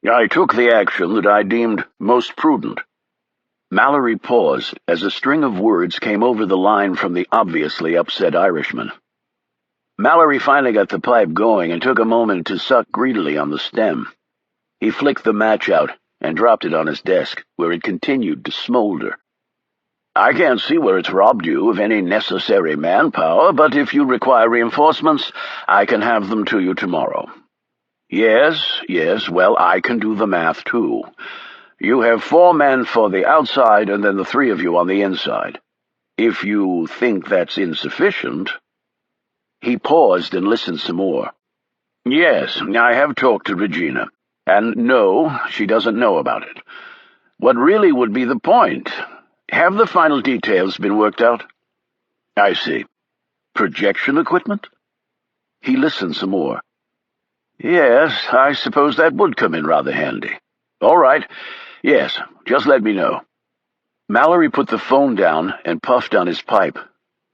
I took the action that I deemed most prudent." Mallory paused as a string of words came over the line from the obviously upset Irishman. Mallory finally got the pipe going and took a moment to suck greedily on the stem. He flicked the match out and dropped it on his desk, where it continued to smolder. "I can't see where it's robbed you of any necessary manpower, but if you require reinforcements, I can have them to you tomorrow." Yes, well, I can do the math, too. You have 4 men for the outside and then the 3 of you on the inside. If you think that's insufficient—" He paused and listened some more. "Yes, I have talked to Regina, and no, she doesn't know about it. What really would be the point? Have the final details been worked out?" "I see. Projection equipment?" He listened some more. "Yes, I suppose that would come in rather handy. All right. Yes, just let me know." Mallory put the phone down and puffed on his pipe.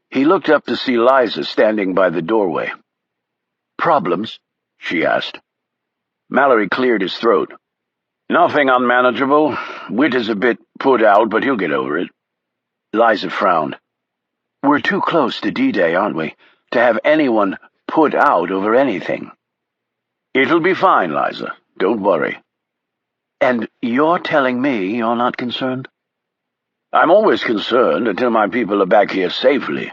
He looked up to see Liza standing by the doorway. "Problems?" she asked. Mallory cleared his throat. "Nothing unmanageable. Whit is a bit put out, but he'll get over it." Liza frowned. "We're too close to D-Day, aren't we, to have anyone put out over anything?" "It'll be fine, Liza. Don't worry." "And you're telling me you're not concerned?" "I'm always concerned until my people are back here safely.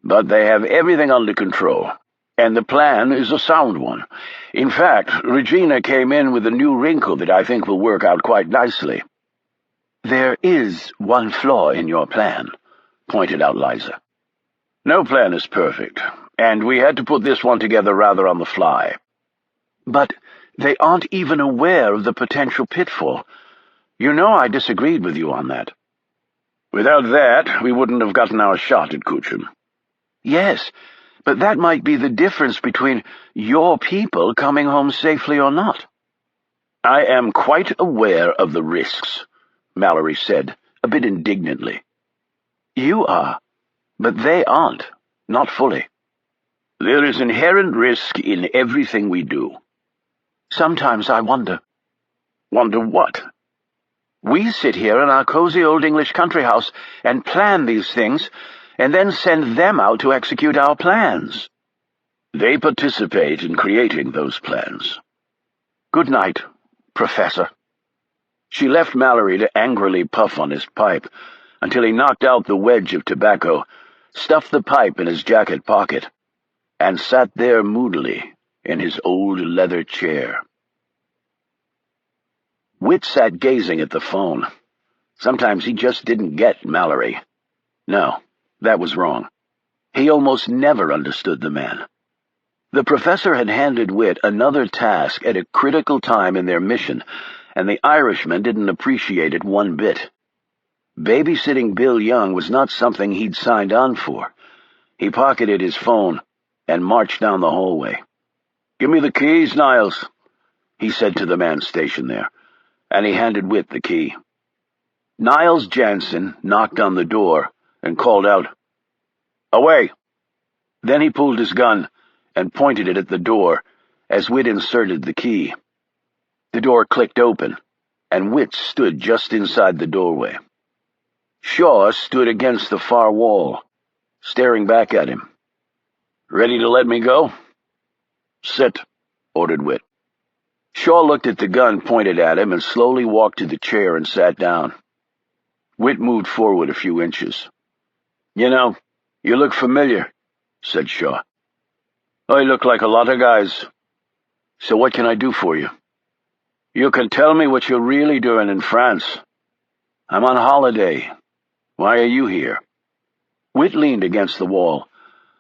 But they have everything under control, and the plan is a sound one. In fact, Regina came in with a new wrinkle that I think will work out quite nicely." "There is one flaw in your plan," pointed out Liza. "No plan is perfect, and we had to put this one together rather on the fly." "But they aren't even aware of the potential pitfall. You know I disagreed with you on that." "Without that, we wouldn't have gotten our shot at Kuchum." "Yes, but that might be the difference between your people coming home safely or not." "I am quite aware of the risks," Mallory said, a bit indignantly. "You are, but they aren't, not fully." "There is inherent risk in everything we do." "Sometimes I wonder." "Wonder what?" "We sit here in our cozy old English country house and plan these things, and then send them out to execute our plans. They participate in creating those plans." "Good night, Professor." She left Mallory to angrily puff on his pipe until he knocked out the wedge of tobacco, stuffed the pipe in his jacket pocket, and sat there moodily in his old leather chair. Whit sat gazing at the phone. Sometimes he just didn't get Mallory. No, that was wrong. He almost never understood the man. The professor had handed Whit another task at a critical time in their mission, and the Irishman didn't appreciate it one bit. Babysitting Bill Young was not something he'd signed on for. He pocketed his phone and marched down the hallway. "Give me the keys, Niles," he said to the man stationed there, and he handed Whit the key. Niles Jansen knocked on the door and called out, "Away!" Then he pulled his gun and pointed it at the door as Whit inserted the key. The door clicked open, and Whit stood just inside the doorway. Shaw stood against the far wall, staring back at him. "Ready to let me go?" "Sit," ordered Whit. Shaw looked at the gun pointed at him and slowly walked to the chair and sat down. Whit moved forward a few inches. "You know, you look familiar," said Shaw. "I look like a lot of guys. So what can I do for you?" "You can tell me what you're really doing in France." "I'm on holiday. Why are you here?" Whit leaned against the wall.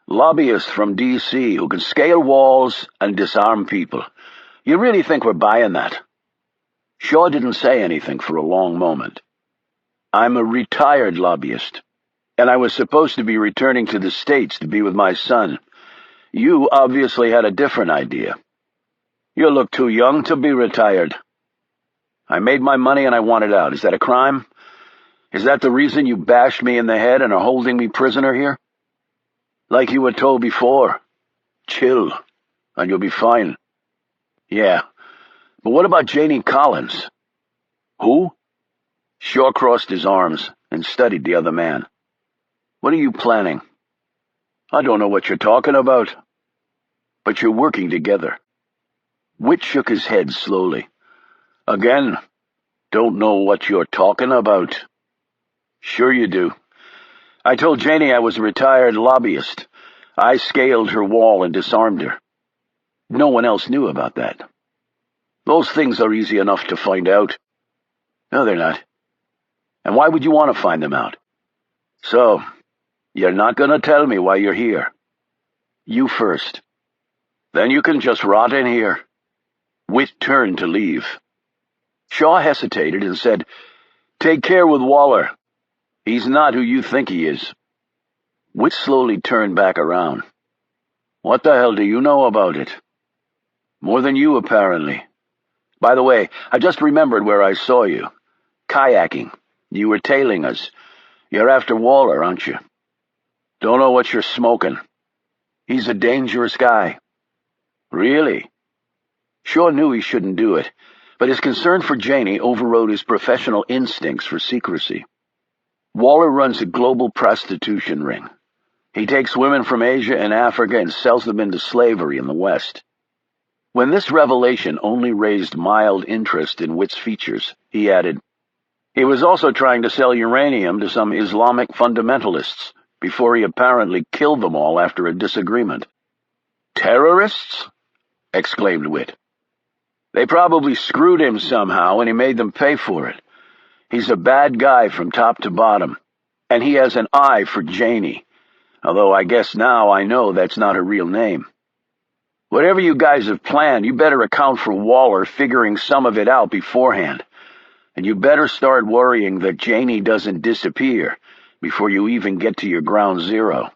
"Lobbyist from D.C. who can scale walls and disarm people. You really think we're buying that?" Shaw didn't say anything for a long moment. "I'm a retired lobbyist, and I was supposed to be returning to the States to be with my son. You obviously had a different idea. You look too young to be retired. I made my money and I want it out. Is that a crime? Is that the reason you bashed me in the head and are holding me prisoner here? Like you were told before, chill, and you'll be fine. Yeah, But what about Janie Collins? Who? Shaw crossed his arms and studied the other man. What are you planning? I don't know what you're talking about. But you're working together. Witt shook his head slowly. Again, don't know what you're talking about. Sure you do. I told Janie I was a retired lobbyist. I scaled her wall and disarmed her. No one else knew about that. Those things are easy enough to find out. No, they're not. And why would you want to find them out? So, you're not going to tell me why you're here. You first. Then you can just rot in here. Witt turned to leave. Shaw hesitated and said, Take care with Waller. He's not who you think he is. Witt slowly turned back around. What the hell do you know about it? More than you, apparently. By the way, I just remembered where I saw you. Kayaking. You were tailing us. You're after Waller, aren't you? Don't know what you're smoking. He's a dangerous guy. Really? Shaw knew he shouldn't do it, but his concern for Janie overrode his professional instincts for secrecy. Waller runs a global prostitution ring. He takes women from Asia and Africa and sells them into slavery in the West. When this revelation only raised mild interest in Witt's features, he added, He was also trying to sell uranium to some Islamic fundamentalists before he apparently killed them all after a disagreement. Terrorists? Exclaimed Witt. They probably screwed him somehow and he made them pay for it. He's a bad guy from top to bottom, and he has an eye for Janie, although I guess now I know that's not her real name. Whatever you guys have planned, you better account for Waller figuring some of it out beforehand, and you better start worrying that Janie doesn't disappear before you even get to your ground zero.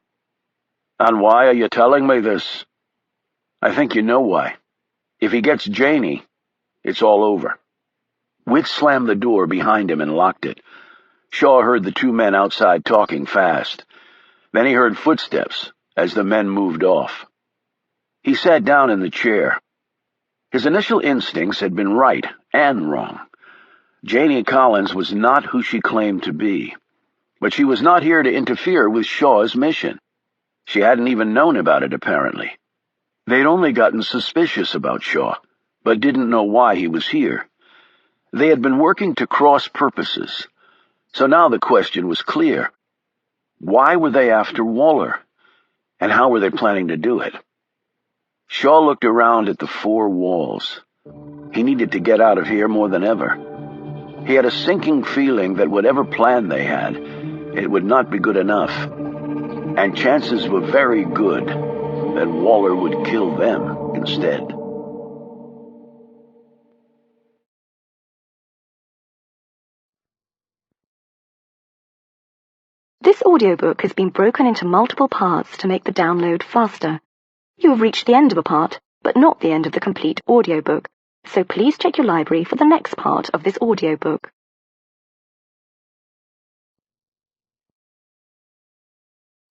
And why are you telling me this? I think you know why. If he gets Janie, it's all over. Witt slammed the door behind him and locked it. Shaw heard the two men outside talking fast. Then he heard footsteps as the men moved off. He sat down in the chair. His initial instincts had been right and wrong. Janie Collins was not who she claimed to be, but she was not here to interfere with Shaw's mission. She hadn't even known about it, apparently. They'd only gotten suspicious about Shaw, but didn't know why he was here. They had been working to cross purposes, so now the question was clear. Why were they after Waller, and how were they planning to do it? Shaw looked around at the four walls. He needed to get out of here more than ever. He had a sinking feeling that whatever plan they had, it would not be good enough, and chances were very good that Waller would kill them instead. This audiobook has been broken into multiple parts to make the download faster. You have reached the end of a part, but not the end of the complete audiobook, so please check your library for the next part of this audiobook.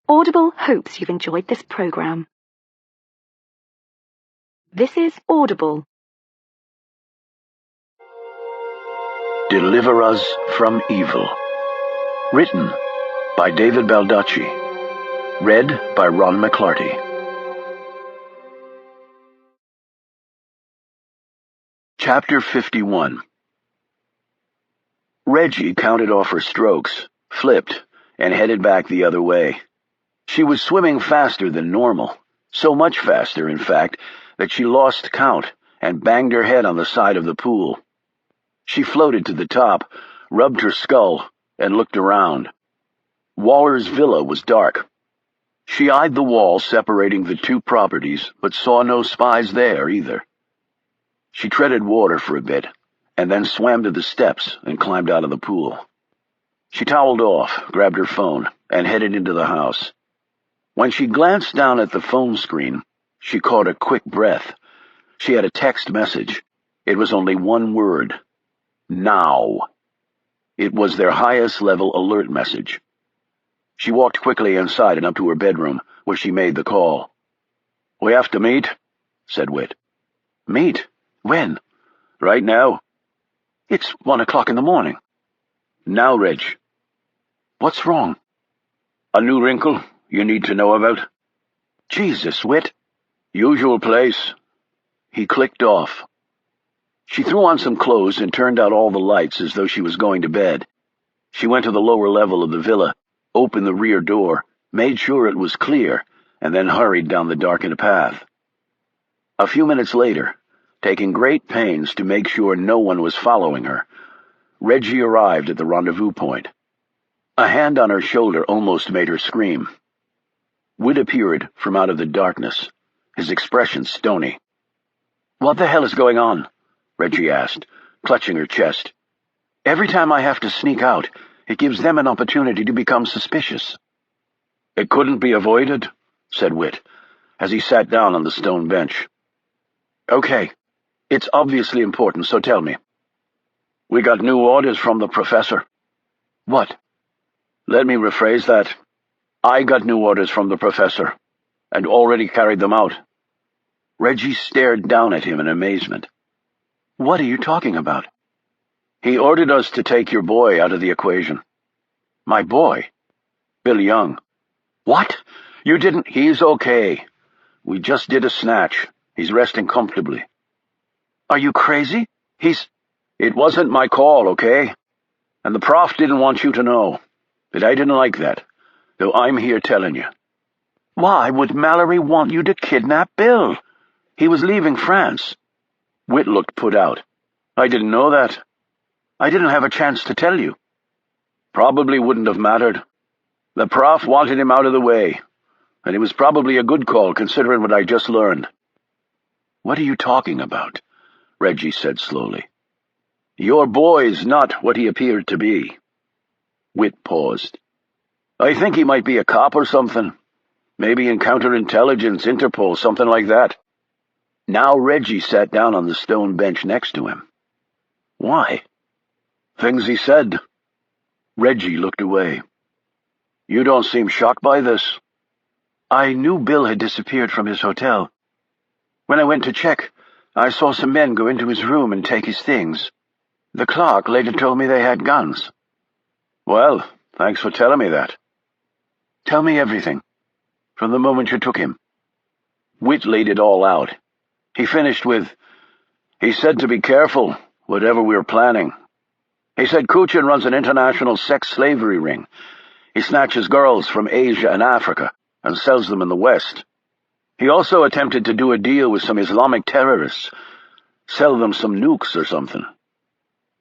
Audible hopes you've enjoyed this program. This is Audible. Deliver Us from Evil. Written by David Baldacci. Read by Ron McClarty. Chapter 51. Reggie counted off her strokes, flipped, and headed back the other way. She was swimming faster than normal, so much faster, in fact, that she lost count and banged her head on the side of the pool. She floated to the top, rubbed her skull, and looked around. Waller's villa was dark. She eyed the wall separating the two properties, but saw no spies there either. She treaded water for a bit, and then swam to the steps and climbed out of the pool. She toweled off, grabbed her phone, and headed into the house. When she glanced down at the phone screen, she caught a quick breath. She had a text message. It was only one word. Now. It was their highest-level alert message. She walked quickly inside and up to her bedroom, where she made the call. "We have to meet," said Witt. "Meet? When?" Right now? It's 1 o'clock in the morning. Now, Reg. What's wrong? A new wrinkle you need to know about? Jesus, Whit. Usual place. He clicked off. She threw on some clothes and turned out all the lights as though she was going to bed. She went to the lower level of the villa, opened the rear door, made sure it was clear, and then hurried down the darkened path. A few minutes later, taking great pains to make sure no one was following her, Reggie arrived at the rendezvous point. A hand on her shoulder almost made her scream. Whit appeared from out of the darkness, his expression stony. "What the hell is going on?" Reggie asked, clutching her chest. "Every time I have to sneak out, it gives them an opportunity to become suspicious." "It couldn't be avoided," said Whit, as he sat down on the stone bench. "Okay, it's obviously important, so tell me." "We got new orders from the professor." "What?" "Let me rephrase that. I got new orders from the professor, and already carried them out." Reggie stared down at him in amazement. "What are you talking about?" "He ordered us to take your boy out of the equation." "My boy?" "Bill Young." "What? You didn't—" "He's okay. We just did a snatch. He's resting comfortably." "Are you crazy? It wasn't my call, okay? And the prof didn't want you to know. But I didn't like that, though I'm here telling you." "Why would Mallory want you to kidnap Bill? He was leaving France." Whit looked put out. "I didn't know that. I didn't have a chance to tell you." "Probably wouldn't have mattered. The prof wanted him out of the way, and it was probably a good call considering what I just learned." "What are you talking about?" Reggie said slowly. "Your boy's not what he appeared to be." Whit paused. "I think he might be a cop or something. Maybe in counterintelligence, Interpol, something like that." Now Reggie sat down on the stone bench next to him. "Why?" "Things he said." Reggie looked away. "You don't seem shocked by this." "I knew Bill had disappeared from his hotel. When I went to check, I saw some men go into his room and take his things. The clerk later told me they had guns." "Well, thanks for telling me that." "Tell me everything, from the moment you took him." Whit laid it all out. He finished with, "He said to be careful, whatever we were planning. He said Kuchin runs an international sex slavery ring. He snatches girls from Asia and Africa and sells them in the West. He also attempted to do a deal with some Islamic terrorists, sell them some nukes or something."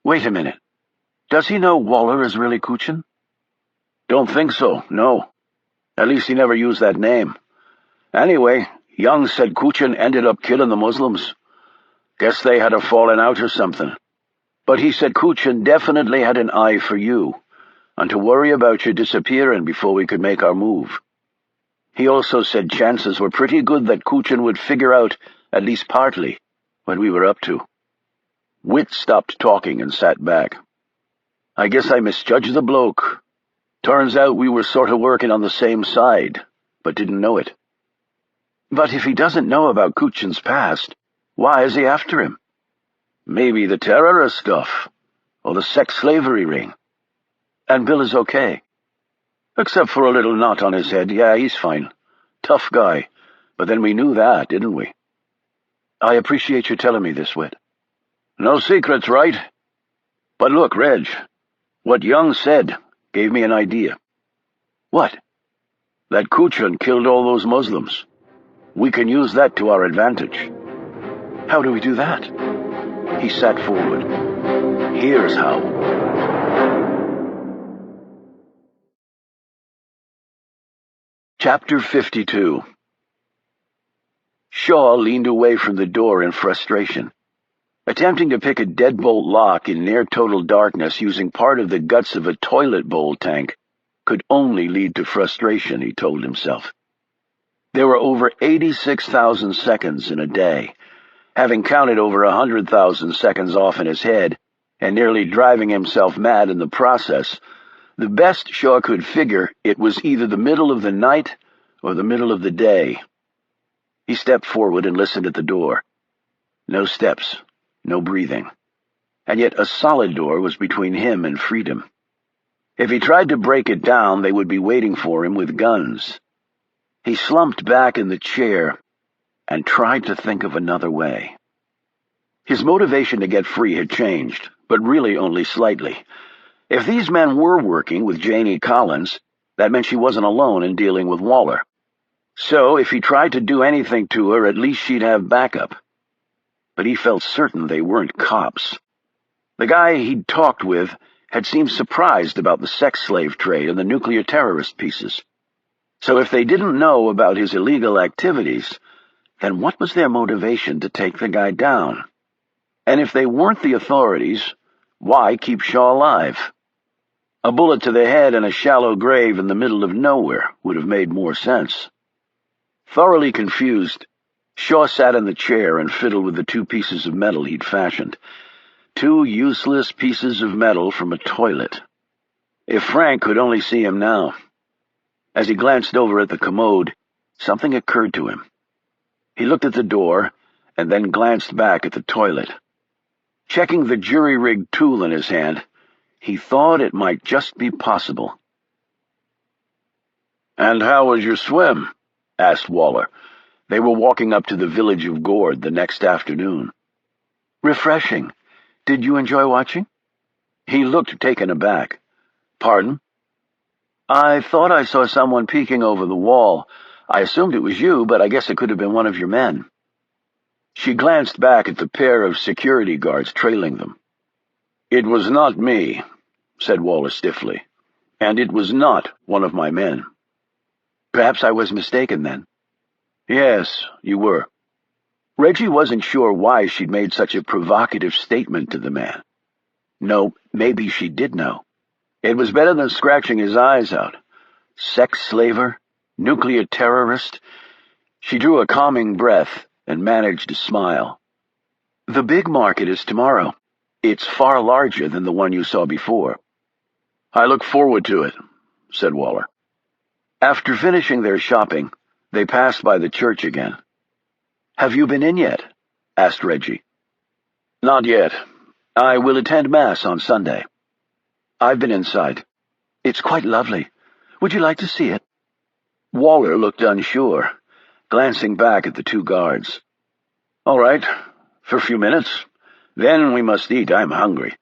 "Wait a minute. Does he know Waller is really Kuchin?" "Don't think so, no. At least he never used that name. Anyway, Young said Kuchin ended up killing the Muslims. Guess they had a falling out or something. But he said Kuchin definitely had an eye for you, and to worry about you disappearing before we could make our move. He also said chances were pretty good that Kuchin would figure out, at least partly, what we were up to." Whit stopped talking and sat back. "I guess I misjudged the bloke. Turns out we were sort of working on the same side, but didn't know it." "But if he doesn't know about Kuchin's past, why is he after him?" "Maybe the terrorist stuff, or the sex slavery ring." "And Bill is okay?" "Except for a little knot on his head, yeah, he's fine. Tough guy, but then we knew that, didn't we?" "I appreciate you telling me this, Whit." "No secrets, right? But look, Reg, what Young said gave me an idea." "What?" "That Kuchin killed all those Muslims. We can use that to our advantage." "How do we do that?" He sat forward. "Here's how." Chapter 52. Shaw leaned away from the door in frustration. Attempting to pick a deadbolt lock in near-total darkness using part of the guts of a toilet bowl tank could only lead to frustration, he told himself. There were over 86,000 seconds in a day. Having counted over 100,000 seconds off in his head, and nearly driving himself mad in the process, the best Shaw could figure it was either the middle of the night or the middle of the day. He stepped forward and listened at the door. No steps. no breathing. And yet a solid door was between him and freedom. If he tried to break it down, they would be waiting for him with guns. He slumped back in the chair and tried to think of another way. His motivation to get free had changed, but really only slightly. If these men were working with Janie Collins, that meant she wasn't alone in dealing with Waller. So if he tried to do anything to her, at least she'd have backup. But he felt certain they weren't cops. The guy he'd talked with had seemed surprised about the sex slave trade and the nuclear terrorist pieces. So if they didn't know about his illegal activities, then what was their motivation to take the guy down? And if they weren't the authorities, why keep Shaw alive? A bullet to the head and a shallow grave in the middle of nowhere would have made more sense. Thoroughly confused, Shaw sat in the chair and fiddled with the 2 pieces of metal he'd fashioned. 2 useless pieces of metal from a toilet. If Frank could only see him now. As he glanced over at the commode, something occurred to him. He looked at the door and then glanced back at the toilet. Checking the jury-rigged tool in his hand, he thought it might just be possible. "And how was your swim?" asked Waller. They were walking up to the village of Gord the next afternoon. "Refreshing. Did you enjoy watching?" He looked taken aback. "Pardon?" "I thought I saw someone peeking over the wall. I assumed it was you, but I guess it could have been one of your men." She glanced back at the pair of security guards trailing them. "It was not me," said Waller stiffly, "and it was not one of my men." "Perhaps I was mistaken, then." "Yes, you were." Reggie wasn't sure why she'd made such a provocative statement to the man. No, maybe she did know. It was better than scratching his eyes out. Sex slaver, nuclear terrorist. She drew a calming breath and managed to smile. "The big market is tomorrow. It's far larger than the one you saw before." "I look forward to it," said Waller. After finishing their shopping, they passed by the church again. "Have you been in yet?" asked Reggie. "Not yet. I will attend Mass on Sunday." "I've been inside. It's quite lovely. Would you like to see it?" Waller looked unsure, glancing back at the 2 guards. "All right, for a few minutes. Then we must eat. I'm hungry.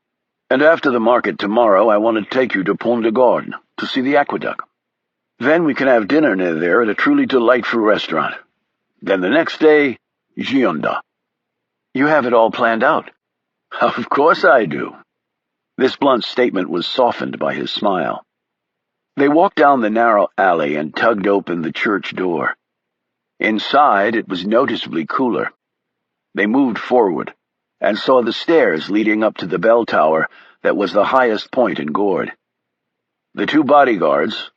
And after the market tomorrow, I want to take you to Pont de Gord to see the aqueduct. Then we can have dinner near there at a truly delightful restaurant. Then the next day, Gironda." "You have it all planned out." "Of course I do." This blunt statement was softened by his smile. They walked down the narrow alley and tugged open the church door. Inside, it was noticeably cooler. They moved forward and saw the stairs leading up to the bell tower that was the highest point in Gord. The 2 bodyguards,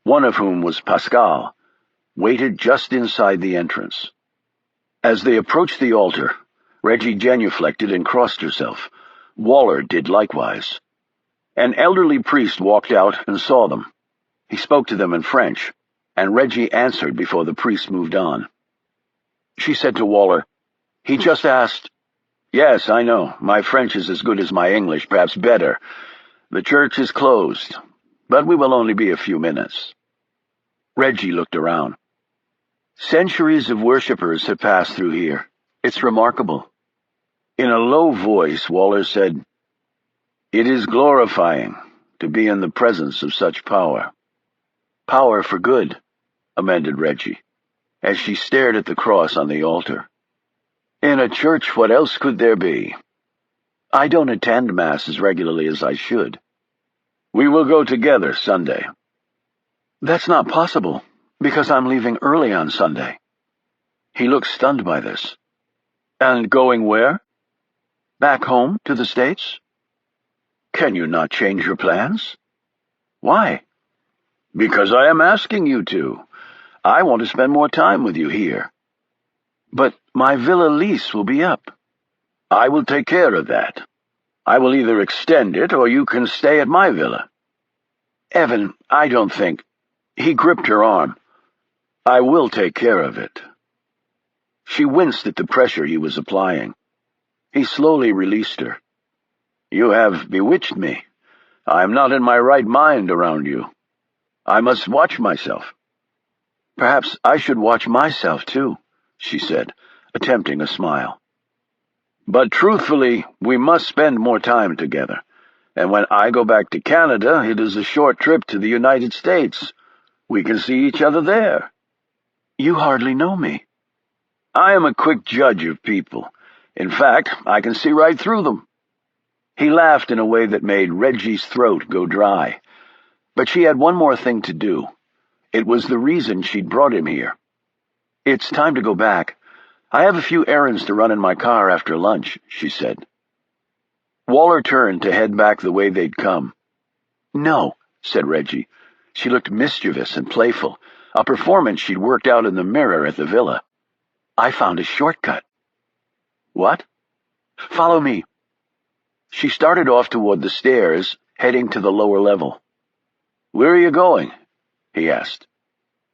one of whom was Pascal, waited just inside the entrance. As they approached the altar, Reggie genuflected and crossed herself. Waller did likewise. An elderly priest walked out and saw them. He spoke to them in French, and Reggie answered before the priest moved on. She said to Waller, "He just asked—" "Yes, I know. My French is as good as my English, perhaps better. The church is closed, but we will only be a few minutes." Reggie looked around. Centuries of worshippers had passed through here. It's remarkable. In a low voice, Waller said, "It is glorifying to be in the presence of such power." "Power for good," amended Reggie, as she stared at the cross on the altar. "In a church, what else could there be? I don't attend Mass as regularly as I should." "We will go together Sunday." "That's not possible, because I'm leaving early on Sunday." He looked stunned by this. "And going where?" "Back home, to the States." "Can you not change your plans?" "Why?" "Because I am asking you to. I want to spend more time with you here." "But my villa lease will be up." "I will take care of that. I will either extend it or you can stay at my villa." "Evan, I don't think—" He gripped her arm. "I will take care of it." She winced at the pressure he was applying. He slowly released her. "You have bewitched me. I am not in my right mind around you. I must watch myself." "Perhaps I should watch myself, too," she said, attempting a smile. "But truthfully, we must spend more time together. And when I go back to Canada, it is a short trip to the United States. We can see each other there." "You hardly know me." "I am a quick judge of people. In fact, I can see right through them." He laughed in a way that made Reggie's throat go dry. But she had one more thing to do. It was the reason she'd brought him here. "It's time to go back. I have a few errands to run in my car after lunch," she said. Waller turned to head back the way they'd come. "No," said Reggie. She looked mischievous and playful, a performance she'd worked out in the mirror at the villa. "I found a shortcut." "What?" "Follow me." She started off toward the stairs, heading to the lower level. "Where are you going?" he asked.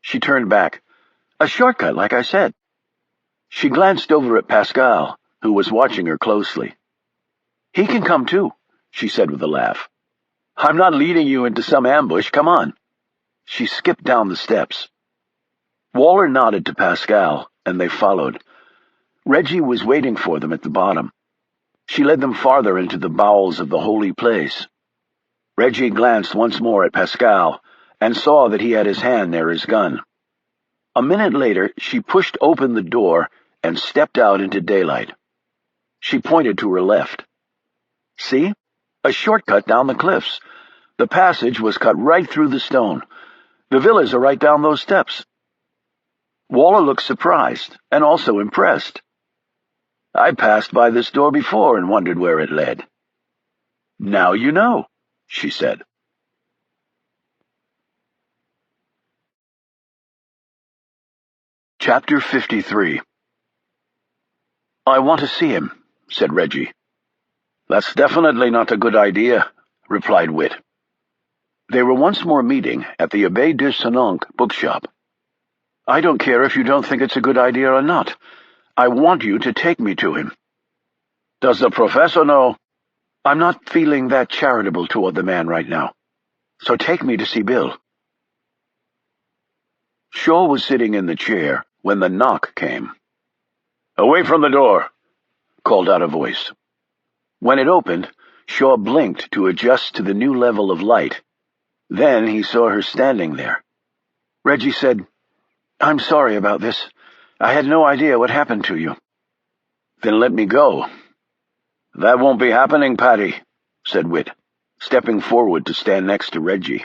She turned back. "A shortcut, like I said." She glanced over at Pascal, who was watching her closely. "He can come too," she said with a laugh. "I'm not leading you into some ambush. Come on." She skipped down the steps. Waller nodded to Pascal, and they followed. Reggie was waiting for them at the bottom. She led them farther into the bowels of the holy place. Reggie glanced once more at Pascal and saw that he had his hand near his gun. A minute later, she pushed open the door and stepped out into daylight. She pointed to her left. "See? A shortcut down the cliffs. The passage was cut right through the stone. The villas are right down those steps." Waller looked surprised and also impressed. "I passed by this door before and wondered where it led." "Now you know," she said. Chapter 53. "I want to see him," said Reggie. "That's definitely not a good idea," replied Whit. They were once more meeting at the Abbé de Senonc bookshop. "I don't care if you don't think it's a good idea or not. I want you to take me to him." "Does the professor know?" "I'm not feeling that charitable toward the man right now. So take me to see Bill." Shaw was sitting in the chair when the knock came. "Away from the door," called out a voice. When it opened, Shaw blinked to adjust to the new level of light. Then he saw her standing there. Reggie said, "I'm sorry about this. I had no idea what happened to you." "Then let me go." "That won't be happening, Patty," said Whit, stepping forward to stand next to Reggie.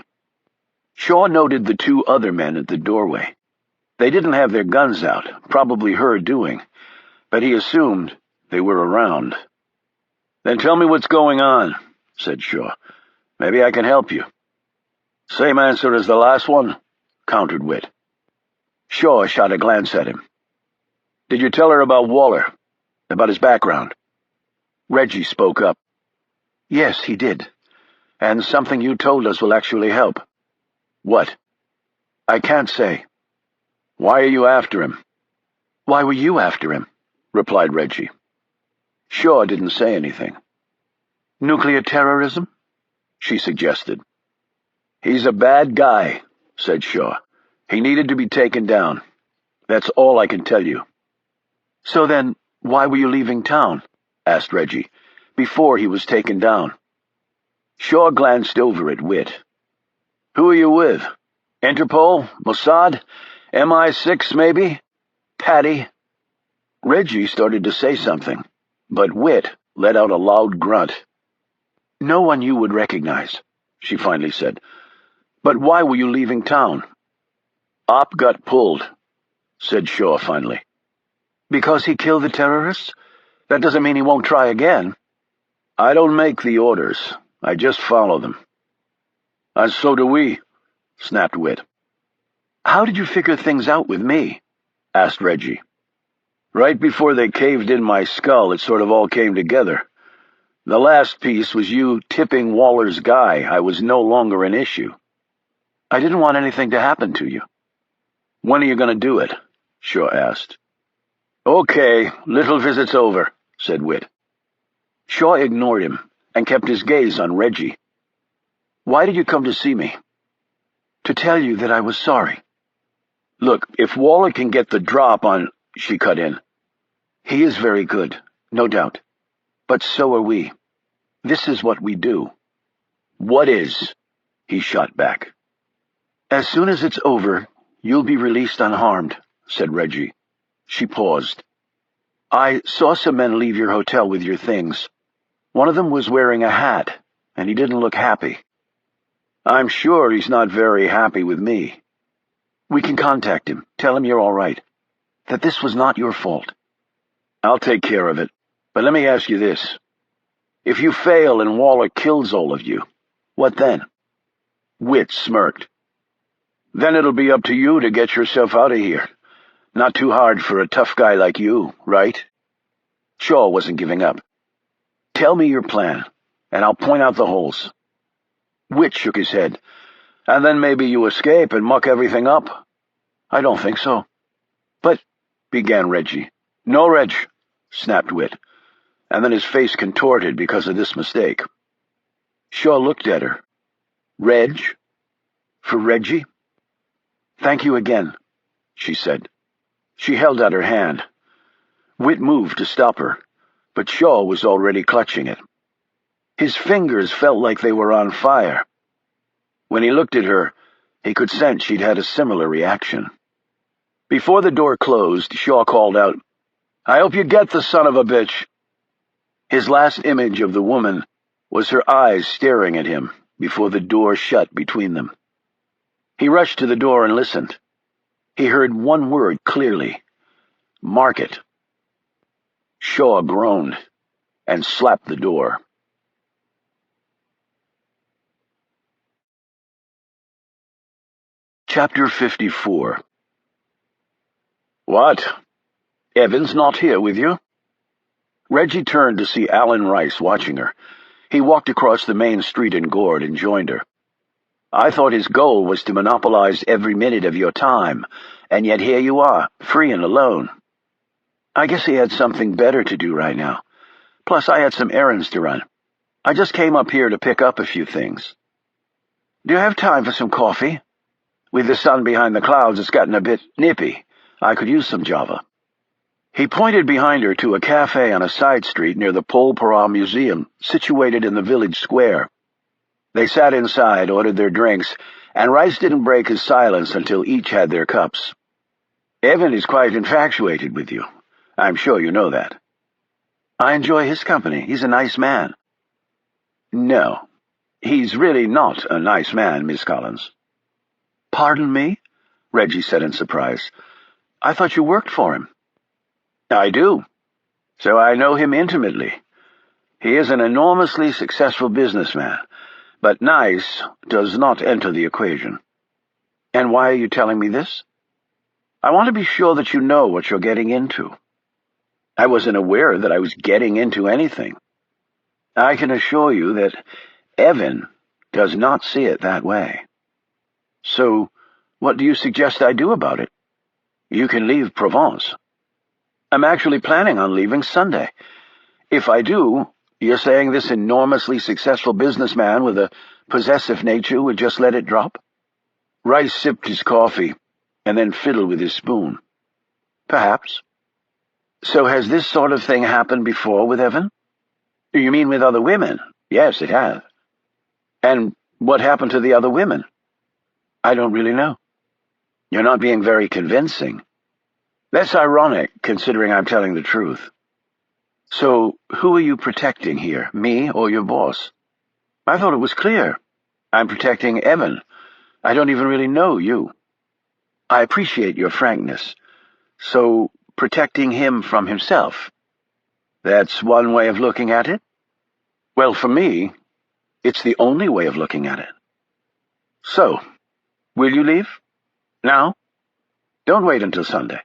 Shaw noted the two other men at the doorway. They didn't have their guns out, probably her doing, but he assumed they were around. "Then tell me what's going on," said Shaw. "Maybe I can help you." "Same answer as the last one," countered Whit. Shaw shot a glance at him. "Did you tell her about Waller? About his background?" Reggie spoke up. "Yes, he did. And something you told us will actually help." "What?" "I can't say." "Why are you after him?" "Why were you after him?" replied Reggie. Shaw didn't say anything. "Nuclear terrorism?" she suggested. "He's a bad guy," said Shaw. "He needed to be taken down. That's all I can tell you." "So then, why were you leaving town?" asked Reggie, "before he was taken down?" Shaw glanced over at Whit. "Who are you with? Interpol? Mossad? MI6, maybe? Patty?" Reggie started to say something, but Whit let out a loud grunt. "No one you would recognize," she finally said. "But why were you leaving town?" "Op got pulled," said Shaw finally. "Because he killed the terrorists? That doesn't mean he won't try again." "I don't make the orders. I just follow them." "And so do we," snapped Whit. "How did you figure things out with me?" asked Reggie. "Right before they caved in my skull, it sort of all came together. The last piece was you tipping Waller's guy I was no longer an issue." "I didn't want anything to happen to you." "When are you going to do it?" Shaw asked. "Okay, little visit's over," said Whit. Shaw ignored him and kept his gaze on Reggie. "Why did you come to see me?" "To tell you that I was sorry." "Look, if Waller can get the drop on—" She cut in. "He is very good, no doubt. But so are we. This is what we do." "What is?" he shot back. "As soon as it's over, you'll be released unharmed," said Reggie. She paused. "I saw some men leave your hotel with your things. One of them was wearing a hat, and he didn't look happy." "I'm sure he's not very happy with me." "We can contact him, tell him you're all right, that this was not your fault." "I'll take care of it. But let me ask you this. If you fail and Waller kills all of you, what then?" Witt smirked. "Then it'll be up to you to get yourself out of here. Not too hard for a tough guy like you, right?" Shaw wasn't giving up. "Tell me your plan, and I'll point out the holes." Witt shook his head. "And then maybe you escape and muck everything up." "I don't think so." "But—" began Reggie. "No, Reg," snapped Witt, and then his face contorted because of this mistake. Shaw looked at her. "Reg? For Reggie?" "Thank you again," she said. She held out her hand. Witt moved to stop her, but Shaw was already clutching it. His fingers felt like they were on fire. When he looked at her, he could sense she'd had a similar reaction. Before the door closed, Shaw called out, "I hope you get the son of a bitch." His last image of the woman was her eyes staring at him before the door shut between them. He rushed to the door and listened. He heard one word clearly: "Market." Shaw groaned and slapped the door. Chapter 54. "What? Evan's not here with you?" Reggie turned to see Alan Rice watching her. He walked across the main street in Gord and joined her. "I thought his goal was to monopolize every minute of your time, and yet here you are, free and alone." "I guess he had something better to do right now. Plus, I had some errands to run. I just came up here to pick up a few things." "Do you have time for some coffee? With the sun behind the clouds, it's gotten a bit nippy. I could use some Java." He pointed behind her to a cafe on a side street near the Pol Para Museum, situated in the village square. They sat inside, ordered their drinks, and Rice didn't break his silence until each had their cups. "Evan is quite infatuated with you. I'm sure you know that." "I enjoy his company. He's a nice man." "No, he's really not a nice man, Miss Collins." "Pardon me?" Reggie said in surprise. "I thought you worked for him." "I do, so I know him intimately. He is an enormously successful businessman, but nice does not enter the equation." "And why are you telling me this?" "I want to be sure that you know what you're getting into." "I wasn't aware that I was getting into anything." "I can assure you that Evan does not see it that way." "So, what do you suggest I do about it?" "You can leave Provence." "I'm actually planning on leaving Sunday. If I do, you're saying this enormously successful businessman with a possessive nature would just let it drop?" Rice sipped his coffee and then fiddled with his spoon. "Perhaps." "So has this sort of thing happened before with Evan?" "You mean with other women?" "Yes, it has." "And what happened to the other women?" "I don't really know." "You're not being very convincing." "That's ironic, considering I'm telling the truth." "So, who are you protecting here, me or your boss?" "I thought it was clear. I'm protecting Evan. I don't even really know you." "I appreciate your frankness. So, protecting him from himself? That's one way of looking at it?" "Well, for me, it's the only way of looking at it." "So, will you leave? Now? Don't wait until Sunday."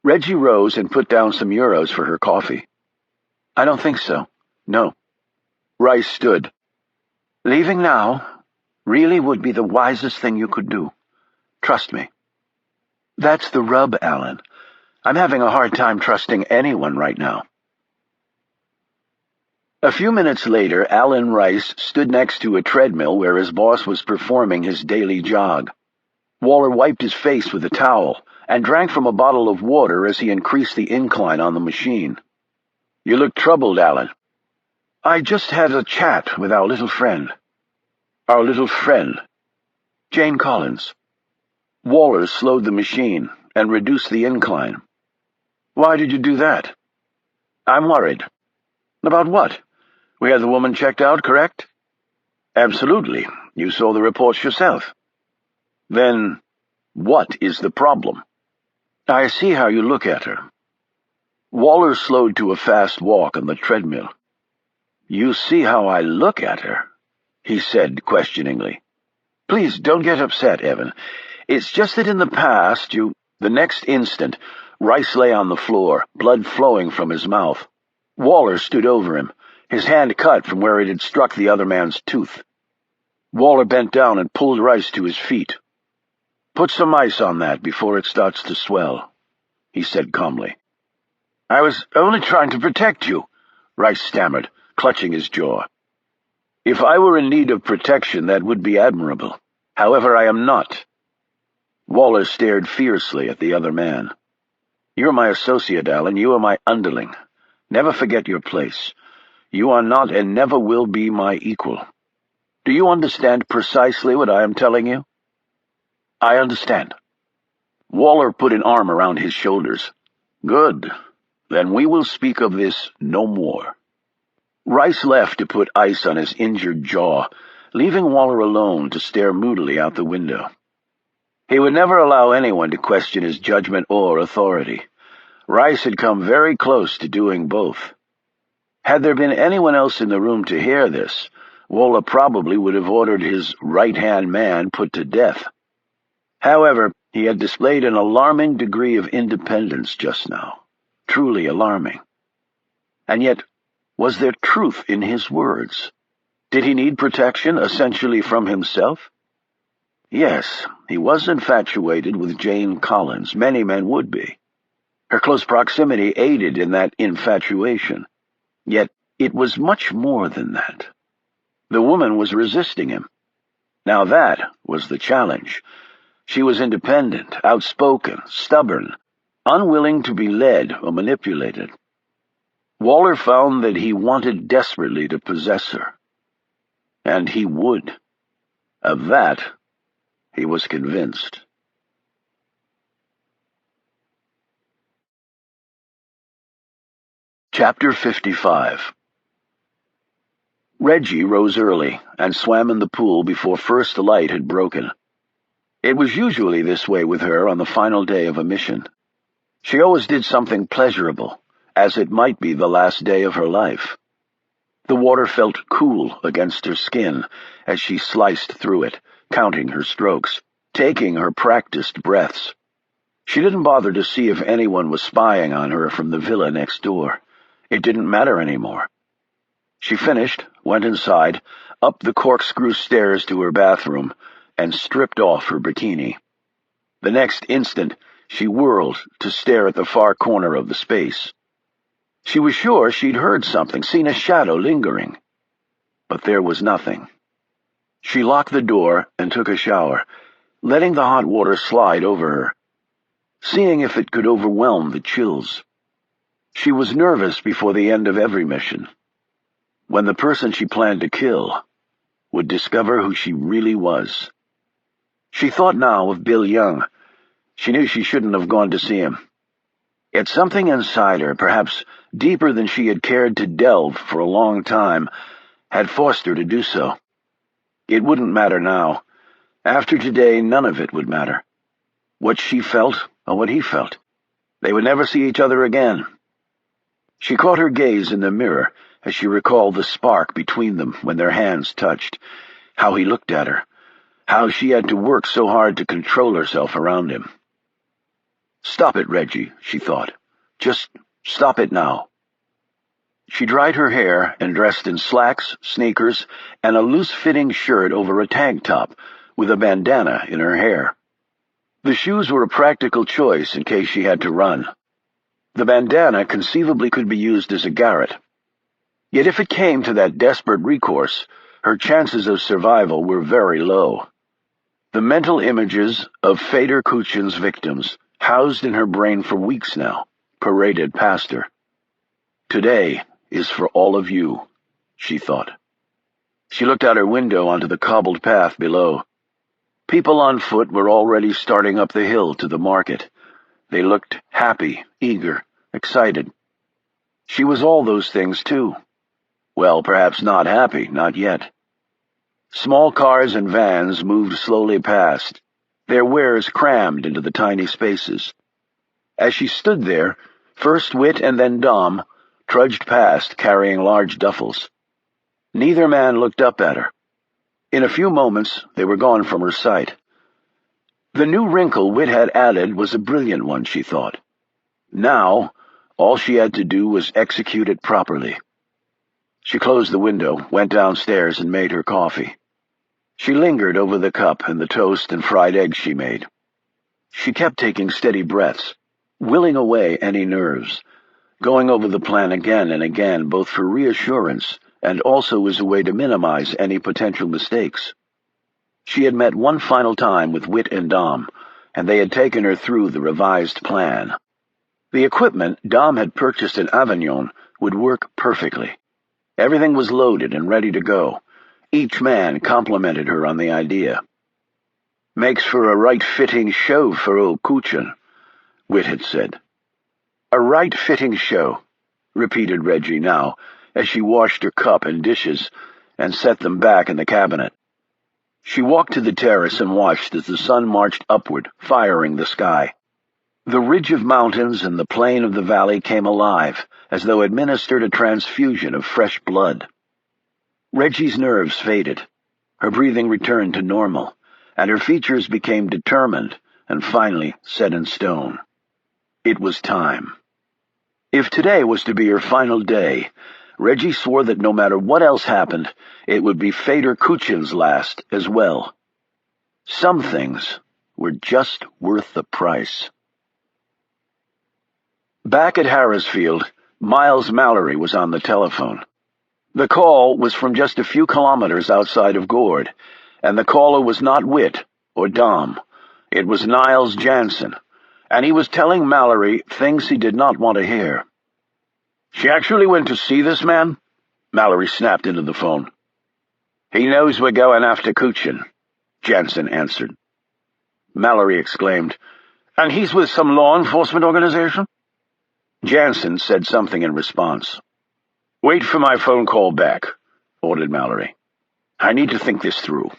Reggie rose and put down some euros for her coffee. "I don't think so. No." Rice stood. "Leaving now really would be the wisest thing you could do. Trust me." "That's the rub, Alan. I'm having a hard time trusting anyone right now." A few minutes later, Alan Rice stood next to a treadmill where his boss was performing his daily jog. Waller wiped his face with a towel and drank from a bottle of water as he increased the incline on the machine. "You look troubled, Alan." "I just had a chat with our little friend." "Our little friend?" "Jane Collins." Waller slowed the machine and reduced the incline. "Why did you do that?" "I'm worried." "About what? We had the woman checked out, correct?" "Absolutely. You saw the reports yourself." "Then what is the problem?" "I see how you look at her." Waller slowed to a fast walk on the treadmill. "You see how I look at her?" he said questioningly. "Please don't get upset, Evan. It's just that in the past you—" The next instant, Rice lay on the floor, blood flowing from his mouth. Waller stood over him, his hand cut from where it had struck the other man's tooth. Waller bent down and pulled Rice to his feet. "Put some ice on that before it starts to swell," he said calmly. "I was only trying to protect you," Rice stammered, clutching his jaw. "If I were in need of protection, that would be admirable. However, I am not." Waller stared fiercely at the other man. "You're my associate, Alan. You are my underling. Never forget your place. You are not and never will be my equal. Do you understand precisely what I am telling you?" "I understand." Waller put an arm around his shoulders. "Good. Then we will speak of this no more." Rice left to put ice on his injured jaw, leaving Waller alone to stare moodily out the window. He would never allow anyone to question his judgment or authority. Rice had come very close to doing both. Had there been anyone else in the room to hear this, Waller probably would have ordered his right-hand man put to death. However, he had displayed an alarming degree of independence just now. Truly alarming. And yet, was there truth in his words? Did he need protection, essentially from himself? Yes, he was infatuated with Jane Collins. Many men would be. Her close proximity aided in that infatuation. Yet it was much more than that. The woman was resisting him. Now that was the challenge. She was independent, outspoken, stubborn, unwilling to be led or manipulated. Waller found that he wanted desperately to possess her. And he would. Of that, he was convinced. Chapter 55. Reggie rose early and swam in the pool before first light had broken. It was usually this way with her on the final day of a mission. She always did something pleasurable, as it might be the last day of her life. The water felt cool against her skin as she sliced through it, counting her strokes, taking her practiced breaths. She didn't bother to see if anyone was spying on her from the villa next door. It didn't matter anymore. She finished, went inside, up the corkscrew stairs to her bathroom, and stripped off her bikini. The next instant, she whirled to stare at the far corner of the space. She was sure she'd heard something, seen a shadow lingering. But there was nothing. She locked the door and took a shower, letting the hot water slide over her, seeing if it could overwhelm the chills. She was nervous before the end of every mission, when the person she planned to kill would discover who she really was. She thought now of Bill Young. She knew she shouldn't have gone to see him. Yet something inside her, perhaps deeper than she had cared to delve for a long time, had forced her to do so. It wouldn't matter now. After today, none of it would matter. What she felt or what he felt. They would never see each other again. She caught her gaze in the mirror as she recalled the spark between them when their hands touched, how he looked at her, how she had to work so hard to control herself around him. "Stop it, Reggie," she thought. "Just stop it now." She dried her hair and dressed in slacks, sneakers, and a loose-fitting shirt over a tank top, with a bandana in her hair. The shoes were a practical choice in case she had to run. The bandana conceivably could be used as a garrote. Yet if it came to that desperate recourse, her chances of survival were very low. The mental images of Feder Kuchin's victims, housed in her brain for weeks now, paraded past her. Today is for all of you, she thought. She looked out her window onto the cobbled path below. People on foot were already starting up the hill to the market. They looked happy, eager, excited. She was all those things, too. Well, perhaps not happy, not yet. Small cars and vans moved slowly past, their wares crammed into the tiny spaces. As she stood there, first Whit and then Dom trudged past carrying large duffels. Neither man looked up at her. In a few moments, they were gone from her sight. The new wrinkle Whit had added was a brilliant one, she thought. Now, all she had to do was execute it properly. She closed the window, went downstairs, and made her coffee. She lingered over the cup and the toast and fried eggs she made. She kept taking steady breaths, willing away any nerves, going over the plan again and again, both for reassurance and also as a way to minimize any potential mistakes. She had met one final time with Whit and Dom, and they had taken her through the revised plan. The equipment Dom had purchased in Avignon would work perfectly. Everything was loaded and ready to go. Each man complimented her on the idea. "Makes for a right-fitting show for old Kuchin," Whit had said. "A right-fitting show," repeated Reggie now, as she washed her cup and dishes and set them back in the cabinet. She walked to the terrace and watched as the sun marched upward, firing the sky. The ridge of mountains and the plain of the valley came alive, as though administered a transfusion of fresh blood. Reggie's nerves faded. Her breathing returned to normal, and her features became determined and finally set in stone. It was time. If today was to be her final day, Reggie swore that no matter what else happened, it would be Feder Kuchin's last as well. Some things were just worth the price. Back at Harrisfield, Miles Mallory was on the telephone. The call was from just a few kilometers outside of Gord, and the caller was not Whit or Dom. It was Niles Jansen, and he was telling Mallory things he did not want to hear. "She actually went to see this man?" Mallory snapped into the phone. "He knows we're going after Kuchin," Jansen answered. Mallory exclaimed, "And he's with some law enforcement organization?" Jansen said something in response. "Wait for my phone call back," ordered Mallory. "I need to think this through."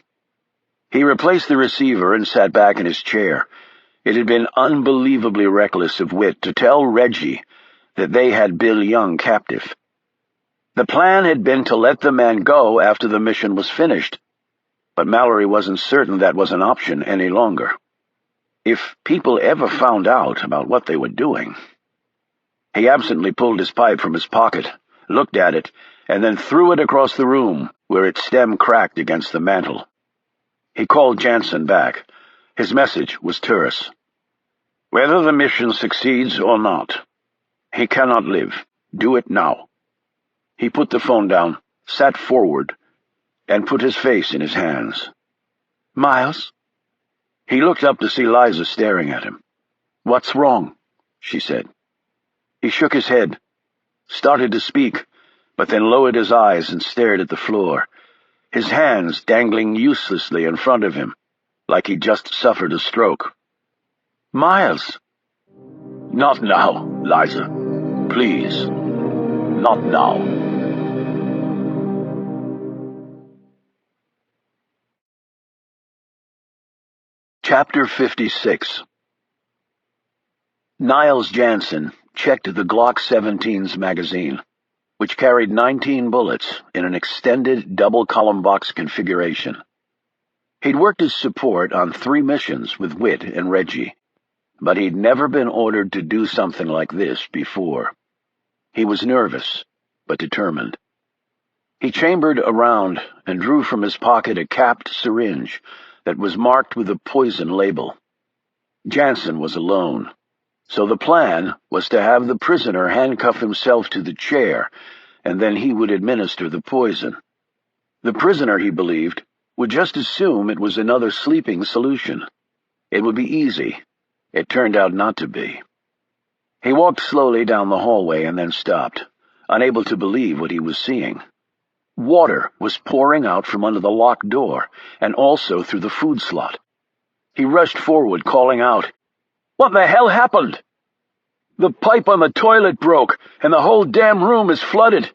He replaced the receiver and sat back in his chair. It had been unbelievably reckless of Whit to tell Reggie that they had Bill Young captive. The plan had been to let the man go after the mission was finished, but Mallory wasn't certain that was an option any longer. If people ever found out about what they were doing... He absently pulled his pipe from his pocket, looked at it, and then threw it across the room, where its stem cracked against the mantel. He called Jansen back. His message was terse. "Whether the mission succeeds or not, he cannot live. Do it now." He put the phone down, sat forward, and put his face in his hands. "Miles?" He looked up to see Liza staring at him. "What's wrong?" she said. He shook his head, started to speak, but then lowered his eyes and stared at the floor, his hands dangling uselessly in front of him, like he'd just suffered a stroke. "Miles!" "Not now, Liza. Please. Not now." Chapter 56. Niles Jansen checked the Glock 17's magazine, which carried 19 bullets in an extended double-column box configuration. He'd worked as support on 3 missions with Whit and Reggie, but he'd never been ordered to do something like this before. He was nervous, but determined. He chambered around and drew from his pocket a capped syringe that was marked with a poison label. Jansen was alone, so the plan was to have the prisoner handcuff himself to the chair and then he would administer the poison. The prisoner, he believed, would just assume it was another sleeping solution. It would be easy. It turned out not to be. He walked slowly down the hallway and then stopped, unable to believe what he was seeing. Water was pouring out from under the locked door and also through the food slot. He rushed forward, calling out, "What the hell happened?" "The pipe on the toilet broke, and the whole damn room is flooded."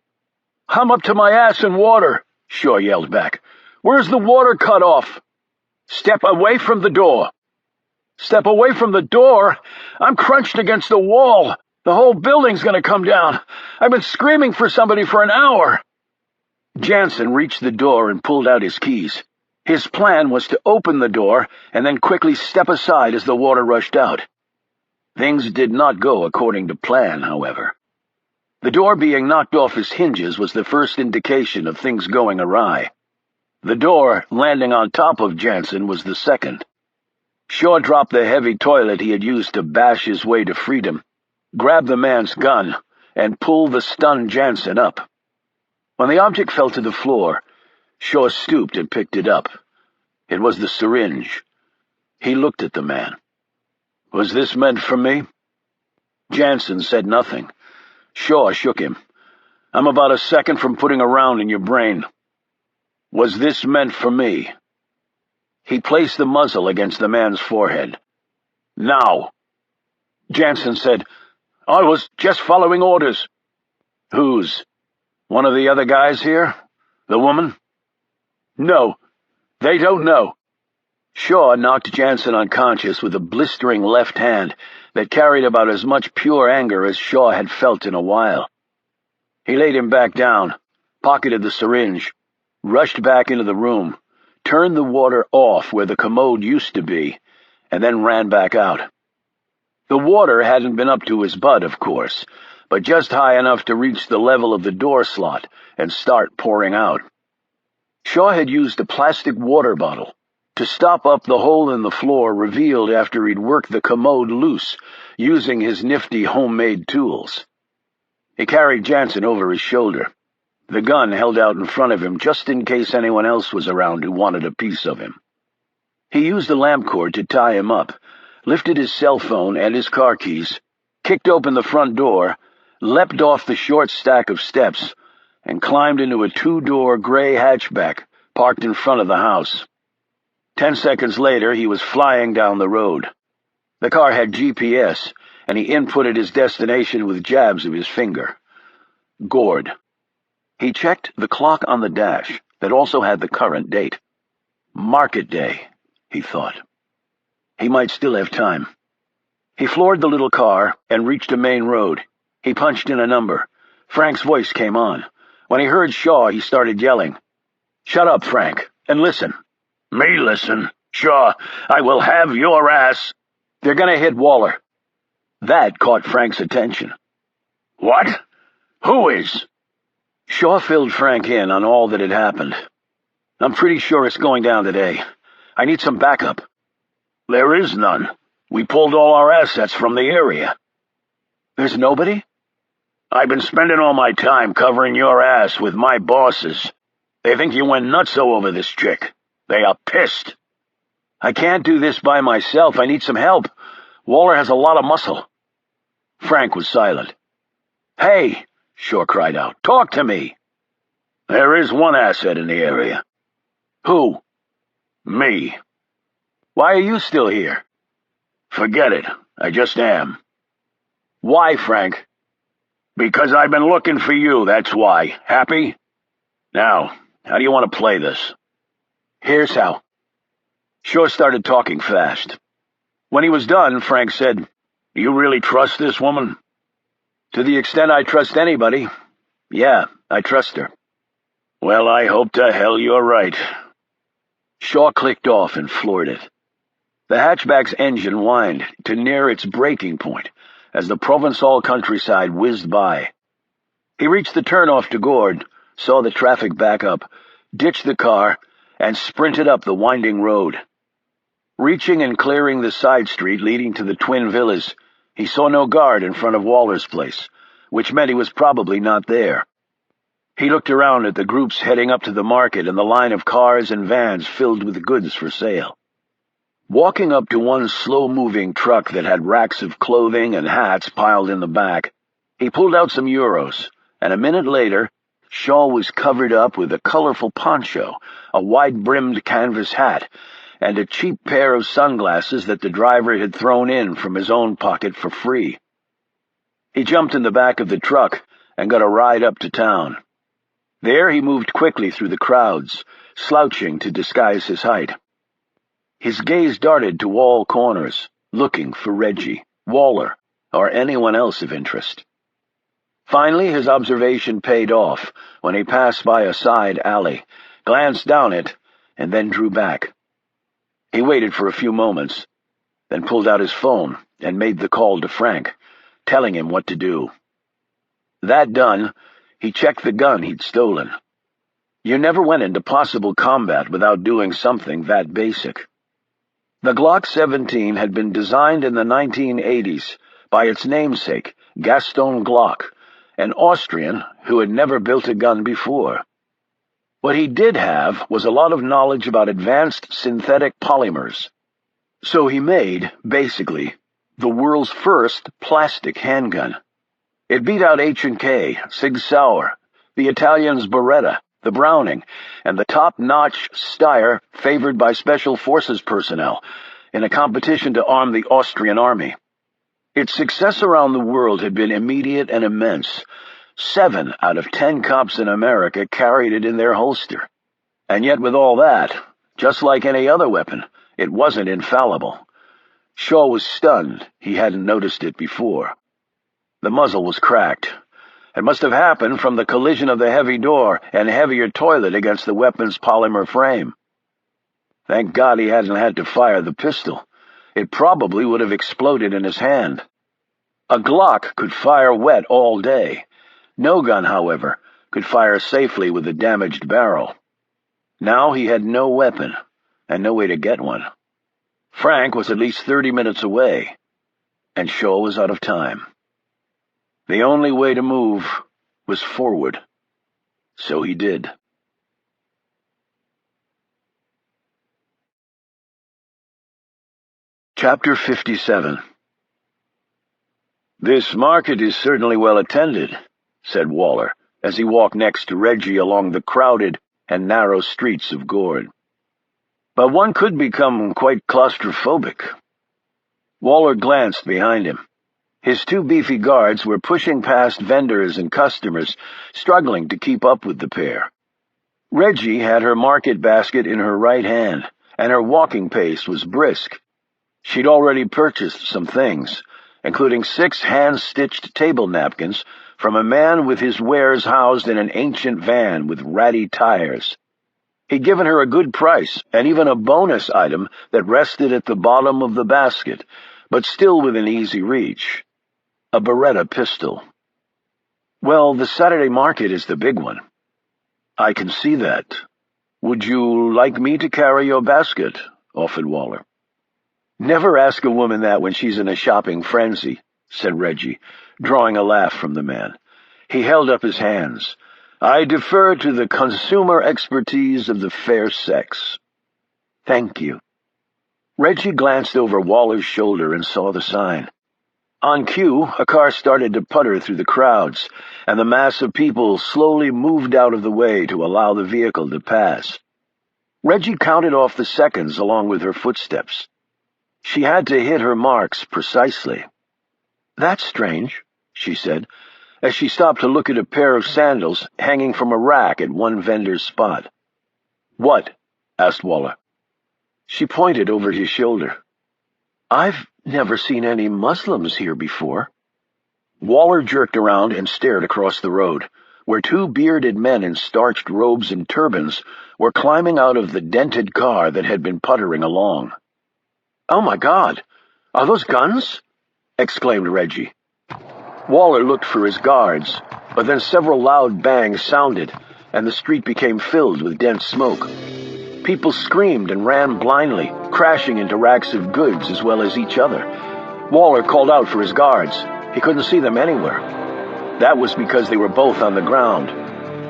"I'm up to my ass in water," Shaw yelled back. "Where's the water cut off?" "Step away from the door." "Step away from the door? I'm crunched against the wall. The whole building's gonna come down. I've been screaming for somebody for an hour." Jansen reached the door and pulled out his keys. His plan was to open the door and then quickly step aside as the water rushed out. Things did not go according to plan, however. The door being knocked off its hinges was the first indication of things going awry. The door landing on top of Jansen was the second. Shaw dropped the heavy toilet he had used to bash his way to freedom, grabbed the man's gun, and pulled the stunned Jansen up. When the object fell to the floor, Shaw stooped and picked it up. It was the syringe. He looked at the man. "Was this meant for me?" Jansen said nothing. Shaw shook him. "I'm about a second from putting a round in your brain." "Was this meant for me?" He placed the muzzle against the man's forehead. "Now." Jansen said, "I was just following orders." "Whose? One of the other guys here? The woman?" "No, they don't know." Shaw knocked Jansen unconscious with a blistering left hand that carried about as much pure anger as Shaw had felt in a while. He laid him back down, pocketed the syringe, rushed back into the room, turned the water off where the commode used to be, and then ran back out. The water hadn't been up to his butt, of course, but just high enough to reach the level of the door slot and start pouring out. Shaw had used a plastic water bottle to stop up the hole in the floor revealed after he'd worked the commode loose using his nifty homemade tools. He carried Jansen over his shoulder, the gun held out in front of him just in case anyone else was around who wanted a piece of him. He used the lamp cord to tie him up, lifted his cell phone and his car keys, kicked open the front door, leapt off the short stack of steps, and climbed into a two-door gray hatchback parked in front of the house. 10 seconds later, he was flying down the road. The car had GPS, and he inputted his destination with jabs of his finger. Gord. He checked the clock on the dash that also had the current date. Market day, he thought. He might still have time. He floored the little car and reached a main road. He punched in a number. Frank's voice came on. When he heard Shaw, he started yelling. "Shut up, Frank, and listen." "Me listen? Shaw, I will have your ass." "They're gonna hit Waller." That caught Frank's attention. "What? Who is?" Shaw filled Frank in on all that had happened. "I'm pretty sure it's going down today. I need some backup." "There is none. We pulled all our assets from the area." "There's nobody?" "I've been spending all my time covering your ass with my bosses. They think you went nutso over this chick. They are pissed." "I can't do this by myself. I need some help. Waller has a lot of muscle." Frank was silent. "Hey!" Shaw cried out. "Talk to me." "There is one asset in the area." "Who?" "Me." "Why are you still here?" "Forget it. I just am." "Why, Frank?" "Because I've been looking for you, that's why. Happy? Now, how do you want to play this?" "Here's how." Shaw started talking fast. When he was done, Frank said, "You really trust this woman?" "To the extent I trust anybody. Yeah, I trust her." "Well, I hope to hell you're right." Shaw clicked off and floored it. The hatchback's engine whined to near its breaking point as the Provençal countryside whizzed by. He reached the turnoff to Gord, saw the traffic back up, ditched the car, and sprinted up the winding road. Reaching and clearing the side street leading to the twin villas, he saw no guard in front of Waller's place, which meant he was probably not there. He looked around at the groups heading up to the market and the line of cars and vans filled with goods for sale. Walking up to one slow-moving truck that had racks of clothing and hats piled in the back, he pulled out some euros, and a minute later, Shaw was covered up with a colorful poncho, a wide-brimmed canvas hat, and a cheap pair of sunglasses that the driver had thrown in from his own pocket for free. He jumped in the back of the truck and got a ride up to town. There he moved quickly through the crowds, slouching to disguise his height. His gaze darted to all corners, looking for Reggie, Waller, or anyone else of interest. Finally, his observation paid off when he passed by a side alley, glanced down it, and then drew back. He waited for a few moments, then pulled out his phone and made the call to Frank, telling him what to do. That done, he checked the gun he'd stolen. You never went into possible combat without doing something that basic. The Glock 17 had been designed in the 1980s by its namesake, Gaston Glock, an Austrian who had never built a gun before. What he did have was a lot of knowledge about advanced synthetic polymers. So he made, basically, the world's first plastic handgun. It beat out H&K, Sig Sauer, the Italians' Beretta, the Browning, and the top-notch Steyr favored by Special Forces personnel in a competition to arm the Austrian army. Its success around the world had been immediate and immense. 7 out of 10 cops in America carried it in their holster. And yet with all that, just like any other weapon, it wasn't infallible. Shaw was stunned he hadn't noticed it before. The muzzle was cracked. It must have happened from the collision of the heavy door and heavier toilet against the weapon's polymer frame. Thank God he hadn't had to fire the pistol. It probably would have exploded in his hand. A Glock could fire wet all day. No gun, however, could fire safely with a damaged barrel. Now he had no weapon, and no way to get one. Frank was at least 30 minutes away, and Shaw was out of time. The only way to move was forward. So he did. Chapter 57. "This market is certainly well attended," said Waller, as he walked next to Reggie along the crowded and narrow streets of Gord. "But one could become quite claustrophobic." Waller glanced behind him. His 2 beefy guards were pushing past vendors and customers, struggling to keep up with the pair. Reggie had her market basket in her right hand, and her walking pace was brisk. She'd already purchased some things, including 6 hand-stitched table napkins from a man with his wares housed in an ancient van with ratty tires. He'd given her a good price, and even a bonus item that rested at the bottom of the basket, but still within easy reach. A Beretta pistol. "Well, the Saturday market is the big one." "I can see that. Would you like me to carry your basket?" offered Waller. "Never ask a woman that when she's in a shopping frenzy," said Reggie, drawing a laugh from the man. He held up his hands. "I defer to the consumer expertise of the fair sex." "Thank you." Reggie glanced over Waller's shoulder and saw the sign. On cue, a car started to putter through the crowds, and the mass of people slowly moved out of the way to allow the vehicle to pass. Reggie counted off the seconds along with her footsteps. She had to hit her marks precisely. "That's strange," she said, as she stopped to look at a pair of sandals hanging from a rack at one vendor's spot. "What?" asked Waller. She pointed over his shoulder. "I've never seen any Muslims here before." Waller jerked around and stared across the road, where 2 bearded men in starched robes and turbans were climbing out of the dented car that had been puttering along. "Oh my God! Are those guns?" exclaimed Reggie. Waller looked for his guards, but then several loud bangs sounded, and the street became filled with dense smoke. People screamed and ran blindly, crashing into racks of goods as well as each other. Waller called out for his guards. He couldn't see them anywhere. That was because they were both on the ground.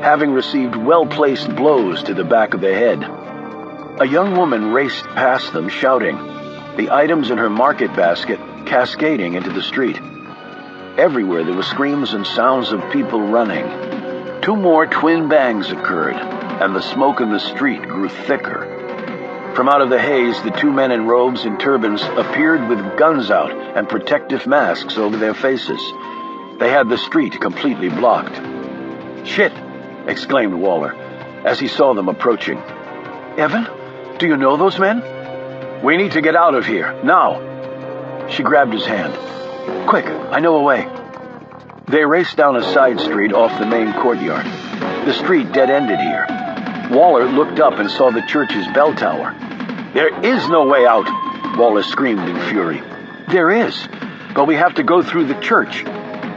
having received well-placed blows to the back of the head. A young woman raced past them, shouting, the items in her market basket cascading into the street. Everywhere there were screams and sounds of people running. 2 more twin bangs occurred, and the smoke in the street grew thicker. From out of the haze, the 2 men in robes and turbans appeared with guns out and protective masks over their faces. They had the street completely blocked. "Shit!" exclaimed Waller as he saw them approaching. "Evan, do you know those men?" "We need to get out of here, now." She grabbed his hand. "Quick, I know a way." They raced down a side street off the main courtyard. The street dead-ended here. Waller looked up and saw the church's bell tower. "There is no way out," Waller screamed in fury. "There is, but we have to go through the church.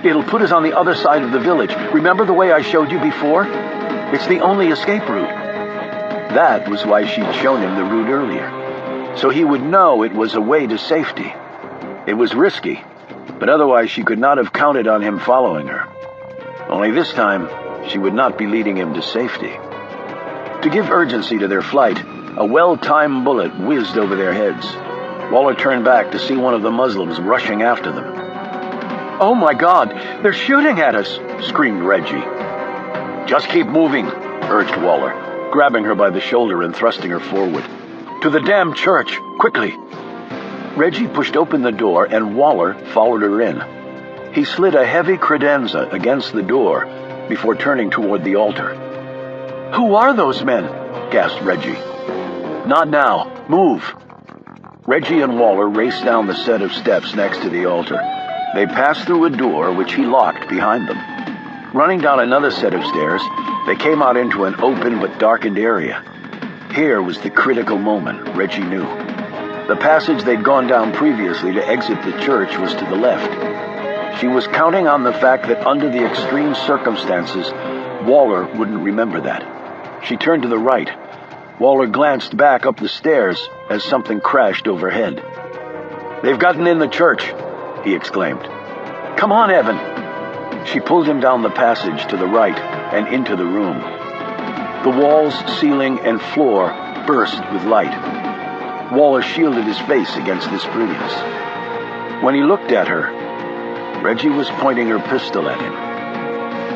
It'll put us on the other side of the village. Remember the way I showed you before? It's the only escape route." That was why she'd shown him the route earlier, so he would know it was a way to safety. It was risky, but otherwise she could not have counted on him following her. Only this time, she would not be leading him to safety. To give urgency to their flight, a well-timed bullet whizzed over their heads. Waller turned back to see one of the Muslims rushing after them. "Oh my God, they're shooting at us!" screamed Reggie. "Just keep moving," urged Waller, grabbing her by the shoulder and thrusting her forward. "To the damn church, quickly!" Reggie pushed open the door and Waller followed her in. He slid a heavy credenza against the door before turning toward the altar. "Who are those men?" gasped Reggie. "Not now. Move." Reggie and Waller raced down the set of steps next to the altar. They passed through a door which he locked behind them. Running down another set of stairs, they came out into an open but darkened area. Here was the critical moment, Reggie knew. The passage they'd gone down previously to exit the church was to the left. She was counting on the fact that under the extreme circumstances, Waller wouldn't remember that. She turned to the right. Waller glanced back up the stairs as something crashed overhead. "They've gotten in the church," he exclaimed. "Come on, Evan." She pulled him down the passage to the right and into the room. The walls, ceiling, and floor burst with light. Waller shielded his face against this brilliance. When he looked at her, Reggie was pointing her pistol at him.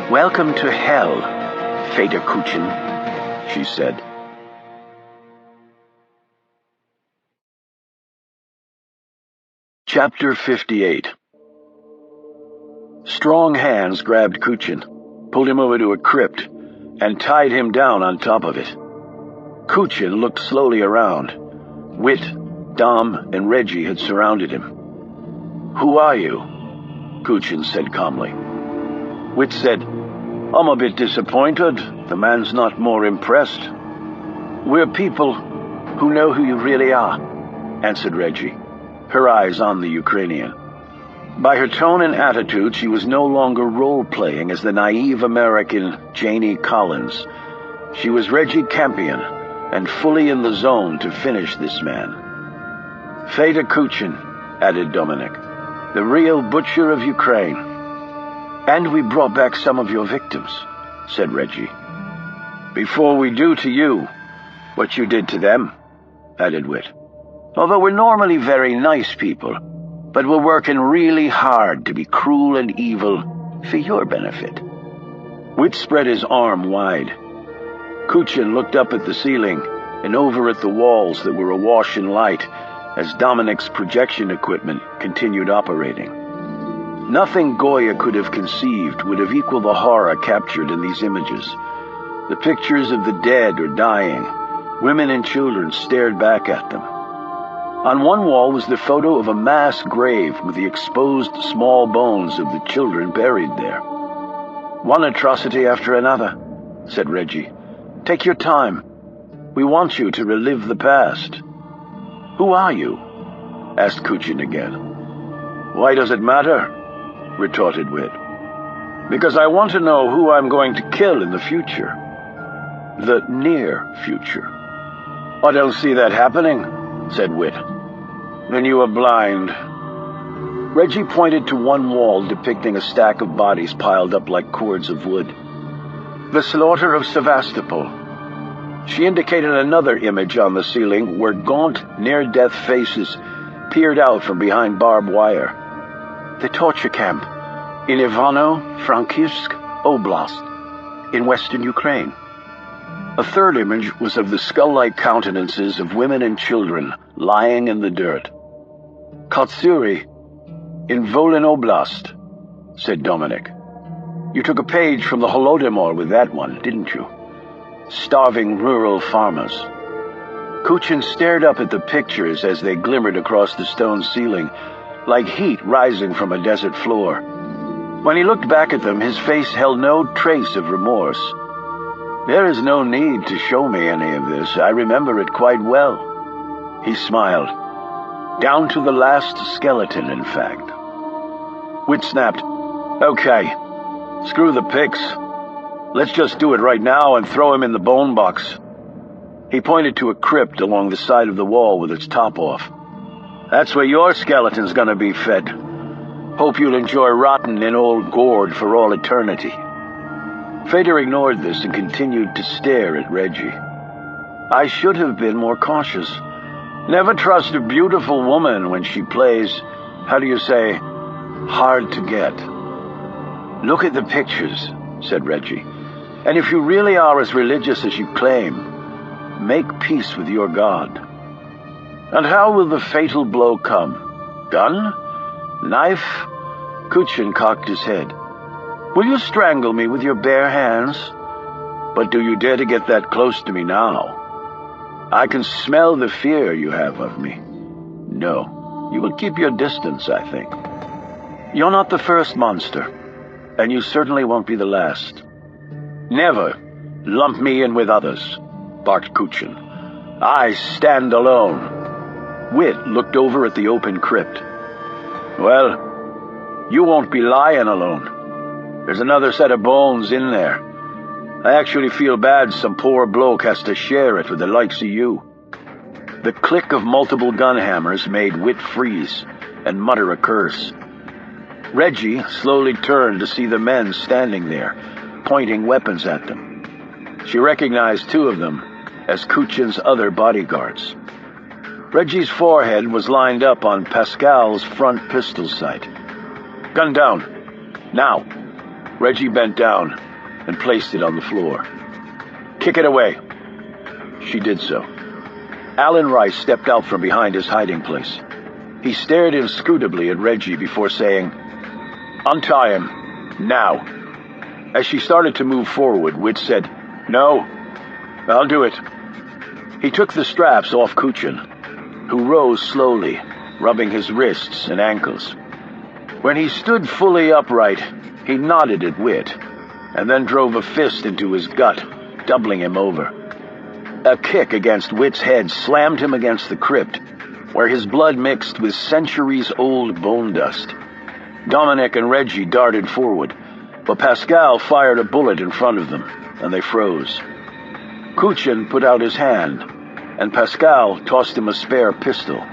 "Welcome to hell, Feta Kuchen," she said. Chapter 58. Strong hands grabbed Kuchen, pulled him over to a crypt, and tied him down on top of it. Kuchen looked slowly around. Whit, Dom, and Reggie had surrounded him. "Who are you?" Kuchen said calmly. Whit said, "I'm a bit disappointed. The man's not more impressed." "We're people who know who you really are," answered Reggie, her eyes on the Ukrainian. By her tone and attitude, she was no longer role-playing as the naive American Janie Collins. She was Reggie Campion, and fully in the zone to finish this man. "Feta Kuchen," added Dominic, "the real butcher of Ukraine." "And we brought back some of your victims," said Reggie. "Before we do to you what you did to them," added Whit. "Although we're normally very nice people, but we're working really hard to be cruel and evil for your benefit." Whit spread his arm wide. Kuchen looked up at the ceiling and over at the walls that were awash in light as Dominic's projection equipment continued operating. Nothing Goya could have conceived would have equaled the horror captured in these images. The pictures of the dead or dying, women and children stared back at them. On one wall was the photo of a mass grave with the exposed small bones of the children buried there. "One atrocity after another," said Reggie. "Take your time. We want you to relive the past." "Who are you?" asked Kuchen again. "Why does it matter?" retorted Whit. "Because I want to know who I'm going to kill in the future. The near future." "I don't see that happening," said Whit. "Then you are blind." Reggie pointed to one wall depicting a stack of bodies piled up like cords of wood. The slaughter of Sevastopol. She indicated another image on the ceiling where gaunt, near-death faces peered out from behind barbed wire. The torture camp in Ivano-Frankivsk Oblast in western Ukraine. A third image was of the skull-like countenances of women and children lying in the dirt. Katsuri in Volyn Oblast, said Dominic. You took a page from the Holodomor with that one, didn't you? Starving rural farmers. Kuchin stared up at the pictures as they glimmered across the stone ceiling, like heat rising from a desert floor. When he looked back at them, his face held no trace of remorse. There is no need to show me any of this. I remember it quite well. He smiled. Down to the last skeleton, in fact. Whit snapped. Okay, screw the pics. Let's just do it right now and throw him in the bone box. He pointed to a crypt along the side of the wall with its top off. That's where your skeleton's gonna be fed. Hope you'll enjoy rotting in old gourd for all eternity. Fader ignored this and continued to stare at Reggie. I should have been more cautious. Never trust a beautiful woman when she plays, how do you say, hard to get. Look at the pictures, said Reggie. And if you really are as religious as you claim, make peace with your God. And how will the fatal blow come? Gun? Knife? Kuchin cocked his head. Will you strangle me with your bare hands? But do you dare to get that close to me now? I can smell the fear you have of me. No, you will keep your distance, I think. You're not the first monster, and you certainly won't be the last. Never lump me in with others, barked Kuchin. I stand alone. Whit looked over at the open crypt. Well, you won't be lying alone. There's another set of bones in there. I actually feel bad some poor bloke has to share it with the likes of you. The click of multiple gun hammers made Whit freeze and mutter a curse. Reggie slowly turned to see the men standing there, pointing weapons at them. She recognized two of them as Kuchin's other bodyguards. Reggie's forehead was lined up on Pascal's front pistol sight. Gun down. Now. Reggie bent down and placed it on the floor. Kick it away. She did so. Alan Rice stepped out from behind his hiding place. He stared inscrutably at Reggie before saying, Untie him. Now. As she started to move forward, Whit said, No, I'll do it. He took the straps off Kuchin, who rose slowly, rubbing his wrists and ankles. When he stood fully upright, he nodded at Whit, and then drove a fist into his gut, doubling him over. A kick against Whit's head slammed him against the crypt, where his blood mixed with centuries-old bone dust. Dominic and Reggie darted forward, but Pascal fired a bullet in front of them, and they froze. Kuchin put out his hand, and Pascal tossed him a spare pistol.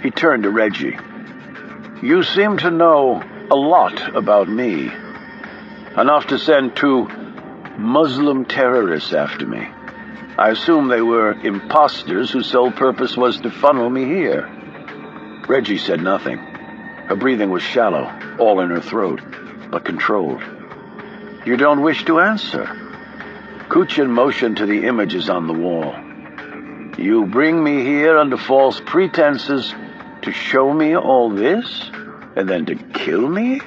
He turned to Reggie. You seem to know a lot about me. Enough to send two Muslim terrorists after me. I assume they were imposters whose sole purpose was to funnel me here. Reggie said nothing. Her breathing was shallow, all in her throat, but controlled. You don't wish to answer? Kuchin motioned to the images on the wall. You bring me here under false pretenses to show me all this, and then to kill me?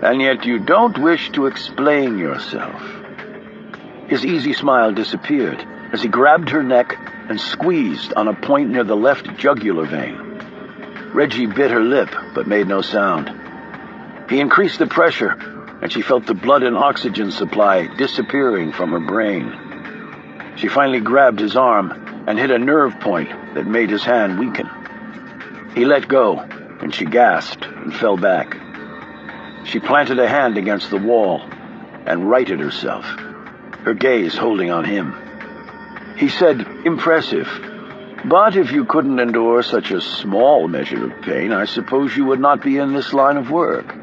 And yet you don't wish to explain yourself. His easy smile disappeared as he grabbed her neck and squeezed on a point near the left jugular vein. Reggie bit her lip, but made no sound. He increased the pressure, and she felt the blood and oxygen supply disappearing from her brain. She finally grabbed his arm and hit a nerve point that made his hand weaken. He let go, and she gasped and fell back. She planted a hand against the wall and righted herself, her gaze holding on him. He said, Impressive, but if you couldn't endure such a small measure of pain, I suppose you would not be in this line of work.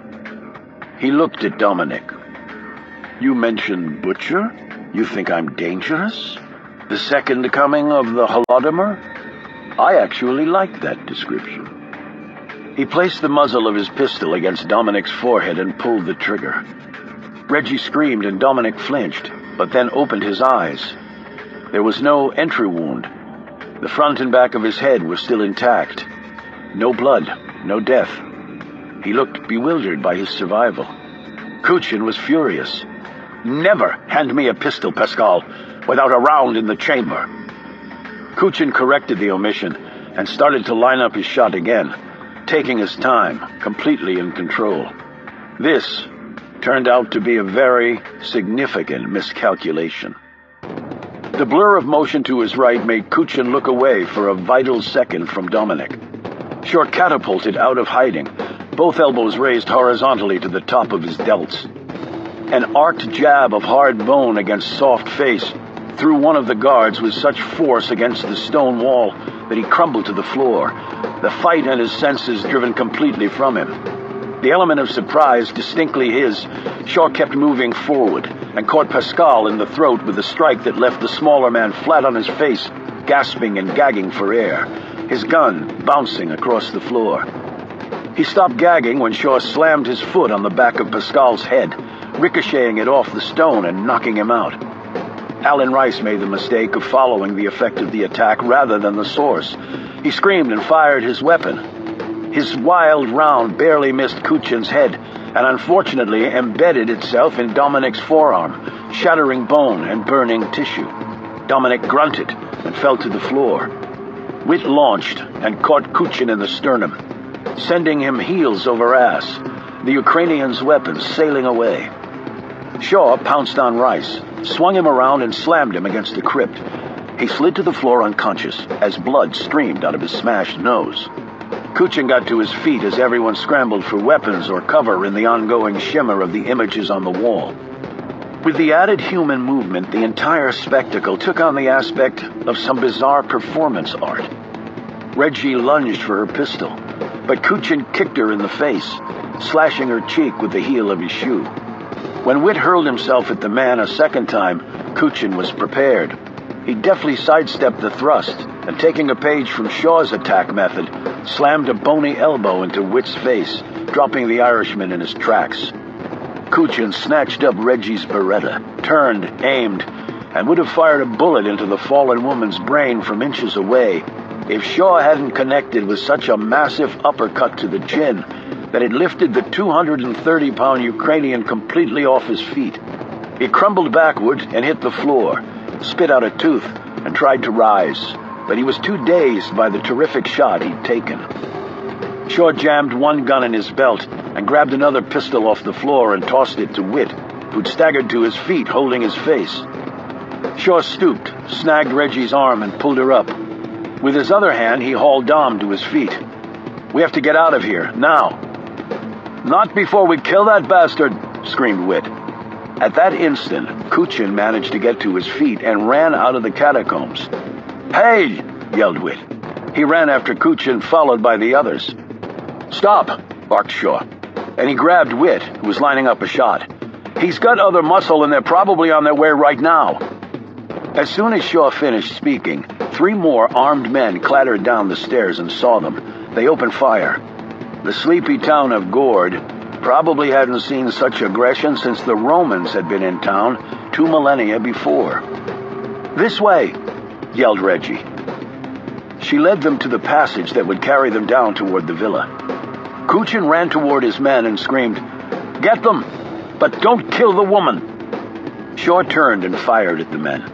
He looked at Dominic. You mentioned Butcher? You think I'm dangerous? The second coming of the Holodomor? I actually like that description. He placed the muzzle of his pistol against Dominic's forehead and pulled the trigger. Reggie screamed and Dominic flinched, but then opened his eyes. There was no entry wound. The front and back of his head were still intact. No blood, no death. He looked bewildered by his survival. Kuchin was furious. "Never hand me a pistol, Pascal, without a round in the chamber." Kuchin corrected the omission and started to line up his shot again, taking his time, completely in control. This turned out to be a very significant miscalculation. The blur of motion to his right made Kuchin look away for a vital second from Dominic. Shore catapulted out of hiding, both elbows raised horizontally to the top of his delts. An arced jab of hard bone against soft face threw one of the guards with such force against the stone wall that he crumbled to the floor, the fight and his senses driven completely from him. The element of surprise distinctly his, Shaw kept moving forward and caught Pascal in the throat with a strike that left the smaller man flat on his face, gasping and gagging for air, his gun bouncing across the floor. He stopped gagging when Shaw slammed his foot on the back of Pascal's head, ricocheting it off the stone and knocking him out. Alan Rice made the mistake of following the effect of the attack rather than the source. He screamed and fired his weapon. His wild round barely missed Kuchin's head and unfortunately embedded itself in Dominic's forearm, shattering bone and burning tissue. Dominic grunted and fell to the floor. Witt launched and caught Kuchin in the sternum, sending him heels over ass, the Ukrainian's weapon sailing away. Shaw pounced on Rice, swung him around and slammed him against the crypt. He slid to the floor unconscious as blood streamed out of his smashed nose. Kuchin got to his feet as everyone scrambled for weapons or cover in the ongoing shimmer of the images on the wall. With the added human movement, the entire spectacle took on the aspect of some bizarre performance art. Reggie lunged for her pistol, but Kuchin kicked her in the face, slashing her cheek with the heel of his shoe. When Witt hurled himself at the man a second time, Kuchin was prepared. He deftly sidestepped the thrust, and taking a page from Shaw's attack method, slammed a bony elbow into Witt's face, dropping the Irishman in his tracks. Kuchin snatched up Reggie's Beretta, turned, aimed, and would have fired a bullet into the fallen woman's brain from inches away if Shaw hadn't connected with such a massive uppercut to the chin that it lifted the 230-pound Ukrainian completely off his feet. He crumbled backward and hit the floor, spit out a tooth, and tried to rise, but he was too dazed by the terrific shot he'd taken. Shaw jammed one gun in his belt and grabbed another pistol off the floor and tossed it to Witt, who'd staggered to his feet holding his face. Shaw stooped, snagged Reggie's arm, and pulled her up. With his other hand, he hauled Dom to his feet. "We have to get out of here, now." "Not before we kill that bastard," screamed Witt. At that instant, Kuchin managed to get to his feet and ran out of the catacombs. "Hey!" yelled Witt. He ran after Kuchin, followed by the others. "Stop!" barked Shaw, and he grabbed Witt, who was lining up a shot. "He's got other muscle, and they're probably on their way right now." As soon as Shaw finished speaking, 3 more armed men clattered down the stairs and saw them. They opened fire. The sleepy town of Gord probably hadn't seen such aggression since the Romans had been in town 2 millennia before. "This way!" yelled Reggie. She led them to the passage that would carry them down toward the villa. Kuchin ran toward his men and screamed, "Get them, but don't kill the woman!" Shaw turned and fired at the men.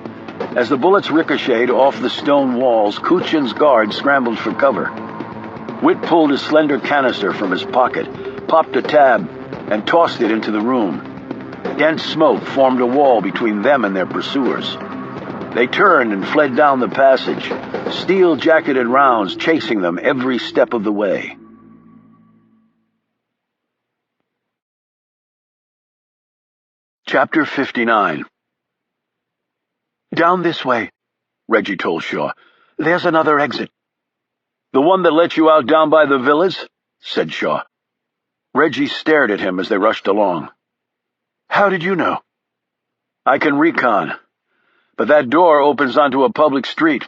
As the bullets ricocheted off the stone walls, Kuchin's guards scrambled for cover. Witt pulled a slender canister from his pocket, popped a tab, and tossed it into the room. Dense smoke formed a wall between them and their pursuers. They turned and fled down the passage, steel-jacketed rounds chasing them every step of the way. Chapter 59. "Down this way," Reggie told Shaw. "There's another exit." "The one that let you out down by the villas?" said Shaw. Reggie stared at him as they rushed along. "How did you know?" I can recon, but that door opens onto a public street.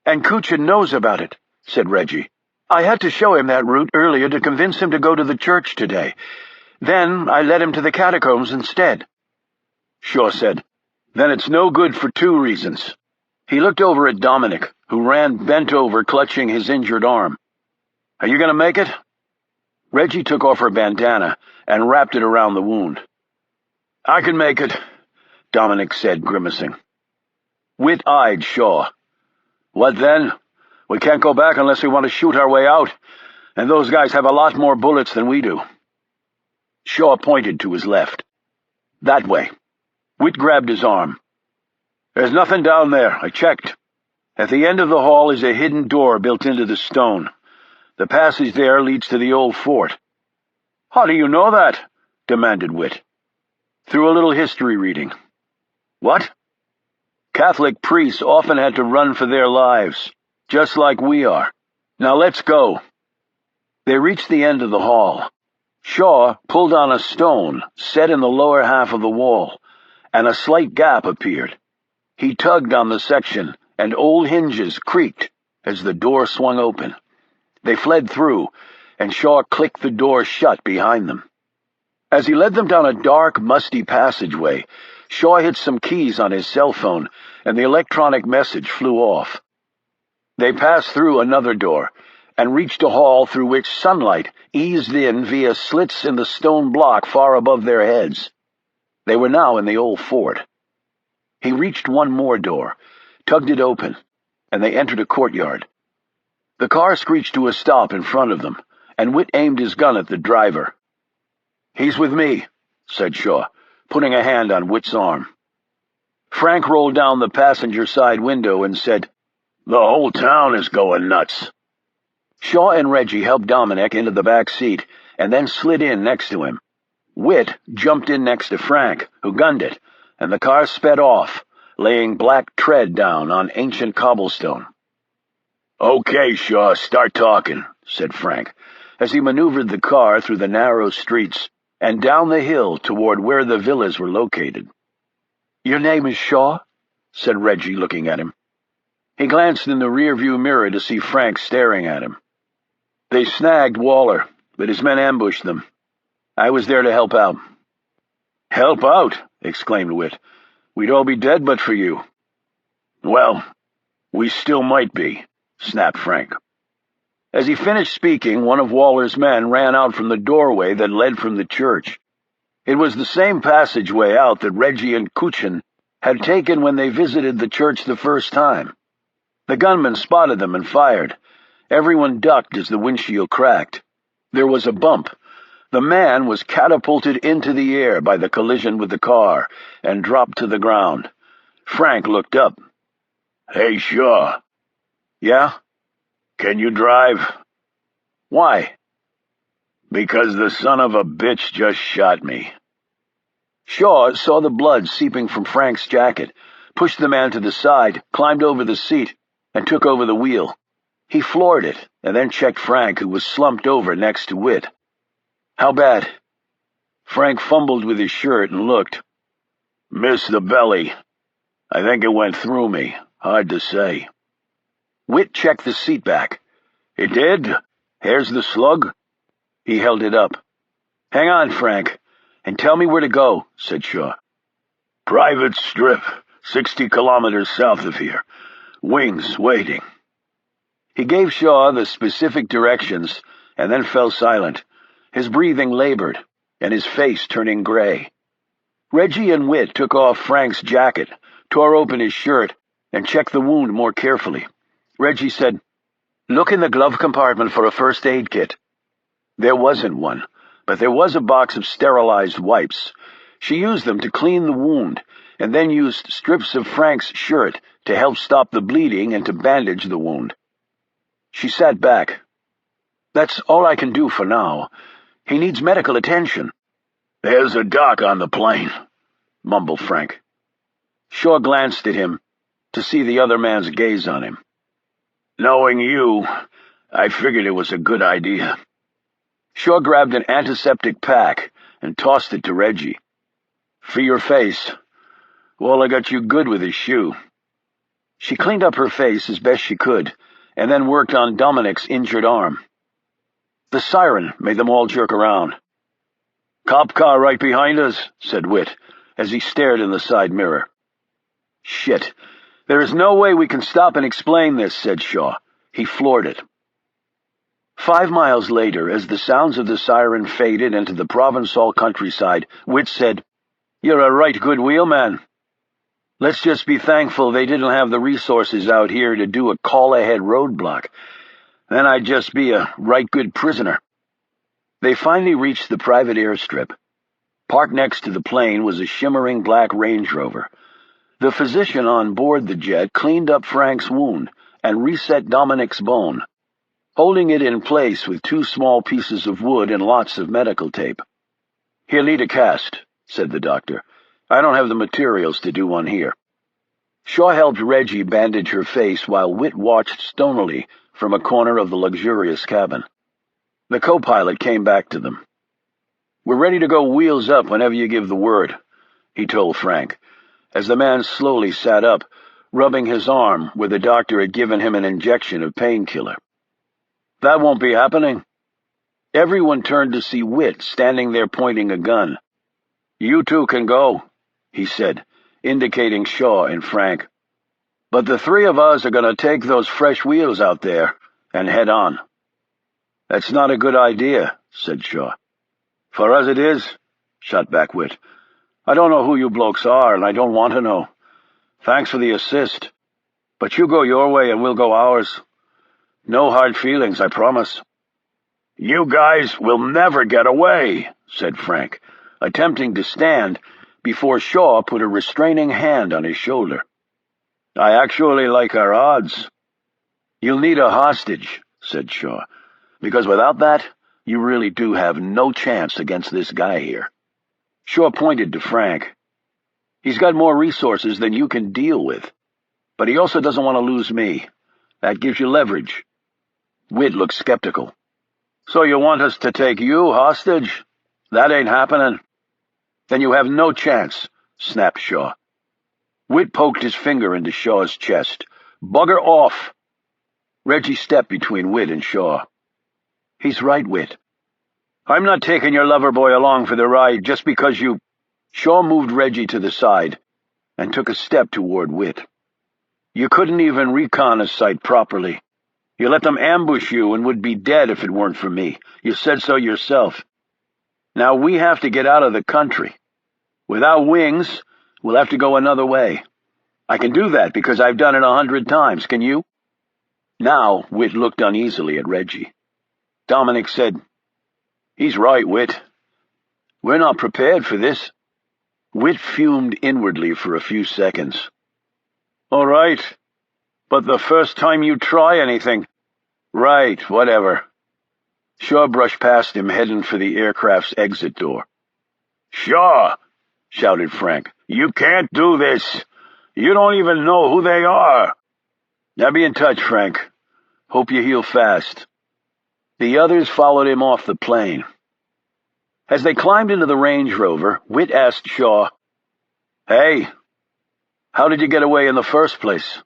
And Kuchin knows about it, said Reggie. I had to show him that route earlier to convince him to go to the church today. Then I led him to the catacombs instead. Shaw said, Then it's no good for 2 reasons. He looked over at Dominic, who ran bent over, clutching his injured arm. Are you going to make it? Reggie took off her bandana and wrapped it around the wound. I can make it, Dominic said, grimacing. Whit eyed Shaw. What then? We can't go back unless we want to shoot our way out, and those guys have a lot more bullets than we do. Shaw pointed to his left. That way. Whit grabbed his arm. There's nothing down there. I checked. At the end of the hall is a hidden door built into the stone. The passage there leads to the old fort. How do you know that? Demanded Whit. Through a little history reading. What? Catholic priests often had to run for their lives, just like we are. Now let's go. They reached the end of the hall. Shaw pulled on a stone set in the lower half of the wall, and a slight gap appeared. He tugged on the section, and old hinges creaked as the door swung open. They fled through, and Shaw clicked the door shut behind them. As he led them down a dark, musty passageway, Shaw hit some keys on his cell phone, and the electronic message flew off. They passed through another door, and reached a hall through which sunlight eased in via slits in the stone block far above their heads. They were now in the old fort. He reached one more door, tugged it open, and they entered a courtyard. The car screeched to a stop in front of them, and Whit aimed his gun at the driver. He's with me, said Shaw, putting a hand on Whit's arm. Frank rolled down the passenger side window and said, The whole town is going nuts. Shaw and Reggie helped Dominic into the back seat and then slid in next to him. Whit jumped in next to Frank, who gunned it, and the car sped off, laying black tread down on ancient cobblestone. Okay, Shaw, start talking, said Frank, as he maneuvered the car through the narrow streets and down the hill toward where the villas were located. Your name is Shaw? Said Reggie, looking at him. He glanced in the rearview mirror to see Frank staring at him. They snagged Waller, but his men ambushed them. I was there to help out. Help out? Exclaimed Whit. We'd all be dead but for you. Well, we still might be, snapped Frank. As he finished speaking, one of Waller's men ran out from the doorway that led from the church. It was the same passageway out that Reggie and Kuchin had taken when they visited the church the first time. The gunman spotted them and fired. Everyone ducked as the windshield cracked. There was a bump. The man was catapulted into the air by the collision with the car and dropped to the ground. Frank looked up. Hey, Shaw. Yeah? Can you drive? Why? Because the son of a bitch just shot me. Shaw saw the blood seeping from Frank's jacket, pushed the man to the side, climbed over the seat, and took over the wheel. He floored it, and then checked Frank, who was slumped over next to Whit. How bad? Frank fumbled with his shirt and looked. Missed the belly. I think it went through me. Hard to say. Whit checked the seat back. It did? Here's the slug? He held it up. Hang on, Frank, and tell me where to go, said Shaw. Private strip, 60 kilometers south of here. Wings waiting. He gave Shaw the specific directions and then fell silent, his breathing labored and his face turning gray. Reggie and Whit took off Frank's jacket, tore open his shirt, and checked the wound more carefully. Reggie said, Look in the glove compartment for a first aid kit. There wasn't one, but there was a box of sterilized wipes. She used them to clean the wound, and then used strips of Frank's shirt to help stop the bleeding and to bandage the wound. She sat back. That's all I can do for now. He needs medical attention. There's a doc on the plane, mumbled Frank. Shaw glanced at him to see the other man's gaze on him. Knowing you, I figured it was a good idea. Shaw grabbed an antiseptic pack and tossed it to Reggie. For your face. Waller got you good with his shoe." She cleaned up her face as best she could, and then worked on Dominic's injured arm. The siren made them all jerk around. "Cop car right behind us," said Whit, as he stared in the side mirror. "Shit. There is no way we can stop and explain this," said Shaw. He floored it. 5 miles later, as the sounds of the siren faded into the Provençal countryside, Whit said, "You're a right good wheelman. Let's just be thankful they didn't have the resources out here to do a call-ahead roadblock. Then I'd just be a right good prisoner." They finally reached the private airstrip. Parked next to the plane was a shimmering black Range Rover. The physician on board the jet cleaned up Frank's wound and reset Dominic's bone, holding it in place with 2 small pieces of wood and lots of medical tape. "He'll need a cast," said the doctor. "I don't have the materials to do one here." Shaw helped Reggie bandage her face while Whit watched stonily from a corner of the luxurious cabin. The co-pilot came back to them. "We're ready to go wheels up whenever you give the word," he told Frank, as the man slowly sat up, rubbing his arm where the doctor had given him an injection of painkiller. "That won't be happening." Everyone turned to see Whit standing there pointing a gun. "You two can go," he said, indicating Shaw and Frank. "But the 3 of us are going to take those fresh wheels out there and head on." "That's not a good idea," said Shaw. "For us it is," shot back Whit. "I don't know who you blokes are, and I don't want to know. Thanks for the assist. But you go your way and we'll go ours. No hard feelings, I promise." "You guys will never get away," said Frank, attempting to stand before Shaw put a restraining hand on his shoulder. "I actually like our odds." "You'll need a hostage," said Shaw, "because without that, you really do have no chance against this guy here." Shaw pointed to Frank. "He's got more resources than you can deal with, but he also doesn't want to lose me. That gives you leverage." Whit looked skeptical. "So you want us to take you hostage? That ain't happening." "Then you have no chance," snapped Shaw. Whit poked his finger into Shaw's chest. "Bugger off!" Reggie stepped between Whit and Shaw. "He's right, Whit. I'm not taking your lover boy along for the ride just because you—" Shaw moved Reggie to the side and took a step toward Whit. "You couldn't even recon a site properly. You let them ambush you and would be dead if it weren't for me. You said so yourself. Now we have to get out of the country. Without wings, we'll have to go another way. I can do that because I've done it 100 times. Can you?" Now Whit looked uneasily at Reggie. Dominic said, "He's right, Whit. We're not prepared for this." Whit fumed inwardly for a few seconds. "All right. But the first time you try anything—" "Right, whatever." Shaw brushed past him, heading for the aircraft's exit door. "Shaw!" shouted Frank. "You can't do this. You don't even know who they are." "Now be in touch, Frank. Hope you heal fast." The others followed him off the plane. As they climbed into the Range Rover, Whit asked Shaw, "Hey, how did you get away in the first place?"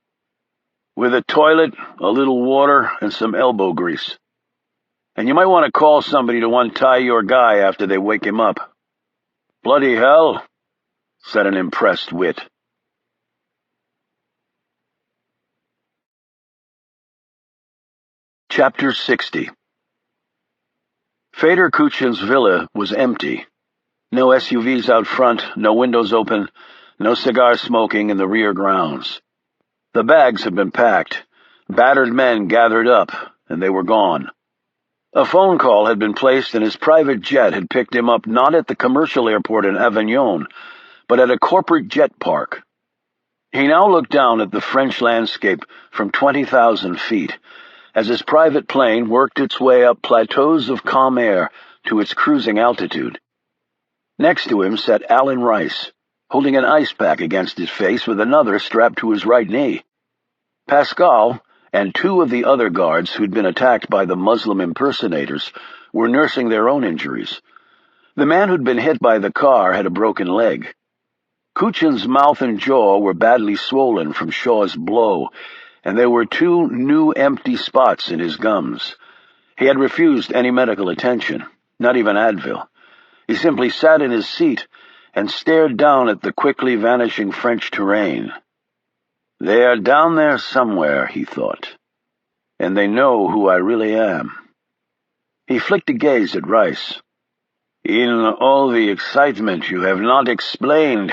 "With a toilet, a little water, and some elbow grease. And you might want to call somebody to untie your guy after they wake him up." "Bloody hell," said an impressed Whit. Chapter 60. Fader Kuchin's villa was empty. No SUVs out front, no windows open, no cigar smoking in the rear grounds. The bags had been packed, battered men gathered up, and they were gone. A phone call had been placed, and his private jet had picked him up not at the commercial airport in Avignon, but at a corporate jet park. He now looked down at the French landscape from 20,000 feet, as his private plane worked its way up plateaus of calm air to its cruising altitude. Next to him sat Alan Rice, holding an ice pack against his face with another strapped to his right knee. Pascal and 2 of the other guards who'd been attacked by the Muslim impersonators were nursing their own injuries. The man who'd been hit by the car had a broken leg. Kuchin's mouth and jaw were badly swollen from Shaw's blow, and there were 2 new empty spots in his gums. He had refused any medical attention, not even Advil. He simply sat in his seat and stared down at the quickly vanishing French terrain. They are down there somewhere, he thought, and they know who I really am. He flicked a gaze at Rice. In all the excitement, you have not explained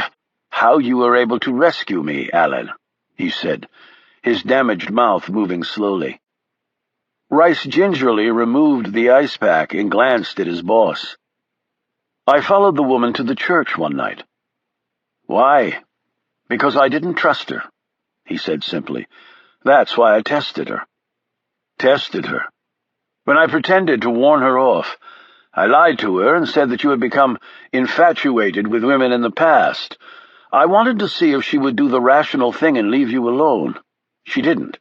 how you were able to rescue me, Alan, he said, his damaged mouth moving slowly. Rice gingerly removed the ice pack and glanced at his boss. I followed the woman to the church one night. Why? Because I didn't trust her, he said simply. That's why I tested her. Tested her. When I pretended to warn her off, I lied to her and said that you had become infatuated with women in the past. I wanted to see if she would do the rational thing and leave you alone. She didn't.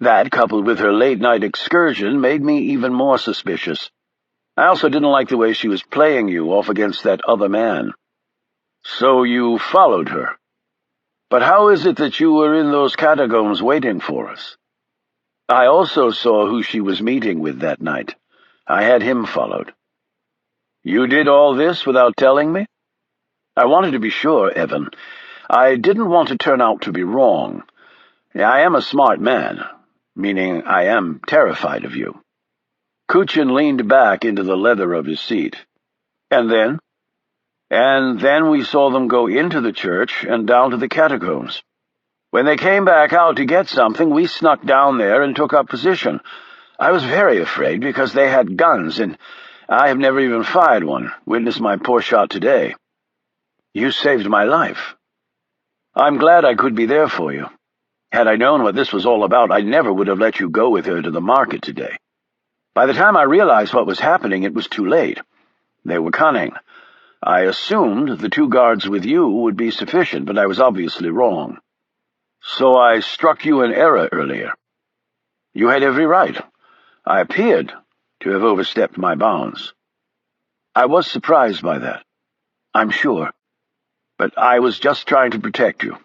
That, coupled with her late-night excursion, made me even more suspicious. I also didn't like the way she was playing you off against that other man. So you followed her. But how is it that you were in those catacombs waiting for us? I also saw who she was meeting with that night. I had him followed. You did all this without telling me? I wanted to be sure, Evan. I didn't want to turn out to be wrong. I am a smart man, meaning I am terrified of you. Kuchin leaned back into the leather of his seat. And then? And then we saw them go into the church and down to the catacombs. When they came back out to get something, we snuck down there and took up position. I was very afraid because they had guns, and I have never even fired one. Witness my poor shot today. You saved my life. I'm glad I could be there for you. Had I known what this was all about, I never would have let you go with her to the market today. By the time I realized what was happening, it was too late. They were cunning. I assumed the 2 guards with you would be sufficient, but I was obviously wrong. So I struck you an error earlier. You had every right. I appeared to have overstepped my bounds. I was surprised by that, I'm sure, but I was just trying to protect you.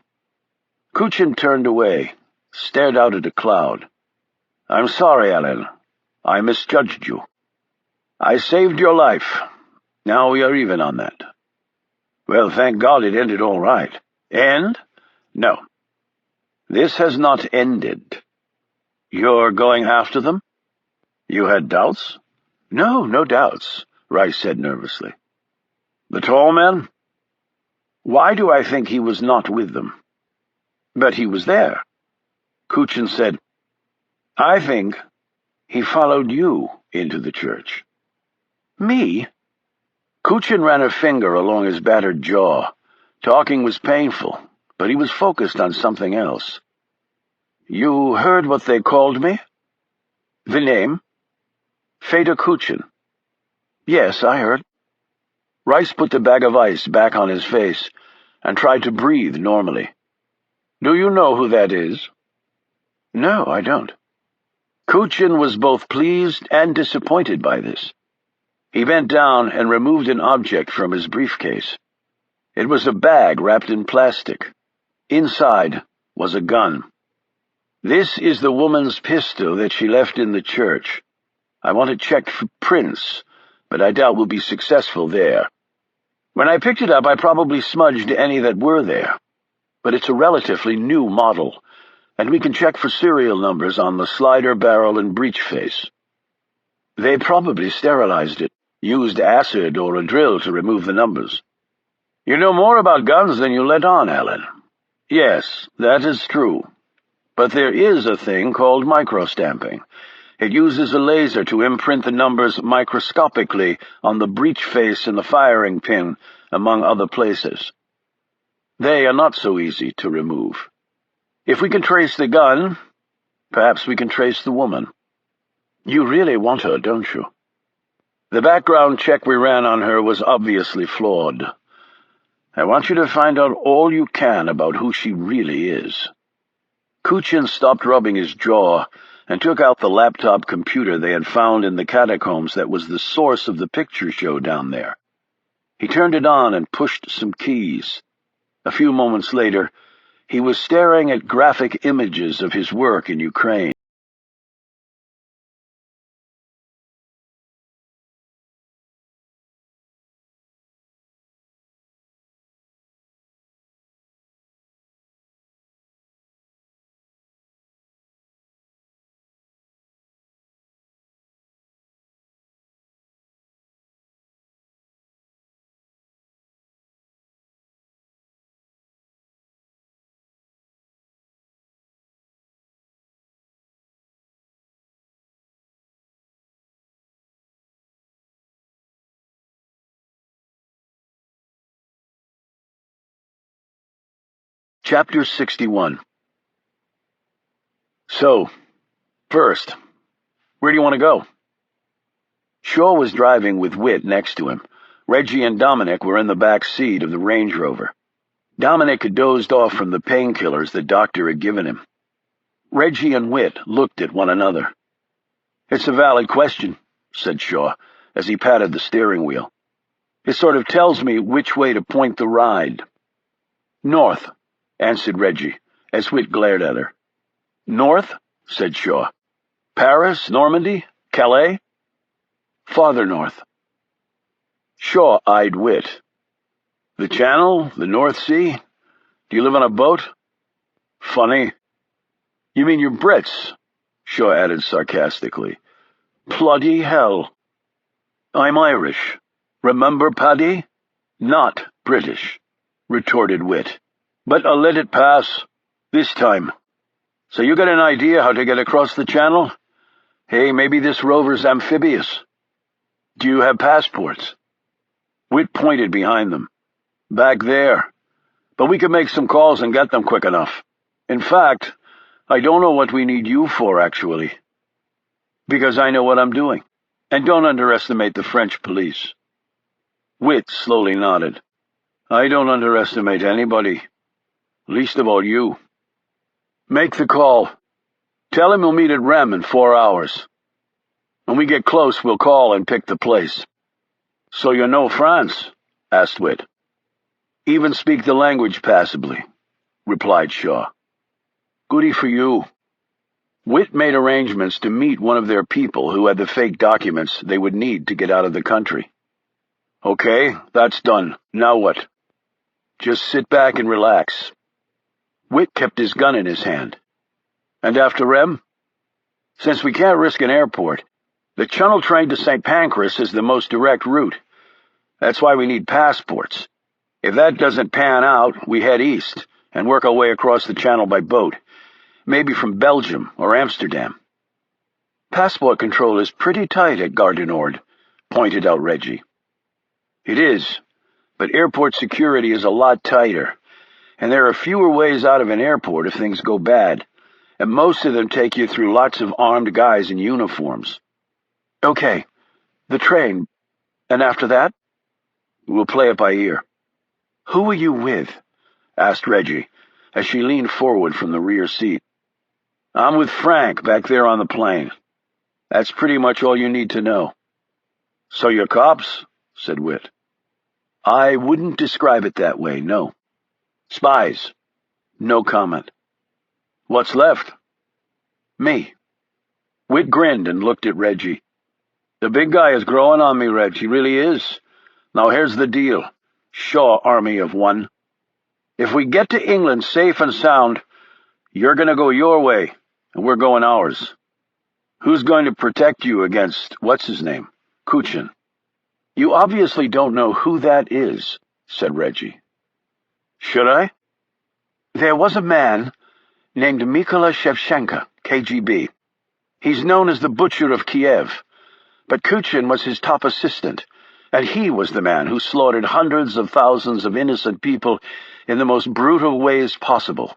Kuchin turned away, stared out at a cloud. I'm sorry, Alan. I misjudged you. I saved your life. Now we are even on that. Well, thank God it ended all right. End? No. This has not ended. You're going after them? You had doubts? No, no doubts, Rice said nervously. The tall man? Why do I think he was not with them? But he was there. Kuchin said, I think he followed you into the church. Me? Kuchin ran a finger along his battered jaw. Talking was painful, but he was focused on something else. You heard what they called me? The name? Feda Kuchin. Yes, I heard. Rice put the bag of ice back on his face and tried to breathe normally. Do you know who that is? No, I don't. Kuchin was both pleased and disappointed by this. He bent down and removed an object from his briefcase. It was a bag wrapped in plastic. Inside was a gun. This is the woman's pistol that she left in the church. I want it checked for prints, but I doubt we'll be successful there. When I picked it up, I probably smudged any that were there. But it's a relatively new model, and we can check for serial numbers on the slider barrel and breech face. They probably sterilized it, used acid or a drill to remove the numbers. You know more about guns than you let on, Alan. Yes, that is true. But there is a thing called microstamping. It uses a laser to imprint the numbers microscopically on the breech face and the firing pin, among other places. They are not so easy to remove. If we can trace the gun, perhaps we can trace the woman. You really want her, don't you? The background check we ran on her was obviously flawed. I want you to find out all you can about who she really is. Kuchin stopped rubbing his jaw and took out the laptop computer they had found in the catacombs that was the source of the picture show down there. He turned it on and pushed some keys. A few moments later, he was staring at graphic images of his work in Ukraine. Chapter 61. So, first, where do you want to go? Shaw was driving with Whit next to him. Reggie and Dominic were in the back seat of the Range Rover. Dominic had dozed off from the painkillers the doctor had given him. Reggie and Whit looked at one another. "It's a valid question," said Shaw, as he patted the steering wheel. "It sort of tells me which way to point the ride." "North," answered Reggie, as Whit glared at her. "North?" said Shaw. "Paris, Normandy, Calais?" "Farther north." Shaw eyed Whit. "The Channel, the North Sea? Do you live on a boat?" "Funny. You mean you're Brits?" Shaw added sarcastically. "Bloody hell." "I'm Irish. Remember, Paddy? Not British," retorted Whit. "But I'll let it pass. This time. So you got an idea how to get across the Channel? Hey, maybe this rover's amphibious. Do you have passports?" Whit pointed behind them. "Back there. But we can make some calls and get them quick enough. In fact, I don't know what we need you for, actually. Because I know what I'm doing. And don't underestimate the French police." Whit slowly nodded. "I don't underestimate anybody. Least of all you. Make the call. Tell him we'll meet at Rem in 4 hours. When we get close, we'll call and pick the place." "So you know France?" asked Whit. "Even speak the language passably," replied Shaw. "Goody for you." Whit made arrangements to meet one of their people who had the fake documents they would need to get out of the country. "Okay, that's done. Now what?" "Just sit back and relax." Whit kept his gun in his hand. "And after Rem?" "Since we can't risk an airport, the Channel train to St. Pancras is the most direct route. That's why we need passports. If that doesn't pan out, we head east and work our way across the Channel by boat, maybe from Belgium or Amsterdam." "Passport control is pretty tight at Gare du Nord," pointed out Reggie. "It is, but airport security is a lot tighter, and there are fewer ways out of an airport if things go bad, and most of them take you through lots of armed guys in uniforms." "Okay, the train, and after that?" "We'll play it by ear." "Who are you with?" asked Reggie, as she leaned forward from the rear seat. "I'm with Frank back there on the plane. That's pretty much all you need to know." "So you're cops?" said Whit. "I wouldn't describe it that way, no." "Spies?" No comment. "What's left?" "Me." Whit grinned and looked at Reggie. "The big guy is growing on me, Reg. He really is. Now here's the deal. Shaw Army of One. If we get to England safe and sound, you're going to go your way, and we're going ours. Who's going to protect you against, what's-his-name, Kuchin?" "You obviously don't know who that is," said Reggie. "Should I?" "There was a man named Mykola Shevchenko, KGB. He's known as the Butcher of Kiev, but Kuchin was his top assistant, and he was the man who slaughtered hundreds of thousands of innocent people in the most brutal ways possible.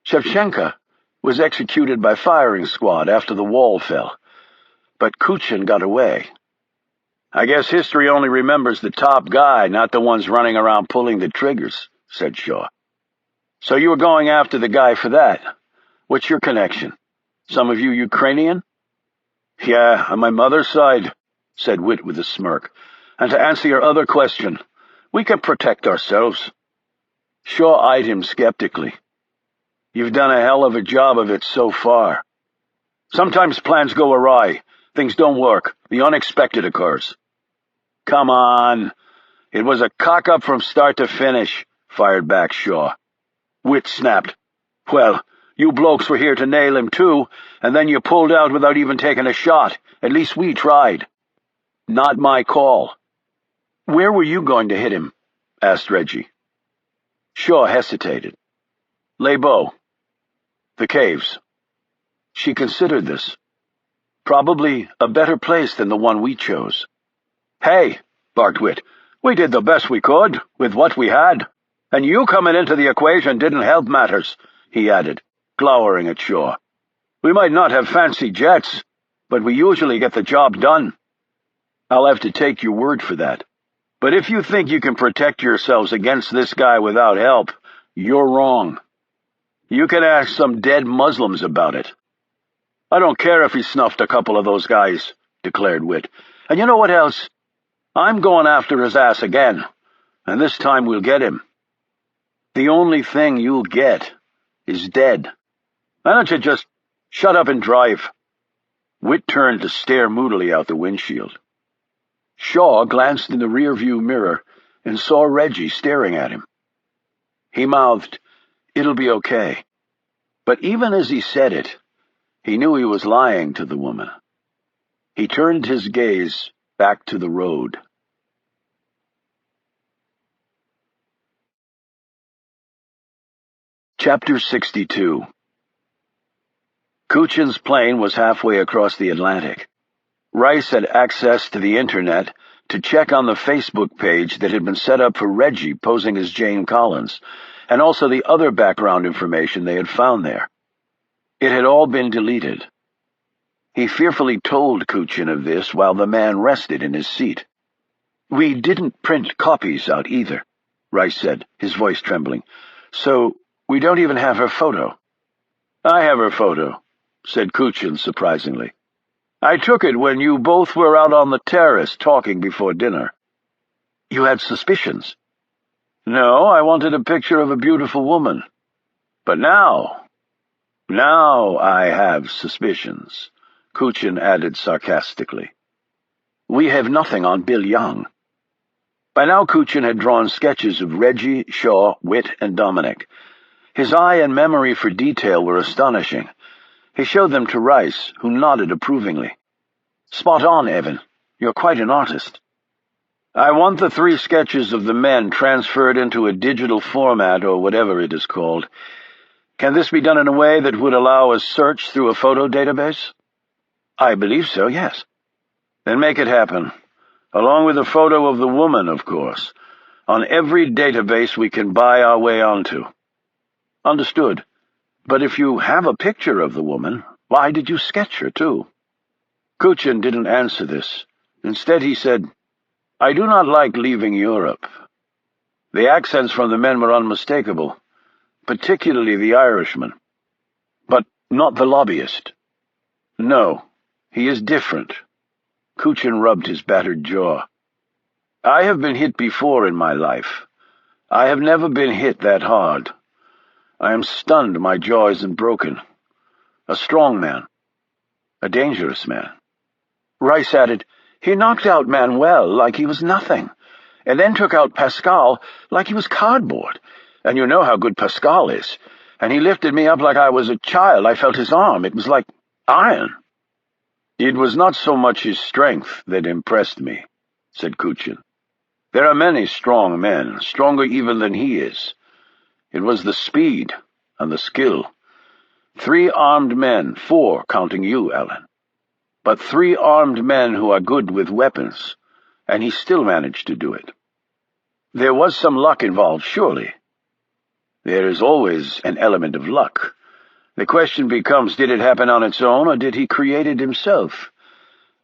Shevchenko was executed by firing squad after the wall fell, but Kuchin got away. I guess history only remembers the top guy, not the ones running around pulling the triggers," said Shaw. "So you were going after the guy for that. What's your connection? Some of you Ukrainian?" "Yeah, on my mother's side," said Whit with a smirk. "And to answer your other question, we can protect ourselves." Shaw eyed him skeptically. You've done a hell of a job of it so far. Sometimes plans go awry. Things don't work. The unexpected occurs. Come on. It was a cock-up from start to finish, fired back Shaw. Witt snapped. Well, you blokes were here to nail him too, and then you pulled out without even taking a shot. At least we tried. Not my call. Where were you going to hit him? Asked Reggie. Shaw hesitated. Les Beaux. The caves. She considered this. Probably a better place than the one we chose. Hey, barked Witt, we did the best we could with what we had. And you coming into the equation didn't help matters, he added, glowering at Shaw. We might not have fancy jets, but we usually get the job done. I'll have to take your word for that. But if you think you can protect yourselves against this guy without help, you're wrong. You can ask some dead Muslims about it. I don't care if he snuffed a couple of those guys, declared Witt. And you know what else? I'm going after his ass again, and this time we'll get him. The only thing you'll get is dead. Why don't you just shut up and drive? Witt turned to stare moodily out the windshield. Shaw glanced in the rearview mirror and saw Reggie staring at him. He mouthed, "It'll be okay." But even as he said it, he knew he was lying to the woman. He turned his gaze back to the road. Chapter 62. Kuchin's plane was halfway across the Atlantic. Rice had access to the internet to check on the Facebook page that had been set up for Reggie posing as Jane Collins, and also the other background information they had found there. It had all been deleted. He fearfully told Kuchin of this while the man rested in his seat. We didn't print copies out either, Rice said, his voice trembling, so we don't even have her photo. I have her photo, said Kuchin surprisingly. I took it when you both were out on the terrace talking before dinner. You had suspicions? No, I wanted a picture of a beautiful woman. But now I have suspicions, Kuchin added sarcastically. We have nothing on Bill Young. By now Kuchin had drawn sketches of Reggie, Shaw, Witt, and Dominic. His eye and memory for detail were astonishing. He showed them to Rice, who nodded approvingly. Spot on, Evan. You're quite an artist. I want the 3 sketches of the men transferred into a digital format or whatever it is called. Can this be done in a way that would allow a search through a photo database? I believe so, yes. Then make it happen. Along with a photo of the woman, of course. On every database we can buy our way onto. Understood. But if you have a picture of the woman, why did you sketch her, too? Kuchin didn't answer this. Instead he said, I do not like leaving Europe. The accents from the men were unmistakable, particularly the Irishman. But not the lobbyist. No, he is different. Kuchin rubbed his battered jaw. I have been hit before in my life. I have never been hit that hard. I am stunned my jaw isn't broken. A strong man. A dangerous man. Rice added, He knocked out Manuel like he was nothing, and then took out Pascal like he was cardboard. And you know how good Pascal is. And he lifted me up like I was a child. I felt his arm. It was like iron. It was not so much his strength that impressed me, said Kuchin. There are many strong men, stronger even than he is. It was the speed and the skill. 3 armed men, 4 counting you, Alan. But 3 armed men who are good with weapons, and he still managed to do it. There was some luck involved, surely. There is always an element of luck. The question becomes, did it happen on its own, or did he create it himself?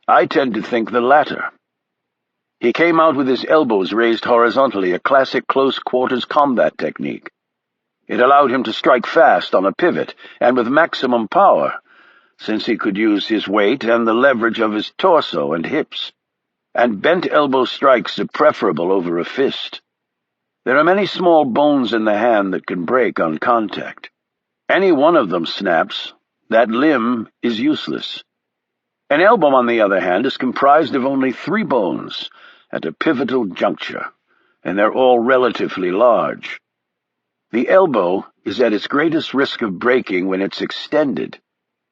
I tend to think the latter. He came out with his elbows raised horizontally, a classic close-quarters combat technique. It allowed him to strike fast on a pivot, and with maximum power, since he could use his weight and the leverage of his torso and hips, and bent elbow strikes are preferable over a fist. There are many small bones in the hand that can break on contact. Any one of them snaps, that limb is useless. An elbow, on the other hand, is comprised of only 3 bones at a pivotal juncture, and they're all relatively large. The elbow is at its greatest risk of breaking when it's extended.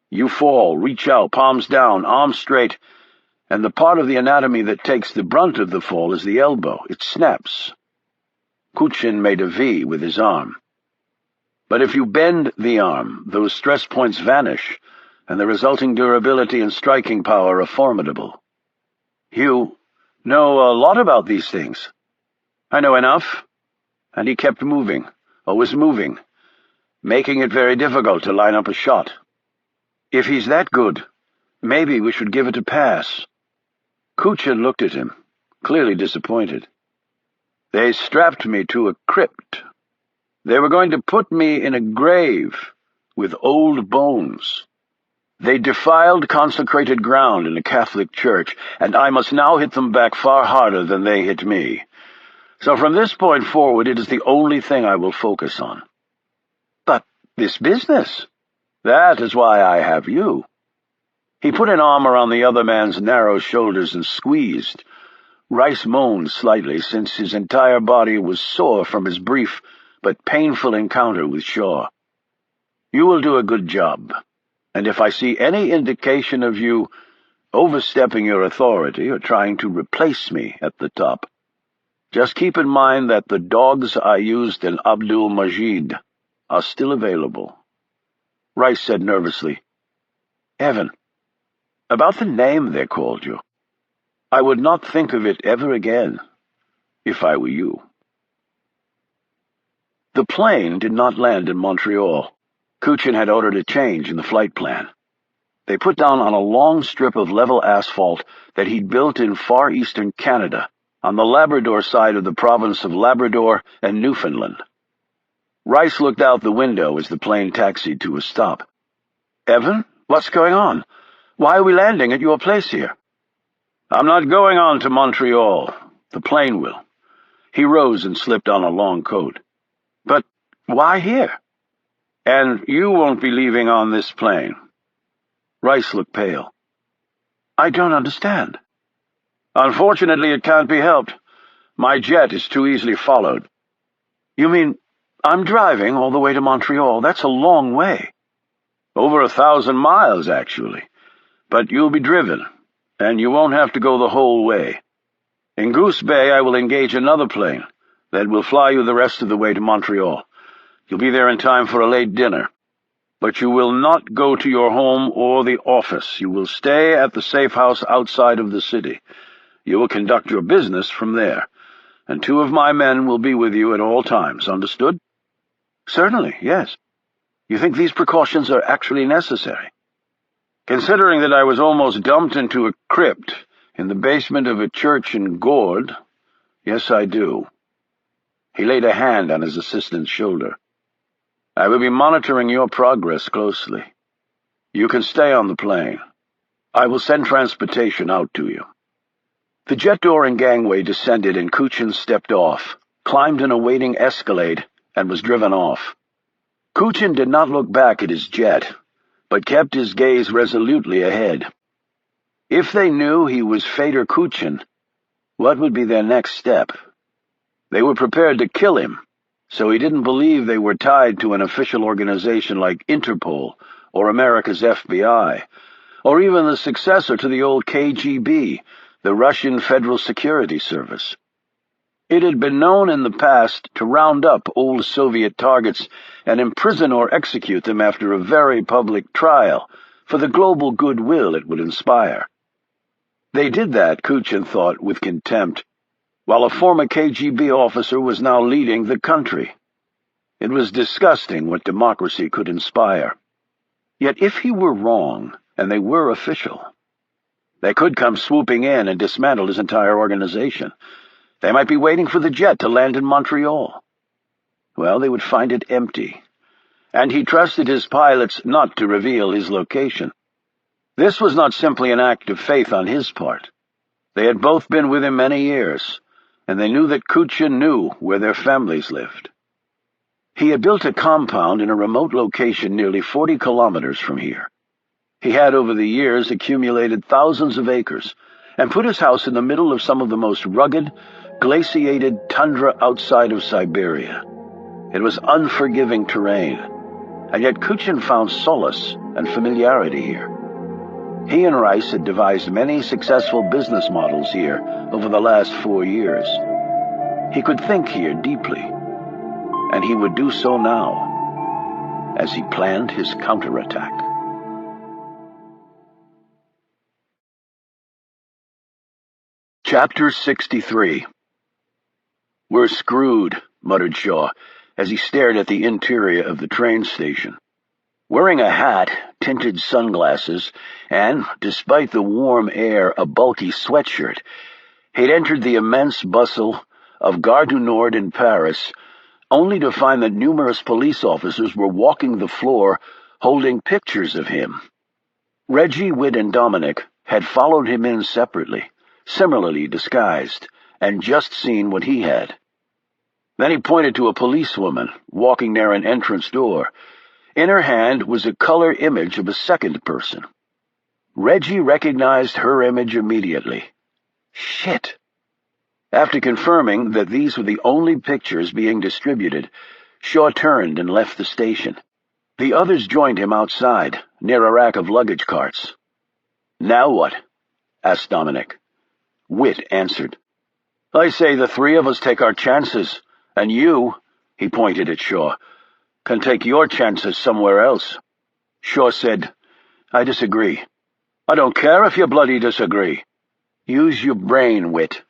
You fall, reach out, palms down, arms straight, and the part of the anatomy that takes the brunt of the fall is the elbow. It snaps. Kuchin made a V with his arm. But if you bend the arm, those stress points vanish, and the resulting durability and striking power are formidable. You know a lot about these things. I know enough. And he kept moving, always moving, making it very difficult to line up a shot. If he's that good, maybe we should give it a pass. Kuchin looked at him, clearly disappointed. They strapped me to a crypt. They were going to put me in a grave with old bones. They defiled consecrated ground in a Catholic church, and I must now hit them back far harder than they hit me. So from this point forward, it is the only thing I will focus on. But this business, that is why I have you. He put an arm around the other man's narrow shoulders and squeezed. Rice moaned slightly, since his entire body was sore from his brief but painful encounter with Shaw. You will do a good job, and if I see any indication of you overstepping your authority or trying to replace me at the top, just keep in mind that the dogs I used in Abdul Majid are still available. Rice said nervously, Evan, about the name they called you, I would not think of it ever again, if I were you. The plane did not land in Montreal. Kuchin had ordered a change in the flight plan. They put down on a long strip of level asphalt that he'd built in far eastern Canada, on the Labrador side of the province of Labrador and Newfoundland. Rice looked out the window as the plane taxied to a stop. Evan, what's going on? Why are we landing at your place here? I'm not going on to Montreal. The plane will. He rose and slipped on a long coat. But why here? And you won't be leaving on this plane. Rice looked pale. I don't understand. Unfortunately, it can't be helped. My jet is too easily followed. You mean I'm driving all the way to Montreal? That's a long way. Over 1,000 miles, actually. But you'll be driven, and you won't have to go the whole way. In Goose Bay, I will engage another plane that will fly you the rest of the way to Montreal. You'll be there in time for a late dinner. But you will not go to your home or the office. You will stay at the safe house outside of the city. You will conduct your business from there, and 2 of my men will be with you at all times. Understood? Certainly, yes. You think these precautions are actually necessary? Considering that I was almost dumped into a crypt in the basement of a church in Gord, yes, I do. He laid a hand on his assistant's shoulder. I will be monitoring your progress closely. You can stay on the plane. I will send transportation out to you. The jet door and gangway descended, and Kuchin stepped off, climbed an awaiting Escalade, and was driven off. Kuchin did not look back at his jet, but kept his gaze resolutely ahead. If they knew he was Fader Kuchin, what would be their next step? They were prepared to kill him, so he didn't believe they were tied to an official organization like Interpol or America's FBI, or even the successor to the old KGB, the Russian Federal Security Service. It had been known in the past to round up old Soviet targets and imprison or execute them after a very public trial for the global goodwill it would inspire. They did that, Kuchin thought, with contempt, while a former KGB officer was now leading the country. It was disgusting what democracy could inspire. Yet if he were wrong, and they were official, they could come swooping in and dismantle his entire organization. They might be waiting for the jet to land in Montreal. Well, they would find it empty, and he trusted his pilots not to reveal his location. This was not simply an act of faith on his part. They had both been with him many years, and they knew that Kuchin knew where their families lived. He had built a compound in a remote location nearly 40 kilometers from here. He had over the years accumulated thousands of acres and put his house in the middle of some of the most rugged, glaciated tundra outside of Siberia. It was unforgiving terrain, and yet Kuchin found solace and familiarity here. He and Rice had devised many successful business models here over the last 4 years. He could think here deeply, and he would do so now, as he planned his counterattack. Chapter 63. "We're screwed," muttered Shaw, as he stared at the interior of the train station. Wearing a hat, tinted sunglasses, and, despite the warm air, a bulky sweatshirt, he'd entered the immense bustle of Gare du Nord in Paris, only to find that numerous police officers were walking the floor holding pictures of him. Reggie, Witt, and Dominic had followed him in separately, similarly disguised, and just seen what he had. Then he pointed to a policewoman walking near an entrance door. In her hand was a color image of a second person. Reggie recognized her image immediately. Shit! After confirming that these were the only pictures being distributed, Shaw turned and left the station. The others joined him outside, near a rack of luggage carts. "Now what?" asked Dominic. Witt answered. "I say the three of us take our chances, and you," he pointed at Shaw, "can take your chances somewhere else." Shaw said, "I disagree." "I don't care if you bloody disagree." "Use your brain, Witt.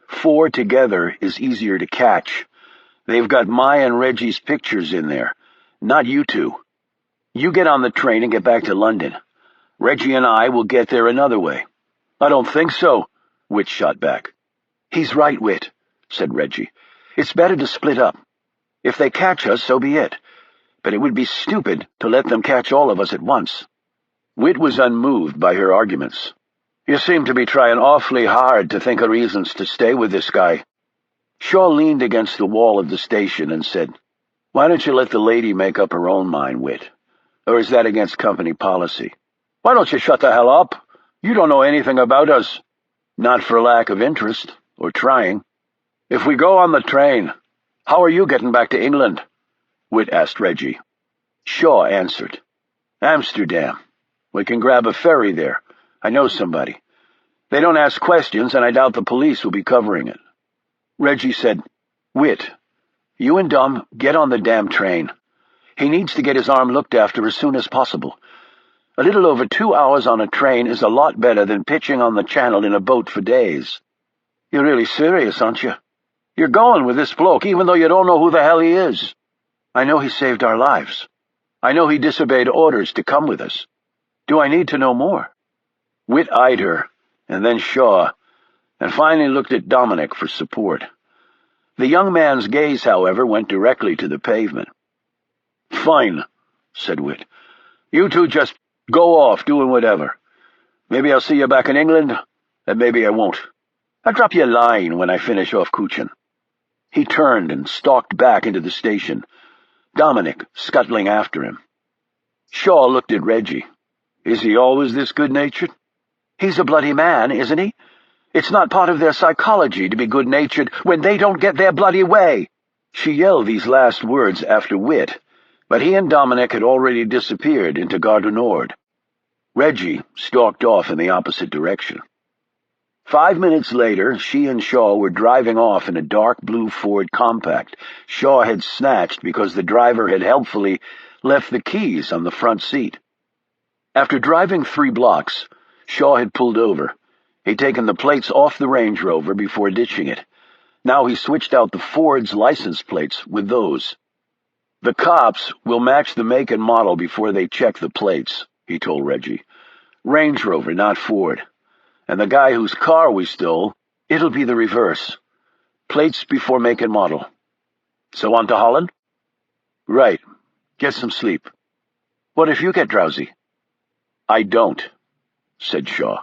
4 together is easier to catch. They've got my and Reggie's pictures in there, not you two. You get on the train and get back to London. Reggie and I will get there another way." "I don't think so," Witt shot back. "He's right, Witt," said Reggie. "It's better to split up. If they catch us, so be it. But it would be stupid to let them catch all of us at once." Witt was unmoved by her arguments. "You seem to be trying awfully hard to think of reasons to stay with this guy." Shaw leaned against the wall of the station and said, "Why don't you let the lady make up her own mind, Witt? Or is that against company policy?" "Why don't you shut the hell up? You don't know anything about us." "Not for lack of interest, or trying." "If we go on the train, how are you getting back to England?" Witt asked Reggie. Shaw answered, "Amsterdam. We can grab a ferry there. I know somebody. They don't ask questions, and I doubt the police will be covering it." Reggie said, "Witt, you and Dom get on the damn train. He needs to get his arm looked after as soon as possible. A little over 2 hours on a train is a lot better than pitching on the channel in a boat for days." "You're really serious, aren't you? You're going with this bloke, even though you don't know who the hell he is." "I know he saved our lives. I know he disobeyed orders to come with us. Do I need to know more?" Witt eyed her, and then Shaw, and finally looked at Dominic for support. The young man's gaze, however, went directly to the pavement. "Fine," said Witt. "You two just go off doing whatever. Maybe I'll see you back in England, and maybe I won't. I'll drop you a line when I finish off Kuchin." He turned and stalked back into the station, Dominic scuttling after him. Shaw looked at Reggie. "Is he always this good-natured?" "He's a bloody man, isn't he? It's not part of their psychology to be good-natured when they don't get their bloody way." She yelled these last words after Witt, but he and Dominic had already disappeared into Gare du Nord. Reggie stalked off in the opposite direction. 5 minutes later, she and Shaw were driving off in a dark blue Ford Compact Shaw had snatched because the driver had helpfully left the keys on the front seat. After driving 3 blocks, Shaw had pulled over. He'd taken the plates off the Range Rover before ditching it. Now he switched out the Ford's license plates with those. "The cops will match the make and model before they check the plates," he told Reggie. "Range Rover, not Ford. And the guy whose car we stole, it'll be the reverse. Plates before make and model. So on to Holland?" "Right. Get some sleep." "What if you get drowsy?" "I don't," said Shaw.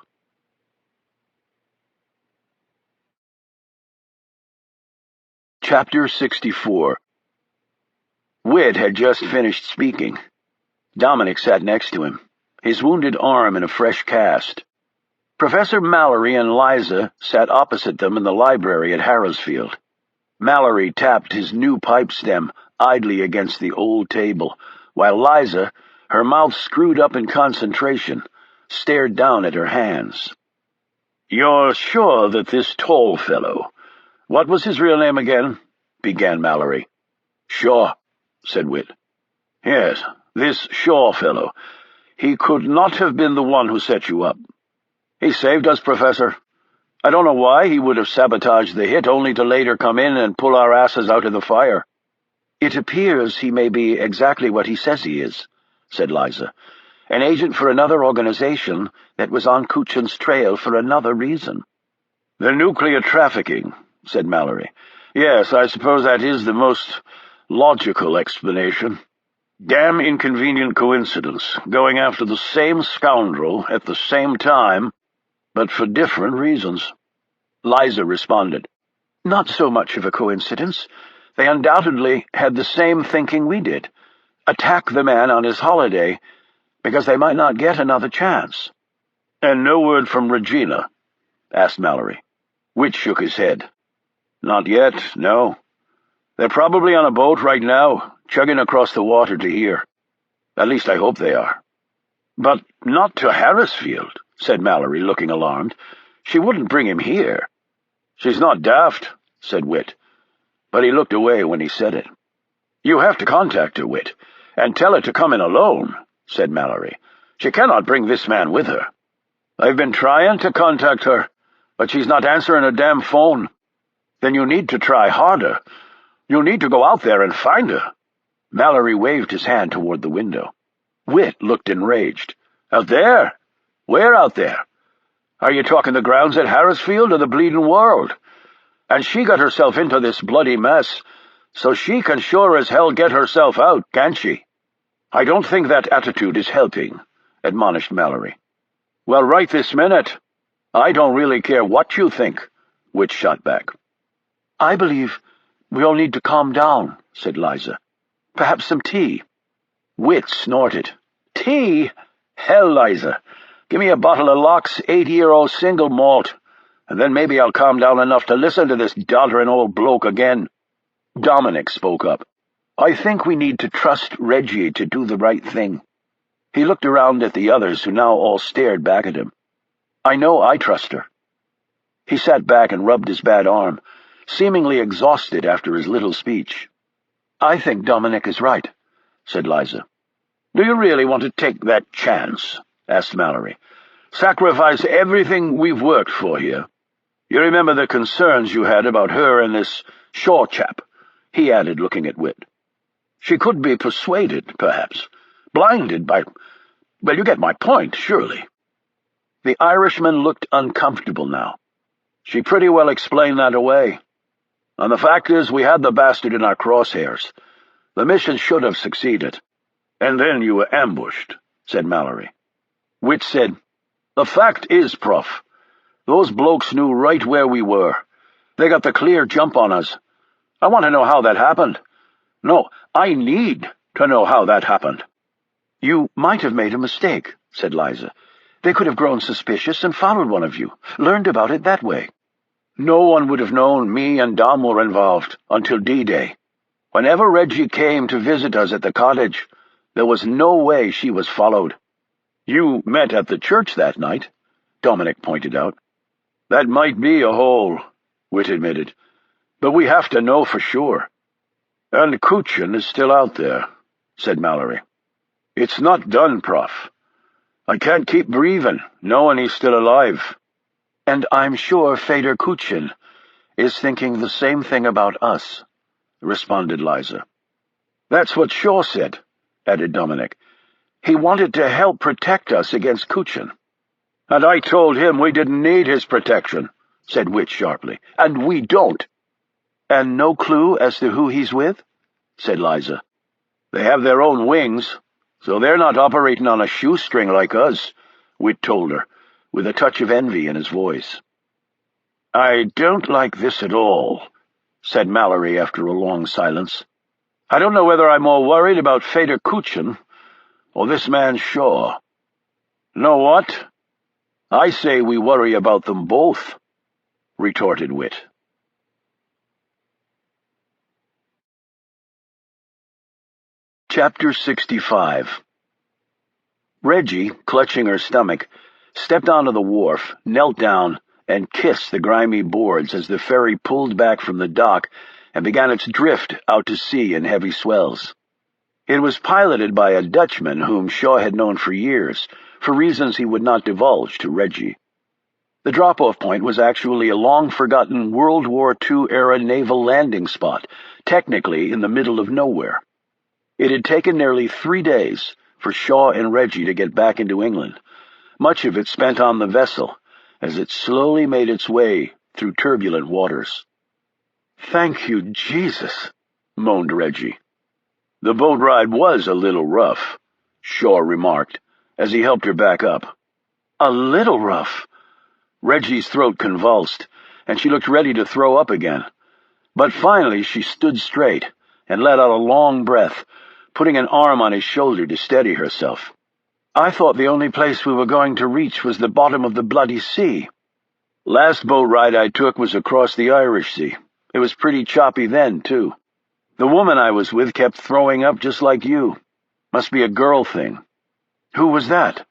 Chapter 64. Whit had just finished speaking. Dominic sat next to him, his wounded arm in a fresh cast. Professor Mallory and Liza sat opposite them in the library at Harrisfield. Mallory tapped his new pipe stem idly against the old table, while Liza, her mouth screwed up in concentration, stared down at her hands. "You're sure that this tall fellow— what was his real name again?" began Mallory. "Shaw," said Whit. "Yes, this Shaw fellow. He could not have been the one who set you up. He saved us, Professor. I don't know why he would have sabotaged the hit only to later come in and pull our asses out of the fire." "It appears he may be exactly what he says he is," said Liza. "An agent for another organization that was on Kuchin's trail for another reason." "The nuclear trafficking," said Mallory. "Yes, I suppose that is the most logical explanation. Damn inconvenient coincidence, going after the same scoundrel at the same time, but for different reasons." Liza responded. "Not so much of a coincidence. They undoubtedly had the same thinking we did. Attack the man on his holiday, because they might not get another chance." "And no word from Regina?" asked Mallory. Whit shook his head. "Not yet, no. They're probably on a boat right now, chugging across the water to here. At least I hope they are." "But not to Harrisfield," said Mallory, looking alarmed. "She wouldn't bring him here." "She's not daft," said Whit, but he looked away when he said it. "You have to contact her, Whit, and tell her to come in alone," said Mallory. "She cannot bring this man with her." "I've been trying to contact her, but she's not answering her damn phone." "Then you need to try harder. You need to go out there and find her." Mallory waved his hand toward the window. Whit looked enraged. "Out there? Where out there? Are you talking the grounds at Harrisfield or the bleeding world? And she got herself into this bloody mess, so she can sure as hell get herself out, can't she?" "I don't think that attitude is helping," admonished Mallory. "Well, right this minute. I don't really care what you think," Whit shot back. "I believe we all need to calm down," said Liza. "Perhaps some tea." Whit snorted. "Tea? Hell, Liza. Give me a bottle of Locke's 8-year-old single malt, and then maybe I'll calm down enough to listen to this doddering old bloke again." Dominic spoke up. "I think we need to trust Reggie to do the right thing." He looked around at the others, who now all stared back at him. "I know I trust her." He sat back and rubbed his bad arm, seemingly exhausted after his little speech. "I think Dominic is right," said Liza. "Do you really want to take that chance?" asked Mallory. "Sacrifice everything we've worked for here? You remember the concerns you had about her and this Shaw chap," he added, looking at Whit. "She could be persuaded, perhaps. Blinded by— well, you get my point, surely." The Irishman looked uncomfortable now. "She pretty well explained that away. And the fact is, we had the bastard in our crosshairs. The mission should have succeeded. And then you were ambushed," said Mallory. Whit said, "The fact is, Prof, those blokes knew right where we were. They got the clear jump on us. I want to know how that happened. No, I need to know how that happened." "You might have made a mistake," said Liza. "They could have grown suspicious and followed one of you, learned about it that way." "No one would have known me and Dom were involved until D-Day. Whenever Reggie came to visit us at the cottage, there was no way she was followed." "You met at the church that night," Dominic pointed out. "That might be a hole," Whit admitted, "but we have to know for sure." "And Kuchin is still out there," said Mallory. "It's not done, Prof. I can't keep breathing, knowing he's still alive." "And I'm sure Fedor Kuchin is thinking the same thing about us," responded Liza. "That's what Shaw said," added Dominic. "He wanted to help protect us against Kuchin." "And I told him we didn't need his protection," said Whit sharply. "And we don't." "And no clue as to who he's with?" said Liza. "They have their own wings, so they're not operating on a shoestring like us," Whit told her, with a touch of envy in his voice. "I don't like this at all," said Mallory after a long silence. "I don't know whether I'm more worried about Feder Kuchen or this man Shaw. Know what? I say we worry about them both," retorted Witt. Chapter 65. Reggie, clutching her stomach, stepped onto the wharf, knelt down, and kissed the grimy boards as the ferry pulled back from the dock and began its drift out to sea in heavy swells. It was piloted by a Dutchman whom Shaw had known for years, for reasons he would not divulge to Reggie. The drop-off point was actually a long-forgotten World War II-era naval landing spot, technically in the middle of nowhere. It had taken nearly 3 days for Shaw and Reggie to get back into England, much of it spent on the vessel, as it slowly made its way through turbulent waters. "Thank you, Jesus," moaned Reggie. "The boat ride was a little rough," Shaw remarked, as he helped her back up. "A little rough?" Reggie's throat convulsed, and she looked ready to throw up again. But finally she stood straight and let out a long breath, putting an arm on his shoulder to steady herself. "I thought the only place we were going to reach was the bottom of the bloody sea. Last boat ride I took was across the Irish Sea. It was pretty choppy then, too. The woman I was with kept throwing up just like you. Must be a girl thing." "Who was that?"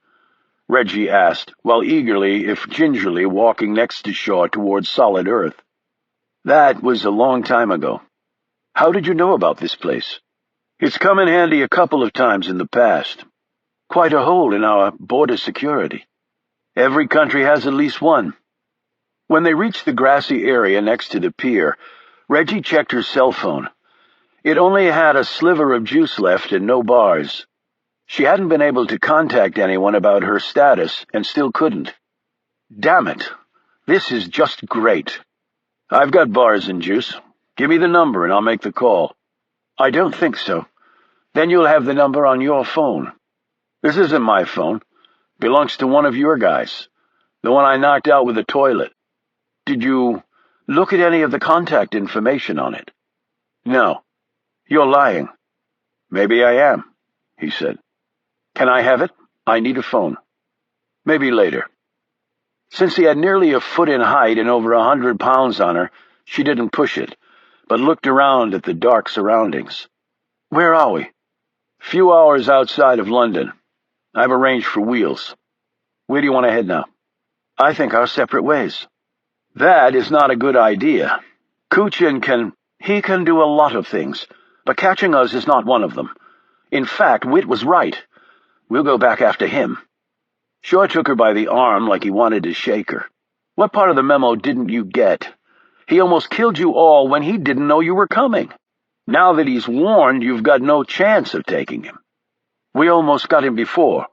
Reggie asked, while eagerly, if gingerly, walking next to Shaw towards solid earth. "That was a long time ago. How did you know about this place?" "It's come in handy a couple of times in the past. Quite a hole in our border security. Every country has at least one." When they reached the grassy area next to the pier, Reggie checked her cell phone. It only had a sliver of juice left and no bars. She hadn't been able to contact anyone about her status and still couldn't. "Damn it! This is just great. I've got bars and juice. Give me the number and I'll make the call." "I don't think so. Then you'll have the number on your phone." "This isn't my phone. Belongs to one of your guys. The one I knocked out with the toilet." "Did you look at any of the contact information on it?" "No." "You're lying." "Maybe I am," he said. "Can I have it? I need a phone." "Maybe later." Since he had nearly a foot in height and over 100 pounds on her, she didn't push it, but looked around at the dark surroundings. "Where are we?" "Few hours outside of London. I've arranged for wheels. Where do you want to head now?" "I think our separate ways." "That is not a good idea. Kuchen can do a lot of things, but catching us is not one of them. In fact, Witt was right. We'll go back after him." Shaw took her by the arm like he wanted to shake her. "What part of the memo didn't you get? He almost killed you all when he didn't know you were coming. Now that he's warned, you've got no chance of taking him. We almost got him before.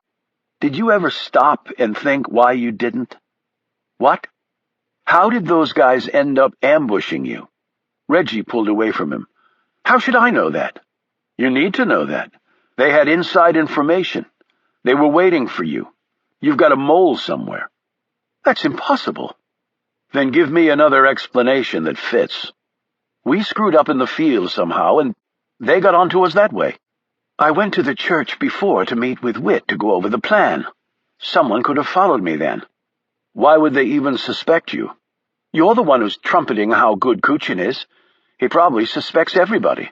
Did you ever stop and think why you didn't?" "What? How did those guys end up ambushing you?" Reggie pulled away from him. "How should I know that?" "You need to know that. They had inside information. They were waiting for you. You've got a mole somewhere." "That's impossible." "Then give me another explanation that fits. We screwed up in the field somehow, and they got onto us that way. I went to the church before to meet with Witt to go over the plan. Someone could have followed me then." "Why would they even suspect you?" "You're the one who's trumpeting how good Kuchen is. He probably suspects everybody."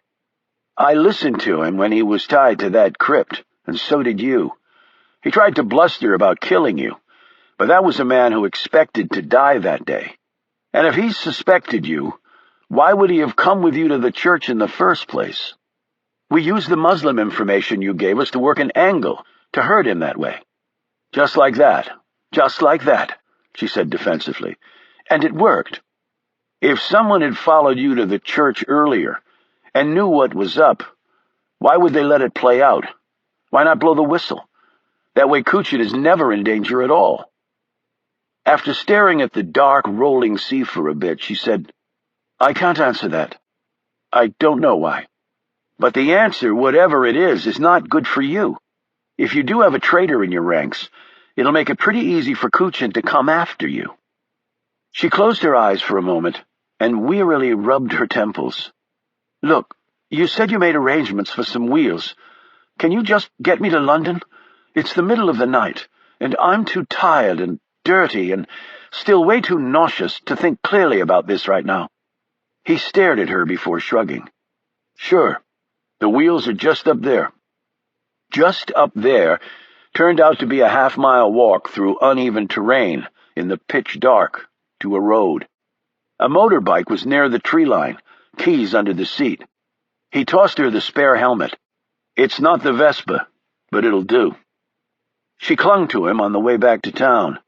"I listened to him when he was tied to that crypt, and so did you. He tried to bluster about killing you, but that was a man who expected to die that day. And if he suspected you, why would he have come with you to the church in the first place? We used the Muslim information you gave us to work an angle, to hurt him that way." Just like that, she said defensively. "And it worked. If someone had followed you to the church earlier and knew what was up, why would they let it play out? Why not blow the whistle? That way Kuchen is never in danger at all." After staring at the dark, rolling sea for a bit, she said, "I can't answer that. I don't know why. But the answer, whatever it is not good for you. If you do have a traitor in your ranks, it'll make it pretty easy for Kuchen to come after you." She closed her eyes for a moment, and wearily rubbed her temples. "Look, you said you made arrangements for some wheels. Can you just get me to London? It's the middle of the night, and I'm too tired and dirty and still way too nauseous to think clearly about this right now." He stared at her before shrugging. "Sure, the wheels are just up there." Just up there turned out to be a half-mile walk through uneven terrain in the pitch dark to a road. A motorbike was near the tree line, keys under the seat. He tossed her the spare helmet. "It's not the Vespa, but it'll do." She clung to him on the way back to town.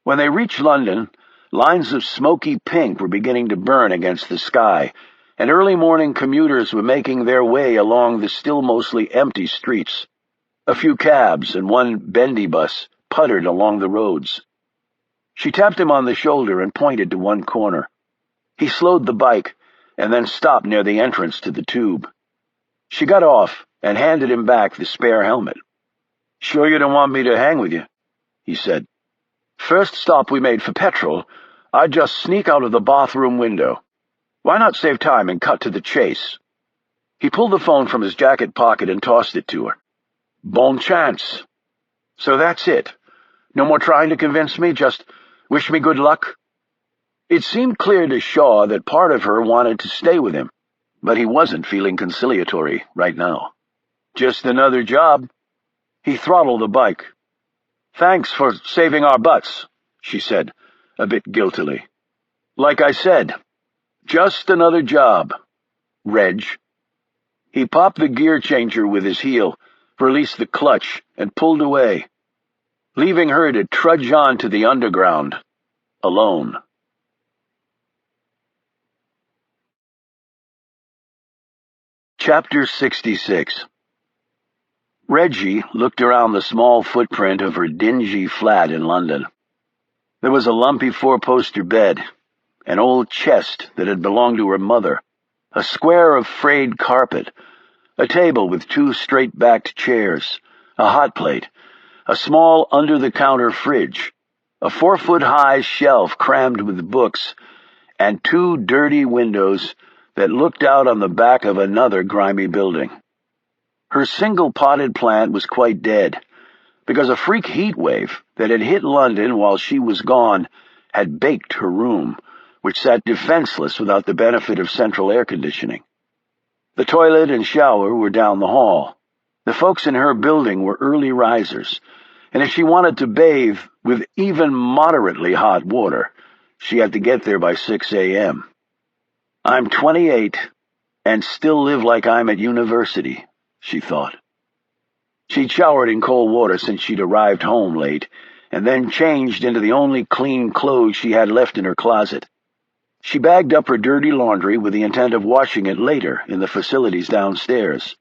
When they reached London, lines of smoky pink were beginning to burn against the sky, and early morning commuters were making their way along the still mostly empty streets. A few cabs and one bendy bus puttered along the roads. She tapped him on the shoulder and pointed to one corner. He slowed the bike and then stopped near the entrance to the tube. She got off and handed him back the spare helmet. "Sure you don't want me to hang with you?" he said. "First stop we made for petrol, I'd just sneak out of the bathroom window. Why not save time and cut to the chase?" He pulled the phone from his jacket pocket and tossed it to her. "Bon chance. So that's it. No more trying to convince me, just wish me good luck?" It seemed clear to Shaw that part of her wanted to stay with him, but he wasn't feeling conciliatory right now. "Just another job." He throttled the bike. "Thanks for saving our butts," she said, a bit guiltily. "Like I said, just another job, Reg." He popped the gear changer with his heel, released the clutch, and pulled away, leaving her to trudge on to the underground, alone. Chapter 66. Reggie looked around the small footprint of her dingy flat in London. There was a lumpy four-poster bed, an old chest that had belonged to her mother, a square of frayed carpet, a table with two straight-backed chairs, a hot plate, a small under-the-counter fridge, a 4-foot-high shelf crammed with books, and two dirty windows that looked out on the back of another grimy building. Her single potted plant was quite dead, because a freak heat wave that had hit London while she was gone had baked her room, which sat defenseless without the benefit of central air conditioning. The toilet and shower were down the hall. The folks in her building were early risers, and if she wanted to bathe with even moderately hot water, she had to get there by 6 a.m. "I'm 28 and still live like I'm at university," she thought. She'd showered in cold water since she'd arrived home late, and then changed into the only clean clothes she had left in her closet. She bagged up her dirty laundry with the intent of washing it later in the facilities downstairs.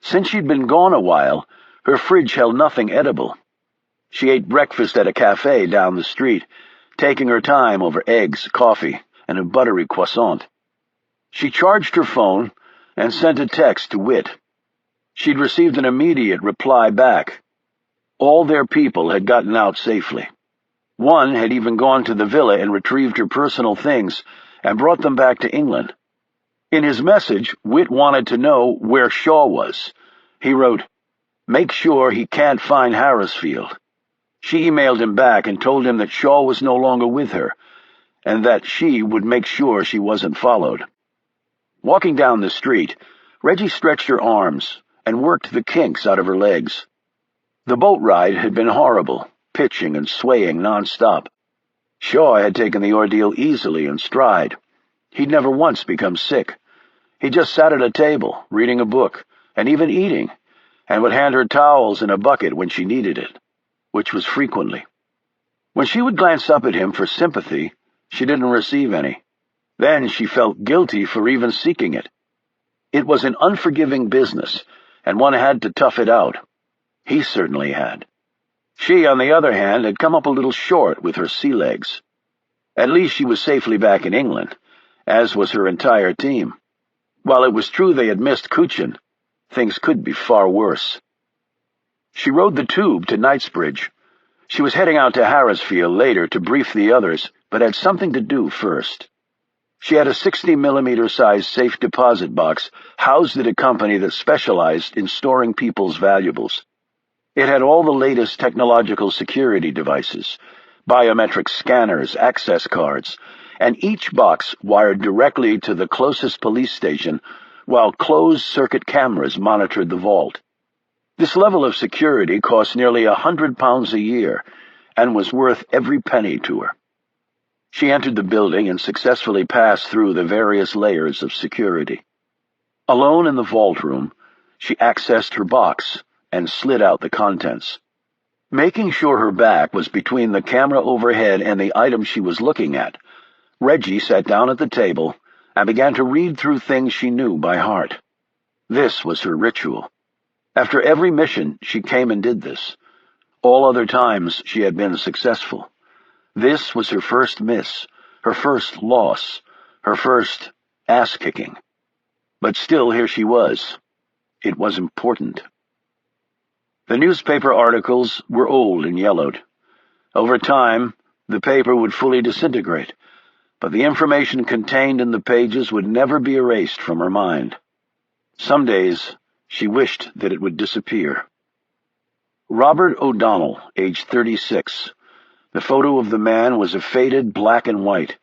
Since she'd been gone a while, her fridge held nothing edible. She ate breakfast at a cafe down the street, taking her time over eggs, coffee, and a buttery croissant. She charged her phone and sent a text to Whit. She'd received an immediate reply back. All their people had gotten out safely. One had even gone to the villa and retrieved her personal things and brought them back to England. In his message, Whit wanted to know where Shaw was. He wrote, "Make sure he can't find Harrisfield." She emailed him back and told him that Shaw was no longer with her, and that she would make sure she wasn't followed. Walking down the street, Reggie stretched her arms and worked the kinks out of her legs. The boat ride had been horrible, pitching and swaying nonstop. Shaw had taken the ordeal easily in stride. He'd never once become sick. He just sat at a table, reading a book, and even eating, and would hand her towels and a bucket when she needed it, which was frequently. When she would glance up at him for sympathy, she didn't receive any. Then she felt guilty for even seeking it. It was an unforgiving business, and one had to tough it out. He certainly had. She, on the other hand, had come up a little short with her sea legs. At least she was safely back in England, as was her entire team. While it was true they had missed Kuchin, things could be far worse. She rode the tube to Knightsbridge. She was heading out to Harrisfield later to brief the others, but had something to do first. She had a 60mm size safe deposit box housed at a company that specialized in storing people's valuables. It had all the latest technological security devices, biometric scanners, access cards, and each box wired directly to the closest police station while closed-circuit cameras monitored the vault. This level of security cost nearly £100 a year and was worth every penny to her. She entered the building and successfully passed through the various layers of security. Alone in the vault room, she accessed her box and slid out the contents. Making sure her back was between the camera overhead and the item she was looking at, Reggie sat down at the table and began to read through things she knew by heart. This was her ritual. After every mission, she came and did this. All other times, she had been successful. This was her first miss, her first loss, her first ass-kicking. But still, here she was. It was important. The newspaper articles were old and yellowed. Over time, the paper would fully disintegrate, but the information contained in the pages would never be erased from her mind. Some days, she wished that it would disappear. Robert O'Donnell, age 36. The photo of the man was a faded black and white,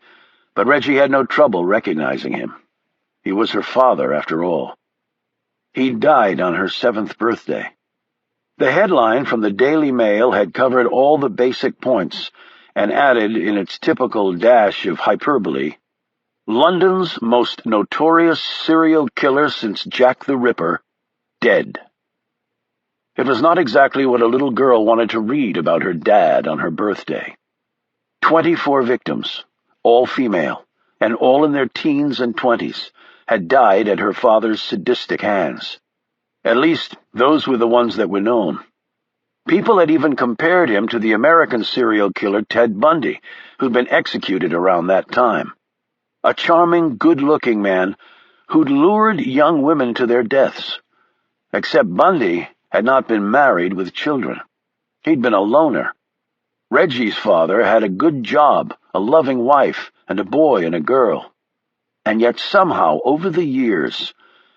but Reggie had no trouble recognizing him. He was her father, after all. He died on her 7th birthday. The headline from the Daily Mail had covered all the basic points and added, in its typical dash of hyperbole, "London's most notorious serial killer since Jack the Ripper, dead." It was not exactly what a little girl wanted to read about her dad on her birthday. 24 victims, all female, and all in their teens and 20s, had died at her father's sadistic hands. At least, those were the ones that were known. People had even compared him to the American serial killer Ted Bundy, who'd been executed around that time. A charming, good-looking man who'd lured young women to their deaths. Except Bundy had not been married with children. He'd been a loner. Reggie's father had a good job, a loving wife, and a boy and a girl. And yet somehow, over the years,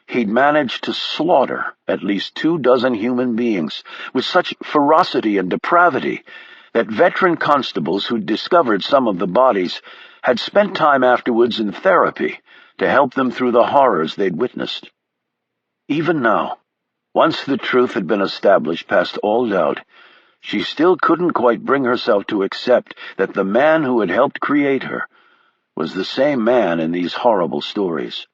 he'd managed to slaughter at least 24 human beings with such ferocity and depravity that veteran constables who'd discovered some of the bodies had spent time afterwards in therapy to help them through the horrors they'd witnessed. Even now, once the truth had been established past all doubt, she still couldn't quite bring herself to accept that the man who had helped create her was the same man in these horrible stories.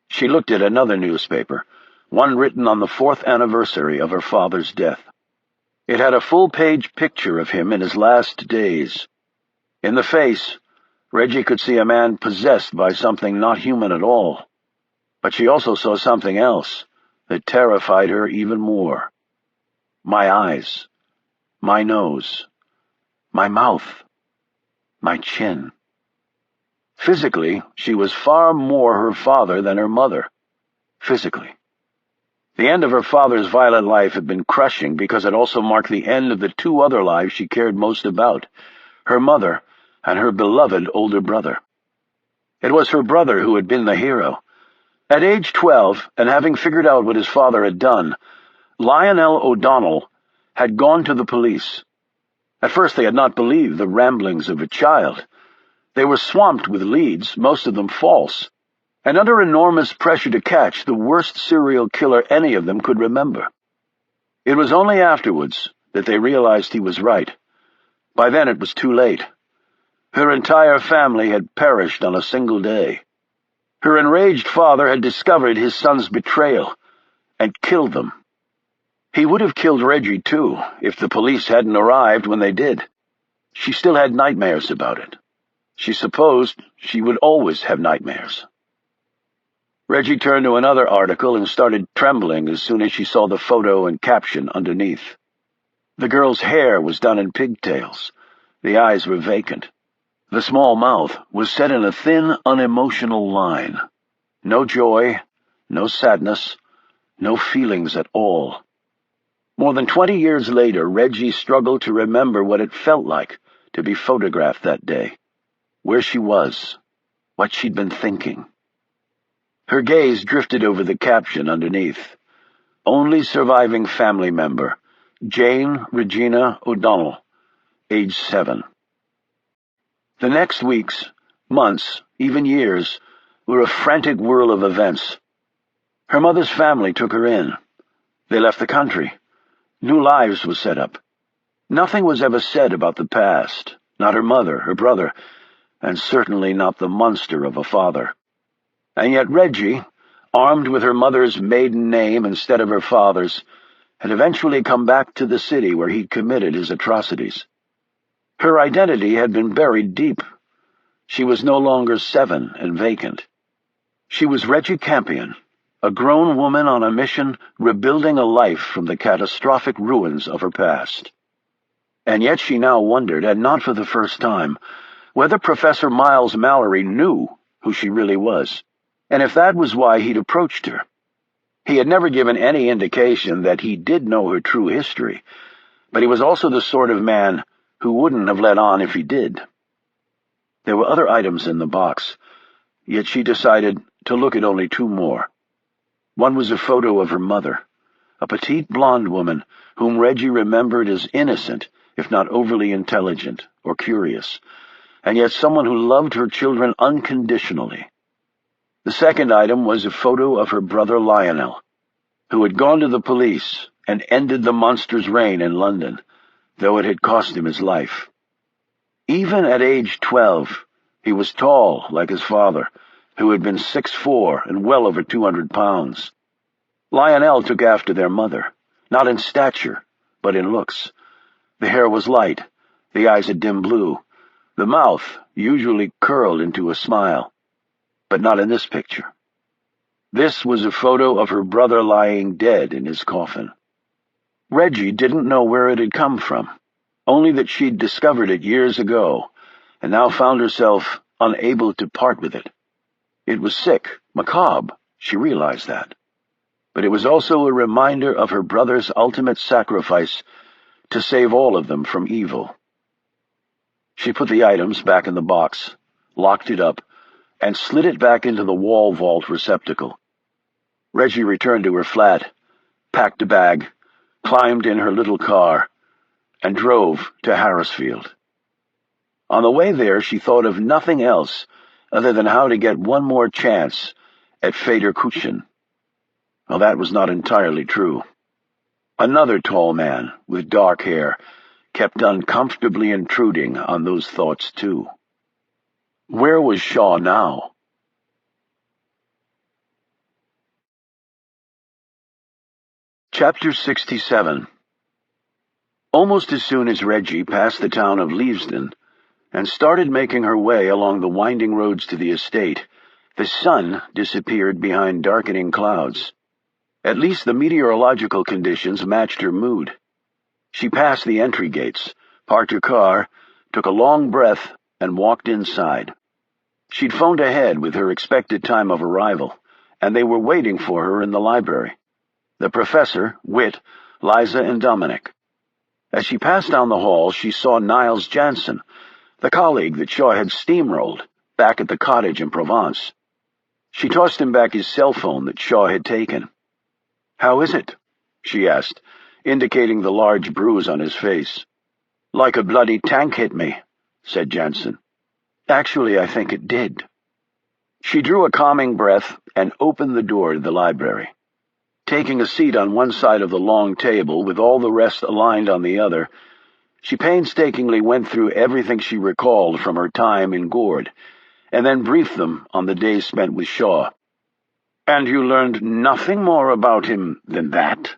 She looked at another newspaper, one written on the 4th anniversary of her father's death. It had a full-page picture of him in his last days. In the face, Reggie could see a man possessed by something not human at all. But she also saw something else that terrified her even more. My eyes, my nose, my mouth, my chin. Physically, she was far more her father than her mother. Physically. The end of her father's violent life had been crushing because it also marked the end of the 2 other lives she cared most about, her mother and her beloved older brother. It was her brother who had been the hero. At age 12, and having figured out what his father had done, Lionel O'Donnell had gone to the police. At first they had not believed the ramblings of a child. They were swamped with leads, most of them false, and under enormous pressure to catch the worst serial killer any of them could remember. It was only afterwards that they realized he was right. By then it was too late. Her entire family had perished on a single day. Her enraged father had discovered his son's betrayal and killed them. He would have killed Reggie, too, if the police hadn't arrived when they did. She still had nightmares about it. She supposed she would always have nightmares. Reggie turned to another article and started trembling as soon as she saw the photo and caption underneath. The girl's hair was done in pigtails. The eyes were vacant. The small mouth was set in a thin, unemotional line. No joy, no sadness, no feelings at all. More than 20 years later, Reggie struggled to remember what it felt like to be photographed that day, where she was, what she'd been thinking. Her gaze drifted over the caption underneath. Only surviving family member, Jane Regina O'Donnell, age 7. The next weeks, months, even years, were a frantic whirl of events. Her mother's family took her in. They left the country. New lives were set up. Nothing was ever said about the past, not her mother, her brother, and certainly not the monster of a father. And yet Reggie, armed with her mother's maiden name instead of her father's, had eventually come back to the city where he'd committed his atrocities. Her identity had been buried deep. She was no longer 7 and vacant. She was Reggie Campion, a grown woman on a mission rebuilding a life from the catastrophic ruins of her past. And yet she now wondered, and not for the first time, whether Professor Miles Mallory knew who she really was, and if that was why he'd approached her. He had never given any indication that he did know her true history, but he was also the sort of man who wouldn't have let on if he did. There were other items in the box, yet she decided to look at only 2 more. One was a photo of her mother, a petite blonde woman whom Reggie remembered as innocent, if not overly intelligent or curious, and yet someone who loved her children unconditionally. The second item was a photo of her brother Lionel, who had gone to the police and ended the monster's reign in London, though it had cost him his life. Even at age 12, he was tall like his father, who had been 6'4" and well over 200 pounds. Lionel took after their mother, not in stature, but in looks. The hair was light, the eyes a dim blue, the mouth usually curled into a smile, but not in this picture. This was a photo of her brother lying dead in his coffin. Reggie didn't know where it had come from, only that she'd discovered it years ago, and now found herself unable to part with it. It was sick, macabre, she realized that. But it was also a reminder of her brother's ultimate sacrifice to save all of them from evil. She put the items back in the box, locked it up, and slid it back into the wall vault receptacle. Reggie returned to her flat, packed a bag, climbed in her little car, and drove to Harrisfield. On the way there, she thought of nothing else other than how to get one more chance at Feder Kuchen. Well, that was not entirely true. Another tall man with dark hair kept uncomfortably intruding on those thoughts, too. Where was Shaw now? Chapter 67. Almost as soon as Reggie passed the town of Leavesden and started making her way along the winding roads to the estate, the sun disappeared behind darkening clouds. At least the meteorological conditions matched her mood. She passed the entry gates, parked her car, took a long breath, and walked inside. She'd phoned ahead with her expected time of arrival, and they were waiting for her in the library. The professor, Whit, Liza, and Dominic. As she passed down the hall, she saw Niles Jansen, the colleague that Shaw had steamrolled, back at the cottage in Provence. She tossed him back his cell phone that Shaw had taken. "How is it?" she asked, indicating the large bruise on his face. "Like a bloody tank hit me," said Jansen. "Actually, I think it did." She drew a calming breath and opened the door to the library. Taking a seat on one side of the long table with all the rest aligned on the other, she painstakingly went through everything she recalled from her time in Gord, and then briefed them on the days spent with Shaw. "And you learned nothing more about him than that?"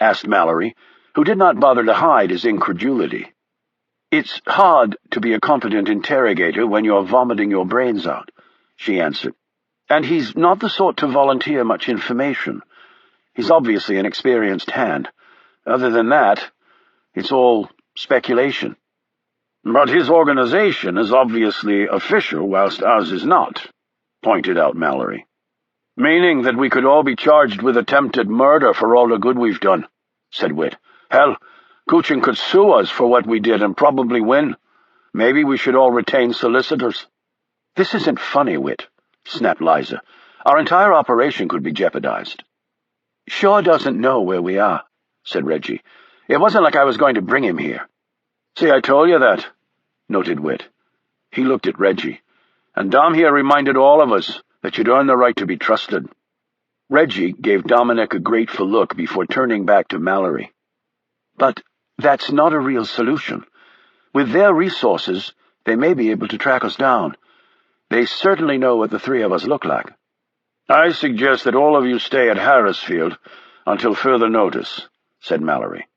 asked Mallory, who did not bother to hide his incredulity. "It's hard to be a competent interrogator when you're vomiting your brains out," she answered. "And he's not the sort to volunteer much information. He's obviously an experienced hand. Other than that, it's all speculation." "But his organization is obviously official, whilst ours is not," pointed out Mallory. "Meaning that we could all be charged with attempted murder for all the good we've done," said Whit. "Hell, Kuchen could sue us for what we did and probably win. Maybe we should all retain solicitors." "This isn't funny, Whit," snapped Liza. "Our entire operation could be jeopardized." "Shaw doesn't know where we are," said Reggie. "It wasn't like I was going to bring him here." "See, I told you that," noted Whit. He looked at Reggie. "And Dom here reminded all of us that you'd earned the right to be trusted." Reggie gave Dominic a grateful look before turning back to Mallory. "But that's not a real solution. With their resources, they may be able to track us down. They certainly know what the three of us look like." "I suggest that all of you stay at Harrisfield until further notice," said Mallory.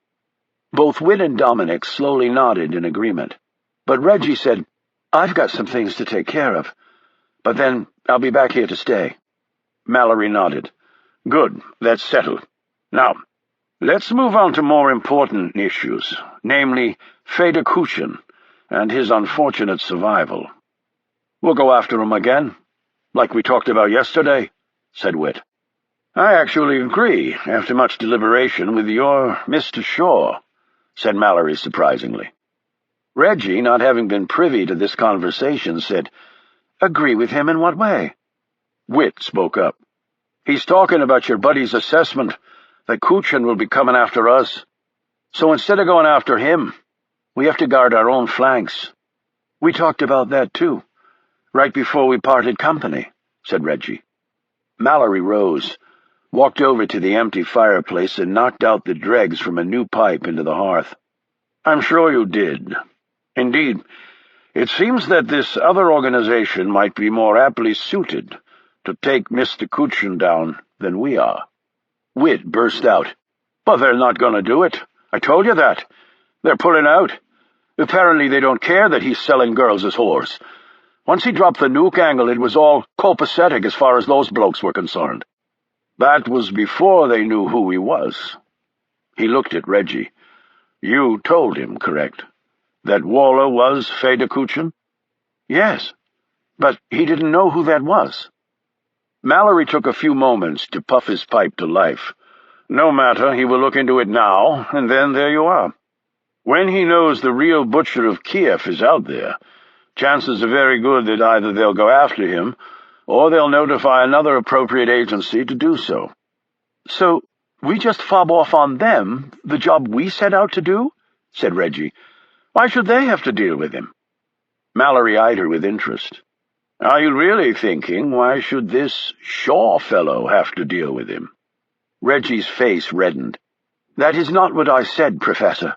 Both Whit and Dominic slowly nodded in agreement, but Reggie said, "I've got some things to take care of, but then I'll be back here to stay." Mallory nodded. "Good, that's settled. Now, let's move on to more important issues, namely Fedor Kuchin and his unfortunate survival." "We'll go after him again, like we talked about yesterday," said Whit. "I actually agree, after much deliberation, with your Mr. Shaw," said Mallory surprisingly. Reggie, not having been privy to this conversation, said, "Agree with him in what way?" Whit spoke up. "He's talking about your buddy's assessment that Kuchin will be coming after us. So instead of going after him, we have to guard our own flanks." "We talked about that too, right before we parted company," said Reggie. Mallory rose, walked over to the empty fireplace, and knocked out the dregs from a new pipe into the hearth. "I'm sure you did. Indeed, it seems that this other organization might be more aptly suited to take Mr. Kuchin down than we are." Whit burst out. "But they're not going to do it. I told you that. They're pulling out. Apparently they don't care that he's selling girls as whores. Once he dropped the nuke angle, it was all copacetic as far as those blokes were concerned. That was before they knew who he was." He looked at Reggie. "You told him, correct? That Waller was Fedor Kuchin?" "Yes, but he didn't know who that was." Mallory took a few moments to puff his pipe to life. "No matter, he will look into it now, and then there you are. When he knows the real butcher of Kiev is out there, chances are very good that either they'll go after him, or they'll notify another appropriate agency to do so." "So we just fob off on them the job we set out to do?" said Reggie. "Why should they have to deal with him?" Mallory eyed her with interest. "Are you really thinking, why should this Shaw fellow have to deal with him?" Reggie's face reddened. "That is not what I said, Professor."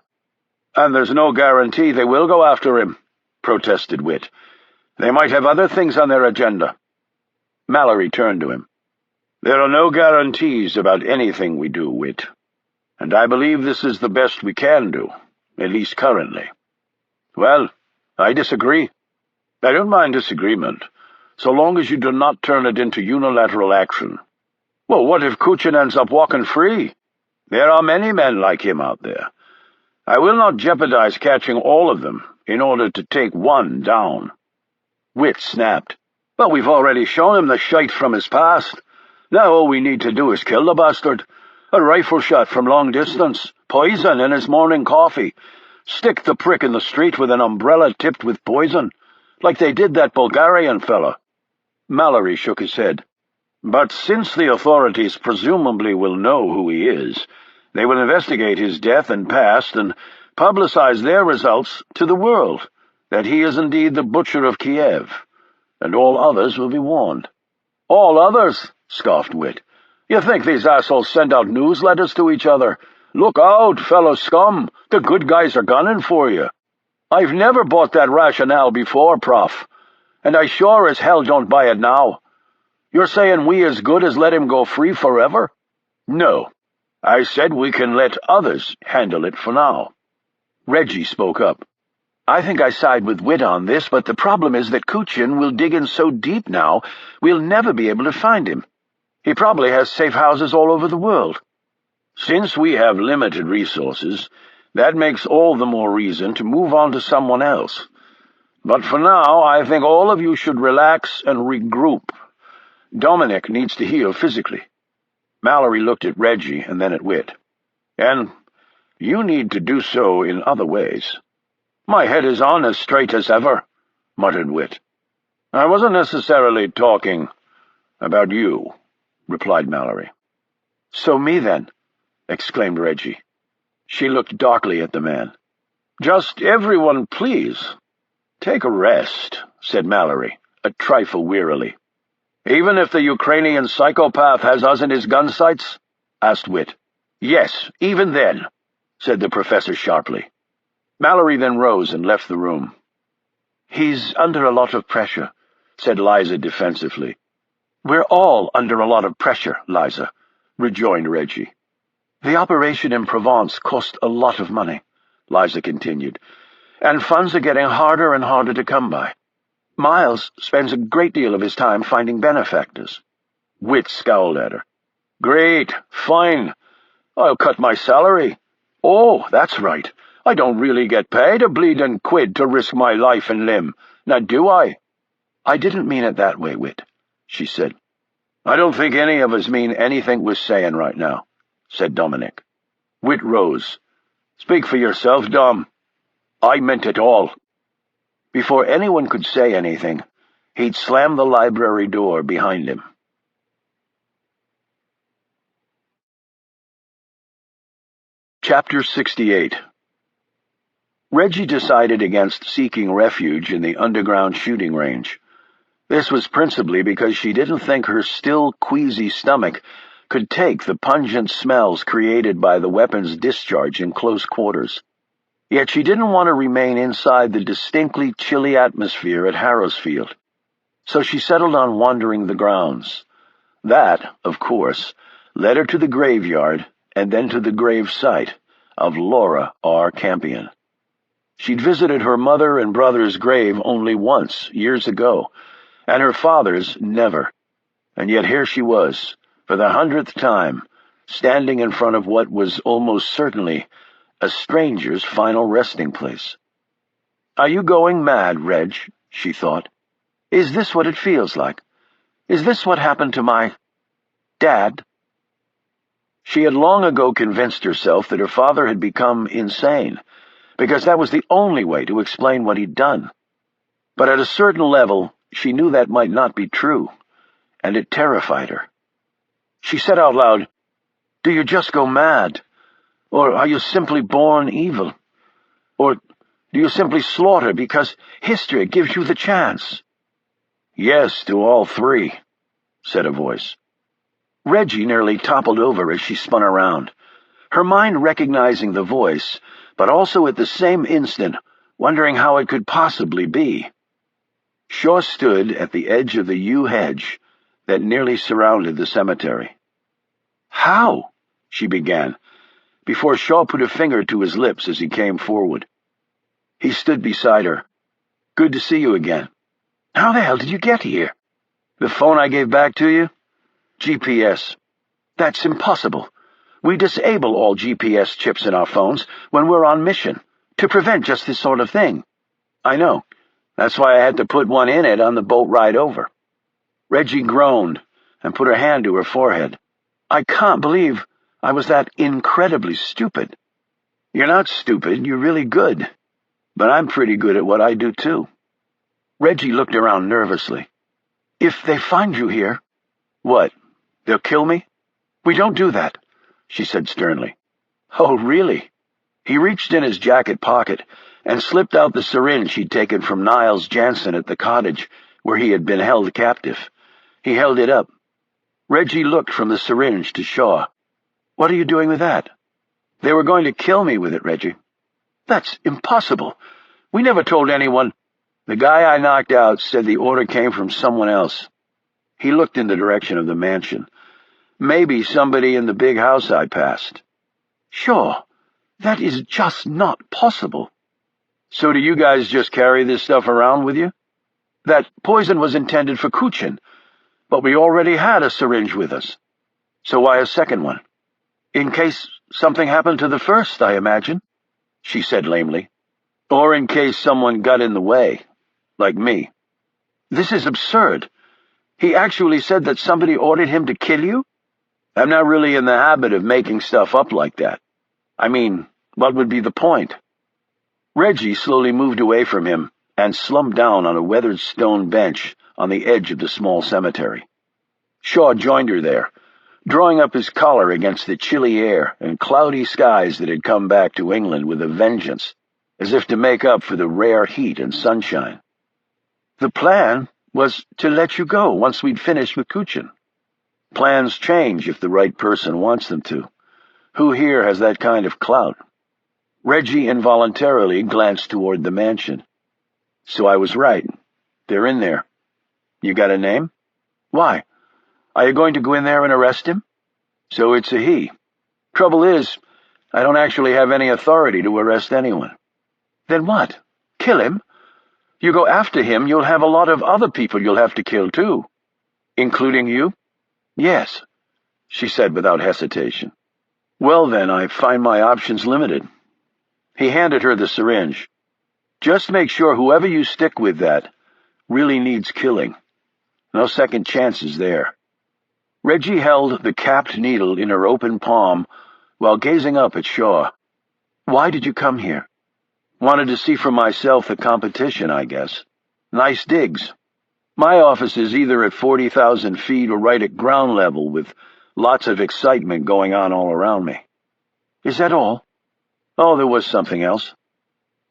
"And there's no guarantee they will go after him," protested Whit. "They might have other things on their agenda." Mallory turned to him. "There are no guarantees about anything we do, Whit, and I believe this is the best we can do, at least currently." "Well, I disagree." "I don't mind disagreement, so long as you do not turn it into unilateral action." "Well, what if Kuchin ends up walking free? There are many men like him out there. I will not jeopardize catching all of them in order to take one down." Whit snapped. "But we've already shown him the shite from his past. Now all we need to do is kill the bastard. A rifle shot from long distance, poison in his morning coffee. Stick the prick in the street with an umbrella tipped with poison, like they did that Bulgarian fella." Mallory shook his head. "But since the authorities presumably will know who he is, they will investigate his death and past and publicize their results to the world, that he is indeed the butcher of Kiev, and all others will be warned." "All others?" scoffed Whit. "You think these assholes send out newsletters to each other? 'Look out, fellow scum, the good guys are gunning for you.' I've never bought that rationale before, Prof, and I sure as hell don't buy it now. You're saying we as good as let him go free forever?" "No. I said we can let others handle it for now." Reggie spoke up. "I think I side with Whit on this, but the problem is that Kuchin will dig in so deep now, we'll never be able to find him. He probably has safe houses all over the world." "Since we have limited resources, that makes all the more reason to move on to someone else. But for now, I think all of you should relax and regroup. Dominic needs to heal physically." Mallory looked at Reggie and then at Whit. "And you need to do so in other ways." "My head is on as straight as ever," muttered Whit. I wasn't necessarily talking about you, replied Mallory. So me then, exclaimed Reggie. She looked darkly at the man. Just everyone, please. Take a rest, said Mallory, a trifle wearily. Even if the Ukrainian psychopath has us in his gun sights? Asked Witt. Yes, even then, said the professor sharply. Mallory then rose and left the room. He's under a lot of pressure, said Liza defensively. We're all under a lot of pressure, Liza, rejoined Reggie. The operation in Provence cost a lot of money, Liza continued, and funds are getting harder and harder to come by. Miles spends a great deal of his time finding benefactors. Witt scowled at her. Great, fine. I'll cut my salary. Oh, that's right. I don't really get paid a bleeding quid to risk my life and limb. Now do I? I didn't mean it that way, Witt, she said. I don't think any of us mean anything we're saying right now, said Dominic. Witt rose. Speak for yourself, Dom. I meant it all. Before anyone could say anything, he'd slammed the library door behind him. Chapter 68. Reggie decided against seeking refuge in the underground shooting range. This was principally because she didn't think her still queasy stomach could take the pungent smells created by the weapon's discharge in close quarters. Yet she didn't want to remain inside the distinctly chilly atmosphere at Harrowsfield. So she settled on wandering the grounds. That, of course, led her to the graveyard and then to the grave site of Laura R. Campion. She'd visited her mother and brother's grave only once, years ago, and her father's never. And yet here she was, for the 100th time, standing in front of what was almost certainly a stranger's final resting place. Are you going mad, Reg? She thought. Is this what it feels like? Is this what happened to my dad? She had long ago convinced herself that her father had become insane, because that was the only way to explain what he'd done. But at a certain level, she knew that might not be true, and it terrified her. She said out loud, Do you just go mad? Or are you simply born evil? Or do you simply slaughter because history gives you the chance? Yes, to all three, said a voice. Reggie nearly toppled over as she spun around, her mind recognizing the voice, but also at the same instant wondering how it could possibly be. Shaw stood at the edge of the yew hedge that nearly surrounded the cemetery. How? She began, before Shaw put a finger to his lips as he came forward. He stood beside her. Good to see you again. How the hell did you get here? The phone I gave back to you? GPS. That's impossible. We disable all GPS chips in our phones when we're on mission, to prevent just this sort of thing. I know. That's why I had to put one in it on the boat ride over. Reggie groaned and put her hand to her forehead. I can't believe I was that incredibly stupid. You're not stupid, you're really good. But I'm pretty good at what I do, too. Reggie looked around nervously. If they find you here... What? They'll kill me? We don't do that, she said sternly. Oh, really? He reached in his jacket pocket and slipped out the syringe he'd taken from Niles Jansen at the cottage where he had been held captive. He held it up. Reggie looked from the syringe to Shaw. What are you doing with that? They were going to kill me with it, Reggie. That's impossible. We never told anyone. The guy I knocked out said the order came from someone else. He looked in the direction of the mansion. Maybe somebody in the big house I passed. Sure, that is just not possible. So do you guys just carry this stuff around with you? That poison was intended for Kuchin, but we already had a syringe with us. So why a second one? In case something happened to the first, I imagine, she said lamely. Or in case someone got in the way, like me. This is absurd. He actually said that somebody ordered him to kill you? I'm not really in the habit of making stuff up like that. I mean, what would be the point? Reggie slowly moved away from him and slumped down on a weathered stone bench on the edge of the small cemetery. Shaw joined her there, drawing up his collar against the chilly air and cloudy skies that had come back to England with a vengeance, as if to make up for the rare heat and sunshine. "The plan was to let you go once we'd finished with Kuchin. Plans change if the right person wants them to. Who here has that kind of clout?" Reggie involuntarily glanced toward the mansion. "So I was right. They're in there. You got a name? Why? Are you going to go in there and arrest him?" "So it's a he. Trouble is, I don't actually have any authority to arrest anyone." "Then what? Kill him? You go after him, you'll have a lot of other people you'll have to kill too." "Including you?" "Yes," she said without hesitation. "Well then, I find my options limited." He handed her the syringe. "Just make sure whoever you stick with that really needs killing. No second chances there." Reggie held the capped needle in her open palm while gazing up at Shaw. "Why did you come here?" "Wanted to see for myself the competition, I guess. Nice digs. My office is either at 40,000 feet or right at ground level with lots of excitement going on all around me." "Is that all?" "Oh, there was something else.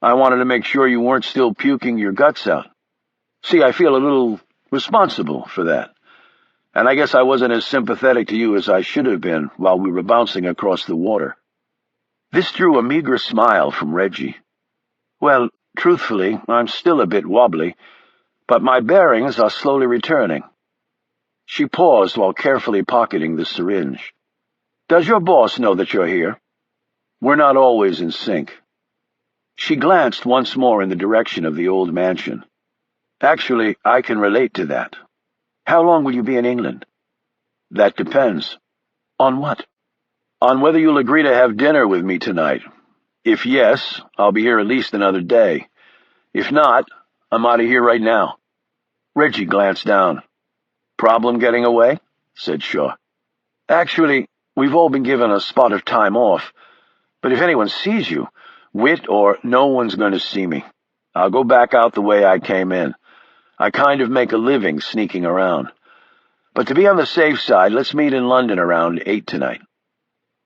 I wanted to make sure you weren't still puking your guts out. See, I feel a little responsible for that. And I guess I wasn't as sympathetic to you as I should have been while we were bouncing across the water." This drew a meager smile from Reggie. "Well, truthfully, I'm still a bit wobbly, but my bearings are slowly returning." She paused while carefully pocketing the syringe. "Does your boss know that you're here?" "We're not always in sync." She glanced once more in the direction of the old mansion. "Actually, I can relate to that. How long will you be in England?" "That depends." "On what?" "On whether you'll agree to have dinner with me tonight. If yes, I'll be here at least another day. If not, I'm out of here right now." Reggie glanced down. "Problem getting away?" said Shaw. "Actually, we've all been given a spot of time off, but if anyone sees you, wit or no one's going to see me. I'll go back out the way I came in. I kind of make a living sneaking around. But to be on the safe side, let's meet in London around 8 tonight."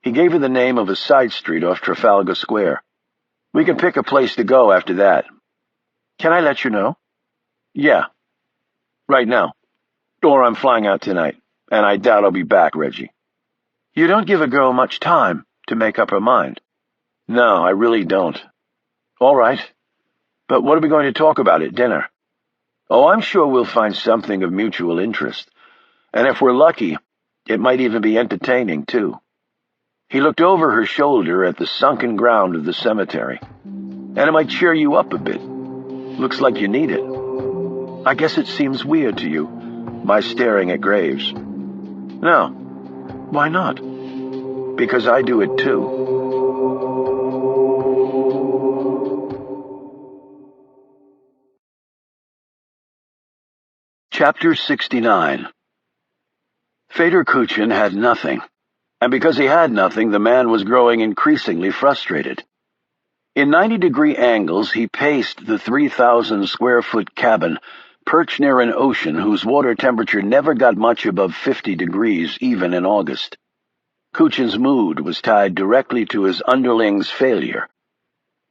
He gave her the name of a side street off Trafalgar Square. "We can pick a place to go after that." "Can I let you know?" "Yeah. Right now. Or I'm flying out tonight, and I doubt I'll be back, Reggie." "You don't give a girl much time to make up her mind." "No, I really don't." "All right. But what are we going to talk about at dinner?" "Oh, I'm sure we'll find something of mutual interest. And if we're lucky, it might even be entertaining, too." He looked over her shoulder at the sunken ground of the cemetery. "And it might cheer you up a bit. Looks like you need it." "I guess it seems weird to you, my staring at graves." "No." "Why not?" "Because I do it, too." Chapter 69. Fedor Kuchin had nothing, and because he had nothing, the man was growing increasingly frustrated. In 90-degree angles, he paced the 3,000-square-foot cabin perched near an ocean whose water temperature never got much above 50 degrees, even in August. Kuchin's mood was tied directly to his underling's failure.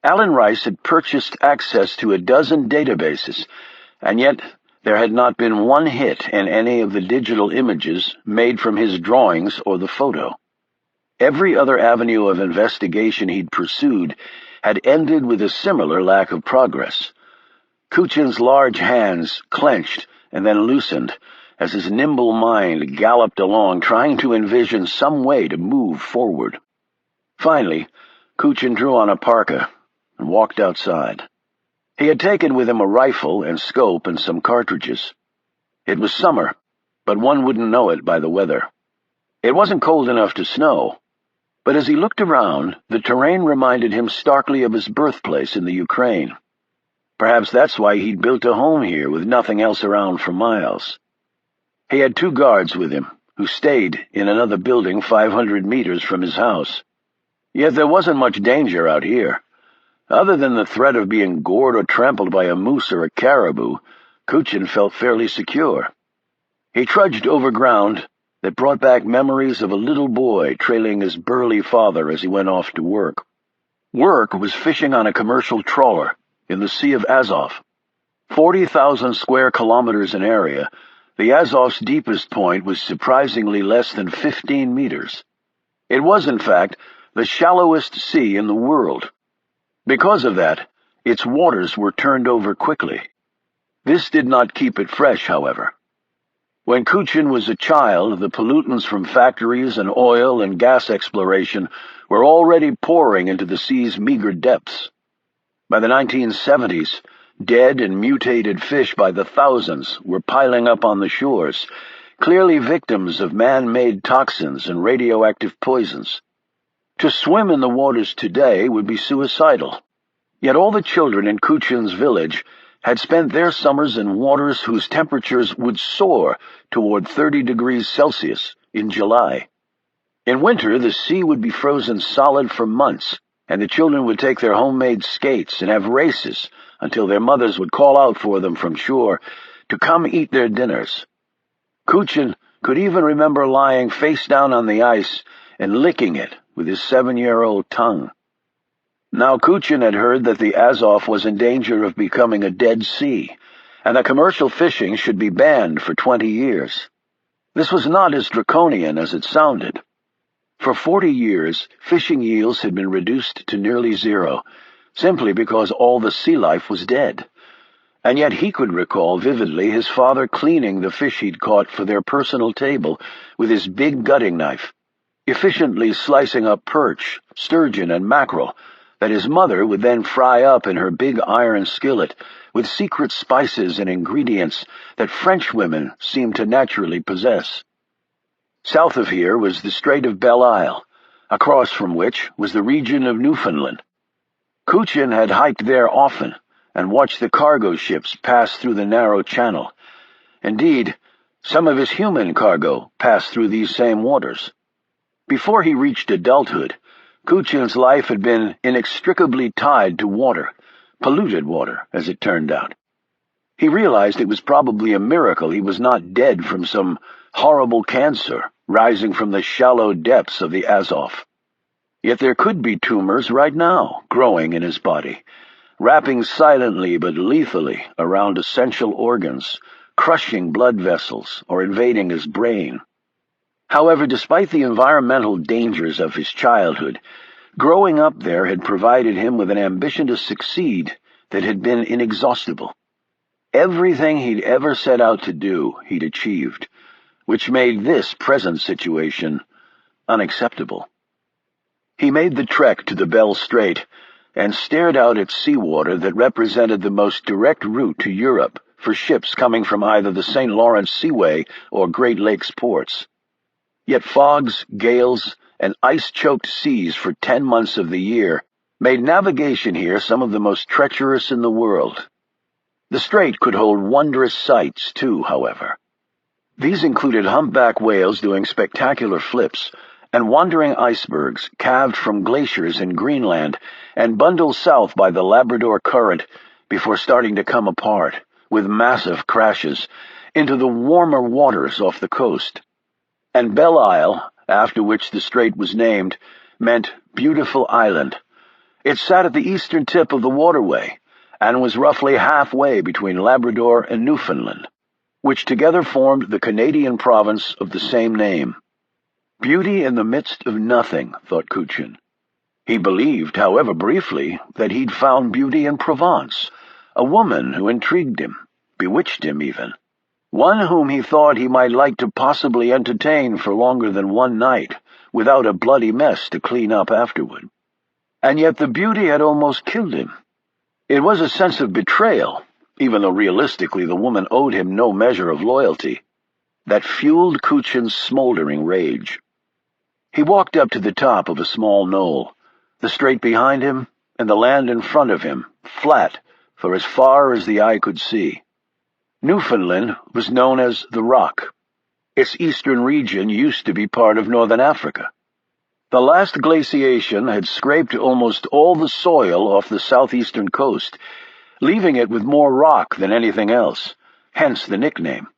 Alan Rice had purchased access to a dozen databases, and yet there had not been one hit in any of the digital images made from his drawings or the photo. Every other avenue of investigation he'd pursued had ended with a similar lack of progress. Kuchin's large hands clenched and then loosened as his nimble mind galloped along, trying to envision some way to move forward. Finally, Kuchin drew on a parka and walked outside. He had taken with him a rifle and scope and some cartridges. It was summer, but one wouldn't know it by the weather. It wasn't cold enough to snow, but as he looked around, the terrain reminded him starkly of his birthplace in the Ukraine. Perhaps that's why he'd built a home here with nothing else around for miles. He had 2 guards with him, who stayed in another building 500 meters from his house. Yet there wasn't much danger out here. Other than the threat of being gored or trampled by a moose or a caribou, Kuchin felt fairly secure. He trudged over ground that brought back memories of a little boy trailing his burly father as he went off to work. Work was fishing on a commercial trawler in the Sea of Azov. 40,000 square kilometers in area, the Azov's deepest point was surprisingly less than 15 meters. It was, in fact, the shallowest sea in the world. Because of that, its waters were turned over quickly. This did not keep it fresh, however. When Kuchin was a child, the pollutants from factories and oil and gas exploration were already pouring into the sea's meager depths. By the 1970s, dead and mutated fish by the thousands were piling up on the shores, clearly victims of man-made toxins and radioactive poisons. To swim in the waters today would be suicidal. Yet all the children in Kuchin's village had spent their summers in waters whose temperatures would soar toward 30 degrees Celsius in July. In winter, the sea would be frozen solid for months, and the children would take their homemade skates and have races until their mothers would call out for them from shore to come eat their dinners. Kuchin could even remember lying face down on the ice and licking it with his 7-year-old tongue. Now Kuchin had heard that the Azov was in danger of becoming a dead sea, and that commercial fishing should be banned for 20 years. This was not as draconian as it sounded. For 40 years, fishing yields had been reduced to nearly zero, simply because all the sea life was dead. And yet he could recall vividly his father cleaning the fish he'd caught for their personal table with his big gutting knife, efficiently slicing up perch, sturgeon, and mackerel that his mother would then fry up in her big iron skillet with secret spices and ingredients that French women seemed to naturally possess. South of here was the Strait of Belle Isle, across from which was the region of Newfoundland. Kuchin had hiked there often and watched the cargo ships pass through the narrow channel. Indeed, some of his human cargo passed through these same waters. Before he reached adulthood, Kuchin's life had been inextricably tied to water, polluted water, as it turned out. He realized it was probably a miracle he was not dead from some horrible cancer rising from the shallow depths of the Azov. Yet there could be tumors right now growing in his body, wrapping silently but lethally around essential organs, crushing blood vessels or invading his brain. However, despite the environmental dangers of his childhood, growing up there had provided him with an ambition to succeed that had been inexhaustible. Everything he'd ever set out to do, he'd achieved, which made this present situation unacceptable. He made the trek to the Bell Strait and stared out at seawater that represented the most direct route to Europe for ships coming from either the St. Lawrence Seaway or Great Lakes ports. Yet fogs, gales, and ice-choked seas for 10 months of the year made navigation here some of the most treacherous in the world. The strait could hold wondrous sights, too, however. These included humpback whales doing spectacular flips, and wandering icebergs calved from glaciers in Greenland and bundled south by the Labrador Current before starting to come apart, with massive crashes, into the warmer waters off the coast. And Belle Isle, after which the strait was named, meant beautiful island. It sat at the eastern tip of the waterway, and was roughly halfway between Labrador and Newfoundland, which together formed the Canadian province of the same name. Beauty in the midst of nothing, thought Kuchin. He believed, however briefly, that he'd found beauty in Provence, a woman who intrigued him, bewitched him even, one whom he thought he might like to possibly entertain for longer than one night, without a bloody mess to clean up afterward. And yet the beauty had almost killed him. It was a sense of betrayal, even though realistically the woman owed him no measure of loyalty, that fueled Kuchin's smoldering rage. He walked up to the top of a small knoll, the strait behind him and the land in front of him, flat for as far as the eye could see. Newfoundland was known as the Rock. Its eastern region used to be part of northern Africa. The last glaciation had scraped almost all the soil off the southeastern coast, leaving it with more rock than anything else, hence the nickname.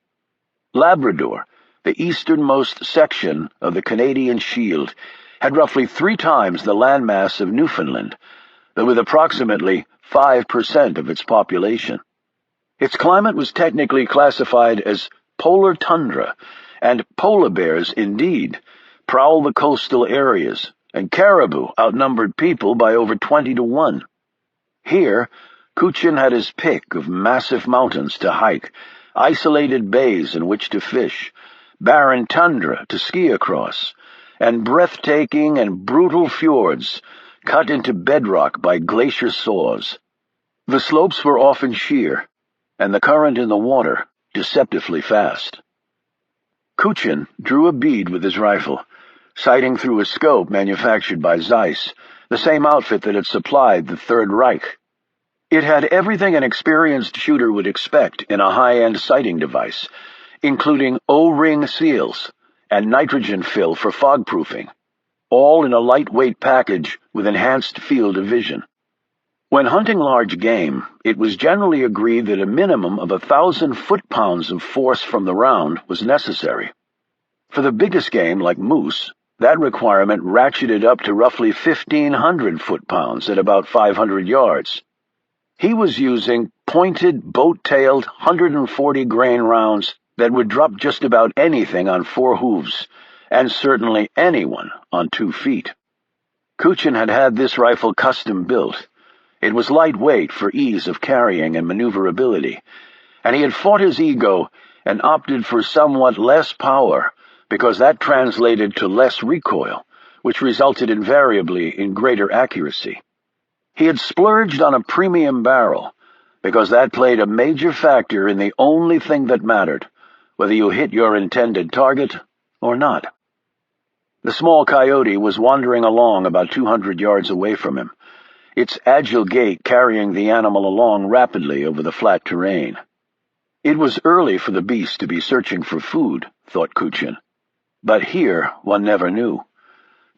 Labrador, the easternmost section of the Canadian Shield, had roughly 3 times the landmass of Newfoundland, but with approximately 5% of its population. Its climate was technically classified as polar tundra, and polar bears, indeed, prowl the coastal areas, and caribou outnumbered people by over 20 to 1. Here, Kuchin had his pick of massive mountains to hike, isolated bays in which to fish, barren tundra to ski across, and breathtaking and brutal fjords cut into bedrock by glacier saws. The slopes were often sheer, and the current in the water deceptively fast. Kuchin drew a bead with his rifle, sighting through a scope manufactured by Zeiss, the same outfit that had supplied the Third Reich. It had everything an experienced shooter would expect in a high-end sighting device, including O-ring seals and nitrogen fill for fog-proofing, all in a lightweight package with enhanced field of vision. When hunting large game, it was generally agreed that a minimum of 1,000 foot-pounds of force from the round was necessary. For the biggest game, like moose, that requirement ratcheted up to roughly 1,500 foot-pounds at about 500 yards. He was using pointed, boat-tailed 140-grain rounds that would drop just about anything on 4 hooves, and certainly anyone on 2 feet. Kuchin had had this rifle custom-built. It was lightweight for ease of carrying and maneuverability, and he had fought his ego and opted for somewhat less power because that translated to less recoil, which resulted invariably in greater accuracy. He had splurged on a premium barrel because that played a major factor in the only thing that mattered, whether you hit your intended target or not. The small coyote was wandering along about 200 yards away from him, its agile gait carrying the animal along rapidly over the flat terrain. It was early for the beast to be searching for food, thought Kuchin, but here one never knew.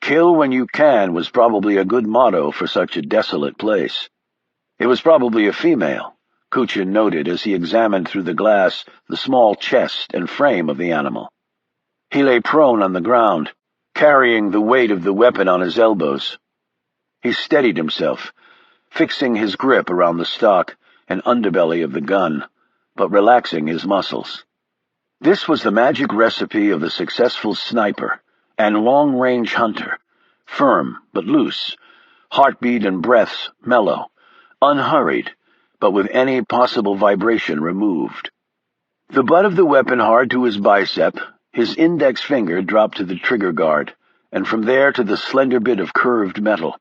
Kill when you can was probably a good motto for such a desolate place. It was probably a female, Kuchin noted as he examined through the glass the small chest and frame of the animal. He lay prone on the ground, carrying the weight of the weapon on his elbows. He steadied himself, fixing his grip around the stock and underbelly of the gun, but relaxing his muscles. This was the magic recipe of the successful sniper and long-range hunter, firm but loose, heartbeat and breaths mellow, unhurried, but with any possible vibration removed. The butt of the weapon hard to his bicep, his index finger dropped to the trigger guard, and from there to the slender bit of curved metal.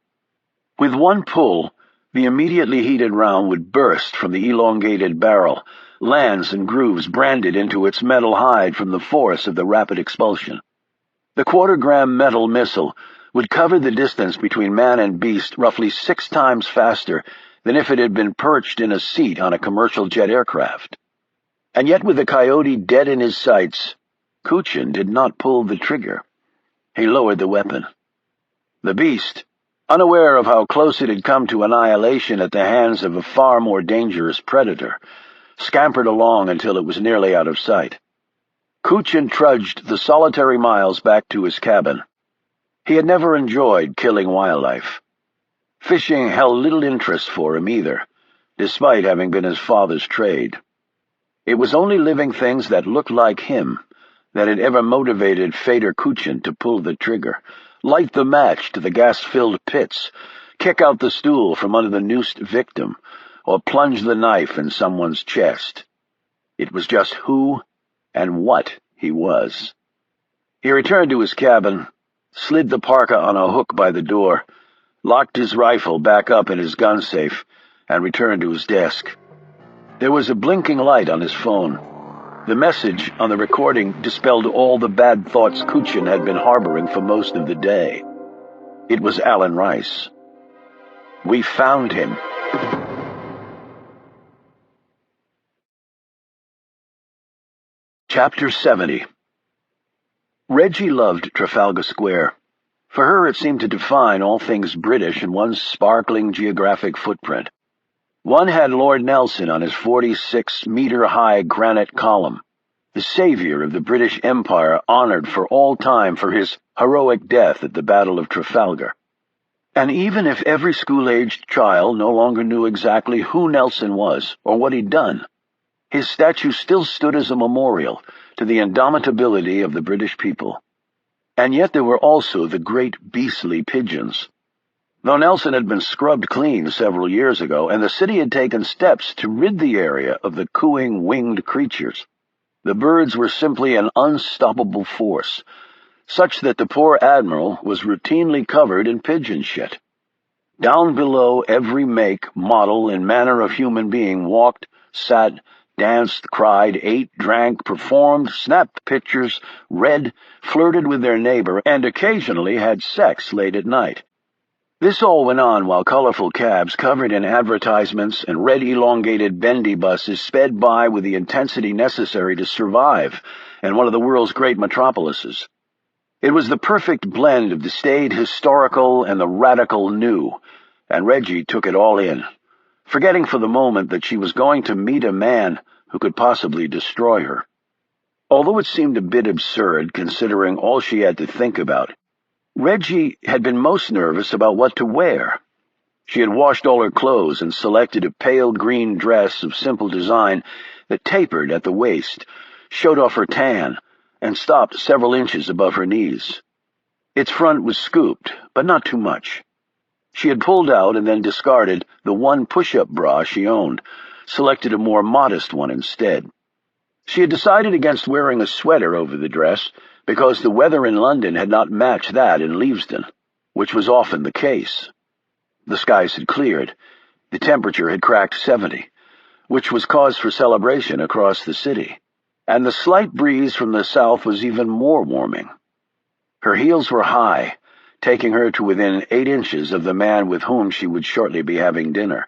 With one pull, the immediately heated round would burst from the elongated barrel, lands and grooves branded into its metal hide from the force of the rapid expulsion. The quarter-gram metal missile would cover the distance between man and beast roughly 6 times faster than if it had been perched in a seat on a commercial jet aircraft. And yet with the coyote dead in his sights, Kuchin did not pull the trigger. He lowered the weapon. The beast, unaware of how close it had come to annihilation at the hands of a far more dangerous predator, scampered along until it was nearly out of sight. Kuchin trudged the solitary miles back to his cabin. He had never enjoyed killing wildlife. Fishing held little interest for him either, despite having been his father's trade. It was only living things that looked like him that had ever motivated Fader Kuchin to pull the trigger, light the match to the gas-filled pits, kick out the stool from under the noosed victim, or plunge the knife in someone's chest. It was just who and what he was. He returned to his cabin, slid the parka on a hook by the door, locked his rifle back up in his gun safe, and returned to his desk. There was a blinking light on his phone. The message on the recording dispelled all the bad thoughts Kuchin had been harboring for most of the day. It was Alan Rice. "We found him." Chapter 70. Reggie loved Trafalgar Square. For her, it seemed to define all things British in one sparkling geographic footprint. One had Lord Nelson on his 46-meter-high granite column, the savior of the British Empire, honored for all time for his heroic death at the Battle of Trafalgar. And even if every school-aged child no longer knew exactly who Nelson was or what he'd done, his statue still stood as a memorial to the indomitability of the British people. And yet there were also the great beastly pigeons. Though Nelson had been scrubbed clean several years ago, and the city had taken steps to rid the area of the cooing winged creatures, the birds were simply an unstoppable force, such that the poor admiral was routinely covered in pigeon shit. Down below, every make, model, and manner of human being walked, sat, danced, cried, ate, drank, performed, snapped pictures, read, flirted with their neighbor, and occasionally had sex late at night. This all went on while colorful cabs covered in advertisements and red elongated bendy buses sped by with the intensity necessary to survive in one of the world's great metropolises. It was the perfect blend of the staid historical and the radical new, and Reggie took it all in, forgetting for the moment that she was going to meet a man who could possibly destroy her. Although it seemed a bit absurd considering all she had to think about, Reggie had been most nervous about what to wear. She had washed all her clothes and selected a pale green dress of simple design that tapered at the waist, showed off her tan, and stopped several inches above her knees. Its front was scooped, but not too much. She had pulled out and then discarded the one push-up bra she owned, selected a more modest one instead. She had decided against wearing a sweater over the dress because the weather in London had not matched that in Leavesden, which was often the case. The skies had cleared. The temperature had cracked 70, which was cause for celebration across the city, and the slight breeze from the south was even more warming. Her heels were high, taking her to within 8 inches of the man with whom she would shortly be having dinner.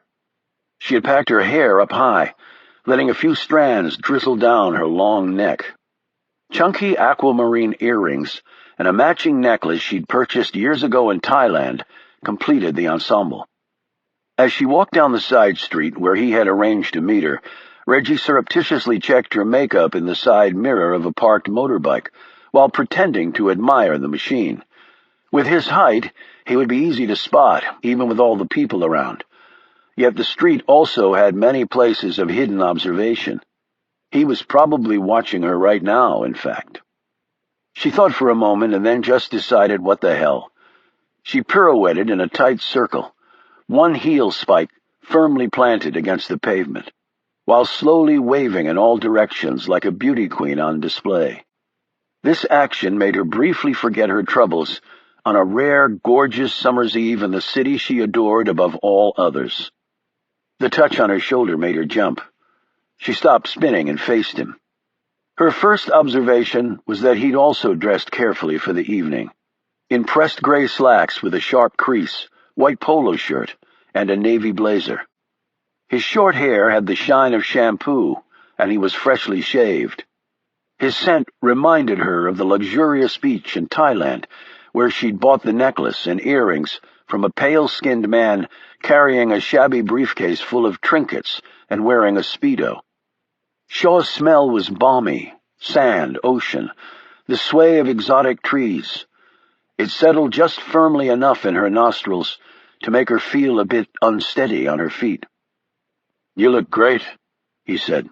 She had packed her hair up high, letting a few strands drizzle down her long neck. Chunky aquamarine earrings and a matching necklace she'd purchased years ago in Thailand completed the ensemble. As she walked down the side street where he had arranged to meet her, Reggie surreptitiously checked her makeup in the side mirror of a parked motorbike, while pretending to admire the machine. With his height, he would be easy to spot, even with all the people around. Yet the street also had many places of hidden observation. He was probably watching her right now, in fact. She thought for a moment and then just decided what the hell. She pirouetted in a tight circle, one heel spike firmly planted against the pavement, while slowly waving in all directions like a beauty queen on display. This action made her briefly forget her troubles on a rare, gorgeous summer's eve in the city she adored above all others. The touch on her shoulder made her jump. She stopped spinning and faced him. Her first observation was that he'd also dressed carefully for the evening, in pressed gray slacks with a sharp crease, white polo shirt, and a navy blazer. His short hair had the shine of shampoo, and he was freshly shaved. His scent reminded her of the luxurious beach in Thailand, where she'd bought the necklace and earrings from a pale-skinned man carrying a shabby briefcase full of trinkets and wearing a Speedo. Shaw's smell was balmy, sand, ocean, the sway of exotic trees. It settled just firmly enough in her nostrils to make her feel a bit unsteady on her feet. "You look great," he said.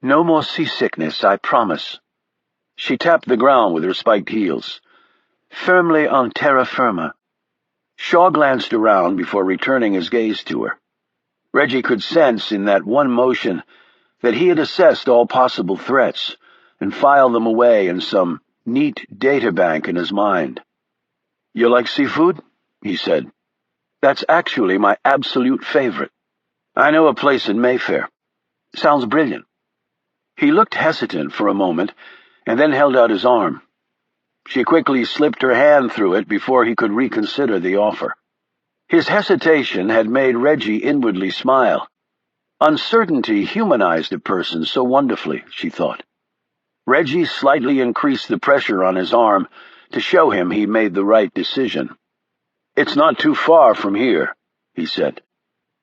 "No more seasickness, I promise." She tapped the ground with her spiked heels. "Firmly on terra firma." Shaw glanced around before returning his gaze to her. Reggie could sense in that one motion that he had assessed all possible threats and filed them away in some neat databank in his mind. "You like seafood?" he said. "That's actually my absolute favorite. I know a place in Mayfair. Sounds brilliant." He looked hesitant for a moment and then held out his arm. She quickly slipped her hand through it before he could reconsider the offer. His hesitation had made Reggie inwardly smile. Uncertainty humanized a person so wonderfully, she thought. Reggie slightly increased the pressure on his arm to show him he made the right decision. "It's not too far from here," he said.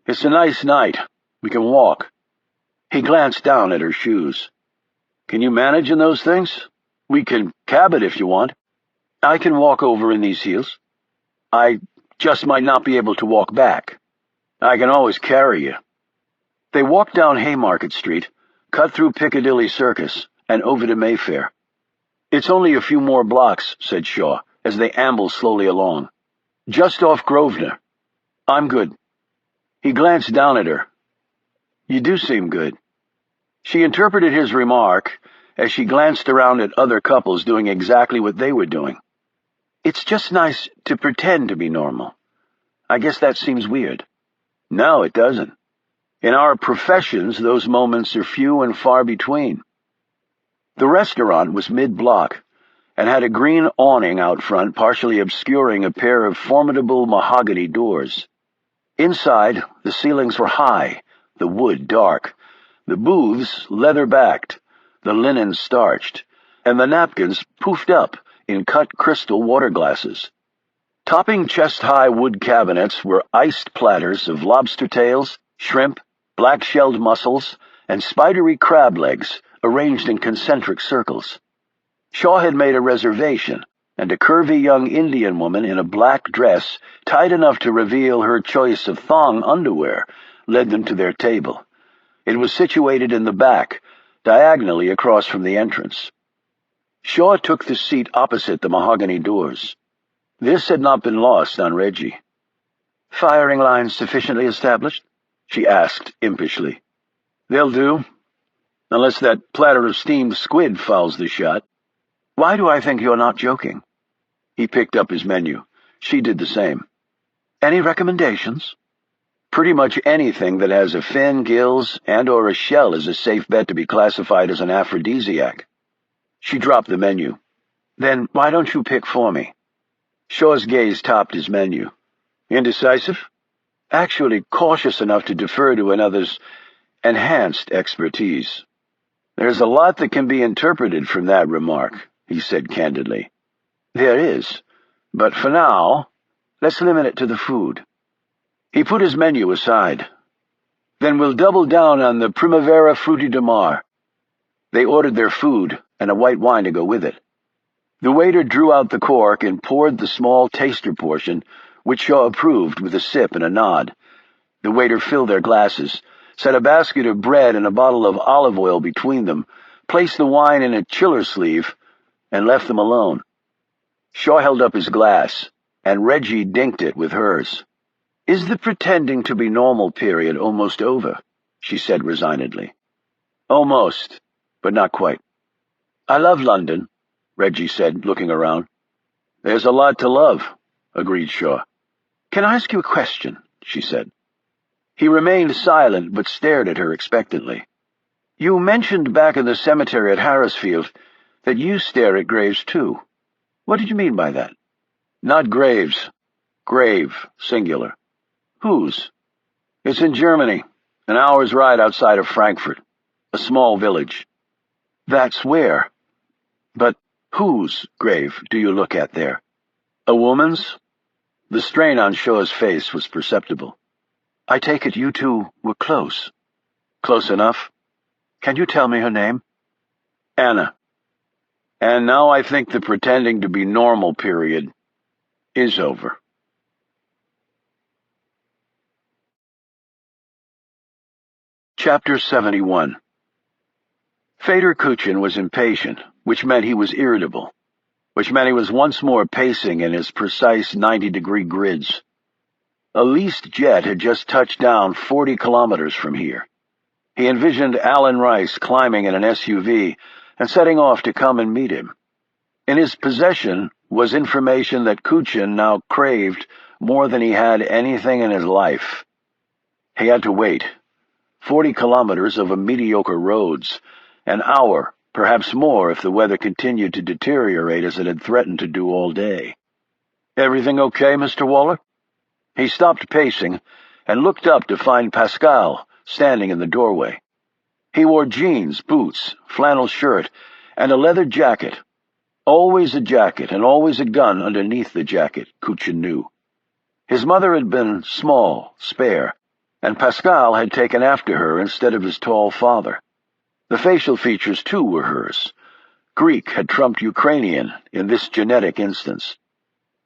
"It's a nice night. We can walk." He glanced down at her shoes. "Can you manage in those things? We can cab it if you want. I can walk over in these heels. I just might not be able to walk back. I can always carry you." They walked down Haymarket Street, cut through Piccadilly Circus, and over to Mayfair. "It's only a few more blocks," said Shaw, as they ambled slowly along. "Just off Grosvenor. I'm good." He glanced down at her. "You do seem good." She interpreted his remark as she glanced around at other couples doing exactly what they were doing. "It's just nice to pretend to be normal. I guess that seems weird." "No, it doesn't. In our professions, those moments are few and far between." The restaurant was mid-block and had a green awning out front partially obscuring a pair of formidable mahogany doors. Inside, the ceilings were high, the wood dark, the booths leather-backed, the linen starched, and the napkins poofed up in cut crystal water glasses. Topping chest-high wood cabinets were iced platters of lobster tails, shrimp, black-shelled mussels, and spidery crab legs arranged in concentric circles. Shaw had made a reservation, and a curvy young Indian woman in a black dress, tight enough to reveal her choice of thong underwear, led them to their table. It was situated in the back, diagonally across from the entrance. Shaw took the seat opposite the mahogany doors. This had not been lost on Reggie. "Firing lines sufficiently established?" she asked impishly. "They'll do, unless that platter of steamed squid fouls the shot." "Why do I think you're not joking?" He picked up his menu. She did the same. "Any recommendations?" "Pretty much anything that has a fin, gills, and/or a shell is a safe bet to be classified as an aphrodisiac." She dropped the menu. "Then why don't you pick for me?" Shaw's gaze topped his menu. "Indecisive?" "Actually cautious enough to defer to another's enhanced expertise." "There's a lot that can be interpreted from that remark," he said candidly. "There is, but for now, let's limit it to the food." He put his menu aside. "Then we'll double down on the Primavera Frutti di Mare." They ordered their food and a white wine to go with it. The waiter drew out the cork and poured the small taster portion, which Shaw approved with a sip and a nod. The waiter filled their glasses, set a basket of bread and a bottle of olive oil between them, placed the wine in a chiller sleeve, and left them alone. Shaw held up his glass, and Reggie dinked it with hers. "Is the pretending to be normal period almost over?" she said resignedly. "Almost, but not quite." "I love London," Reggie said, looking around. "There's a lot to love," agreed Shaw. "Can I ask you a question?" she said. He remained silent, but stared at her expectantly. "You mentioned back in the cemetery at Harrisfield that you stare at graves too. What did you mean by that?" "Not graves. Grave, singular." "Whose?" "It's in Germany, an hour's ride outside of Frankfurt. A small village." "That's where. But whose grave do you look at there?" "A woman's?" The strain on Shaw's face was perceptible. "I take it you two were close." "Close enough." "Can you tell me her name?" "Anna. And now I think the pretending to be normal period is over." Chapter 71. Fader Kuchin was impatient, which meant he was irritable, which meant he was once more pacing in his precise 90-degree grids. A leased jet had just touched down 40 kilometers from here. He envisioned Alan Rice climbing in an SUV and setting off to come and meet him. In his possession was information that Kuchin now craved more than he had anything in his life. He had to wait. 40 kilometers over mediocre roads, an hour, perhaps more if the weather continued to deteriorate as it had threatened to do all day. "Everything okay, Mr. Waller?" He stopped pacing and looked up to find Pascal standing in the doorway. He wore jeans, boots, flannel shirt, and a leather jacket. Always a jacket and always a gun underneath the jacket, Kuchin knew. His mother had been small, spare, and Pascal had taken after her instead of his tall father. The facial features, too, were hers. Greek had trumped Ukrainian in this genetic instance.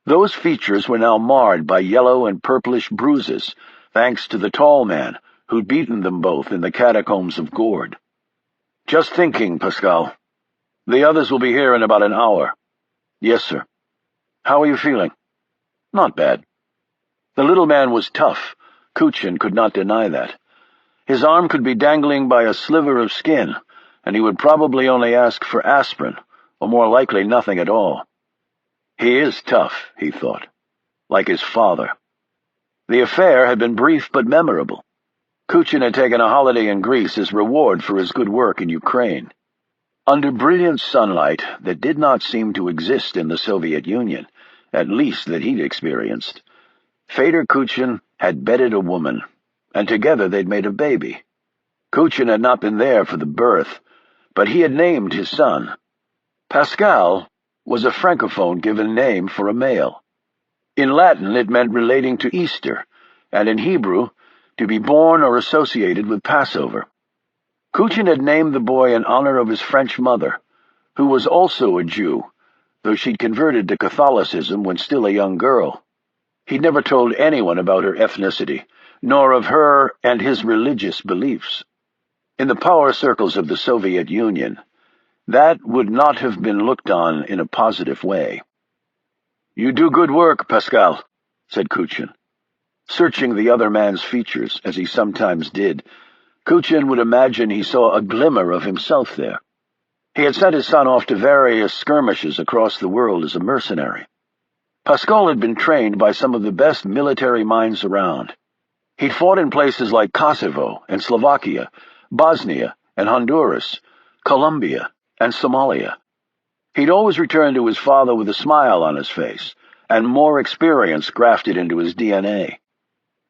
Those features were now marred by yellow and purplish bruises, thanks to the tall man who'd beaten them both in the catacombs of Gord. "Just thinking, Pascal. The others will be here in about an hour." "Yes, sir." "How are you feeling?" "Not bad." The little man was tough. Kuchin could not deny that. His arm could be dangling by a sliver of skin, and he would probably only ask for aspirin, or more likely nothing at all. He is tough, he thought, like his father. The affair had been brief but memorable. Kuchin had taken a holiday in Greece as reward for his good work in Ukraine. Under brilliant sunlight that did not seem to exist in the Soviet Union, at least that he'd experienced, Fedor Kuchin had bedded a woman, and together they'd made a baby. Kuchin had not been there for the birth, but he had named his son. Pascal was a francophone given name for a male. In Latin it meant relating to Easter, and in Hebrew, to be born or associated with Passover. Kuchin had named the boy in honor of his French mother, who was also a Jew, though she'd converted to Catholicism when still a young girl. He'd never told anyone about her ethnicity, nor of her and his religious beliefs. In the power circles of the Soviet Union, that would not have been looked on in a positive way. "You do good work, Pascal," said Kuchin. Searching the other man's features, as he sometimes did, Kuchin would imagine he saw a glimmer of himself there. He had sent his son off to various skirmishes across the world as a mercenary. Pascal had been trained by some of the best military minds around. He'd fought in places like Kosovo and Slovakia, Bosnia and Honduras, Colombia and Somalia. He'd always returned to his father with a smile on his face, and more experience grafted into his DNA.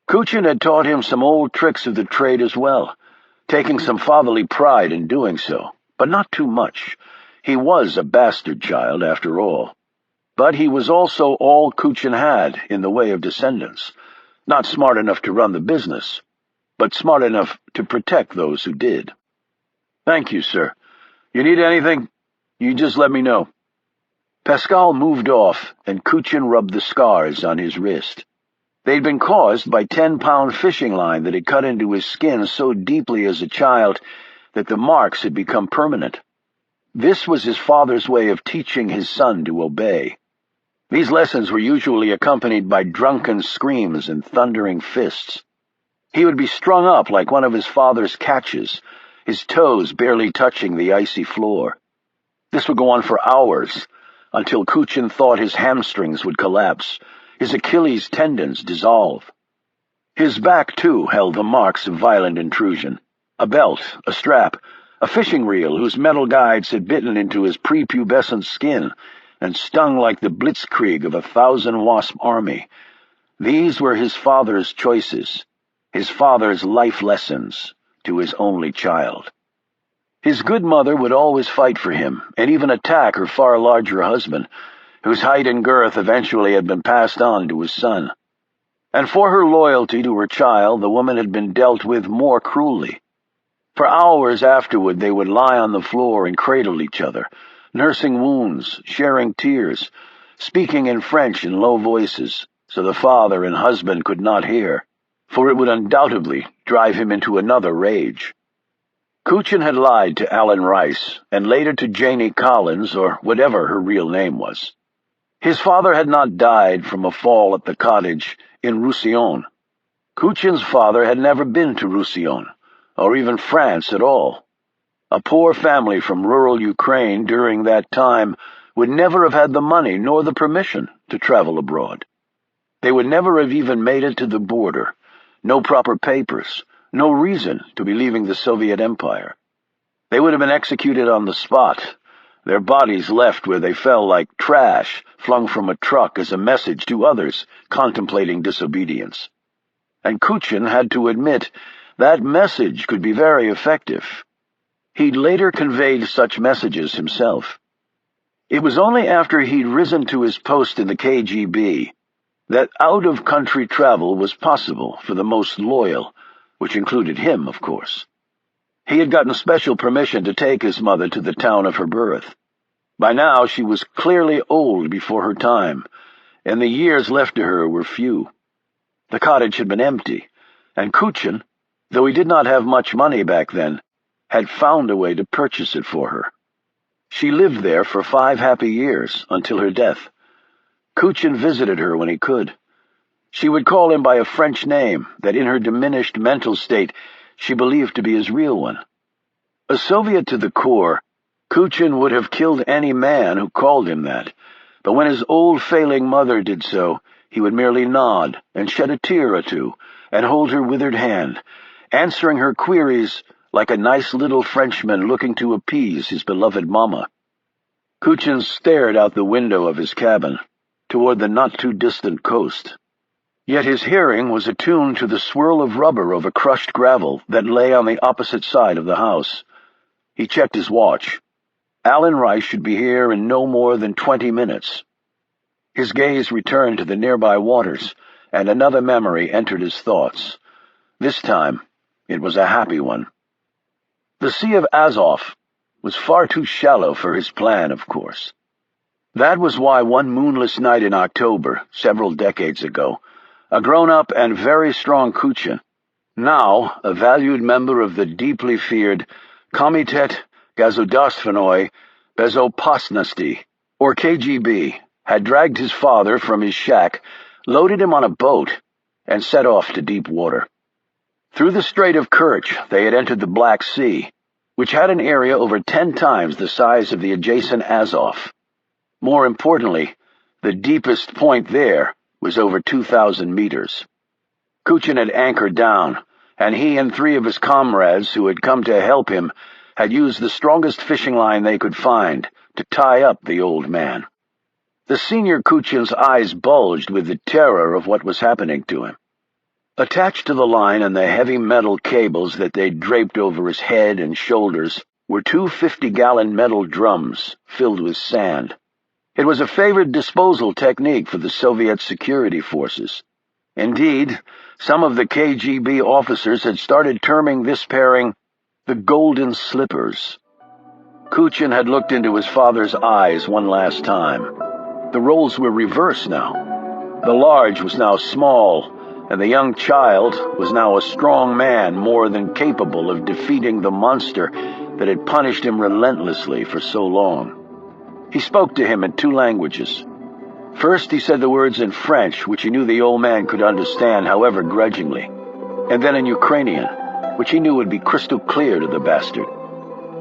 Kuchin had taught him some old tricks of the trade as well, taking some fatherly pride in doing so, but not too much. He was a bastard child, after all. But he was also all Kuchin had in the way of descendants, not smart enough to run the business, but smart enough to protect those who did. "Thank you, sir. You need anything? You just let me know." Pascal moved off, and Kuchin rubbed the scars on his wrist. They'd been caused by 10-pound fishing line that had cut into his skin so deeply as a child that the marks had become permanent. This was his father's way of teaching his son to obey. These lessons were usually accompanied by drunken screams and thundering fists. He would be strung up like one of his father's catches, his toes barely touching the icy floor. This would go on for hours, until Kuchin thought his hamstrings would collapse, his Achilles tendons dissolve. His back, too, held the marks of violent intrusion. A belt, a strap, a fishing reel whose metal guides had bitten into his prepubescent skin and stung like the blitzkrieg of a 1,000-wasp army. These were his father's choices, his father's life lessons to his only child. His good mother would always fight for him, and even attack her far larger husband, whose height and girth eventually had been passed on to his son. And for her loyalty to her child, the woman had been dealt with more cruelly. For hours afterward they would lie on the floor and cradle each other, nursing wounds, sharing tears, speaking in French in low voices, so the father and husband could not hear, for it would undoubtedly drive him into another rage. Kuchin had lied to Alan Rice, and later to Janie Collins, or whatever her real name was. His father had not died from a fall at the cottage in Roussillon. Kuchin's father had never been to Roussillon, or even France at all. A poor family from rural Ukraine during that time would never have had the money nor the permission to travel abroad. They would never have even made it to the border. No proper papers, no reason to be leaving the Soviet Empire. They would have been executed on the spot, their bodies left where they fell like trash flung from a truck as a message to others contemplating disobedience. And Kuchin had to admit that message could be very effective. He'd later conveyed such messages himself. It was only after he'd risen to his post in the KGB that out-of-country travel was possible for the most loyal, which included him, of course. He had gotten special permission to take his mother to the town of her birth. By now she was clearly old before her time, and the years left to her were few. The cottage had been empty, and Kuchin, though he did not have much money back then, had found a way to purchase it for her. She lived there for 5 happy years, until her death. Kuchin visited her when he could. She would call him by a French name that in her diminished mental state she believed to be his real one. A Soviet to the core, Kuchin would have killed any man who called him that, but when his old failing mother did so, he would merely nod and shed a tear or two and hold her withered hand, answering her queries like a nice little Frenchman looking to appease his beloved mama. Kuchin stared out the window of his cabin, toward the not-too-distant coast. Yet his hearing was attuned to the swirl of rubber over crushed gravel that lay on the opposite side of the house. He checked his watch. Alan Rice should be here in no more than 20 minutes. His gaze returned to the nearby waters, and another memory entered his thoughts. This time, it was a happy one. The Sea of Azov was far too shallow for his plan, of course. That was why one moonless night in October, several decades ago, a grown-up and very strong Kuchin, now a valued member of the deeply feared Komitet Gasudarstvennoy Bezopasnosti, or KGB, had dragged his father from his shack, loaded him on a boat, and set off to deep water. Through the Strait of Kerch they had entered the Black Sea, which had an area over 10 times the size of the adjacent Azov. More importantly, the deepest point there was over 2,000 meters. Kuchin had anchored down, and he and 3 of his comrades who had come to help him had used the strongest fishing line they could find to tie up the old man. The senior Kuchin's eyes bulged with the terror of what was happening to him. Attached to the line and the heavy metal cables that they draped over his head and shoulders were 2 50-gallon metal drums filled with sand. It was a favored disposal technique for the Soviet security forces. Indeed, some of the KGB officers had started terming this pairing the Golden Slippers. Kuchin had looked into his father's eyes one last time. The roles were reversed now. The large was now small, and the young child was now a strong man more than capable of defeating the monster that had punished him relentlessly for so long. He spoke to him in 2 languages. First he said the words in French, which he knew the old man could understand, however grudgingly, and then in Ukrainian, which he knew would be crystal clear to the bastard.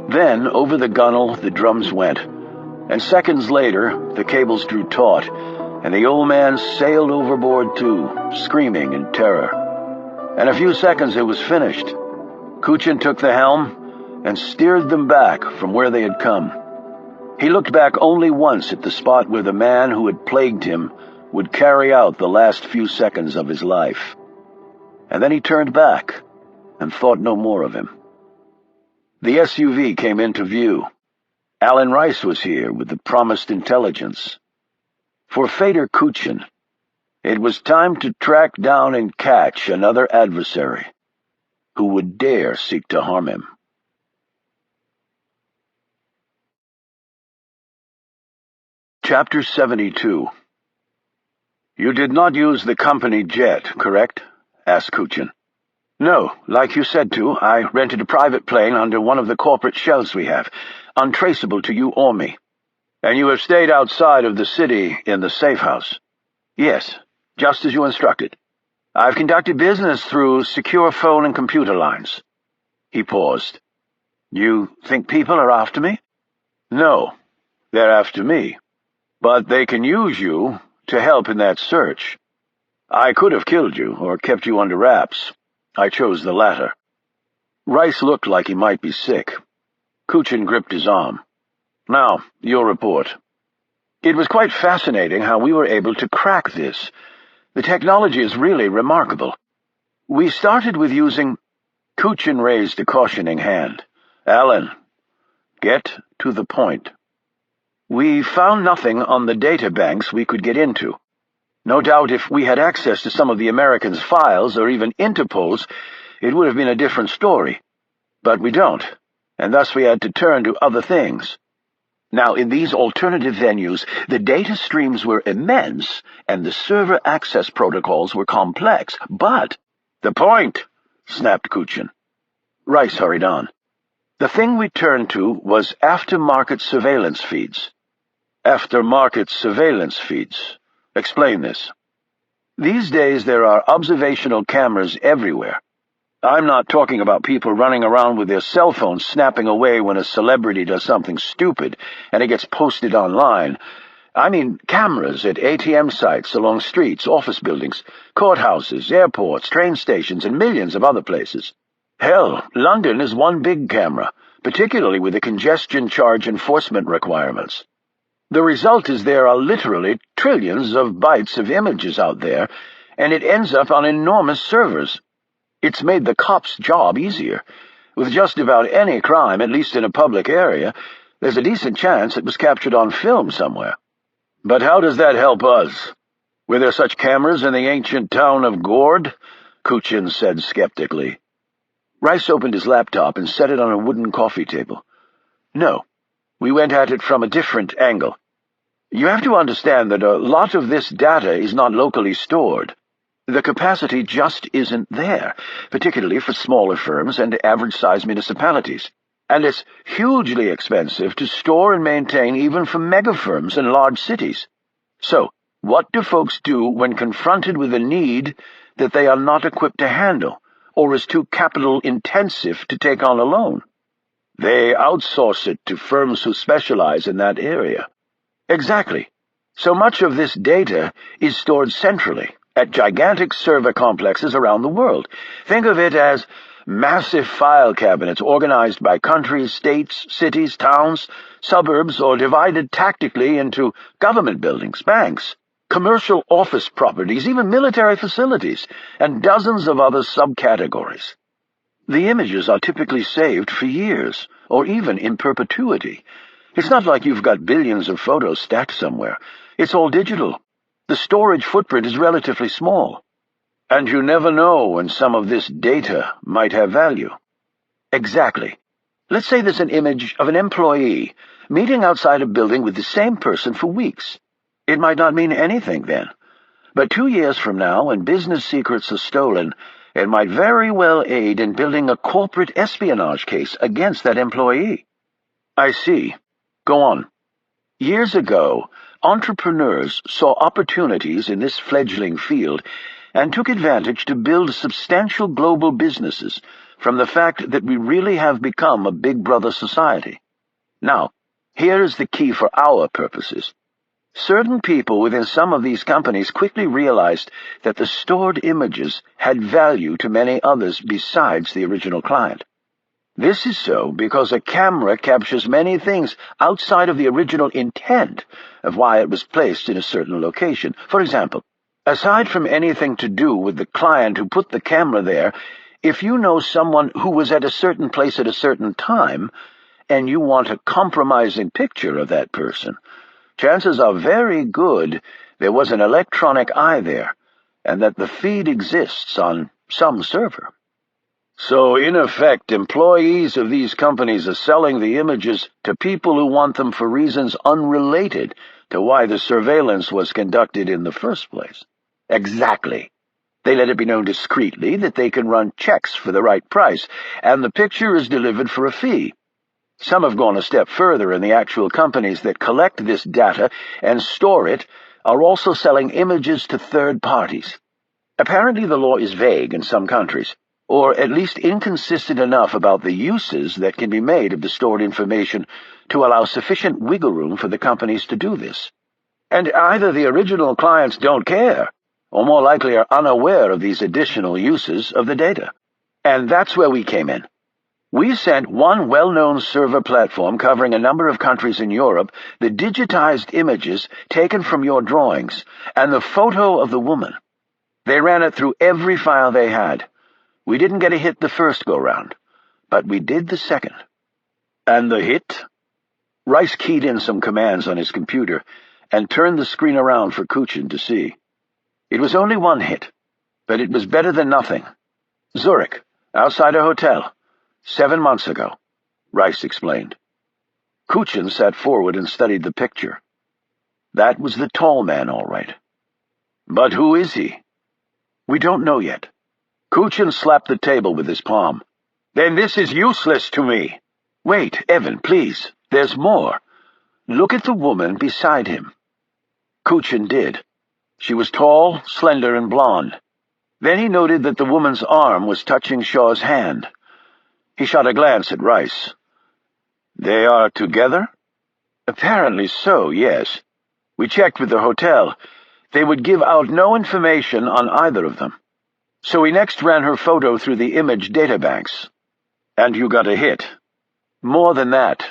Then, over the gunwale, the drums went, and seconds later the cables drew taut, and the old man sailed overboard too, screaming in terror. In a few seconds it was finished. Kuchin took the helm and steered them back from where they had come. He looked back only once at the spot where the man who had plagued him would carry out the last few seconds of his life. And then he turned back and thought no more of him. The SUV came into view. Alan Rice was here with the promised intelligence. For Fedor Kuchin, it was time to track down and catch another adversary who would dare seek to harm him. Chapter 72. You did not use the company jet, correct? Asked Kuchin. No, like you said to, I rented a private plane under one of the corporate shells we have, untraceable to you or me. And you have stayed outside of the city in the safe house. Yes, just as you instructed. I've conducted business through secure phone and computer lines. He paused. You think people are after me? No, they're after me. But they can use you to help in that search. I could have killed you or kept you under wraps. I chose the latter. Rice looked like he might be sick. Kuchin gripped his arm. Now, your report. It was quite fascinating how we were able to crack this. The technology is really remarkable. We started with using... Kuchin raised a cautioning hand. Alan, get to the point. We found nothing on the data banks we could get into. No doubt if we had access to some of the Americans' files, or even Interpol's, it would have been a different story. But we don't, and thus we had to turn to other things. Now, in these alternative venues, the data streams were immense, and the server access protocols were complex, but— "The point!" snapped Kuchin. Rice hurried on. "The thing we turned to was aftermarket surveillance feeds." Aftermarket surveillance feeds. Explain this. These days there are observational cameras everywhere. I'm not talking about people running around with their cell phones snapping away when a celebrity does something stupid and it gets posted online. I mean cameras at ATM sites along streets, office buildings, courthouses, airports, train stations, and millions of other places. Hell, London is one big camera, particularly with the congestion charge enforcement requirements. The result is there are literally trillions of bytes of images out there, and it ends up on enormous servers. It's made the cops' job easier. With just about any crime, at least in a public area, there's a decent chance it was captured on film somewhere. But how does that help us? Were there such cameras in the ancient town of Gord? Kuchin said skeptically. Rice opened his laptop and set it on a wooden coffee table. No, we went at it from a different angle. You have to understand that a lot of this data is not locally stored. The capacity just isn't there, particularly for smaller firms and average-sized municipalities. And it's hugely expensive to store and maintain even for megafirms in large cities. So, what do folks do when confronted with a need that they are not equipped to handle, or is too capital-intensive to take on alone? They outsource it to firms who specialize in that area. Exactly. So much of this data is stored centrally, at gigantic server complexes around the world. Think of it as massive file cabinets organized by countries, states, cities, towns, suburbs, or divided tactically into government buildings, banks, commercial office properties, even military facilities, and dozens of other subcategories. The images are typically saved for years, or even in perpetuity. It's not like you've got billions of photos stacked somewhere. It's all digital. The storage footprint is relatively small. And you never know when some of this data might have value. Exactly. Let's say there's an image of an employee meeting outside a building with the same person for weeks. It might not mean anything then. But 2 years from now, when business secrets are stolen, it might very well aid in building a corporate espionage case against that employee. I see. Go on. Years ago, entrepreneurs saw opportunities in this fledgling field and took advantage to build substantial global businesses from the fact that we really have become a big brother society. Now, here is the key for our purposes. Certain people within some of these companies quickly realized that the stored images had value to many others besides the original client. This is so because a camera captures many things outside of the original intent of why it was placed in a certain location. For example, aside from anything to do with the client who put the camera there, if you know someone who was at a certain place at a certain time, and you want a compromising picture of that person, chances are very good there was an electronic eye there, and that the feed exists on some server. So, in effect, employees of these companies are selling the images to people who want them for reasons unrelated to why the surveillance was conducted in the first place. Exactly. They let it be known discreetly that they can run checks for the right price, and the picture is delivered for a fee. Some have gone a step further, and the actual companies that collect this data and store it are also selling images to third parties. Apparently the law is vague in some countries, or at least inconsistent enough about the uses that can be made of the stored information to allow sufficient wiggle room for the companies to do this. And either the original clients don't care, or more likely are unaware of these additional uses of the data. And that's where we came in. We sent one well-known server platform covering a number of countries in Europe the digitized images taken from your drawings and the photo of the woman. They ran it through every file they had. We didn't get a hit the first go-round, but we did the second. And the hit? Rice keyed in some commands on his computer and turned the screen around for Kuchin to see. It was only one hit, but it was better than nothing. Zurich, outside a hotel, 7 months ago, Rice explained. Kuchin sat forward and studied the picture. That was the tall man, all right. But who is he? We don't know yet. Kuchin slapped the table with his palm. Then this is useless to me. Wait, Evan, please. There's more. Look at the woman beside him. Kuchin did. She was tall, slender, and blonde. Then he noted that the woman's arm was touching Shaw's hand. He shot a glance at Rice. They are together? Apparently so, yes. We checked with the hotel. They would give out no information on either of them. So we next ran her photo through the image databanks. And you got a hit. More than that.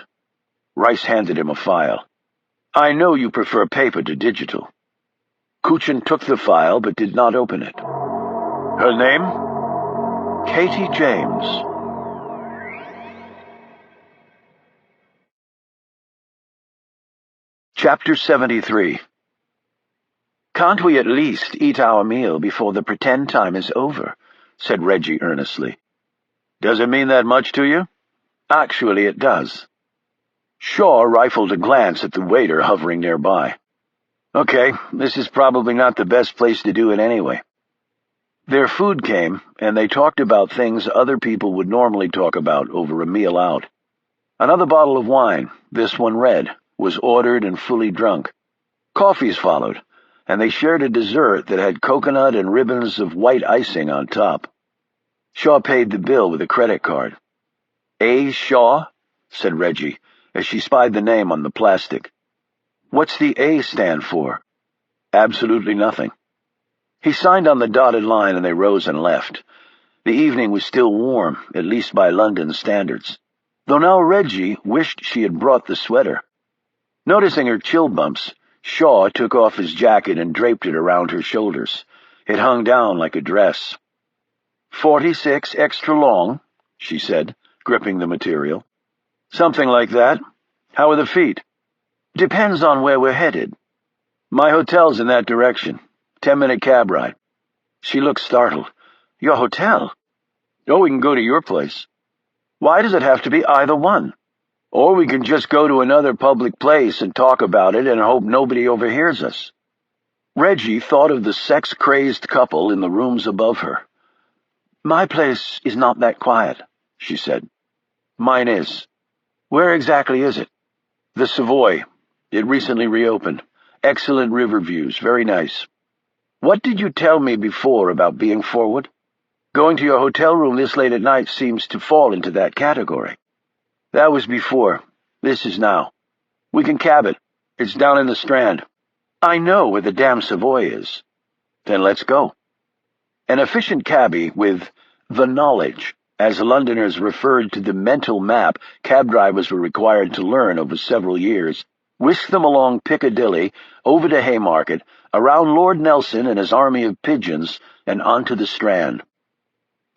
Rice handed him a file. I know you prefer paper to digital. Kuchin took the file but did not open it. Her name? Katie James. Chapter 73. Can't we at least eat our meal before the pretend time is over? Said Reggie earnestly. Does it mean that much to you? Actually, it does. Shaw rifled a glance at the waiter hovering nearby. Okay, this is probably not the best place to do it anyway. Their food came, and they talked about things other people would normally talk about over a meal out. Another bottle of wine, this one red, was ordered and fully drunk. Coffees followed, and they shared a dessert that had coconut and ribbons of white icing on top. Shaw paid the bill with a credit card. A. Shaw? Said Reggie, as she spied the name on the plastic. What's the A stand for? Absolutely nothing. He signed on the dotted line and they rose and left. The evening was still warm, at least by London standards, though now Reggie wished she had brought the sweater. Noticing her chill bumps, Shaw took off his jacket and draped it around her shoulders. It hung down like a dress. 46 extra long, she said, gripping the material. Something like that. How are the feet? Depends on where we're headed. My hotel's in that direction. 10-minute cab ride. She looked startled. Your hotel? Oh, we can go to your place. Why does it have to be either one? Or we can just go to another public place and talk about it and hope nobody overhears us. Reggie thought of the sex-crazed couple in the rooms above her. My place is not that quiet, she said. Mine is. Where exactly is it? The Savoy. It recently reopened. Excellent river views. Very nice. What did you tell me before about being forward? Going to your hotel room this late at night seems to fall into that category. That was before. This is now. We can cab it. It's down in the Strand. I know where the damn Savoy is. Then let's go. An efficient cabbie with the knowledge, as Londoners referred to the mental map cab drivers were required to learn over several years, whisked them along Piccadilly, over to Haymarket, around Lord Nelson and his army of pigeons, and onto the Strand.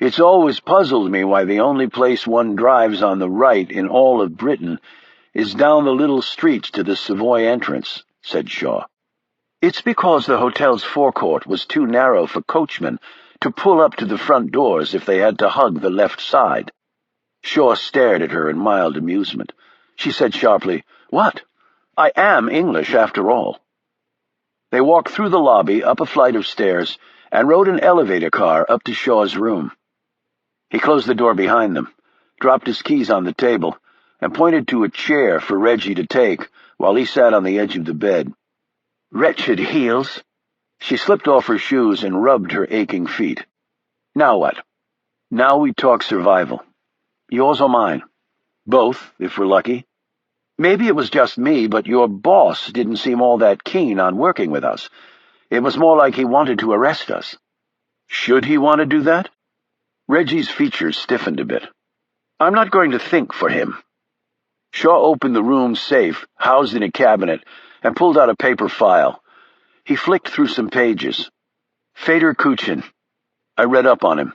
It's always puzzled me why the only place one drives on the right in all of Britain is down the little streets to the Savoy entrance, said Shaw. It's because the hotel's forecourt was too narrow for coachmen to pull up to the front doors if they had to hug the left side. Shaw stared at her in mild amusement. She said sharply, What? I am English, after all. They walked through the lobby, up a flight of stairs, and rode an elevator car up to Shaw's room. He closed the door behind them, dropped his keys on the table, and pointed to a chair for Reggie to take while he sat on the edge of the bed. Wretched heels! She slipped off her shoes and rubbed her aching feet. Now what? Now we talk survival. Yours or mine? Both, if we're lucky. Maybe it was just me, but your boss didn't seem all that keen on working with us. It was more like he wanted to arrest us. Should he want to do that? Reggie's features stiffened a bit. I'm not going to think for him. Shaw opened the room's safe, housed in a cabinet, and pulled out a paper file. He flicked through some pages. Fedor Kuchin. I read up on him.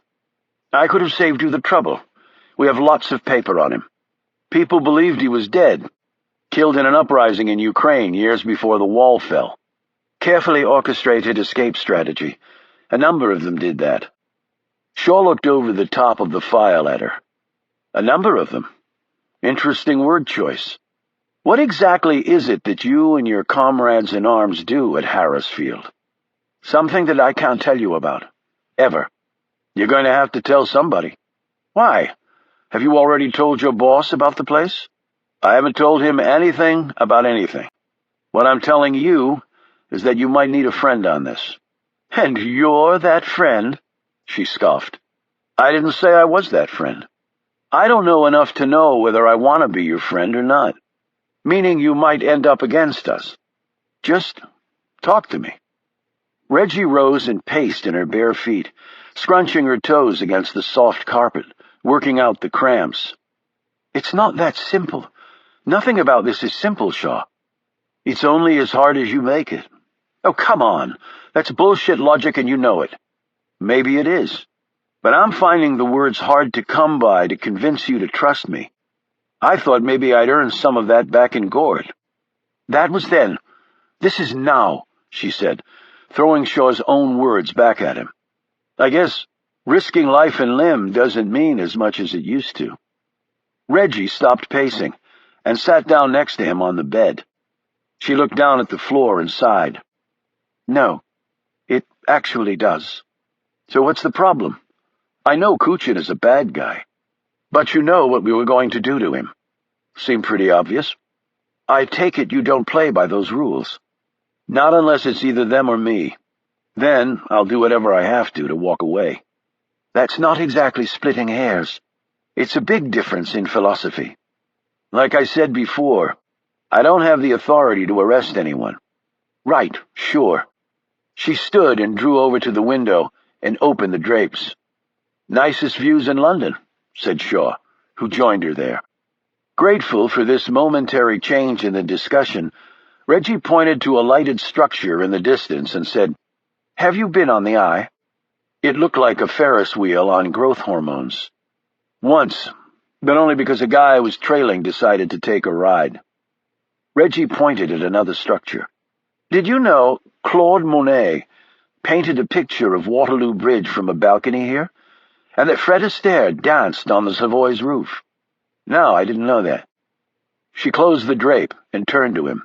I could have saved you the trouble. We have lots of paper on him. People believed he was dead. Killed in an uprising in Ukraine years before the wall fell. Carefully orchestrated escape strategy. A number of them did that. Shaw looked over the top of the file at her. A number of them. Interesting word choice. What exactly is it that you and your comrades in arms do at Harrisfield? Something that I can't tell you about. Ever. You're going to have to tell somebody. Why? Have you already told your boss about the place? I haven't told him anything about anything. What I'm telling you is that you might need a friend on this. And you're that friend? She scoffed. I didn't say I was that friend. I don't know enough to know whether I want to be your friend or not. Meaning you might end up against us. Just talk to me. Reggie rose and paced in her bare feet, scrunching her toes against the soft carpet, working out the cramps. It's not that simple. Nothing about this is simple, Shaw. It's only as hard as you make it. Oh, come on. That's bullshit logic and you know it. Maybe it is. But I'm finding the words hard to come by to convince you to trust me. I thought maybe I'd earned some of that back in Gord. That was then. This is now, she said, throwing Shaw's own words back at him. I guess risking life and limb doesn't mean as much as it used to. Reggie stopped pacing and sat down next to him on the bed. She looked down at the floor and sighed. No, it actually does. So what's the problem? I know Kuchin is a bad guy, but you know what we were going to do to him. Seemed pretty obvious. I take it you don't play by those rules. Not unless it's either them or me. Then I'll do whatever I have to walk away. That's not exactly splitting hairs. It's a big difference in philosophy. Like I said before, I don't have the authority to arrest anyone. Right, sure. She stood and drew over to the window and opened the drapes. Nicest views in London, said Shaw, who joined her there. Grateful for this momentary change in the discussion, Reggie pointed to a lighted structure in the distance and said, Have you been on the Eye? It looked like a Ferris wheel on growth hormones. Once, but only because a guy I was trailing decided to take a ride. Reggie pointed at another structure. Did you know Claude Monet painted a picture of Waterloo Bridge from a balcony here? And that Fred Astaire danced on the Savoy's roof? No, I didn't know that. She closed the drape and turned to him.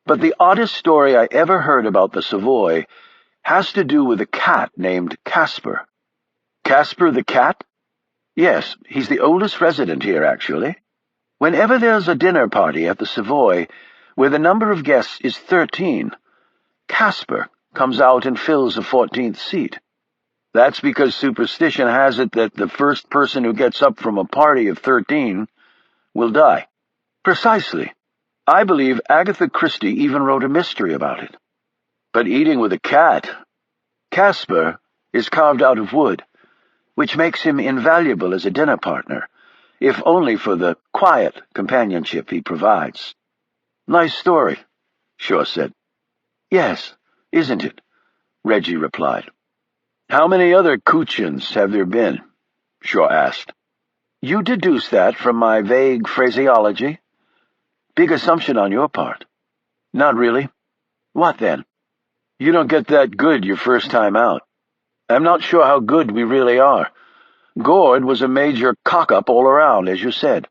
But the oddest story I ever heard about the Savoy has to do with a cat named Casper. Casper the cat? Yes, he's the oldest resident here, actually. Whenever there's a dinner party at the Savoy, where the number of guests is 13, Casper comes out and fills the 14th seat. That's because superstition has it that the first person who gets up from a party of 13 will die. Precisely. I believe Agatha Christie even wrote a mystery about it. But eating with a cat, Casper is carved out of wood, which makes him invaluable as a dinner partner, if only for the quiet companionship he provides. Nice story, Shaw said. Yes, isn't it? Reggie replied. How many other Kuchins have there been? Shaw asked. You deduce that from my vague phraseology? Big assumption on your part. Not really. What then? You don't get that good your first time out. I'm not sure how good we really are. Gord was a major cock-up all around, as you said.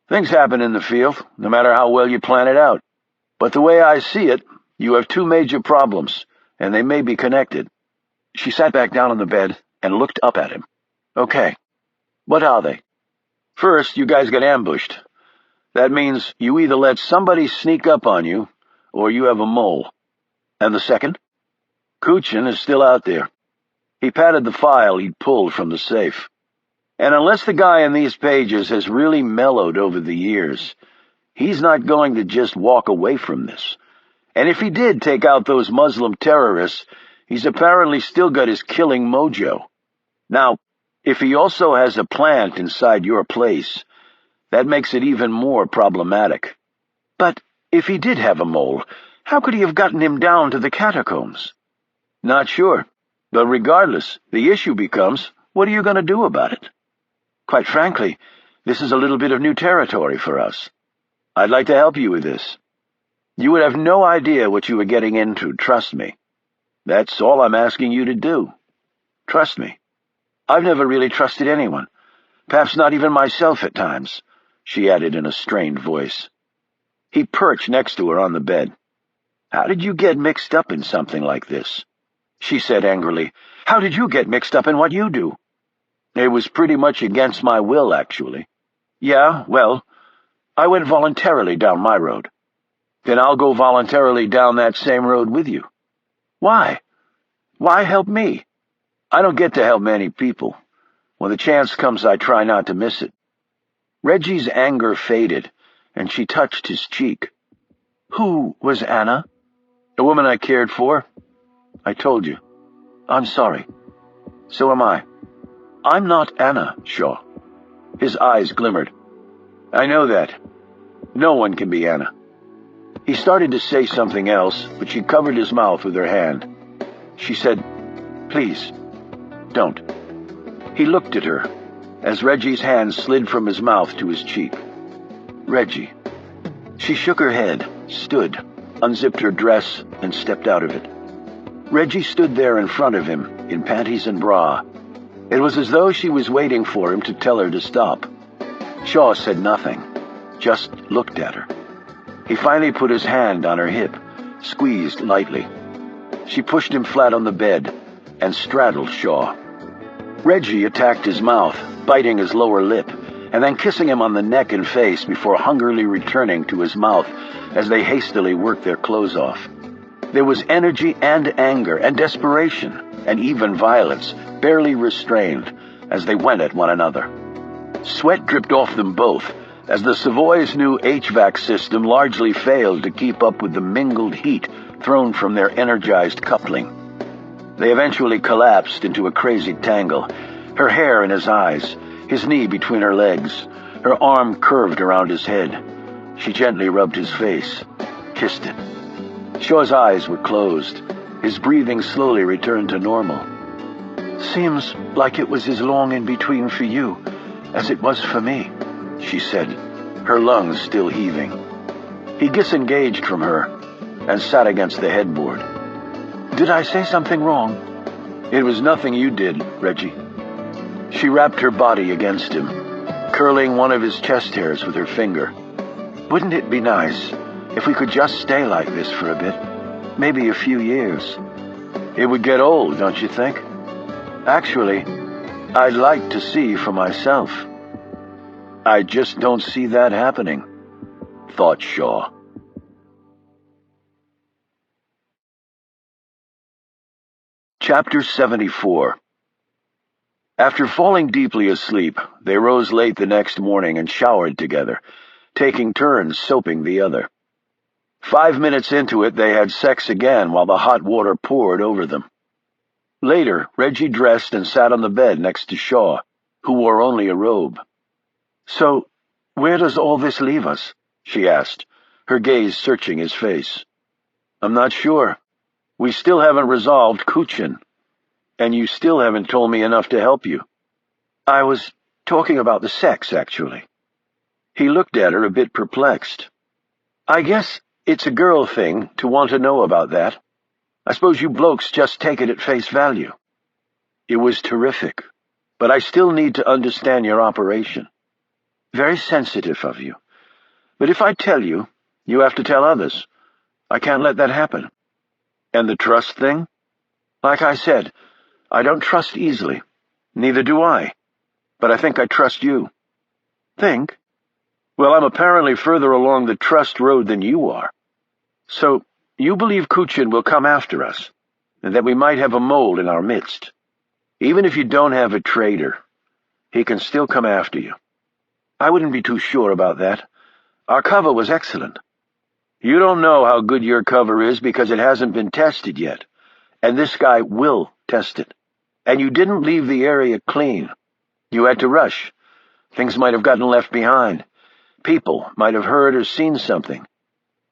Things happen in the field, no matter how well you plan it out. But the way I see it, you have two major problems, and they may be connected. She sat back down on the bed and looked up at him. Okay. What are they? First, you guys got ambushed. That means you either let somebody sneak up on you, or you have a mole. And the second? Kuchin is still out there. He patted the file he'd pulled from the safe. And unless the guy in these pages has really mellowed over the years, he's not going to just walk away from this. And if he did take out those Muslim terrorists, he's apparently still got his killing mojo. Now, if he also has a plant inside your place, that makes it even more problematic. But if he did have a mole, how could he have gotten him down to the catacombs? Not sure. But regardless, the issue becomes, what are you going to do about it? Quite frankly, this is a little bit of new territory for us. I'd like to help you with this. You would have no idea what you were getting into, trust me. That's all I'm asking you to do. Trust me. I've never really trusted anyone, perhaps not even myself at times," she added in a strained voice. He perched next to her on the bed. "How did you get mixed up in something like this?" she said angrily. "How did you get mixed up in what you do?" "It was pretty much against my will, actually." "Yeah, well, I went voluntarily down my road." "Then I'll go voluntarily down that same road with you." "Why? Why help me? I don't get to help many people. When the chance comes, I try not to miss it." Reggie's anger faded, and she touched his cheek. "Who was Anna?" "The woman I cared for. I told you. I'm sorry. So am I." "I'm not Anna, Shaw." His eyes glimmered. "I know that. No one can be Anna." He started to say something else, but she covered his mouth with her hand. She said, "Please, don't." He looked at her, as Reggie's hand slid from his mouth to his cheek. "Reggie." She shook her head, stood, unzipped her dress, and stepped out of it. Reggie stood there in front of him, in panties and bra. It was as though she was waiting for him to tell her to stop. Shaw said nothing, just looked at her. He finally put his hand on her hip, squeezed lightly. She pushed him flat on the bed and straddled Shaw. Reggie attacked his mouth, biting his lower lip, and then kissing him on the neck and face before hungrily returning to his mouth as they hastily worked their clothes off. There was energy and anger and desperation and even violence, barely restrained, as they went at one another. Sweat dripped off them both, as the Savoy's new HVAC system largely failed to keep up with the mingled heat thrown from their energized coupling. They eventually collapsed into a crazy tangle, her hair in his eyes, his knee between her legs, her arm curved around his head. She gently rubbed his face, kissed it. Shaw's eyes were closed. His breathing slowly returned to normal. "Seems like it was as long in between for you as it was for me," she said, her lungs still heaving. He disengaged from her and sat against the headboard. "Did I say something wrong?" "It was nothing you did, Reggie." She wrapped her body against him, curling one of his chest hairs with her finger. "Wouldn't it be nice if we could just stay like this for a bit? Maybe a few years." "It would get old, don't you think?" "Actually, I'd like to see for myself." "I just don't see that happening," thought Shaw. Chapter 74. After falling deeply asleep, they rose late the next morning and showered together, taking turns soaping the other. 5 minutes into it, they had sex again while the hot water poured over them. Later, Reggie dressed and sat on the bed next to Shaw, who wore only a robe. "So, where does all this leave us?" she asked, her gaze searching his face. "I'm not sure. We still haven't resolved Kuchin, and you still haven't told me enough to help you." "I was talking about the sex, actually." He looked at her a bit perplexed. "I guess it's a girl thing to want to know about that. I suppose you blokes just take it at face value." "It was terrific, but I still need to understand your operation." "Very sensitive of you. But if I tell you, you have to tell others. I can't let that happen." "And the trust thing?" "Like I said, I don't trust easily. Neither do I. But I think I trust you." "Think?" "Well, I'm apparently further along the trust road than you are. So, you believe Kuchin will come after us, and that we might have a mole in our midst. Even if you don't have a traitor, he can still come after you." "I wouldn't be too sure about that. Our cover was excellent." "You don't know how good your cover is because it hasn't been tested yet, and this guy will test it. And you didn't leave the area clean. You had to rush. Things might have gotten left behind. People might have heard or seen something.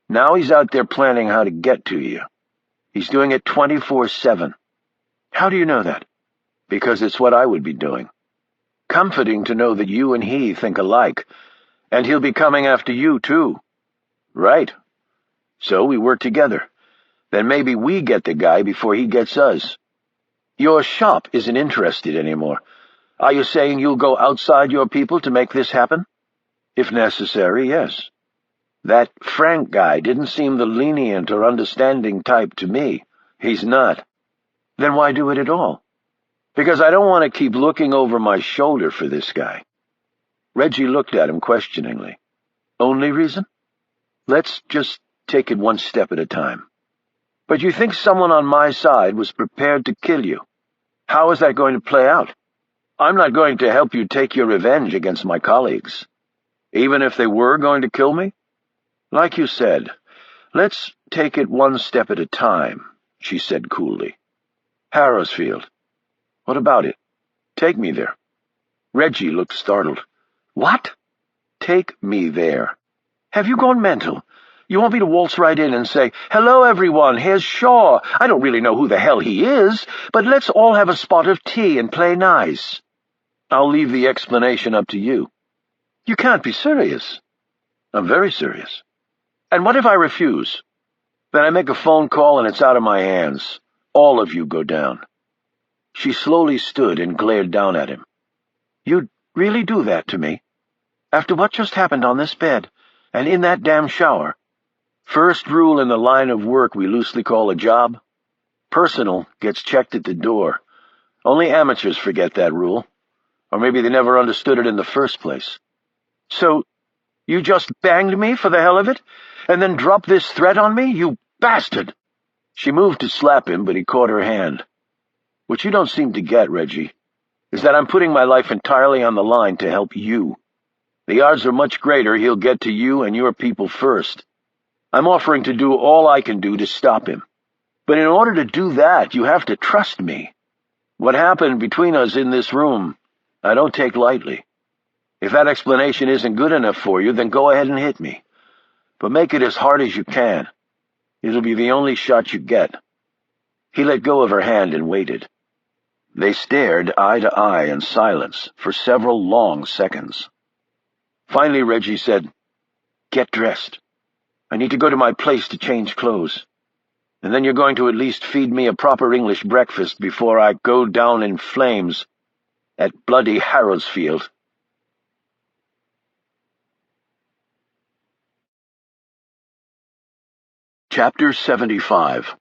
Now he's out there planning how to get to you. He's doing it 24/7. "How do you know that?" "Because it's what I would be doing. Comforting to know that you and he think alike, and he'll be coming after you, too, Right. So we work together. Then maybe we get the guy before he gets us. Your shop isn't interested anymore. Are you saying you'll go outside your people to make this happen? If necessary, yes. That Frank guy didn't seem the lenient or understanding type to me. He's not. Then why do it at all? Because I don't want to keep looking over my shoulder for this guy. Reggie looked at him questioningly. Only reason? Let's just take it one step at a time. But you think someone on my side was prepared to kill you? How is that going to play out? I'm not going to help you take your revenge against my colleagues. Even if they were going to kill me? Like you said, let's take it one step at a time, she said coolly. Harrowsfield. What about it? Take me there. Reggie looked startled. What? Take me there. Have you gone mental? You want me to waltz right in and say, "Hello, everyone, here's Shaw. I don't really know who the hell he is, but let's all have a spot of tea and play nice." I'll leave the explanation up to you. You can't be serious. I'm very serious. And what if I refuse? Then I make a phone call and it's out of my hands. All of you go down. She slowly stood and glared down at him. You'd really do that to me? After what just happened on this bed, and in that damn shower? First rule in the line of work we loosely call a job. Personal gets checked at the door. Only amateurs forget that rule. Or maybe they never understood it in the first place. So, you just banged me for the hell of it, and then dropped this threat on me, you bastard! She moved to slap him, but he caught her hand. What you don't seem to get, Reggie, is that I'm putting my life entirely on the line to help you. The odds are much greater he'll get to you and your people first. I'm offering to do all I can do to stop him. But in order to do that, you have to trust me. What happened between us in this room, I don't take lightly. If that explanation isn't good enough for you, then go ahead and hit me. But make it as hard as you can. It'll be the only shot you get. He let go of her hand and waited. They stared eye to eye in silence for several long seconds. Finally, Reggie said, "Get dressed. I need to go to my place to change clothes. And then you're going to at least feed me a proper English breakfast before I go down in flames at bloody Harrowsfield." Chapter 75.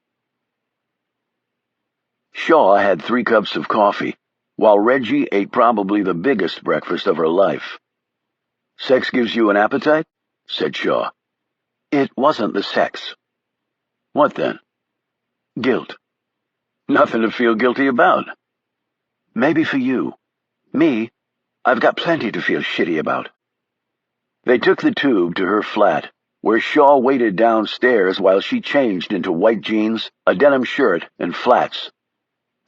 Shaw had 3 cups of coffee, while Reggie ate probably the biggest breakfast of her life. "Sex gives you an appetite?" said Shaw. "It wasn't the sex." "What then?" "Guilt." "Nothing to feel guilty about." "Maybe for you. Me, I've got plenty to feel shitty about." They took the tube to her flat, where Shaw waited downstairs while she changed into white jeans, a denim shirt, and flats.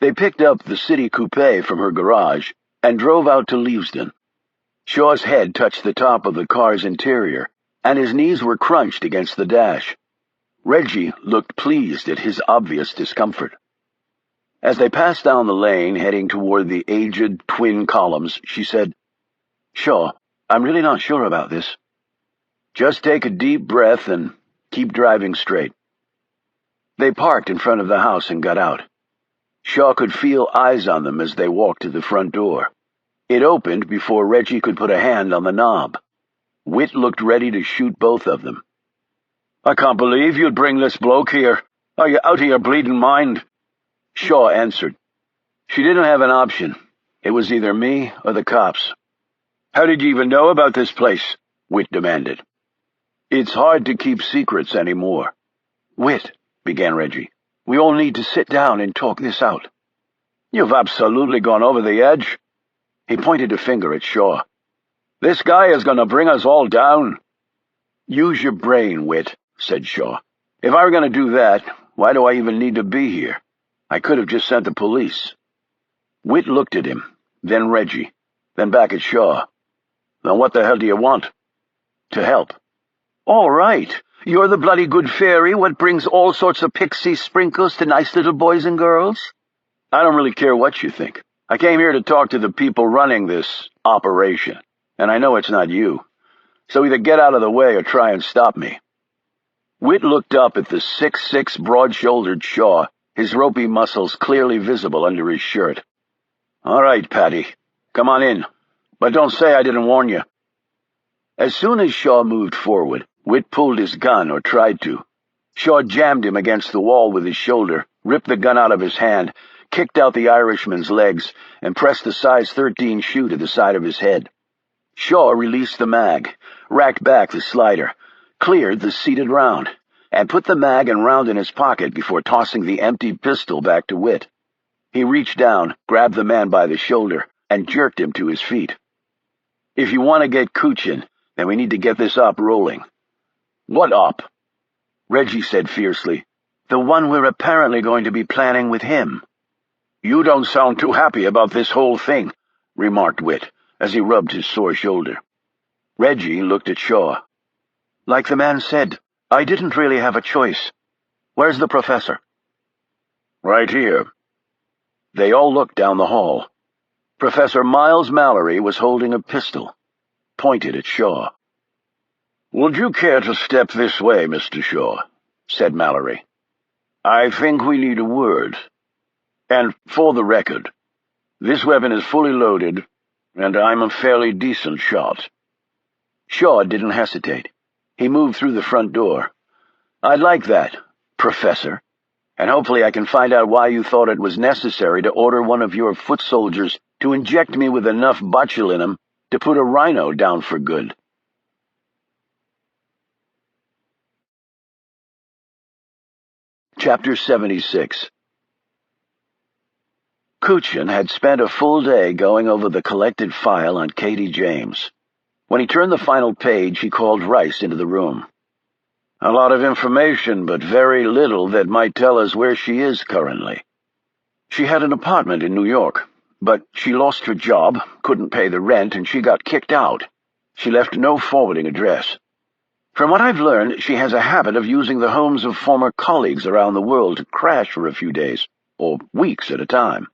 They picked up the city coupe from her garage and drove out to Leavesden. Shaw's head touched the top of the car's interior, and his knees were crunched against the dash. Reggie looked pleased at his obvious discomfort. As they passed down the lane, heading toward the aged twin columns, she said, "Shaw, I'm really not sure about this." "Just take a deep breath and keep driving straight." They parked in front of the house and got out. Shaw could feel eyes on them as they walked to the front door. It opened before Reggie could put a hand on the knob. Whit looked ready to shoot both of them. "I can't believe you'd bring this bloke here. Are you out of your bleeding mind?" Shaw answered. She didn't have an option. It was either me or the cops. "How did you even know about this place?" Whit demanded. "It's hard to keep secrets anymore." "Whit," began Reggie, "we all need to sit down and talk this out." "You've absolutely gone over the edge." He pointed a finger at Shaw. "This guy is going to bring us all down." "Use your brain, Whit," said Shaw. "If I were going to do that, why do I even need to be here? I could have just sent the police." Whit looked at him, then Reggie, then back at Shaw. "Then what the hell do you want?" "To help." "All right. You're the bloody good fairy what brings all sorts of pixie sprinkles to nice little boys and girls?" "I don't really care what you think. I came here to talk to the people running this operation, and I know it's not you. So either get out of the way or try and stop me." Witt looked up at the 6'6" broad-shouldered Shaw, his ropey muscles clearly visible under his shirt. "All right, Patty. Come on in. But don't say I didn't warn you." As soon as Shaw moved forward, Witt pulled his gun, or tried to. Shaw jammed him against the wall with his shoulder, ripped the gun out of his hand, kicked out the Irishman's legs, and pressed the size 13 shoe to the side of his head. Shaw released the mag, racked back the slider, cleared the seated round, and put the mag and round in his pocket before tossing the empty pistol back to Witt. He reached down, grabbed the man by the shoulder, and jerked him to his feet. "If you want to get Kuchin, then we need to get this op rolling." "What op?" Reggie said fiercely. "The one we're apparently going to be planning with him." "You don't sound too happy about this whole thing," remarked Witt, as he rubbed his sore shoulder. Reggie looked at Shaw. "Like the man said, I didn't really have a choice. Where's the professor?" "Right here." They all looked down the hall. Professor Miles Mallory was holding a pistol, pointed at Shaw. "Would you care to step this way, Mr. Shaw?" said Mallory. "I think we need a word. And for the record, this weapon is fully loaded, and I'm a fairly decent shot." Shaw didn't hesitate. He moved through the front door. "I'd like that, Professor. And hopefully I can find out why you thought it was necessary to order one of your foot soldiers to inject me with enough botulinum to put a rhino down for good." Chapter 76. Kuchin had spent a full day going over the collected file on Katie James. When he turned the final page, he called Rice into the room. "A lot of information, but very little that might tell us where she is currently. She had an apartment in New York, but she lost her job, couldn't pay the rent, and she got kicked out. She left no forwarding address. From what I've learned, she has a habit of using the homes of former colleagues around the world to crash for a few days, or weeks at a time.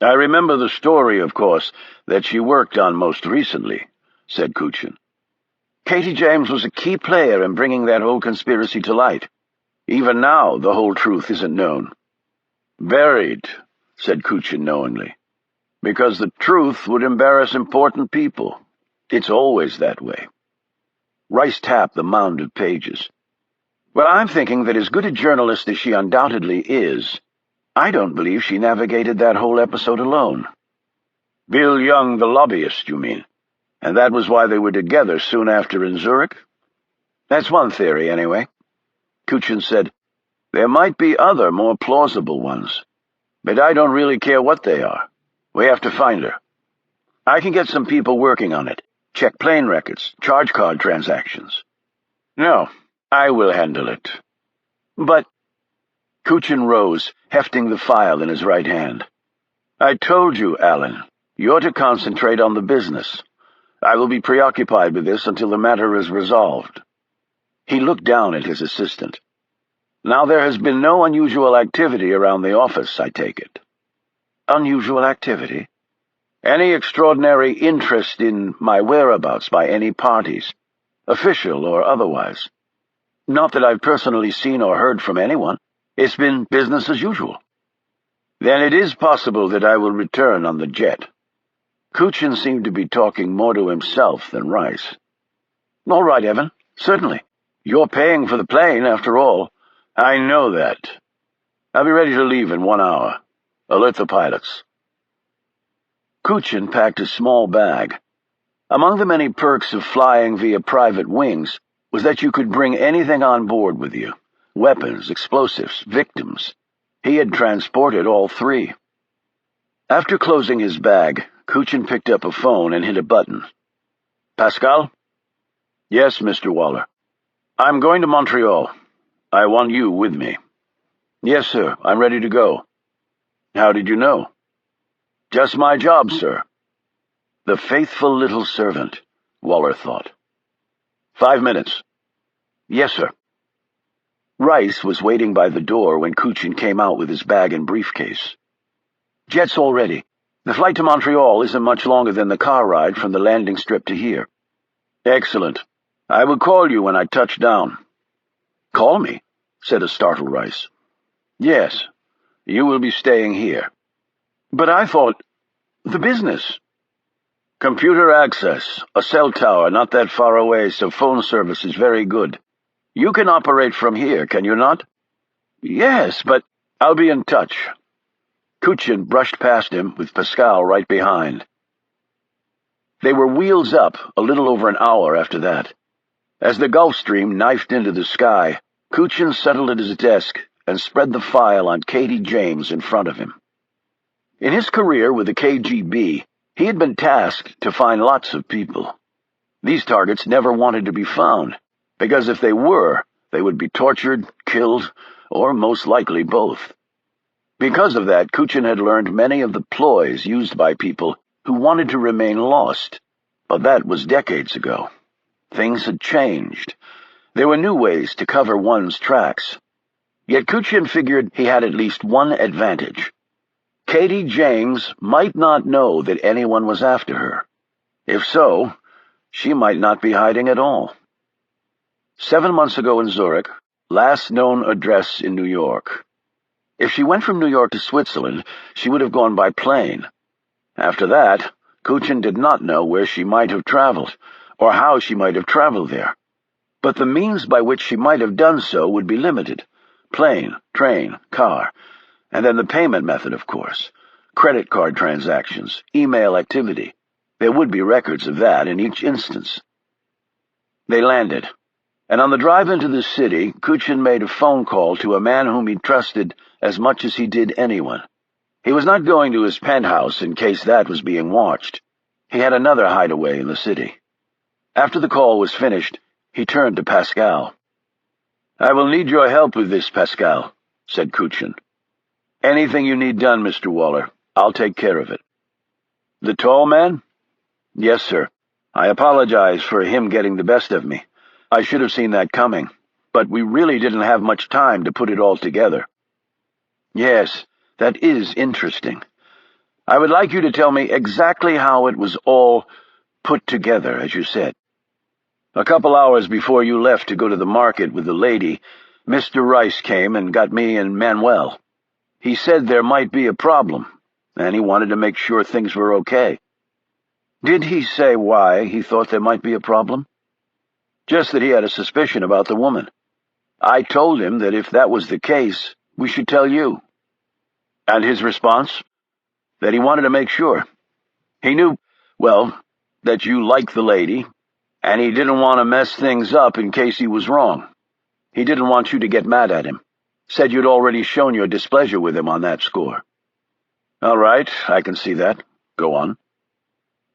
I remember the story, of course, that she worked on most recently," said Kuchin. "Katie James was a key player in bringing that whole conspiracy to light. Even now, the whole truth isn't known." "Buried," said Kuchin knowingly, "because the truth would embarrass important people. It's always that way." Rice tapped the mound of pages. "Well, I'm thinking that as good a journalist as she undoubtedly is, I don't believe she navigated that whole episode alone." "Bill Young, the lobbyist, you mean? And that was why they were together soon after in Zurich?" "That's one theory, anyway." Kuchin said, "There might be other, more plausible ones, but I don't really care what they are. We have to find her. I can get some people working on it, check plane records, charge card transactions." "No, I will handle it." "But—" Kuchin rose, hefting the file in his right hand. "I told you, Alan, you're to concentrate on the business. I will be preoccupied with this until the matter is resolved." He looked down at his assistant. "Now there has been no unusual activity around the office, I take it." "Unusual activity?" "Any extraordinary interest in my whereabouts by any parties, official or otherwise?" "Not that I've personally seen or heard from anyone. It's been business as usual." "Then it is possible that I will return on the jet." Kuchin seemed to be talking more to himself than Rice. "All right, Evan, certainly. You're paying for the plane, after all." "I know that. I'll be ready to leave in 1 hour. Alert the pilots." Kuchin packed a small bag. Among the many perks of flying via private wings was that you could bring anything on board with you: weapons, explosives, victims. He had transported all three. After closing his bag, Kuchin picked up a phone and hit a button. "Pascal?" "Yes, Mr. Waller." "I'm going to Montreal. I want you with me." "Yes, sir. I'm ready to go." "How did you know?" "Just my job, sir." The faithful little servant, Waller thought. 5 minutes." "Yes, sir." Rice was waiting by the door when Kuchin came out with his bag and briefcase. "Jet's all ready. The flight to Montreal isn't much longer than the car ride from the landing strip to here." "Excellent. I will call you when I touch down." "Call me," said a startled Rice. "Yes, you will be staying here." "But I thought the business." "Computer access, a cell tower not that far away, so phone service is very good. You can operate from here, can you not?" "Yes, but—" "I'll be in touch." Kuchin brushed past him, with Pascal right behind. They were wheels up a little over an hour after that. As the Gulf Stream knifed into the sky, Kuchin settled at his desk and spread the file on Katie James in front of him. In his career with the KGB, he had been tasked to find lots of people. These targets never wanted to be found, because if they were, they would be tortured, killed, or most likely both. Because of that, Kuchin had learned many of the ploys used by people who wanted to remain lost. But that was decades ago. Things had changed. There were new ways to cover one's tracks. Yet Kuchin figured he had at least one advantage. Katie James might not know that anyone was after her. If so, she might not be hiding at all. 7 months ago in Zurich, last known address in New York. If she went from New York to Switzerland, she would have gone by plane. After that, Kuchin did not know where she might have traveled, or how she might have traveled there. But the means by which she might have done so would be limited. Plane, train, car, and then the payment method, of course. Credit card transactions, email activity. There would be records of that in each instance. They landed, and on the drive into the city, Kuchin made a phone call to a man whom he trusted as much as he did anyone. He was not going to his penthouse in case that was being watched. He had another hideaway in the city. After the call was finished, he turned to Pascal. "I will need your help with this, Pascal," said Kuchin. "Anything you need done, Mr. Waller, I'll take care of it." "The tall man?" "Yes, sir. I apologize for him getting the best of me. I should have seen that coming, but we really didn't have much time to put it all together." "Yes, that is interesting. I would like you to tell me exactly how it was all put together, as you said." "A couple hours before you left to go to the market with the lady, Mr. Rice came and got me and Manuel. He said there might be a problem, and he wanted to make sure things were okay." "Did he say why he thought there might be a problem?" "Just that he had a suspicion about the woman. I told him that if that was the case, we should tell you." "And his response?" "That he wanted to make sure. He knew, well, that you liked the lady, and he didn't want to mess things up in case he was wrong. He didn't want you to get mad at him. Said you'd already shown your displeasure with him on that score." "All right, I can see that. Go on."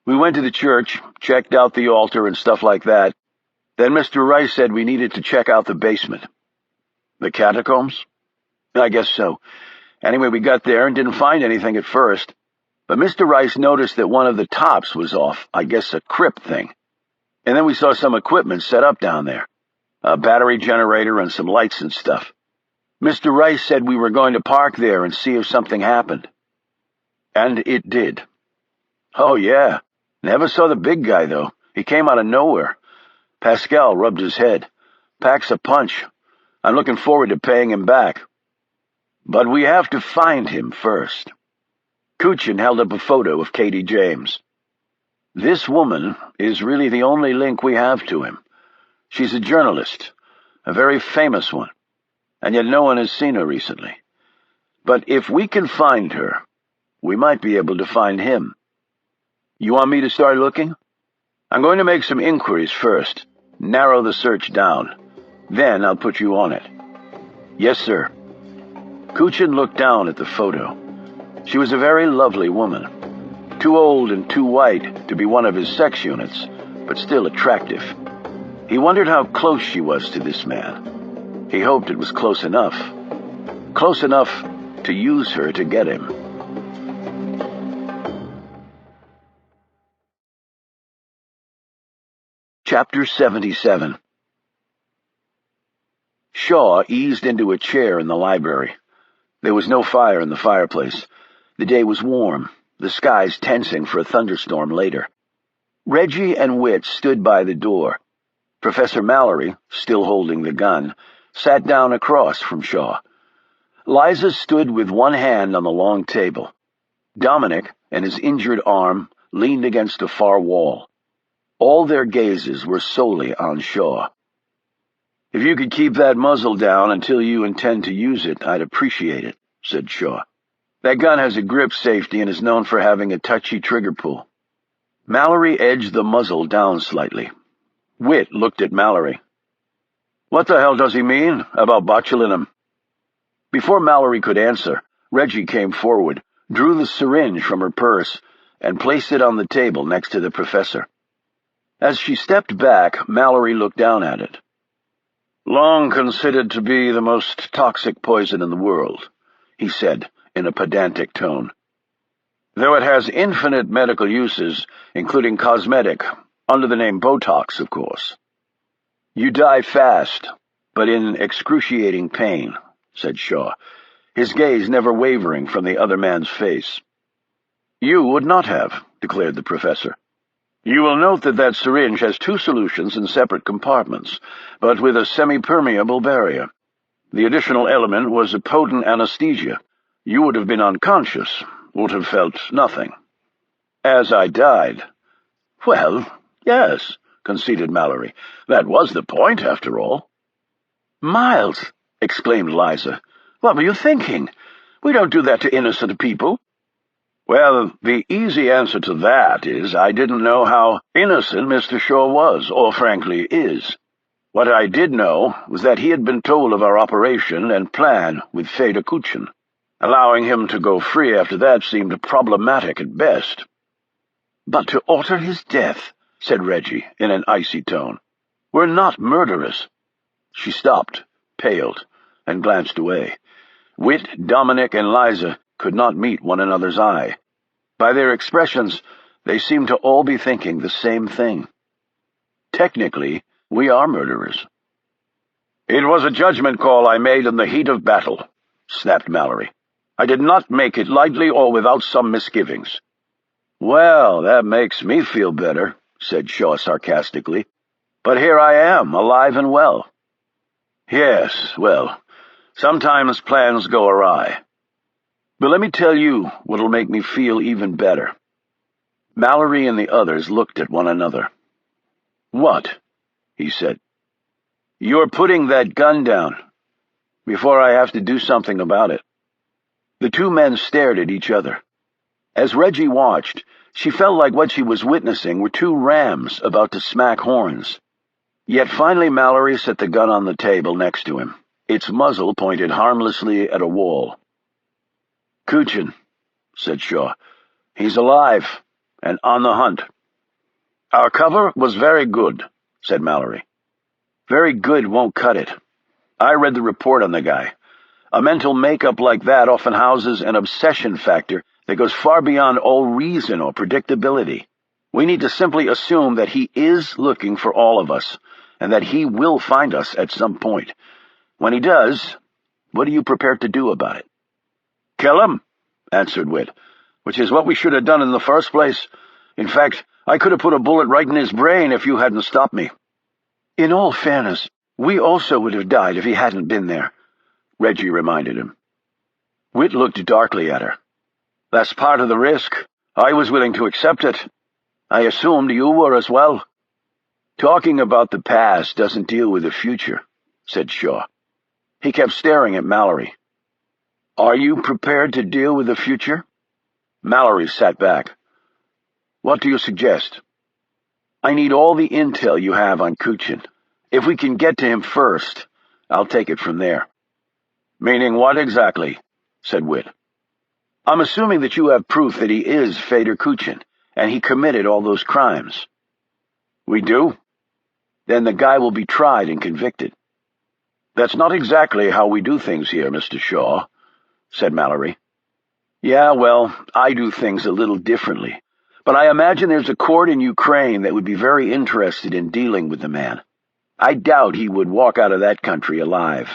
"We went to the church, checked out the altar and stuff like that. Then Mr. Rice said we needed to check out the basement." "The catacombs?" "I guess so. Anyway, we got there and didn't find anything at first. But Mr. Rice noticed that one of the tops was off, I guess a crypt thing. And then we saw some equipment set up down there. A battery generator and some lights and stuff. Mr. Rice said we were going to park there and see if something happened." "And it did." "Oh, yeah. Never saw the big guy, though. He came out of nowhere." Pascal rubbed his head. "Packs a punch. I'm looking forward to paying him back. But we have to find him first." Kuchin held up a photo of Katie James. "This woman is really the only link we have to him. She's a journalist, a very famous one, and yet no one has seen her recently. But if we can find her, we might be able to find him. You want me to start looking? I'm going to make some inquiries first, narrow the search down. Then I'll put you on it." "Yes, sir." Kuchin looked down at the photo. She was a very lovely woman. Too old and too white to be one of his sex units, but still attractive. He wondered how close she was to this man. He hoped it was close enough. Close enough to use her to get him. Chapter 77. Shaw eased into a chair in the library. There was no fire in the fireplace. The day was warm, the skies tensing for a thunderstorm later. Reggie and Witt stood by the door. Professor Mallory, still holding the gun, sat down across from Shaw. Liza stood with one hand on the long table. Dominic and his injured arm leaned against a far wall. All their gazes were solely on Shaw. "If you could keep that muzzle down until you intend to use it, I'd appreciate it," said Shaw. "That gun has a grip safety and is known for having a touchy trigger pull." Mallory edged the muzzle down slightly. Whit looked at Mallory. "What the hell does he mean about botuling him?" Before Mallory could answer, Reggie came forward, drew the syringe from her purse, and placed it on the table next to the professor. As she stepped back, Mallory looked down at it. "Long considered to be the most toxic poison in the world," he said in a pedantic tone. "Though it has infinite medical uses, including cosmetic, under the name Botox, of course." "You die fast, but in excruciating pain," said Shaw, his gaze never wavering from the other man's face. "You would not have," declared the professor. "You will note that syringe has 2 solutions in separate compartments, but with a semi-permeable barrier. The additional element was a potent anesthesia. You would have been unconscious, would have felt nothing. As I died." "Well, yes," conceded Mallory. "That was the point, after all." "Miles!" exclaimed Liza. "What were you thinking? We don't do that to innocent people." "Well, the easy answer to that is I didn't know how innocent Mr. Shaw was, or frankly is. What I did know was that he had been told of our operation and plan with Feder Kuchen. Allowing him to go free after that seemed problematic at best." "But to order his death," said Reggie in an icy tone. "We're not murderers." She stopped, paled, and glanced away. Whit, Dominic, and Liza could not meet one another's eye. By their expressions, they seemed to all be thinking the same thing. Technically, we are murderers. "It was a judgment call I made in the heat of battle," snapped Mallory. "I did not make it lightly or without some misgivings." "Well, that makes me feel better," said Shaw sarcastically. "But here I am, alive and well." "Yes, well, sometimes plans go awry. But let me tell you what'll make me feel even better." Mallory and the others looked at one another. "What?" he said. "You're putting that gun down, before I have to do something about it." The 2 men stared at each other. As Reggie watched, she felt like what she was witnessing were 2 rams about to smack horns. Yet finally Mallory set the gun on the table next to him, its muzzle pointed harmlessly at a wall. "Kuchen," said Shaw. "He's alive, and on the hunt." "Our cover was very good," said Mallory. "Very good won't cut it. I read the report on the guy. A mental makeup like that often houses an obsession factor that goes far beyond all reason or predictability. We need to simply assume that he is looking for all of us, and that he will find us at some point. When he does, what are you prepared to do about it?" "Kill him," answered Whit, "which is what we should have done in the first place. In fact, I could have put a bullet right in his brain if you hadn't stopped me." "In all fairness, we also would have died if he hadn't been there," Reggie reminded him. Whit looked darkly at her. "That's part of the risk. I was willing to accept it. I assumed you were as well." "Talking about the past doesn't deal with the future," said Shaw. He kept staring at Mallory. "Are you prepared to deal with the future?" Mallory sat back. "What do you suggest?" "I need all the intel you have on Kuchen. If we can get to him first, I'll take it from there." "Meaning what exactly?" said Whit. "I'm assuming that you have proof that he is Feder Kuchen, and he committed all those crimes." "We do?" "Then the guy will be tried and convicted." "That's not exactly how we do things here, Mr. Shaw," said Mallory. "Yeah, well, I do things a little differently, but I imagine there's a court in Ukraine that would be very interested in dealing with the man. I doubt he would walk out of that country alive."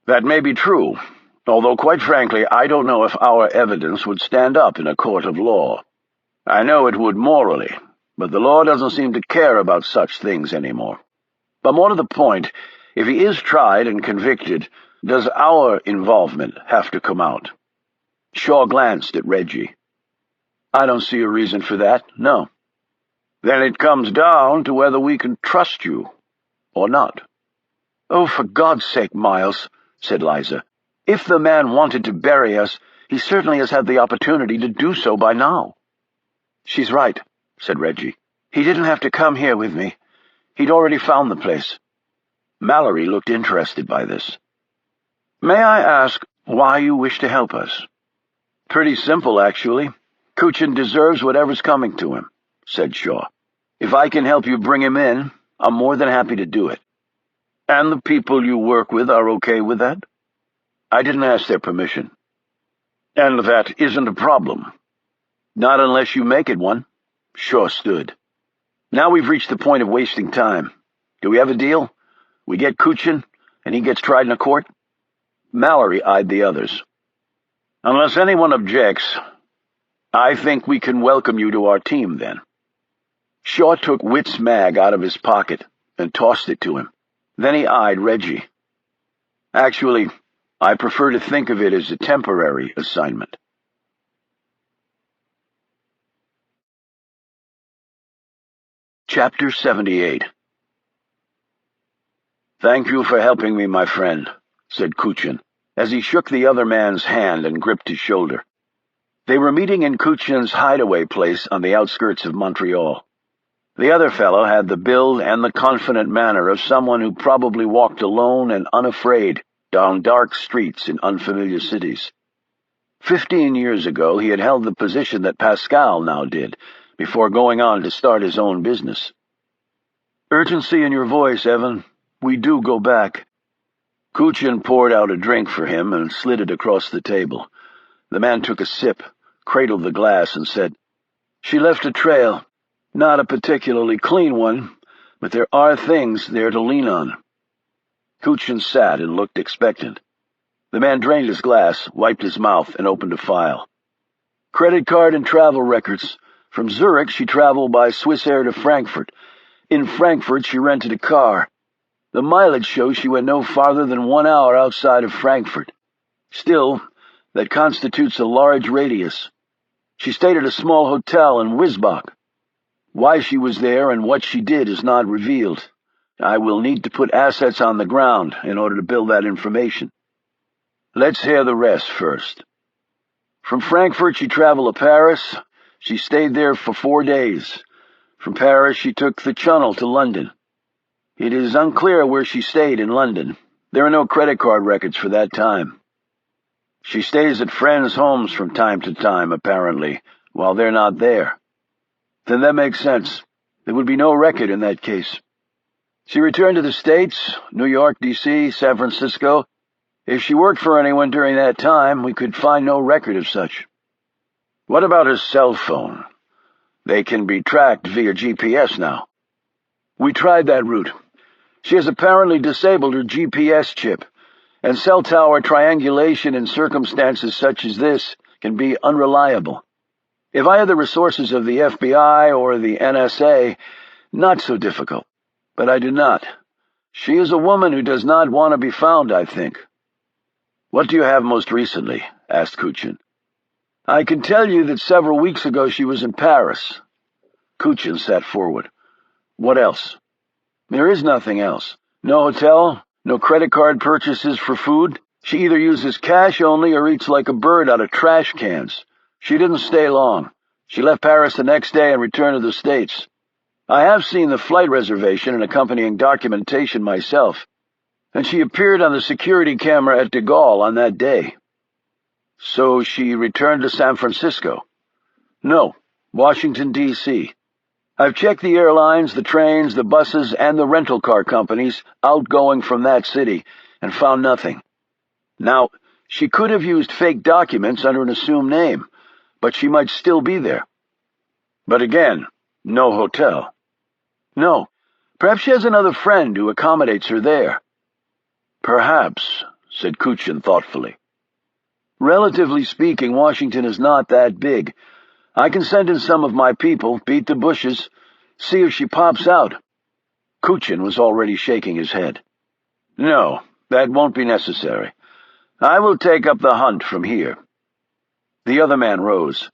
"That may be true, although quite frankly I don't know if our evidence would stand up in a court of law. I know it would morally, but the law doesn't seem to care about such things anymore. But more to the point, If he is tried and convicted, does our involvement have to come out? Shaw glanced at Reggie. I don't see a reason for that, no. Then it comes down to whether we can trust you or not. Oh, for God's sake, Miles, said Liza. If the man wanted to bury us, he certainly has had the opportunity to do so by now. She's right, said Reggie. He didn't have to come here with me. He'd already found the place. Mallory looked interested by this. May I ask why you wish to help us? Pretty simple, actually. Kuchin deserves whatever's coming to him, said Shaw. If I can help you bring him in, I'm more than happy to do it. And the people you work with are okay with that? I didn't ask their permission. And that isn't a problem. Not unless you make it one. Shaw stood. Now we've reached the point of wasting time. Do we have a deal? We get Kuchin, and he gets tried in a court? Mallory eyed the others. Unless anyone objects, I think we can welcome you to our team, then. Shaw took Witt's mag out of his pocket and tossed it to him. Then he eyed Reggie. Actually, I prefer to think of it as a temporary assignment. Chapter 78. Thank you for helping me, my friend, said Kuchin, as he shook the other man's hand and gripped his shoulder. They were meeting in Kuchin's hideaway place on the outskirts of Montreal. The other fellow had the build and the confident manner of someone who probably walked alone and unafraid down dark streets in unfamiliar cities. 15 years ago he had held the position that Pascal now did, before going on to start his own business. Urgency in your voice, Evan. We do go back. Kuchin poured out a drink for him and slid it across the table. The man took a sip, cradled the glass, and said, She left a trail. Not a particularly clean one, but there are things there to lean on. Kuchin sat and looked expectant. The man drained his glass, wiped his mouth, and opened a file. Credit card and travel records. From Zurich, she traveled by Swiss Air to Frankfurt. In Frankfurt, she rented a car. The mileage shows she went no farther than 1 hour outside of Frankfurt. Still, that constitutes a large radius. She stayed at a small hotel in Wisbach. Why she was there and what she did is not revealed. I will need to put assets on the ground in order to build that information. Let's hear the rest first. From Frankfurt she traveled to Paris. She stayed there for 4 days. From Paris she took the Channel to London. It is unclear where she stayed in London. There are no credit card records for that time. She stays at friends' homes from time to time, apparently, while they're not there. Then that makes sense. There would be no record in that case. She returned to the States, New York, D.C., San Francisco. If she worked for anyone during that time, we could find no record of such. What about her cell phone? They can be tracked via GPS now. We tried that route. She has apparently disabled her GPS chip, and cell tower triangulation in circumstances such as this can be unreliable. If I had the resources of the FBI or the NSA, not so difficult. But I do not. She is a woman who does not want to be found, I think. What do you have most recently? Asked Kuchin. I can tell you that several weeks ago she was in Paris. Kuchin sat forward. What else? There is nothing else. No hotel, no credit card purchases for food. She either uses cash only or eats like a bird out of trash cans. She didn't stay long. She left Paris the next day and returned to the States. I have seen the flight reservation and accompanying documentation myself, and she appeared on the security camera at de Gaulle on that day. So she returned to San Francisco? No, Washington, D.C. I've checked the airlines, the trains, the buses, and the rental car companies outgoing from that city, and found nothing. Now, she could have used fake documents under an assumed name, but she might still be there. But again, no hotel. No, perhaps she has another friend who accommodates her there. Perhaps, said Kuchin thoughtfully. Relatively speaking, Washington is not that big. I can send in some of my people, beat the bushes, see if she pops out. Kuchin was already shaking his head. No, that won't be necessary. I will take up the hunt from here. The other man rose.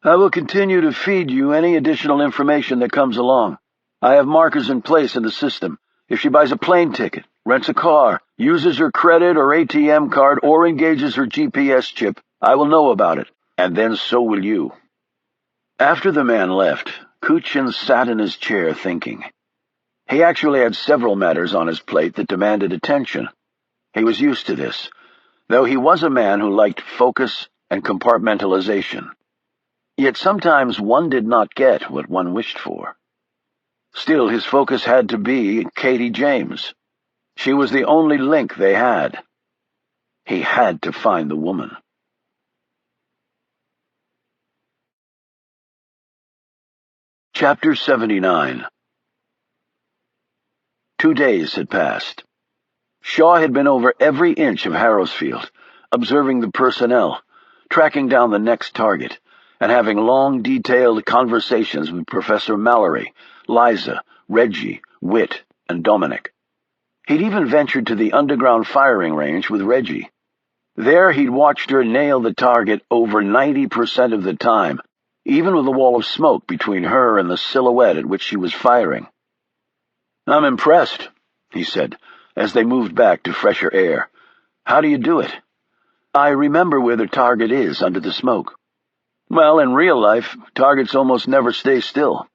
I will continue to feed you any additional information that comes along. I have markers in place in the system. If she buys a plane ticket, rents a car, uses her credit or ATM card, or engages her GPS chip, I will know about it, and then so will you. After the man left, Kuchin sat in his chair thinking. He actually had several matters on his plate that demanded attention. He was used to this, though he was a man who liked focus and compartmentalization. Yet sometimes one did not get what one wished for. Still, his focus had to be Katie James. She was the only link they had. He had to find the woman. Chapter 79. 2 days had passed. Shaw had been over every inch of Harrowsfield, observing the personnel, tracking down the next target, and having long, detailed conversations with Professor Mallory, Liza, Reggie, Witt, and Dominic. He'd even ventured to the underground firing range with Reggie. There he'd watched her nail the target over 90% of the time, even with a wall of smoke between her and the silhouette at which she was firing. I'm impressed, he said, as they moved back to fresher air. How do you do it? I remember where the target is under the smoke. Well, in real life, targets almost never stay still.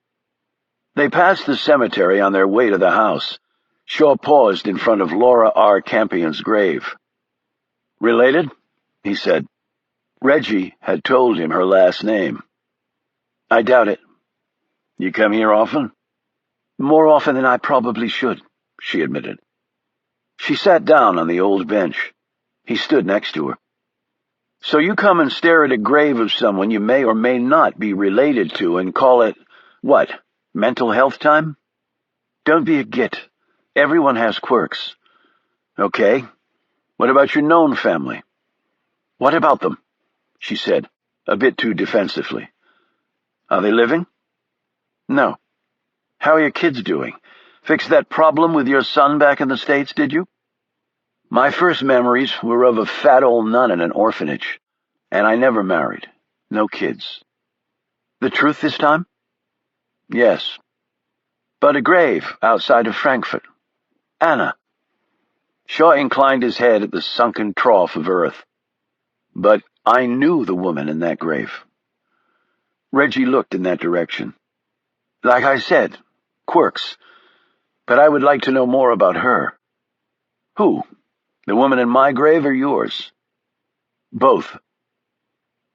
They passed the cemetery on their way to the house. Shaw paused in front of Laura R. Campion's grave. Related? He said. Reggie had told him her last name. I doubt it. You come here often? More often than I probably should, she admitted. She sat down on the old bench. He stood next to her. So you come and stare at a grave of someone you may or may not be related to and call it, what, mental health time? Don't be a git. Everyone has quirks. Okay. What about your known family? What about them? She said, a bit too defensively. Are they living? No. How are your kids doing? Fixed that problem with your son back in the States, did you? My first memories were of a fat old nun in an orphanage, and I never married. No kids. The truth this time? Yes. But a grave outside of Frankfurt. Anna. Shaw inclined his head at the sunken trough of earth. But I knew the woman in that grave. Reggie looked in that direction. Like I said, quirks. But I would like to know more about her. Who? The woman in my grave or yours? Both.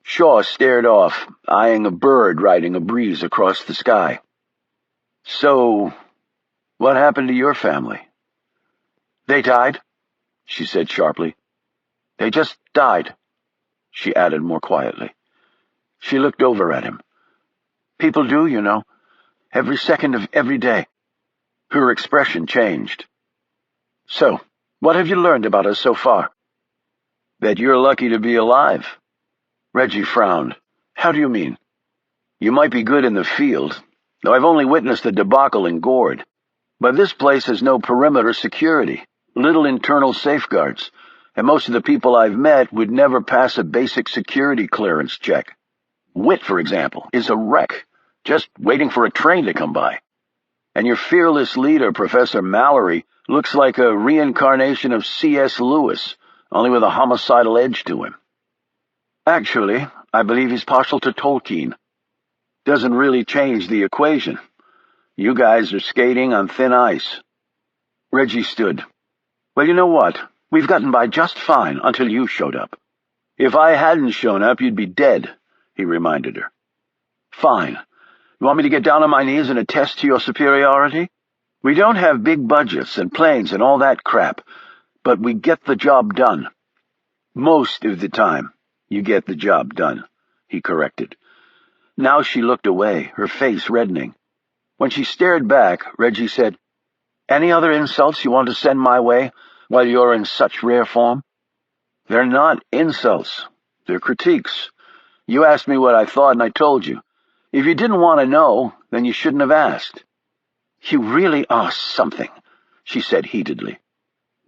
Shaw stared off, eyeing a bird riding a breeze across the sky. So, what happened to your family? They died, she said sharply. They just died, she added more quietly. She looked over at him. People do, you know, every second of every day. Her expression changed. So, what have you learned about us so far? That you're lucky to be alive. Reggie frowned. How do you mean? You might be good in the field, though I've only witnessed the debacle in Gord. But this place has no perimeter security, little internal safeguards, and most of the people I've met would never pass a basic security clearance check. Witt, for example, is a wreck, just waiting for a train to come by. And your fearless leader, Professor Mallory, looks like a reincarnation of C.S. Lewis, only with a homicidal edge to him. Actually, I believe he's partial to Tolkien. Doesn't really change the equation. You guys are skating on thin ice. Reggie stood. Well, you know what? We've gotten by just fine until you showed up. If I hadn't shown up, you'd be dead, he reminded her. Fine. You want me to get down on my knees and attest to your superiority? We don't have big budgets and planes and all that crap, but we get the job done. Most of the time, you get the job done, he corrected. Now she looked away, her face reddening. When she stared back, Reggie said, Any other insults you want to send my way while you're in such rare form? They're not insults. They're critiques. You asked me what I thought and I told you. If you didn't want to know, then you shouldn't have asked. You really are something, she said heatedly.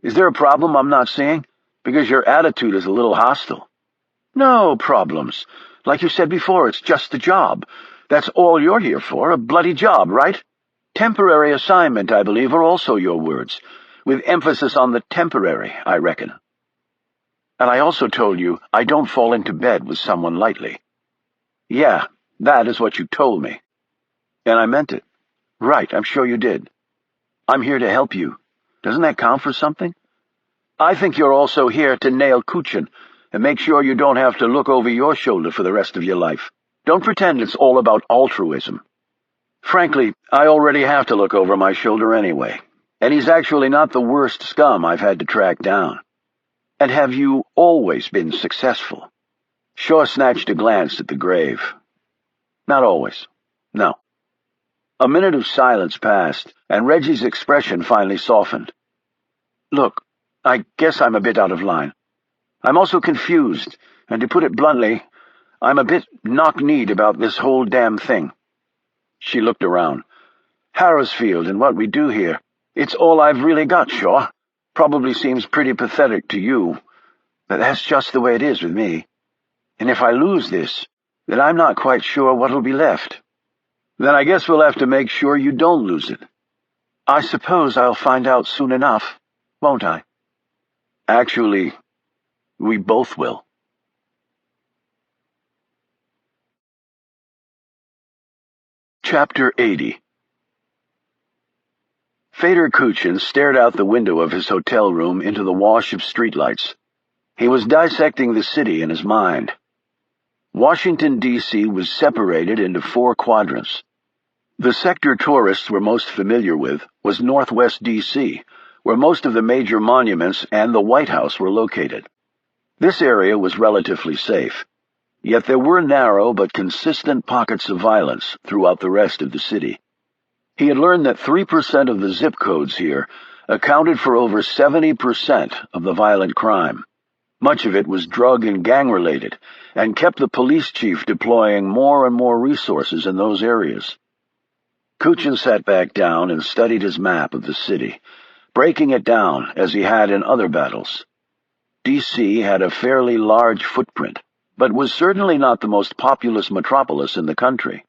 Is there a problem I'm not seeing? Because your attitude is a little hostile. No problems. Like you said before, it's just a job. That's all you're here for, a bloody job, right? Temporary assignment, I believe, are also your words, with emphasis on the temporary, I reckon. And I also told you I don't fall into bed with someone lightly. Yeah, that is what you told me. And I meant it. Right, I'm sure you did. I'm here to help you. Doesn't that count for something? I think you're also here to nail Kuchin and make sure you don't have to look over your shoulder for the rest of your life. Don't pretend it's all about altruism. Frankly, I already have to look over my shoulder anyway, and he's actually not the worst scum I've had to track down. And have you always been successful? Shaw snatched a glance at the grave. Not always. No. A minute of silence passed, and Reggie's expression finally softened. Look, I guess I'm a bit out of line. I'm also confused, and to put it bluntly, I'm a bit knock-kneed about this whole damn thing. She looked around. Harrisfield and what we do here, it's all I've really got, Shaw. Probably seems pretty pathetic to you, but that's just the way it is with me. And if I lose this, then I'm not quite sure what'll be left. Then I guess we'll have to make sure you don't lose it. I suppose I'll find out soon enough, won't I? Actually, we both will. Chapter 80. Fedor Kuchin stared out the window of his hotel room into the wash of streetlights. He was dissecting the city in his mind. Washington, D.C. was separated into 4 quadrants. The sector tourists were most familiar with was Northwest D.C., where most of the major monuments and the White House were located. This area was relatively safe, yet there were narrow but consistent pockets of violence throughout the rest of the city. He had learned that 3% of the zip codes here accounted for over 70% of the violent crime. Much of it was drug and gang-related, and kept the police chief deploying more and more resources in those areas. Kuchin sat back down and studied his map of the city, breaking it down as he had in other battles. D.C. had a fairly large footprint, but was certainly not the most populous metropolis in the country.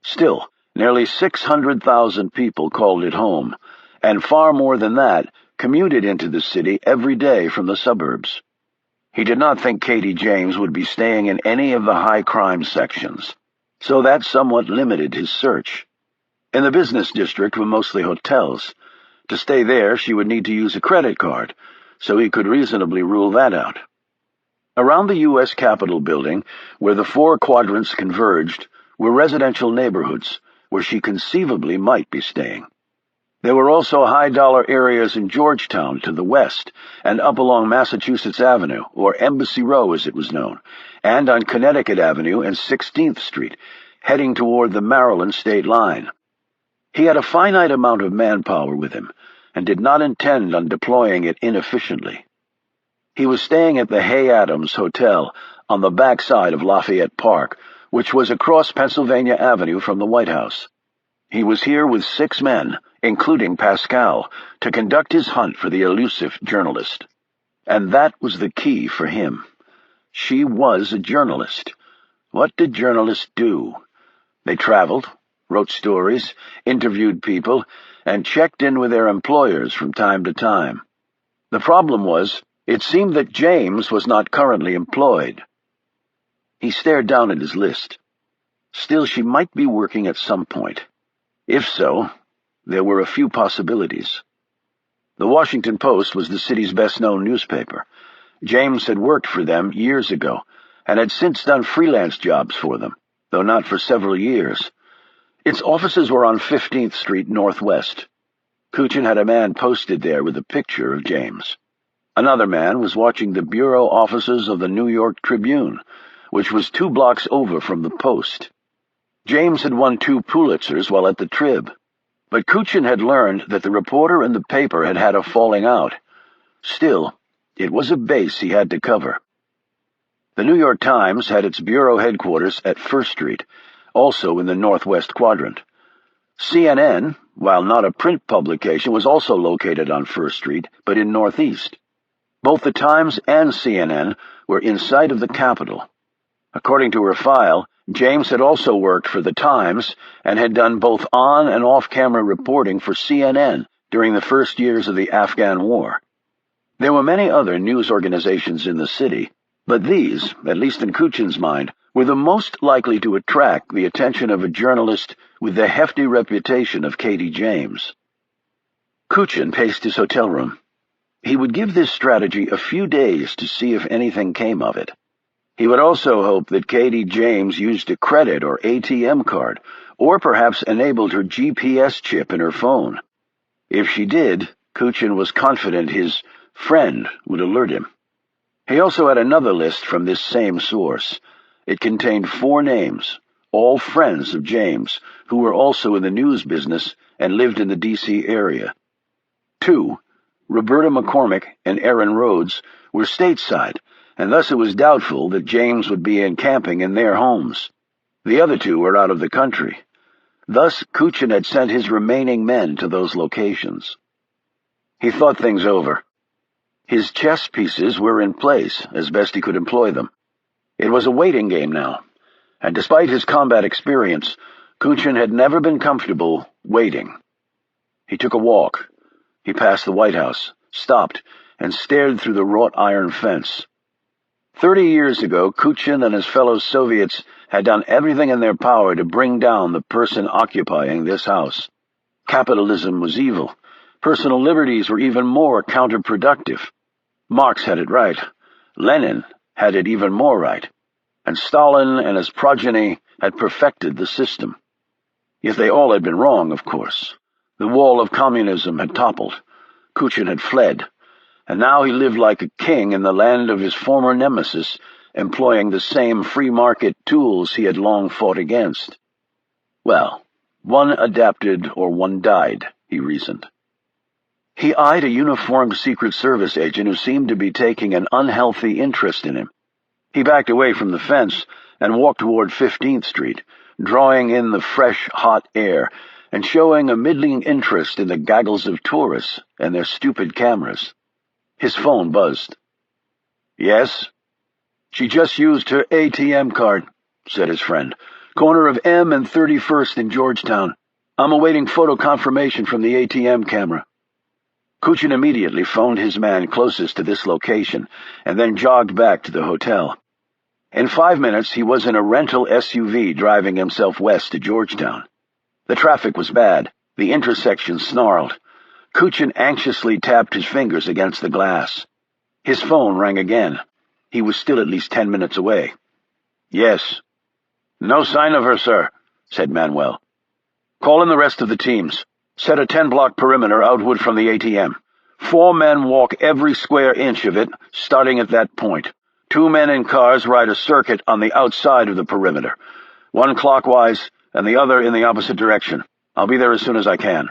Still, nearly 600,000 people called it home, and far more than that commuted into the city every day from the suburbs. He did not think Katie James would be staying in any of the high-crime sections, so that somewhat limited his search. In the business district were mostly hotels. To stay there, she would need to use a credit card, so he could reasonably rule that out. Around the U.S. Capitol building, where the 4 quadrants converged, were residential neighborhoods, where she conceivably might be staying. There were also high-dollar areas in Georgetown to the west, and up along Massachusetts Avenue, or Embassy Row as it was known, and on Connecticut Avenue and 16th Street, heading toward the Maryland state line. He had a finite amount of manpower with him, and did not intend on deploying it inefficiently. He was staying at the Hay Adams Hotel on the backside of Lafayette Park, which was across Pennsylvania Avenue from the White House. He was here with 6 men, including Pascal, to conduct his hunt for the elusive journalist. And that was the key for him. She was a journalist. What did journalists do? They traveled, wrote stories, interviewed people, and checked in with their employers from time to time. The problem was, it seemed that James was not currently employed. He stared down at his list. Still, she might be working at some point. If so, there were a few possibilities. The Washington Post was the city's best-known newspaper. James had worked for them years ago, and had since done freelance jobs for them, though not for several years. Its offices were on 15th Street Northwest. Kuchin had a man posted there with a picture of James. Another man was watching the bureau offices of the New York Tribune, which was 2 blocks over from the Post. James had won 2 Pulitzers while at the Trib, but Kuchin had learned that the reporter and the paper had had a falling out. Still, it was a base he had to cover. The New York Times had its bureau headquarters at First Street, also in the northwest quadrant. CNN, while not a print publication, was also located on First Street, but in Northeast. Both the Times and CNN were in sight of the Capitol. According to her file, James had also worked for the Times and had done both on- and off-camera reporting for CNN during the first years of the Afghan War. There were many other news organizations in the city, but these, at least in Kuchin's mind, were the most likely to attract the attention of a journalist with the hefty reputation of Katie James. Kuchin paced his hotel room. He would give this strategy a few days to see if anything came of it. He would also hope that Katie James used a credit or ATM card, or perhaps enabled her GPS chip in her phone. If she did, Kuchin was confident his friend would alert him. He also had another list from this same source. It contained 4 names, all friends of James, who were also in the news business and lived in the D.C. area. 2, Roberta McCormick and Aaron Rhodes, were stateside, and thus it was doubtful that James would be encamping in their homes. The other 2 were out of the country. Thus, Kuchin had sent his remaining men to those locations. He thought things over. His chess pieces were in place, as best he could employ them. It was a waiting game now, and despite his combat experience, Kuchin had never been comfortable waiting. He took a walk. He passed the White House, stopped, and stared through the wrought iron fence. 30 years ago, Kuchin and his fellow Soviets had done everything in their power to bring down the person occupying this house. Capitalism was evil. Personal liberties were even more counterproductive. Marx had it right. Lenin had it even more right. And Stalin and his progeny had perfected the system. Yet they all had been wrong, of course. The wall of communism had toppled. Kuchin had fled. And now he lived like a king in the land of his former nemesis, employing the same free-market tools he had long fought against. Well, one adapted or one died, he reasoned. He eyed a uniformed Secret Service agent who seemed to be taking an unhealthy interest in him. He backed away from the fence and walked toward 15th Street, drawing in the fresh, hot air and showing a middling interest in the gaggles of tourists and their stupid cameras. His phone buzzed. "Yes?" "She just used her ATM card," said his friend. "Corner of M and 31st in Georgetown. I'm awaiting photo confirmation from the ATM camera." Kuchin immediately phoned his man closest to this location and then jogged back to the hotel. In 5 minutes, he was in a rental SUV driving himself west to Georgetown. The traffic was bad. The intersection snarled. Kuchin anxiously tapped his fingers against the glass. His phone rang again. He was still at least 10 minutes away. "Yes." "No sign of her, sir," said Manuel. "Call in the rest of the teams. Set a 10-block perimeter outward from the ATM. 4 men walk every square inch of it, starting at that point. 2 men in cars ride a circuit on the outside of the perimeter. 1 clockwise and the other in the opposite direction. I'll be there as soon as I can.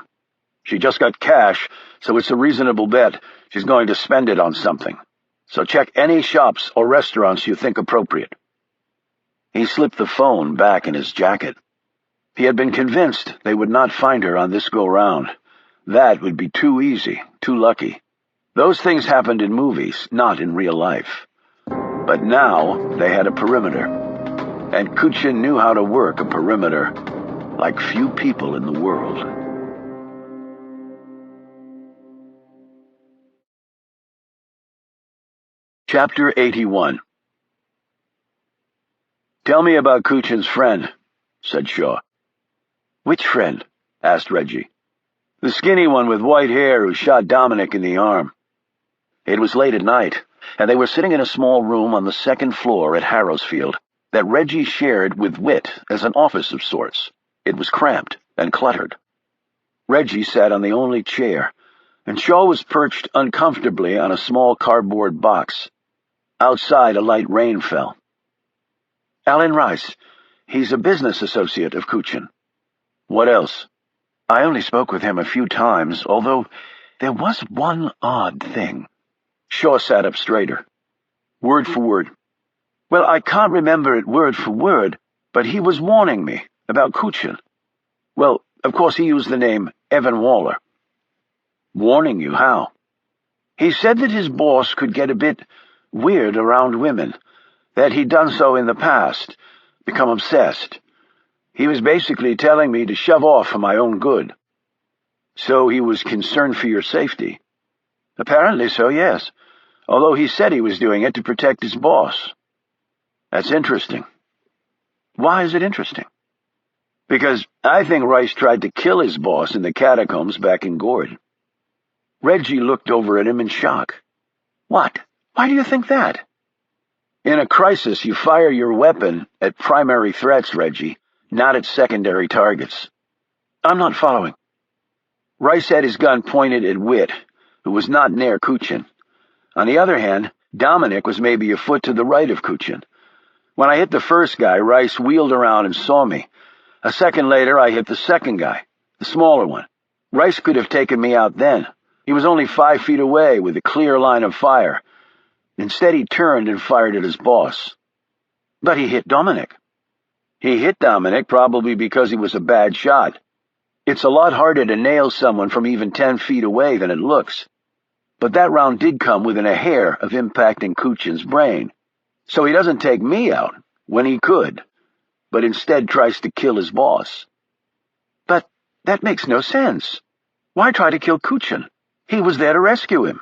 She just got cash, so it's a reasonable bet she's going to spend it on something. So check any shops or restaurants you think appropriate." He slipped the phone back in his jacket. He had been convinced they would not find her on this go-round. That would be too easy, too lucky. Those things happened in movies, not in real life. But now they had a perimeter, and Kuchin knew how to work a perimeter like few people in the world. Chapter 81. "Tell me about Kuchin's friend," said Shaw. "Which friend?" asked Reggie. "The skinny one with white hair who shot Dominic in the arm." It was late at night, and they were sitting in a small room on the 2nd floor at Harrowsfield that Reggie shared with Whit as an office of sorts. It was cramped and cluttered. Reggie sat on the only chair, and Shaw was perched uncomfortably on a small cardboard box. Outside, a light rain fell. "Alan Rice. He's a business associate of Kuchin." "What else?" "I only spoke with him a few times, although there was one odd thing." Shaw sat up straighter. "Word for word." "Well, I can't remember it word for word, but he was warning me about Kuchin." "Well, Of course, he used the name Evan Waller. Warning you how? He said that his boss could get a bit weird around women, that he'd done so in the past, become obsessed. He was basically telling me to shove off for my own good. So he was concerned for your safety? Apparently so, yes, although he said he was doing it to protect his boss. That's interesting. Why is it interesting? Because I think Rice tried to kill his boss in the catacombs back in Gord. Reggie looked over at him in shock. What? Why do you think that? In a crisis, you fire your weapon at primary threats, Reggie, not at secondary targets. I'm not following. Rice had his gun pointed at Witt, who was not near Kuchin. On the other hand, Dominic was maybe a foot to the right of Kuchin. When I hit the first guy, Rice wheeled around and saw me. A second later, I hit the second guy, the smaller one. Rice could have taken me out then. He was only 5 feet away with a clear line of fire. Instead, he turned and fired at his boss. But he hit Dominic. He hit Dominic probably because he was a bad shot. It's a lot harder to nail someone from even 10 feet away than it looks. But that round did come within a hair of impacting Kuchin's brain. So he doesn't take me out, when he could, but instead tries to kill his boss. But that makes no sense. Why try to kill Kuchin? He was there to rescue him.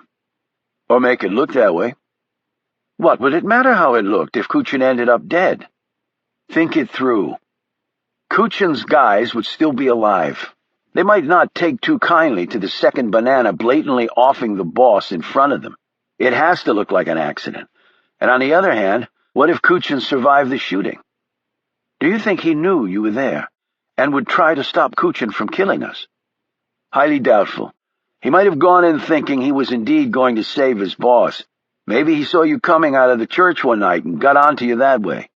Or make it look that way. What would it matter how it looked if Kuchin ended up dead? Think it through. Kuchin's guys would still be alive. They might not take too kindly to the second banana blatantly offing the boss in front of them. It has to look like an accident. And on the other hand, what if Kuchin survived the shooting? Do you think he knew you were there, and would try to stop Kuchin from killing us? Highly doubtful. He might have gone in thinking he was indeed going to save his boss. Maybe he saw you coming out of the church one night and got onto you that way.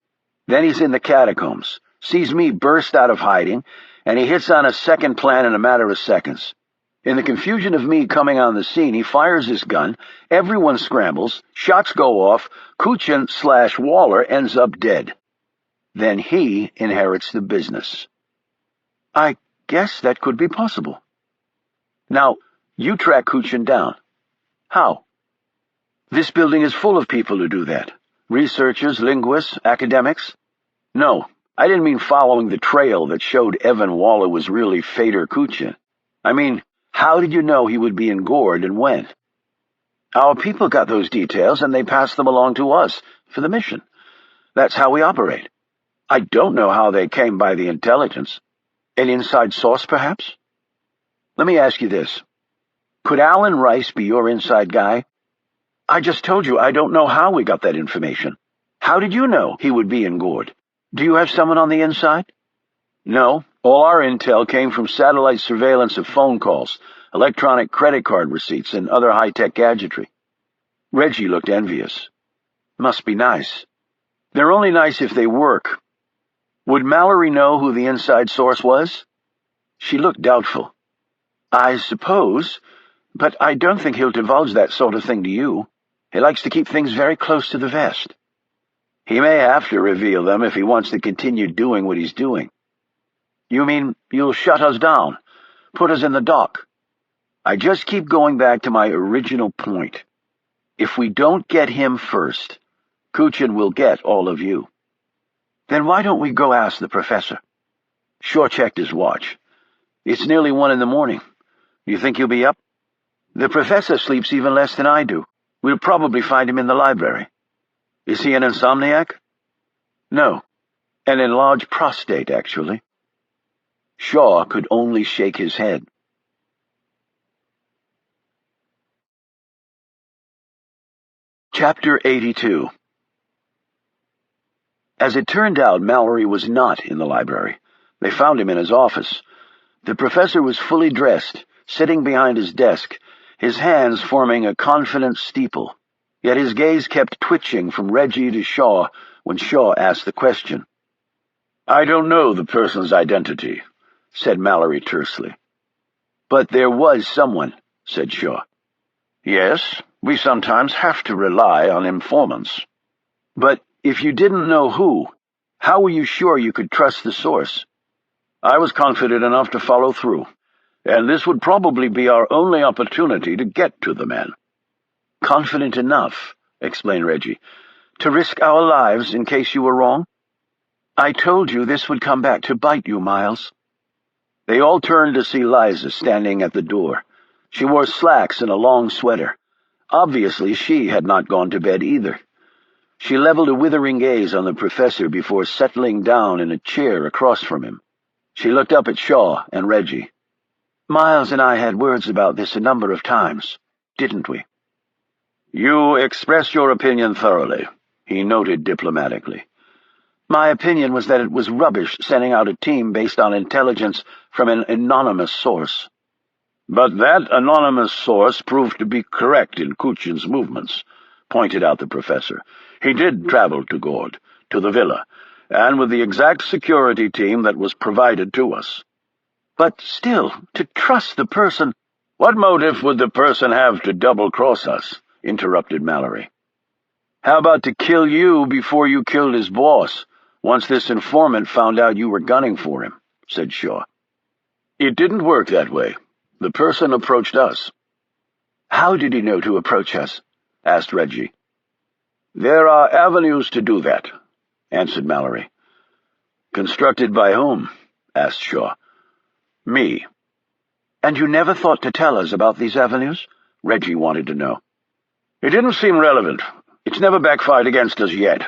Then he's in the catacombs, sees me burst out of hiding, and he hits on a second plan in a matter of seconds. In the confusion of me coming on the scene, he fires his gun, everyone scrambles, shots go off, Kuchin/Waller ends up dead. Then he inherits the business. I guess that could be possible. Now, you track Kuchin down. How? This building is full of people who do that. Researchers, linguists, academics. No, I didn't mean following the trail that showed Evan Waller was really Fader Kuchin. I mean, how did you know he would be in Gord and when? Our people got those details and they passed them along to us for the mission. That's how we operate. I don't know how they came by the intelligence. An inside source, perhaps? Let me ask you this. Could Alan Rice be your inside guy? I just told you I don't know how we got that information. How did you know he would be in Gord? Do you have someone on the inside? No. All our intel came from satellite surveillance of phone calls, electronic credit card receipts, and other high-tech gadgetry. Reggie looked envious. Must be nice. They're only nice if they work. Would Mallory know who the inside source was? She looked doubtful. I suppose, but I don't think he'll divulge that sort of thing to you. He likes to keep things very close to the vest. He may have to reveal them if he wants to continue doing what he's doing. You mean you'll shut us down, put us in the dock? I just keep going back to my original point. If we don't get him first, Kuchin will get all of you. Then why don't we go ask the professor? Shaw checked his watch. It's nearly 1 in the morning. You think he'll be up? The professor sleeps even less than I do. We'll probably find him in the library. Is he an insomniac? No. An enlarged prostate, actually. Shaw could only shake his head. Chapter 82. As it turned out, Mallory was not in the library. They found him in his office. The professor was fully dressed, sitting behind his desk, his hands forming a confident steeple. Yet his gaze kept twitching from Reggie to Shaw when Shaw asked the question. I don't know the person's identity, said Mallory tersely. But there was someone, said Shaw. Yes, we sometimes have to rely on informants. But if you didn't know who, how were you sure you could trust the source? I was confident enough to follow through, and this would probably be our only opportunity to get to the man." "Confident enough," explained Reggie, "to risk our lives in case you were wrong? I told you this would come back to bite you, Miles." They all turned to see Liza standing at the door. She wore slacks and a long sweater. Obviously, she had not gone to bed either. She leveled a withering gaze on the professor before settling down in a chair across from him. She looked up at Shaw and Reggie. "Miles and I had words about this a number of times, didn't we?" "You expressed your opinion thoroughly," he noted diplomatically. "My opinion was that it was rubbish sending out a team based on intelligence from an anonymous source." "But that anonymous source proved to be correct in Kuchin's movements," pointed out the professor. "He did travel to Gord, to the villa, and with the exact security team that was provided to us." "But still, to trust the person—" "What motive would the person have to double-cross us?" interrupted Mallory. "How about to kill you before you killed his boss, once this informant found out you were gunning for him?" said Shaw. "It didn't work that way. The person approached us." "How did he know to approach us?" asked Reggie. "There are avenues to do that," answered Mallory. "Constructed by whom?" asked Shaw. "Me." "And you never thought to tell us about these avenues?" Reggie wanted to know. "It didn't seem relevant. It's never backfired against us yet.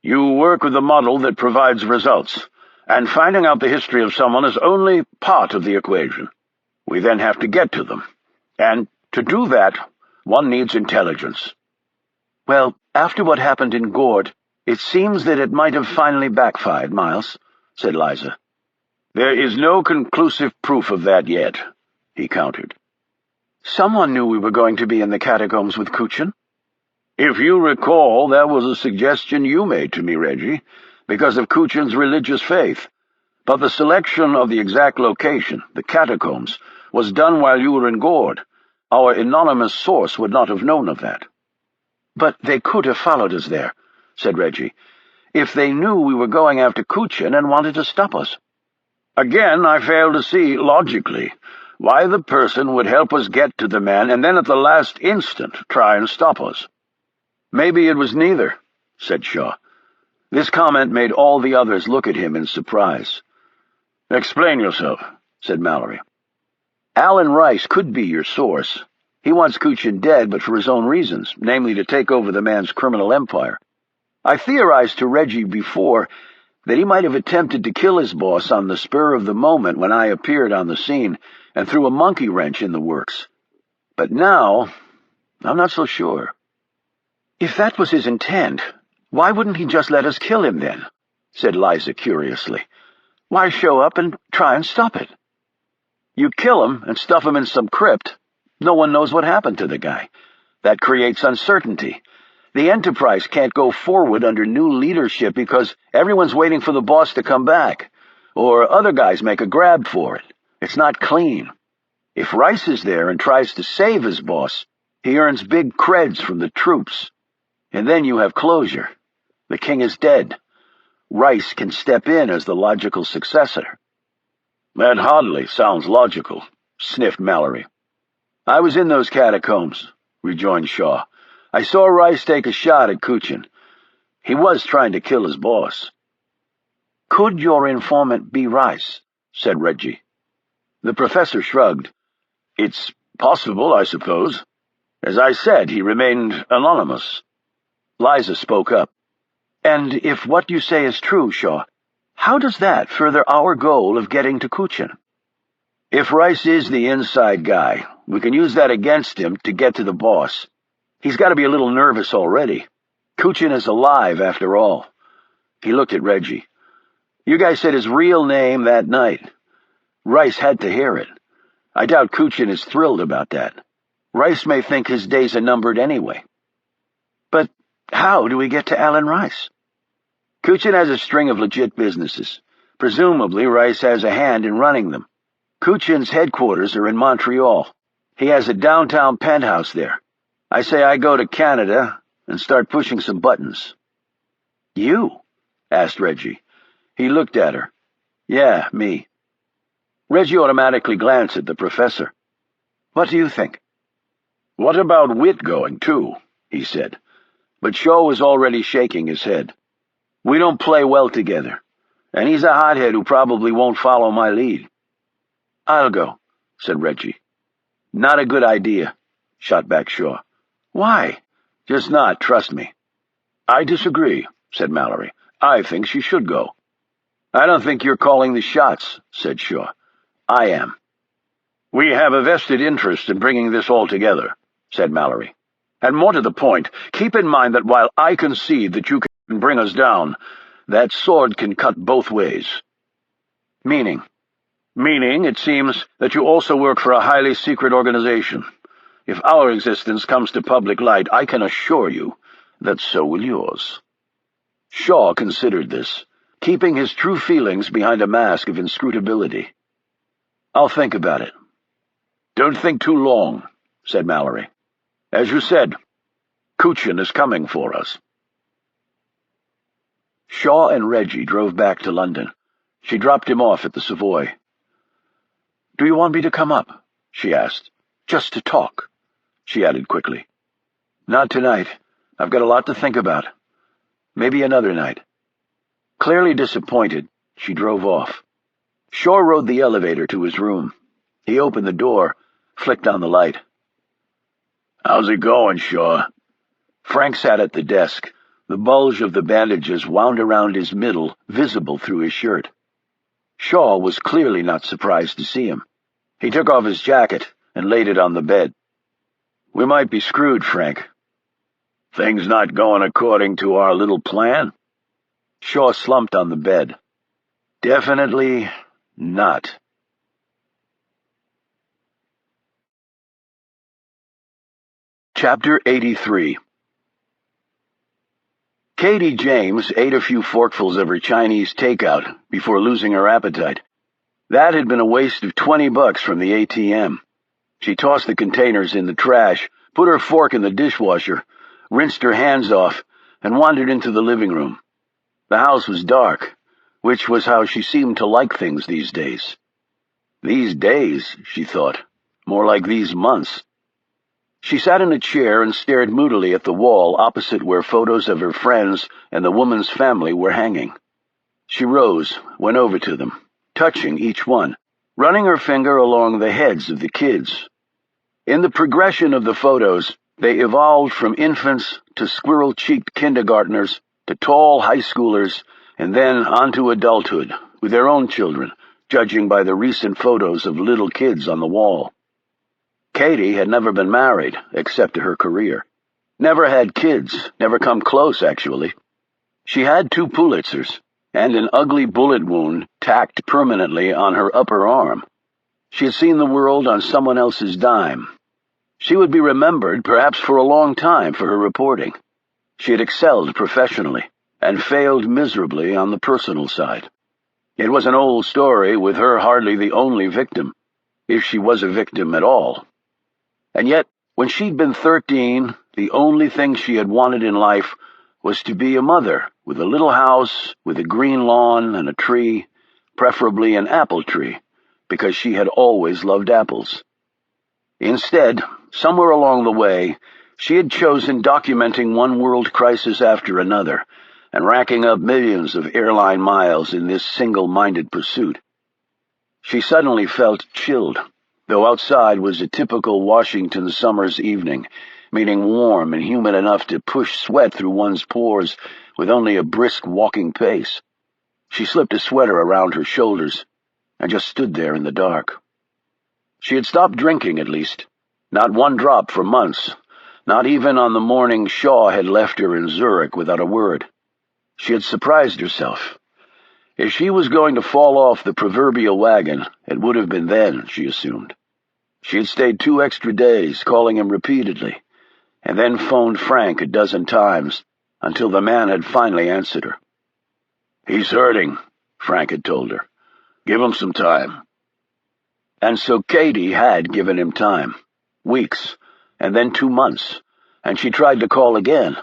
You work with a model that provides results, and finding out the history of someone is only part of the equation. We then have to get to them, and to do that, one needs intelligence." "Well, after what happened in Gord, it seems that it might have finally backfired, Miles," said Liza. "There is no conclusive proof of that yet," he countered. "Someone knew we were going to be in the catacombs with Kuchin." "If you recall, that was a suggestion you made to me, Reggie, because of Kuchin's religious faith. But the selection of the exact location, the catacombs, was done while you were in Gord. Our anonymous source would not have known of that." "But they could have followed us there," said Reggie, "if they knew we were going after Kuchin and wanted to stop us." "Again, I fail to see, logically, why the person would help us get to the man and then at the last instant try and stop us." "Maybe it was neither," said Shaw. This comment made all the others look at him in surprise. "Explain yourself," said Mallory. "Alan Rice could be your source. He wants Kuchin dead, but for his own reasons, namely to take over the man's criminal empire. I theorized to Reggie before that he might have attempted to kill his boss on the spur of the moment when I appeared on the scene and threw a monkey wrench in the works. But now, I'm not so sure." "If that was his intent, why wouldn't he just let us kill him then?" said Liza curiously. "Why show up and try and stop it?" "You kill him and stuff him in some crypt. No one knows what happened to the guy. That creates uncertainty. The Enterprise can't go forward under new leadership because everyone's waiting for the boss to come back, or other guys make a grab for it. It's not clean. If Rice is there and tries to save his boss, he earns big creds from the troops. And then you have closure. The king is dead. Rice can step in as the logical successor." "That hardly sounds logical," sniffed Mallory. "I was in those catacombs," rejoined Shaw. "I saw Rice take a shot at Kuchin. He was trying to kill his boss." "Could your informant be Rice?" said Reggie. The professor shrugged. "It's possible, I suppose. As I said, he remained anonymous." Liza spoke up. "And if what you say is true, Shaw, how does that further our goal of getting to Kuchin?" "If Rice is the inside guy, we can use that against him to get to the boss. He's got to be a little nervous already. Kuchin is alive, after all." He looked at Reggie. "You guys said his real name that night. Rice had to hear it. I doubt Kuchin is thrilled about that. Rice may think his days are numbered anyway." "But how do we get to Alan Rice?" "Kuchin has a string of legit businesses. Presumably Rice has a hand in running them. Kuchin's headquarters are in Montreal. He has a downtown penthouse there. I say I go to Canada and start pushing some buttons." "You?" asked Reggie. He looked at her. "Yeah, me. Reggie automatically glanced at the professor. "What do you think?" "What about Whit going, too?" he said. But Shaw was already shaking his head. "We don't play well together, and he's a hothead who probably won't follow my lead." "I'll go," said Reggie. "Not a good idea," shot back Shaw. "Why?" "Just not, trust me." "I disagree," said Mallory. "I think she should go." "I don't think you're calling the shots," said Shaw. "I am." "We have a vested interest in bringing this all together," said Mallory. "And more to the point, keep in mind that while I concede that you can bring us down, that sword can cut both ways." "Meaning?" "Meaning, it seems, that you also work for a highly secret organization. If our existence comes to public light, I can assure you that so will yours." Shaw considered this, keeping his true feelings behind a mask of inscrutability. "I'll think about it." "Don't think too long," said Mallory. "As you said, Kuchin is coming for us." Shaw and Reggie drove back to London. She dropped him off at the Savoy. "Do you want me to come up?" she asked. "Just to talk," she added quickly. "Not tonight. I've got a lot to think about. Maybe another night." Clearly disappointed, she drove off. Shaw rode the elevator to his room. He opened the door, flicked on the light. "How's it going, Shaw?" Frank sat at the desk, the bulge of the bandages wound around his middle, visible through his shirt. Shaw was clearly not surprised to see him. He took off his jacket and laid it on the bed. "We might be screwed, Frank." "Things not going according to our little plan?" Shaw slumped on the bed. "Definitely not." Chapter 83. Katie James ate a few forkfuls of her Chinese takeout before losing her appetite. That had been a waste of $20 from the ATM. She tossed the containers in the trash, put her fork in the dishwasher, rinsed her hands off, and wandered into the living room. The house was dark, which was how she seemed to like things these days. These days, she thought, more like these months. She sat in a chair and stared moodily at the wall opposite where photos of her friends and the woman's family were hanging. She rose, went over to them, touching each one, running her finger along the heads of the kids. In the progression of the photos, they evolved from infants to squirrel-cheeked kindergartners to tall high schoolers, and then on to adulthood, with their own children, judging by the recent photos of little kids on the wall. Katie had never been married, except to her career. Never had kids, never come close, actually. She had 2 Pulitzers, and an ugly bullet wound tacked permanently on her upper arm. She had seen the world on someone else's dime. She would be remembered, perhaps for a long time, for her reporting. She had excelled professionally, and failed miserably on the personal side. It was an old story, with her hardly the only victim, if she was a victim at all. And yet, when she'd been 13, the only thing she had wanted in life was to be a mother, with a little house, with a green lawn and a tree, preferably an apple tree, because she had always loved apples. Instead, somewhere along the way, she had chosen documenting one world crisis after another, and racking up millions of airline miles in this single-minded pursuit. She suddenly felt chilled, though outside was a typical Washington summer's evening, meaning warm and humid enough to push sweat through one's pores with only a brisk walking pace. She slipped a sweater around her shoulders and just stood there in the dark. She had stopped drinking, at least. Not one drop for months, not even on the morning Shaw had left her in Zurich without a word. She had surprised herself. If she was going to fall off the proverbial wagon, it would have been then, she assumed. She had stayed 2 extra days, calling him repeatedly, and then phoned Frank a dozen times, until the man had finally answered her. "He's hurting," Frank had told her. "Give him some time." And so Katie had given him time. Weeks, and then 2 months, and she tried to call again,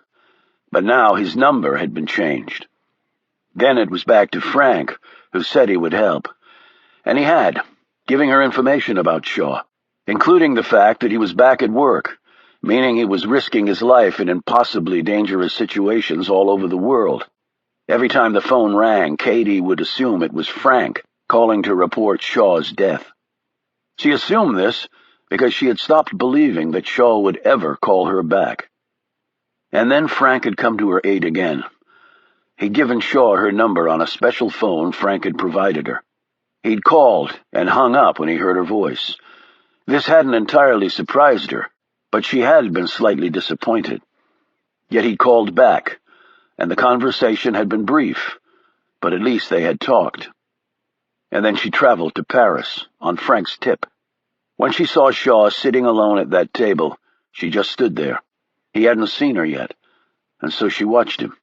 but now his number had been changed. Then it was back to Frank, who said he would help. And he had, giving her information about Shaw, including the fact that he was back at work, meaning he was risking his life in impossibly dangerous situations all over the world. Every time the phone rang, Katie would assume it was Frank calling to report Shaw's death. She assumed this because she had stopped believing that Shaw would ever call her back. And then Frank had come to her aid again. He'd given Shaw her number on a special phone Frank had provided her. He'd called and hung up when he heard her voice. This hadn't entirely surprised her, but she had been slightly disappointed. Yet he'd called back, and the conversation had been brief, but at least they had talked. And then she traveled to Paris, on Frank's tip. When she saw Shaw sitting alone at that table, she just stood there. He hadn't seen her yet, and so she watched him.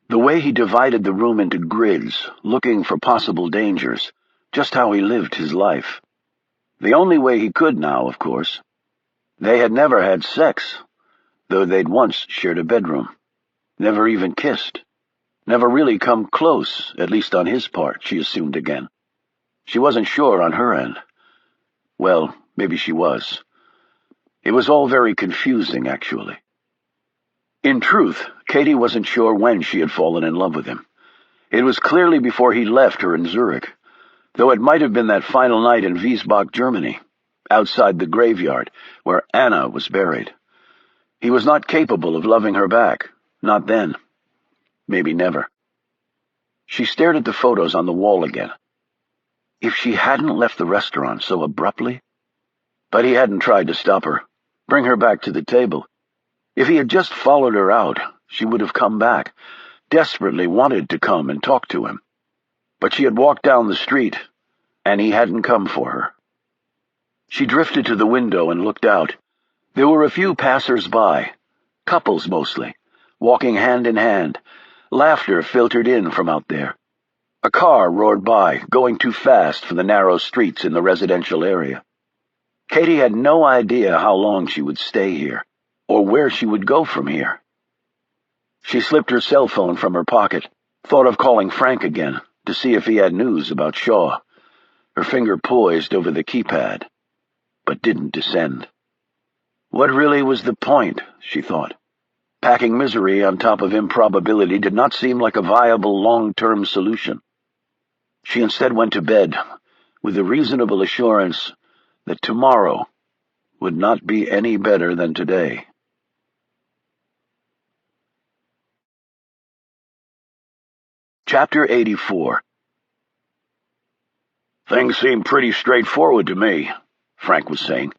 The way he divided the room into grids, looking for possible dangers, just how he lived his life. The only way he could now, of course. They had never had sex, though they'd once shared a bedroom. Never even kissed. Never really come close, at least on his part, she assumed again. She wasn't sure on her end. Well, maybe she was. It was all very confusing, actually. In truth, Katie wasn't sure when she had fallen in love with him. It was clearly before he left her in Zurich, though it might have been that final night in Wiesbach, Germany, outside the graveyard where Anna was buried. He was not capable of loving her back, not then. Maybe never. She stared at the photos on the wall again. If she hadn't left the restaurant so abruptly? But he hadn't tried to stop her, bring her back to the table. If he had just followed her out, she would have come back, desperately wanted to come and talk to him. But she had walked down the street, and he hadn't come for her. She drifted to the window and looked out. There were a few passers-by, couples mostly, walking hand in hand. Laughter filtered in from out there. A car roared by, going too fast for the narrow streets in the residential area. Katie had no idea how long she would stay here, or where she would go from here. She slipped her cell phone from her pocket, thought of calling Frank again to see if he had news about Shaw. Her finger poised over the keypad, but didn't descend. What really was the point, she thought. Packing misery on top of improbability did not seem like a viable long-term solution. She instead went to bed with the reasonable assurance that tomorrow would not be any better than today. Chapter 84. Things seem pretty straightforward to me, Frank was saying.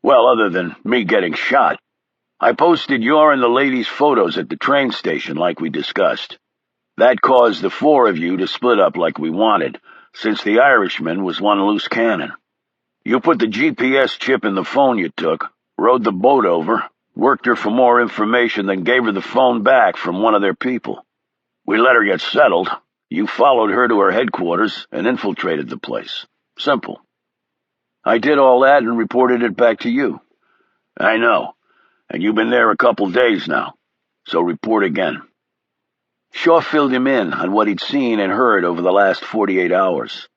Well, other than me getting shot. I posted your and the lady's photos at the train station like we discussed. That caused the four of you to split up like we wanted, since the Irishman was one loose cannon. You put the GPS chip in the phone you took, rode the boat over, worked her for more information, then gave her the phone back from one of their people. We let her get settled. You followed her to her headquarters and infiltrated the place. Simple. I did all that and reported it back to you. I know, and you've been there a couple days now, so report again. Shaw filled him in on what he'd seen and heard over the last 48 hours.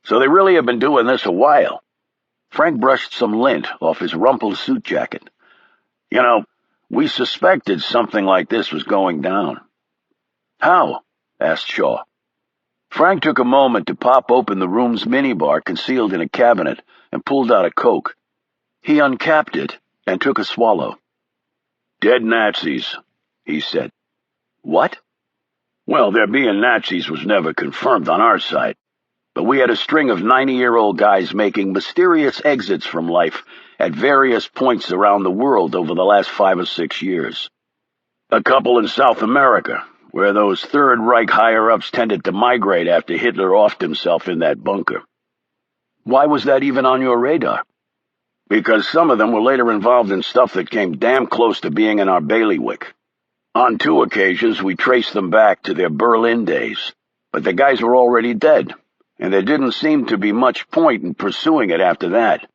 So they really have been doing this a while. Frank brushed some lint off his rumpled suit jacket. You know, we suspected something like this was going down. How? Asked Shaw. Frank took a moment to pop open the room's minibar concealed in a cabinet and pulled out a Coke. He uncapped it and took a swallow. Dead Nazis, he said. What? Well, there being Nazis was never confirmed on our side, but we had a string of 90-year-old guys making mysterious exits from life at various points around the world over the last 5 or 6 years. A couple in South America, where those Third Reich higher-ups tended to migrate after Hitler offed himself in that bunker. Why was that even on your radar? Because some of them were later involved in stuff that came damn close to being in our bailiwick. On 2 occasions, we traced them back to their Berlin days, but the guys were already dead, and there didn't seem to be much point in pursuing it after that.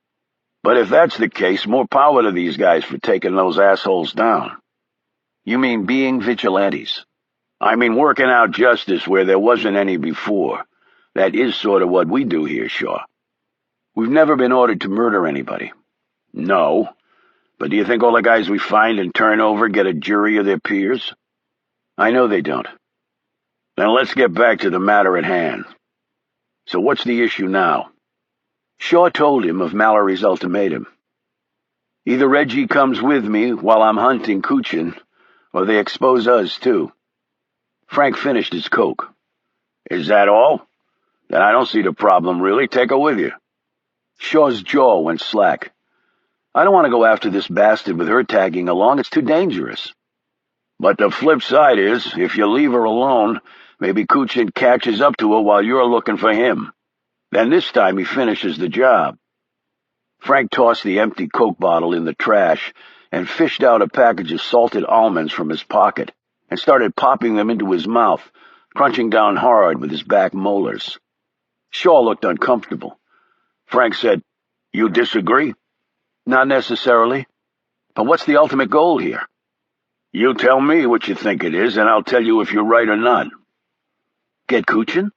But if that's the case, more power to these guys for taking those assholes down. You mean being vigilantes? I mean working out justice where there wasn't any before. That is sort of what we do here, Shaw. We've never been ordered to murder anybody. No. But do you think all the guys we find and turn over get a jury of their peers? I know they don't. Then let's get back to the matter at hand. So what's the issue now? Shaw told him of Mallory's ultimatum. Either Reggie comes with me while I'm hunting Kuchin, or they expose us too. Frank finished his Coke. Is that all? Then I don't see the problem, really. Take her with you. Shaw's jaw went slack. I don't want to go after this bastard with her tagging along. It's too dangerous. But the flip side is, if you leave her alone, maybe Kuchin catches up to her while you're looking for him. Then this time he finishes the job. Frank tossed the empty Coke bottle in the trash and fished out a package of salted almonds from his pocket and started popping them into his mouth, crunching down hard with his back molars. Shaw looked uncomfortable. Frank said, "You disagree?" "Not necessarily. But what's the ultimate goal here?" "You tell me what you think it is, and I'll tell you if you're right or not." "Get Kuchin?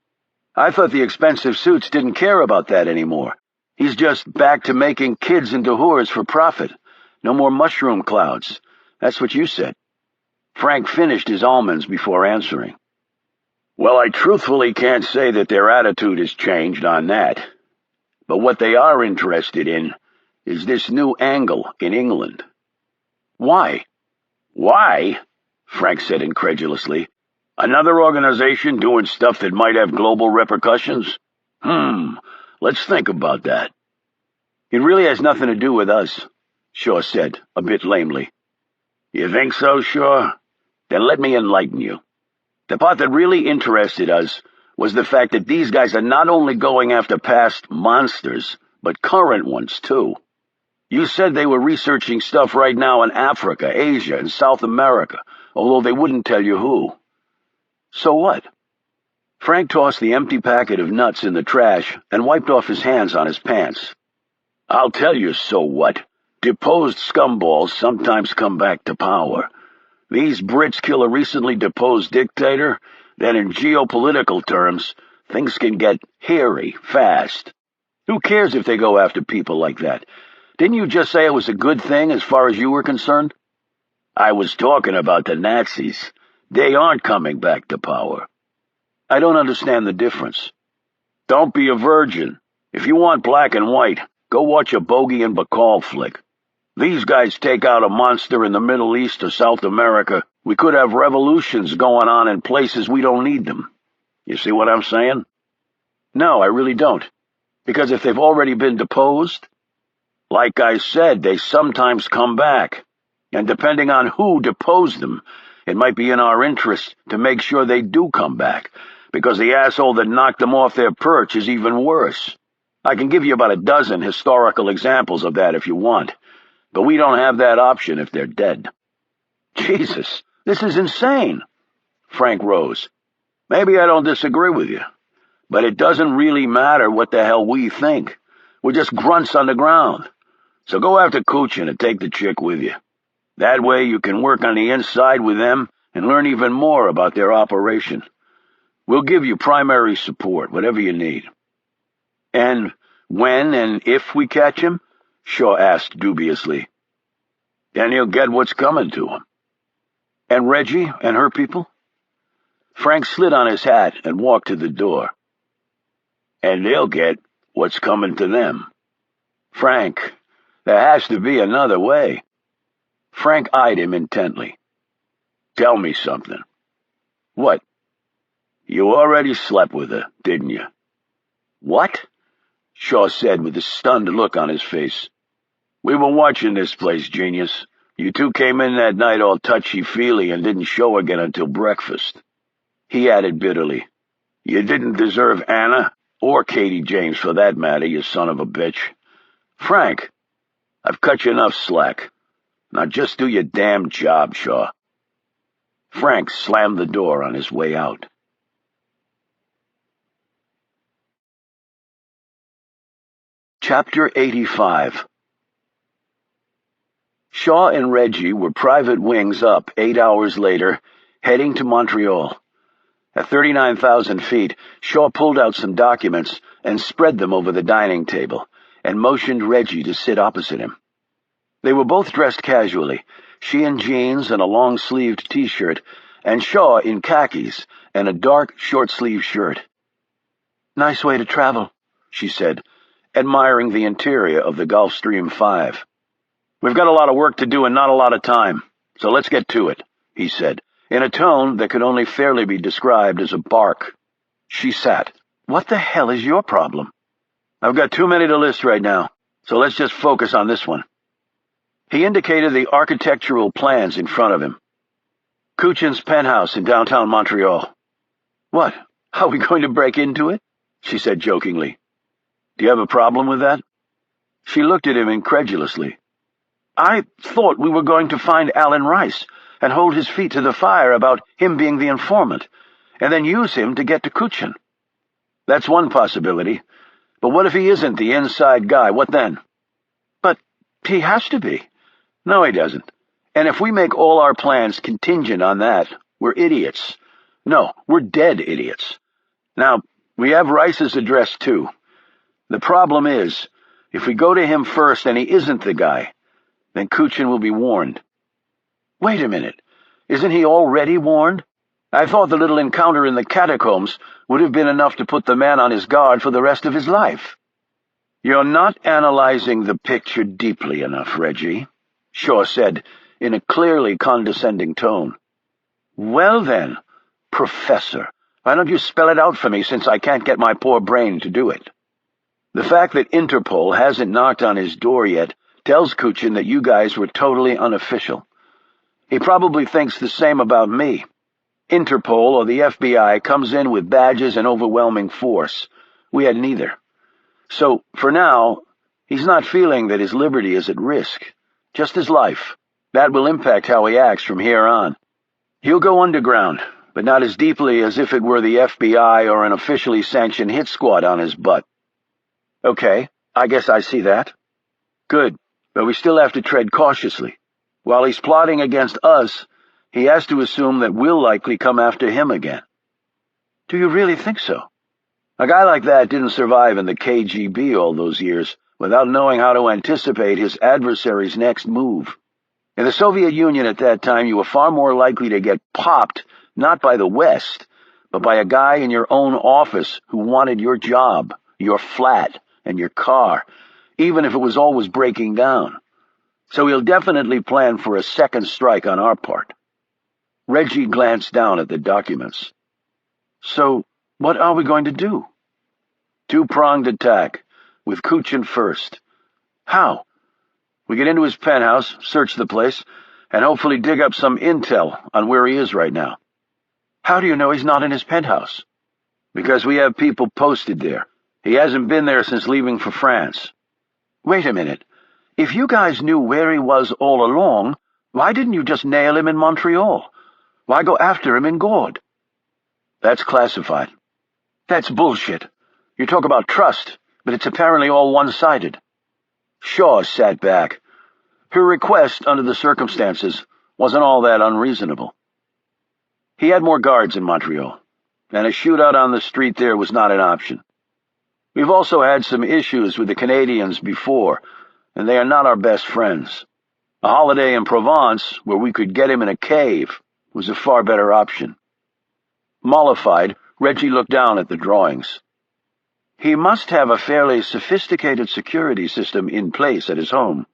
I thought the expensive suits didn't care about that anymore. He's just back to making kids into whores for profit. No more mushroom clouds. That's what you said." Frank finished his almonds before answering. "Well, I truthfully can't say that their attitude has changed on that. But what they are interested in is this new angle in England." "Why?" "Why?" Frank said incredulously. "Another organization doing stuff that might have global repercussions? Let's think about that." "It really has nothing to do with us," Shaw said, a bit lamely. "You think so, Shaw? Then let me enlighten you. The part that really interested us was the fact that these guys are not only going after past monsters, but current ones, too. You said they were researching stuff right now in Africa, Asia, and South America, although they wouldn't tell you who. So what?" Frank tossed the empty packet of nuts in the trash and wiped off his hands on his pants. "I'll tell you so what. Deposed scumballs sometimes come back to power. These Brits kill a recently deposed dictator, then in geopolitical terms, things can get hairy fast. Who cares if they go after people like that? Didn't you just say it was a good thing as far as you were concerned?" "I was talking about the Nazis. They aren't coming back to power." "I don't understand the difference." "Don't be a virgin. If you want black and white, go watch a Bogey and Bacall flick. These guys take out a monster in the Middle East or South America, we could have revolutions going on in places we don't need them. You see what I'm saying?" "No, I really don't. Because if they've already been deposed..." "Like I said, they sometimes come back. And depending on who deposed them, it might be in our interest to make sure they do come back, because the asshole that knocked them off their perch is even worse. I can give you about a dozen historical examples of that if you want, but we don't have that option if they're dead." "Jesus, this is insane." Frank rose. "Maybe I don't disagree with you, but it doesn't really matter what the hell we think. We're just grunts on the ground. So go after Kuchin and take the chick with you. That way you can work on the inside with them and learn even more about their operation. We'll give you primary support, whatever you need." "And when and if we catch him?" Shaw asked dubiously. "Then he'll get what's coming to him." "And Reggie and her people?" Frank slid on his hat and walked to the door. "And they'll get what's coming to them." "Frank, there has to be another way." Frank eyed him intently. "Tell me something." "What?" "You already slept with her, didn't you?" "What?" Shaw said with a stunned look on his face. "We were watching this place, genius. You two came in that night all touchy-feely and didn't show again until breakfast." He added bitterly, "You didn't deserve Anna, or Katie James for that matter, you son of a bitch. Frank, I've cut you enough slack. Now just do your damn job, Shaw." Frank slammed the door on his way out. Chapter 85. Shaw and Reggie were private wings up 8 hours later, heading to Montreal. At 39,000 feet, Shaw pulled out some documents and spread them over the dining table, and motioned Reggie to sit opposite him. They were both dressed casually, she in jeans and a long-sleeved T-shirt, and Shaw in khakis and a dark, short-sleeved shirt. "Nice way to travel," she said, admiring the interior of the Gulfstream 5. "We've got a lot of work to do and not a lot of time, so let's get to it," he said, in a tone that could only fairly be described as a bark. She sat. "What the hell is your problem?" "I've got too many to list right now, so let's just focus on this one." He indicated the architectural plans in front of him. "Kuchin's penthouse in downtown Montreal." "What, are we going to break into it?" she said jokingly. "Do you have a problem with that?" She looked at him incredulously. "I thought we were going to find Alan Rice and hold his feet to the fire about him being the informant, and then use him to get to Kuchin." "That's one possibility. But what if he isn't the inside guy? What then?" "But he has to be." "No, he doesn't. And if we make all our plans contingent on that, we're idiots. No, we're dead idiots. Now, we have Rice's address, too. The problem is, if we go to him first and he isn't the guy, then Kuchin will be warned." "Wait a minute. Isn't he already warned? I thought the little encounter in the catacombs would have been enough to put the man on his guard for the rest of his life." "You're not analyzing the picture deeply enough, Reggie," Shaw said, in a clearly condescending tone. "Well then, Professor, why don't you spell it out for me, since I can't get my poor brain to do it?" "The fact that Interpol hasn't knocked on his door yet tells Kuchin that you guys were totally unofficial. He probably thinks the same about me. Interpol or the FBI comes in with badges and overwhelming force. We had neither. So, for now, he's not feeling that his liberty is at risk. Just his life. That will impact how he acts from here on. He'll go underground, but not as deeply as if it were the FBI or an officially sanctioned hit squad on his butt." "Okay, I guess I see that." "Good, but we still have to tread cautiously. While he's plotting against us, he has to assume that we'll likely come after him again." "Do you really think so?" "A guy like that didn't survive in the KGB all those years without knowing how to anticipate his adversary's next move. In the Soviet Union at that time, you were far more likely to get popped, not by the West, but by a guy in your own office who wanted your job, your flat, and your car, even if it was always breaking down. So he'll definitely plan for a second strike on our part." Reggie glanced down at the documents. "So, what are we going to do?" "Two-pronged attack, with Kuchin first." "How?" "We get into his penthouse, search the place, and hopefully dig up some intel on where he is right now." "How do you know he's not in his penthouse?" "Because we have people posted there. He hasn't been there since leaving for France." "Wait a minute. If you guys knew where he was all along, why didn't you just nail him in Montreal? Why go after him in Gord?" "That's classified." "That's bullshit. You talk about trust, but it's apparently all one-sided." Shaw sat back. Her request, under the circumstances, wasn't all that unreasonable. He had more guards in Montreal, and a shootout on the street there was not an option. We've also had some issues with the Canadians before, and they are not our best friends. A holiday in Provence, where we could get him in a cave, was a far better option. Mollified, Reggie looked down at the drawings. "He must have a fairly sophisticated security system in place at his home."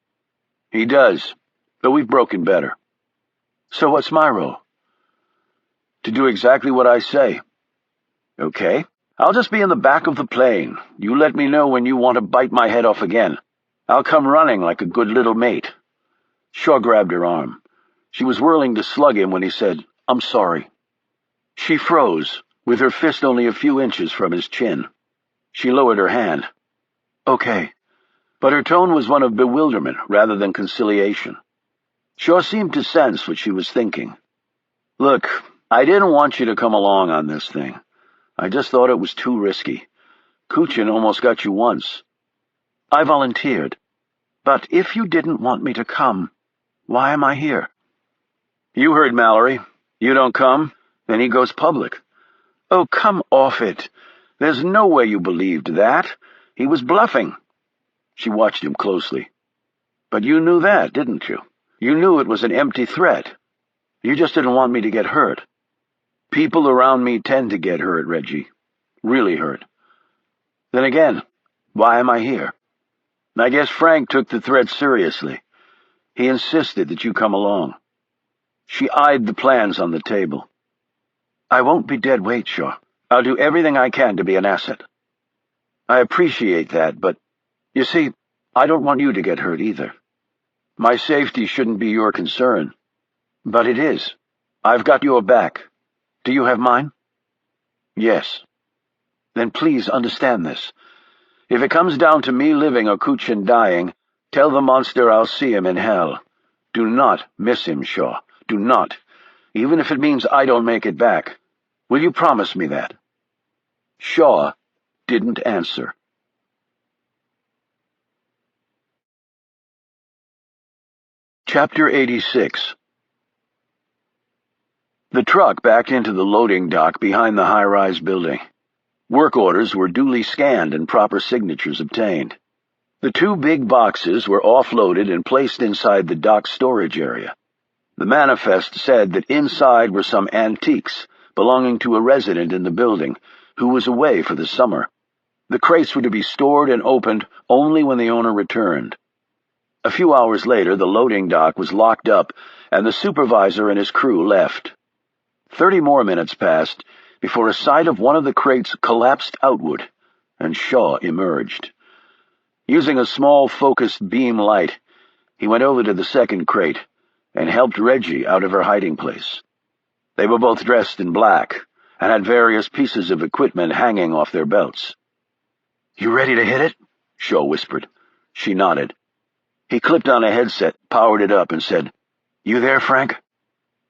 "He does, but we've broken better." "So what's my role?" "To do exactly what I say." "Okay, I'll just be in the back of the plane. You let me know when you want to bite my head off again. I'll come running like a good little mate." Shaw grabbed her arm. She was whirling to slug him when he said, "I'm sorry." She froze, with her fist only a few inches from his chin. She lowered her hand. "Okay." But her tone was one of bewilderment rather than conciliation. Shaw seemed to sense what she was thinking. "Look, I didn't want you to come along on this thing. I just thought it was too risky. Kuchin almost got you once." "I volunteered. But if you didn't want me to come, why am I here?" "You heard Mallory. You don't come, then he goes public." "Oh, come off it. There's no way you believed that. He was bluffing." She watched him closely. "But you knew that, didn't you? You knew it was an empty threat. You just didn't want me to get hurt." "People around me tend to get hurt, Reggie. Really hurt. Then again, why am I here? I guess Frank took the threat seriously. He insisted that you come along." She eyed the plans on the table. "I won't be dead weight, Shaw. I'll do everything I can to be an asset." "I appreciate that, but, you see, I don't want you to get hurt either. My safety shouldn't be your concern. But it is. I've got your back. Do you have mine?" "Yes." "Then please understand this. If it comes down to me living or Kuchin dying, tell the monster I'll see him in hell. Do not miss him, Shaw. Do not. Even if it means I don't make it back. Will you promise me that?" Shaw didn't answer. Chapter 86. The truck backed into the loading dock behind the high-rise building. Work orders were duly scanned and proper signatures obtained. The 2 big boxes were offloaded and placed inside the dock storage area. The manifest said that inside were some antiques belonging to a resident in the building who was away for the summer. The crates were to be stored and opened only when the owner returned. A few hours later, the loading dock was locked up and the supervisor and his crew left. 30 more minutes passed before a side of one of the crates collapsed outward, and Shaw emerged. Using a small focused beam light, he went over to the second crate and helped Reggie out of her hiding place. They were both dressed in black and had various pieces of equipment hanging off their belts. "You ready to hit it?" Shaw whispered. She nodded. He clipped on a headset, powered it up, and said, "You there, Frank?"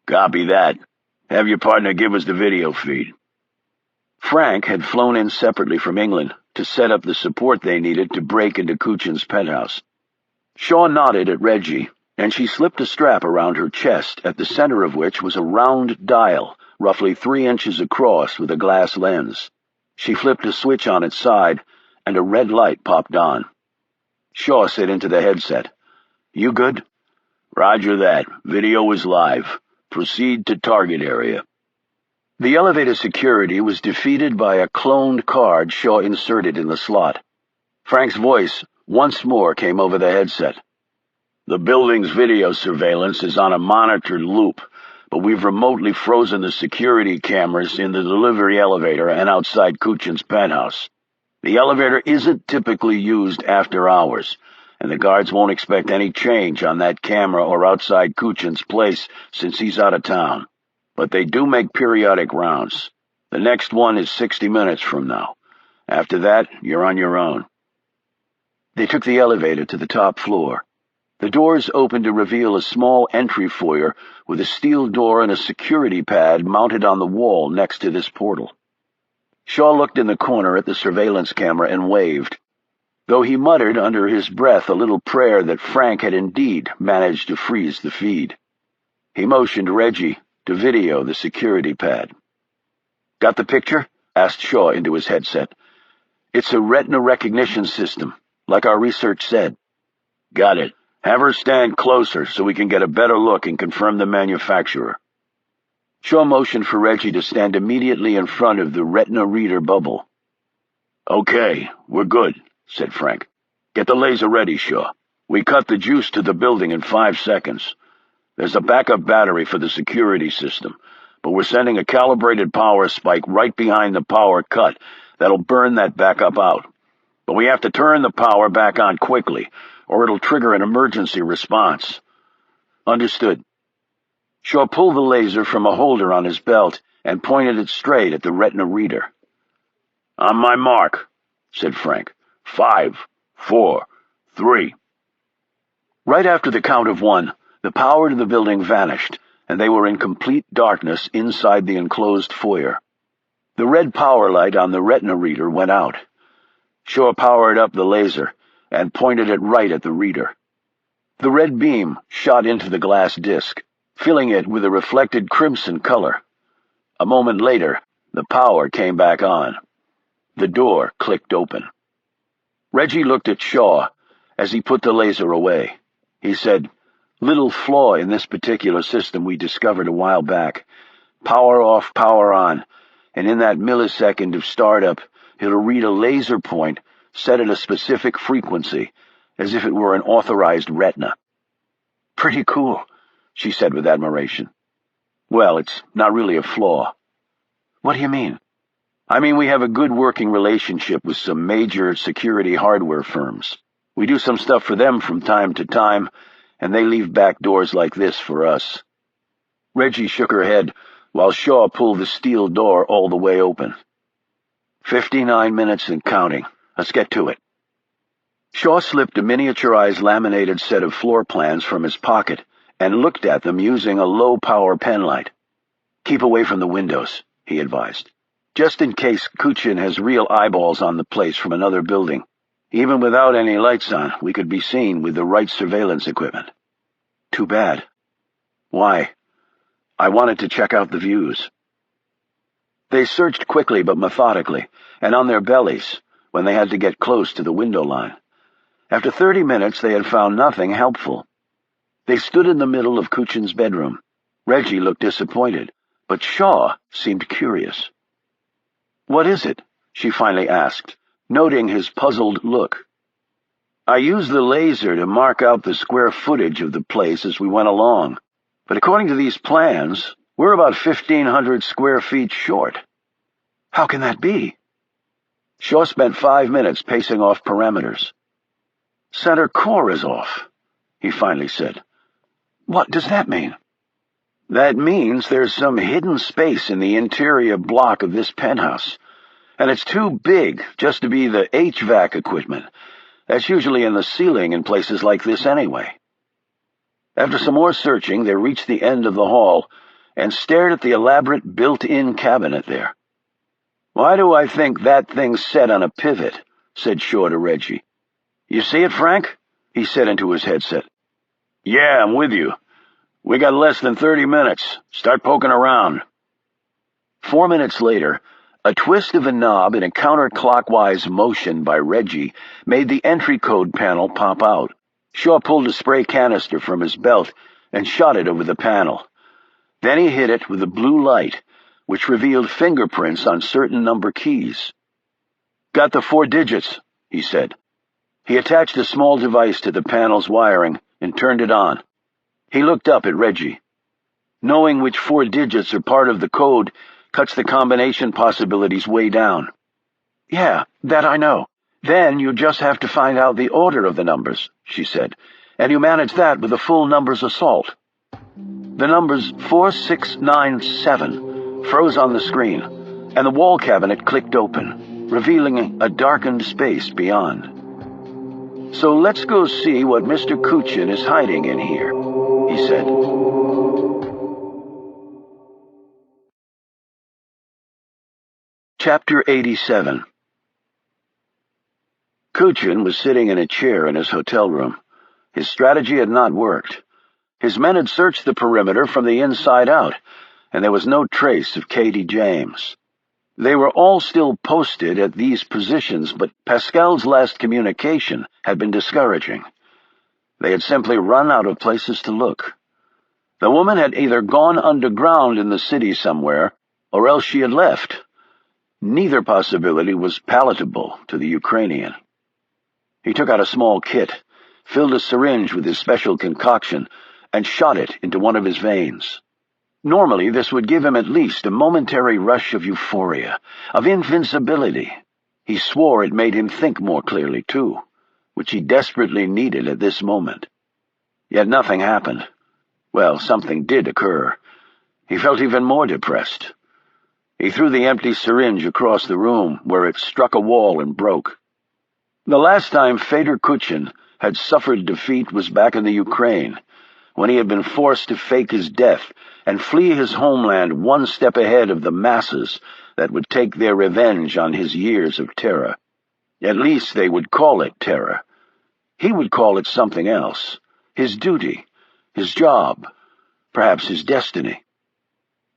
"Copy that. Have your partner give us the video feed." Frank had flown in separately from England to set up the support they needed to break into Kuchin's penthouse. Shaw nodded at Reggie, and she slipped a strap around her chest, at the center of which was a round dial, roughly 3 inches across with a glass lens. She flipped a switch on its side, and a red light popped on. Shaw said into the headset, "You good?" "Roger that. Video is live. Proceed to target area." The elevator security was defeated by a cloned card Shaw inserted in the slot. Frank's voice once more came over the headset. "The building's video surveillance is on a monitored loop, but we've remotely frozen the security cameras in the delivery elevator and outside Kuchin's penthouse. The elevator isn't typically used after hours, and the guards won't expect any change on that camera or outside Kuchin's place since he's out of town. But they do make periodic rounds. The next one is 60 minutes from now. After that, you're on your own." They took the elevator to the top floor. The doors opened to reveal a small entry foyer with a steel door and a security pad mounted on the wall next to this portal. Shaw looked in the corner at the surveillance camera and waved, though he muttered under his breath a little prayer that Frank had indeed managed to freeze the feed. He motioned Reggie to video the security pad. "Got the picture?" asked Shaw into his headset. "It's a retina recognition system, like our research said." "Got it. Have her stand closer so we can get a better look and confirm the manufacturer." Shaw motioned for Reggie to stand immediately in front of the retina reader bubble. "Okay, we're good," said Frank. "Get the laser ready, Shaw. We cut the juice to the building in 5 seconds. There's a backup battery for the security system, but we're sending a calibrated power spike right behind the power cut that'll burn that backup out. But we have to turn the power back on quickly, or it'll trigger an emergency response." "Understood." Shaw pulled the laser from a holder on his belt and pointed it straight at the retina reader. "On my mark," said Frank. 5, 4, 3. Right after the count of 1, the power to the building vanished, and they were in complete darkness inside the enclosed foyer. The red power light on the retina reader went out. Shaw powered up the laser and pointed it right at the reader. The red beam shot into the glass disc, filling it with a reflected crimson color. A moment later, the power came back on. The door clicked open. Reggie looked at Shaw, as he put the laser away. He said, "Little flaw in this particular system we discovered a while back. Power off, power on, and in that millisecond of startup, it'll read a laser point set at a specific frequency, as if it were an authorized retina." "Pretty cool," she said with admiration. "Well, it's not really a flaw." "What do you mean?" "I mean, we have a good working relationship with some major security hardware firms. We do some stuff for them from time to time, and they leave back doors like this for us." Reggie shook her head, while Shaw pulled the steel door all the way open. 59 minutes and counting. Let's get to it." Shaw slipped a miniaturized laminated set of floor plans from his pocket and looked at them using a low-power penlight. "Keep away from the windows," he advised, "just in case Kuchin has real eyeballs on the place from another building. Even without any lights on, we could be seen with the right surveillance equipment." "Too bad." "Why?" "I wanted to check out the views." They searched quickly but methodically, and on their bellies, when they had to get close to the window line. After 30 minutes, they had found nothing helpful. They stood in the middle of Kuchin's bedroom. Reggie looked disappointed, but Shaw seemed curious. "What is it?" she finally asked, noting his puzzled look. "I used the laser to mark out the square footage of the place as we went along, but according to these plans, we're about 1,500 square feet short." "How can that be?" Shaw spent 5 minutes pacing off parameters. "Center core is off," he finally said. "What does that mean?" "That means there's some hidden space in the interior block of this penthouse, and it's too big just to be the HVAC equipment. That's usually in the ceiling in places like this anyway." After some more searching, they reached the end of the hall and stared at the elaborate built-in cabinet there. "Why do I think that thing's set on a pivot?" said Shaw to Reggie. "You see it, Frank?" he said into his headset. "Yeah, I'm with you. We got less than 30 minutes. Start poking around." 4 minutes later, a twist of a knob in a counterclockwise motion by Reggie made the entry code panel pop out. Shaw pulled a spray canister from his belt and shot it over the panel. Then he hit it with a blue light, which revealed fingerprints on certain number keys. "Got the 4 digits," he said. He attached a small device to the panel's wiring and turned it on. He looked up at Reggie. "Knowing which 4 digits are part of the code cuts the combination possibilities way down." "Yeah, that I know. Then you just have to find out the order of the numbers," she said, "and you manage that with a full numbers assault." The numbers 4697 froze on the screen, and the wall cabinet clicked open, revealing a darkened space beyond. "So let's go see what Mr. Kuchin is hiding in here," he said. Chapter 87. Kuchin was sitting in a chair in his hotel room. His strategy had not worked. His men had searched the perimeter from the inside out, and there was no trace of Katie James. They were all still posted at these positions, but Pascal's last communication had been discouraging. They had simply run out of places to look. The woman had either gone underground in the city somewhere, or else she had left. Neither possibility was palatable to the Ukrainian. He took out a small kit, filled a syringe with his special concoction, and shot it into one of his veins. Normally, this would give him at least a momentary rush of euphoria, of invincibility. He swore it made him think more clearly, too, which he desperately needed at this moment. Yet nothing happened. Well, something did occur. He felt even more depressed. He threw the empty syringe across the room, where it struck a wall and broke. The last time Fedor Kuchin had suffered defeat was back in the Ukraine, when he had been forced to fake his death and flee his homeland one step ahead of the masses that would take their revenge on his years of terror. At least they would call it terror. He would call it something else. His duty, his job, perhaps his destiny.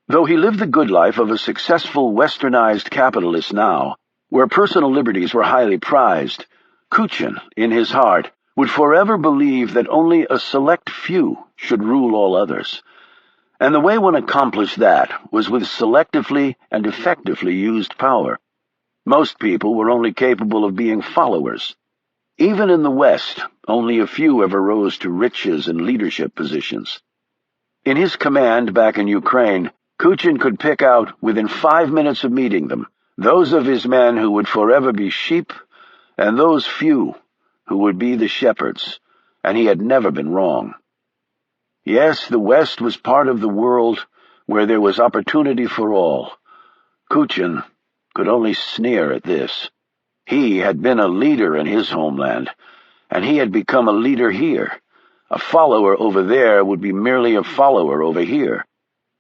Though he lived the good life of a successful westernized capitalist now, where personal liberties were highly prized, Kuchin, in his heart, would forever believe that only a select few should rule all others. And the way one accomplished that was with selectively and effectively used power. Most people were only capable of being followers. Even in the West, only a few ever rose to riches and leadership positions. In his command back in Ukraine, Kuchin could pick out, within 5 minutes of meeting them, those of his men who would forever be sheep, and those few who would be the shepherds, and he had never been wrong. Yes, the West was part of the world where there was opportunity for all. Kuchin could only sneer at this. He had been a leader in his homeland, and he had become a leader here. A follower over there would be merely a follower over here.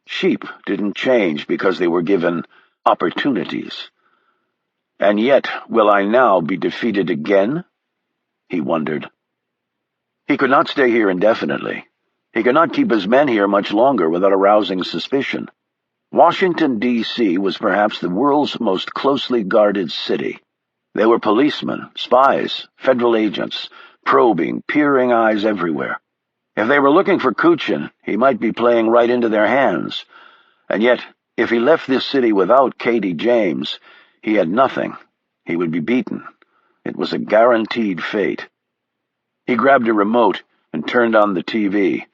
Sheep didn't change because they were given opportunities. And yet, will I now be defeated again? He wondered. He could not stay here indefinitely. He could not keep his men here much longer without arousing suspicion. Washington, D.C. was perhaps the world's most closely guarded city. There were policemen, spies, federal agents, probing, peering eyes everywhere. If they were looking for Kuchin, he might be playing right into their hands. And yet, if he left this city without Katie James, he had nothing. He would be beaten. It was a guaranteed fate. He grabbed a remote and turned on the TV.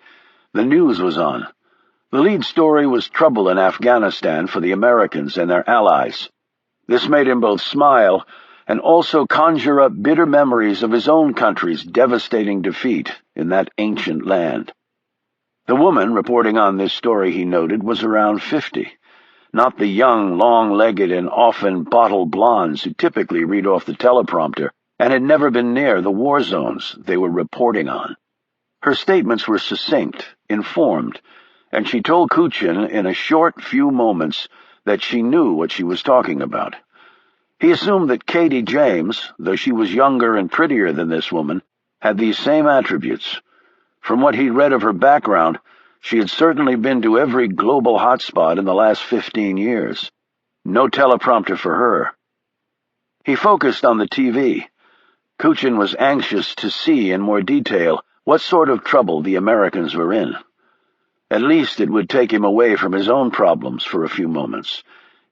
The news was on. The lead story was trouble in Afghanistan for the Americans and their allies. This made him both smile and also conjure up bitter memories of his own country's devastating defeat in that ancient land. The woman reporting on this story, he noted, was around 50, not the young, long-legged, and often bottle blondes who typically read off the teleprompter and had never been near the war zones they were reporting on. Her statements were succinct, informed, and she told Kuchin in a short few moments that she knew what she was talking about. He assumed that Katie James, though she was younger and prettier than this woman, had these same attributes. From what he'd read of her background, she had certainly been to every global hotspot in the last 15 years. No teleprompter for her. He focused on the TV. Kuchin was anxious to see in more detail what sort of trouble the Americans were in. At least it would take him away from his own problems for a few moments.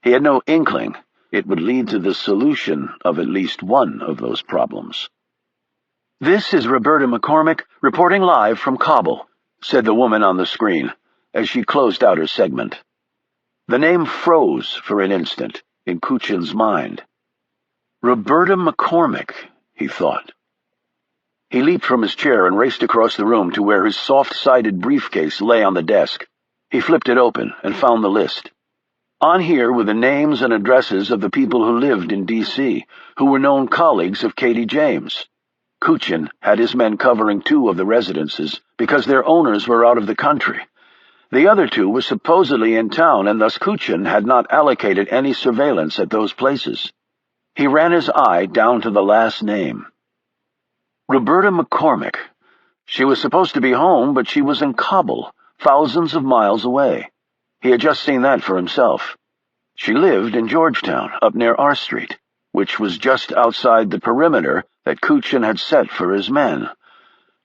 He had no inkling it would lead to the solution of at least one of those problems. "This is Roberta McCormick, reporting live from Kabul," said the woman on the screen, as she closed out her segment. The name froze for an instant in Kuchin's mind. Roberta McCormick, he thought. He leaped from his chair and raced across the room to where his soft-sided briefcase lay on the desk. He flipped it open and found the list. On here were the names and addresses of the people who lived in D.C., who were known colleagues of Katie James. Kuchin had his men covering 2 of the residences because their owners were out of the country. The other 2 were supposedly in town, and thus Kuchin had not allocated any surveillance at those places. He ran his eye down to the last name. Roberta McCormick. She was supposed to be home, but she was in Kabul, thousands of miles away. He had just seen that for himself. She lived in Georgetown, up near R Street, which was just outside the perimeter that Kuchin had set for his men.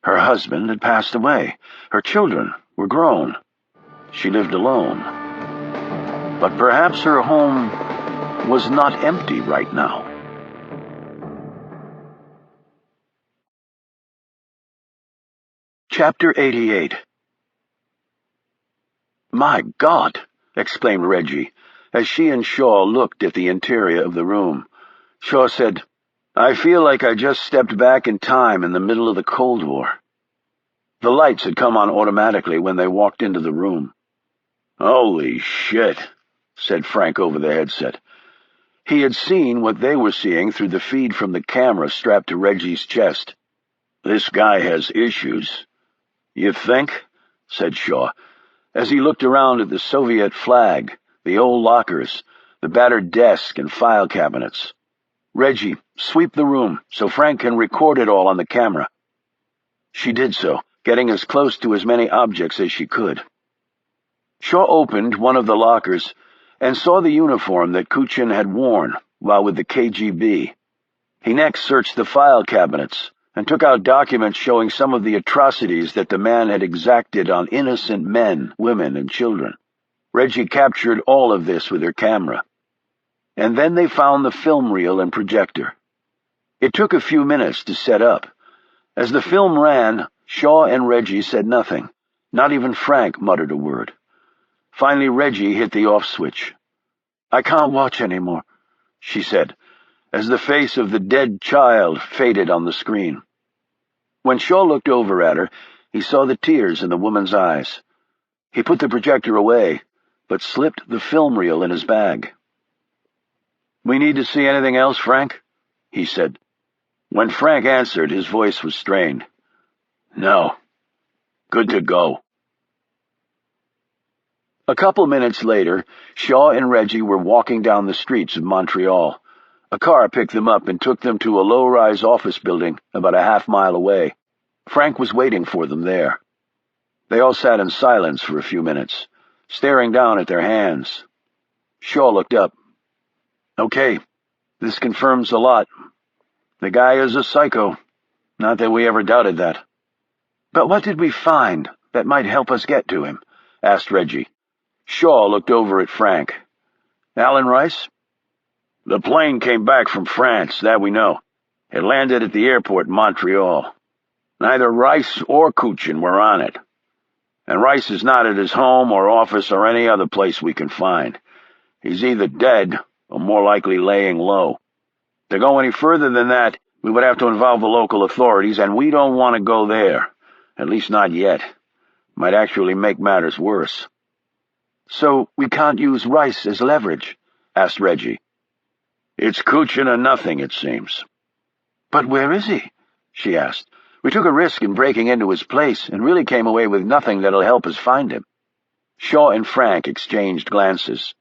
Her husband had passed away. Her children were grown. She lived alone. But perhaps her home was not empty right now. Chapter 88. "My God!" exclaimed Reggie, as she and Shaw looked at the interior of the room. Shaw said, "I feel like I just stepped back in time in the middle of the Cold War." The lights had come on automatically when they walked into the room. "Holy shit," said Frank over the headset. He had seen what they were seeing through the feed from the camera strapped to Reggie's chest. "This guy has issues." "You think?" said Shaw, as he looked around at the Soviet flag, the old lockers, the battered desk and file cabinets. "Reggie, sweep the room so Frank can record it all on the camera." She did so, getting as close to as many objects as she could. Shaw opened one of the lockers and saw the uniform that Kuchin had worn while with the KGB. He next searched the file cabinets and took out documents showing some of the atrocities that the man had exacted on innocent men, women, and children. Reggie captured all of this with her camera. And then they found the film reel and projector. It took a few minutes to set up. As the film ran, Shaw and Reggie said nothing. Not even Frank muttered a word. Finally, Reggie hit the off switch. "I can't watch anymore," she said, as the face of the dead child faded on the screen. When Shaw looked over at her, he saw the tears in the woman's eyes. He put the projector away, but slipped the film reel in his bag. "We need to see anything else, Frank?" he said. When Frank answered, his voice was strained. "No. Good to go." A couple minutes later, Shaw and Reggie were walking down the streets of Montreal. A car picked them up and took them to a low-rise office building about a half-mile away. Frank was waiting for them there. They all sat in silence for a few minutes, staring down at their hands. Shaw looked up. "Okay, this confirms a lot. The guy is a psycho. Not that we ever doubted that." "But what did we find that might help us get to him?" asked Reggie. Shaw looked over at Frank. "Alan Rice?" "The plane came back from France, that we know. It landed at the airport in Montreal. Neither Rice or Kuchin were on it. And Rice is not at his home or office or any other place we can find. He's either dead or more likely laying low. To go any further than that, we would have to involve the local authorities, and we don't want to go there. At least not yet. Might actually make matters worse." "So we can't use Rice as leverage?" asked Reggie. "It's Kuchin or nothing, it seems." "But where is he?" she asked. "We took a risk in breaking into his place and really came away with nothing that'll help us find him." Shaw and Frank exchanged glances.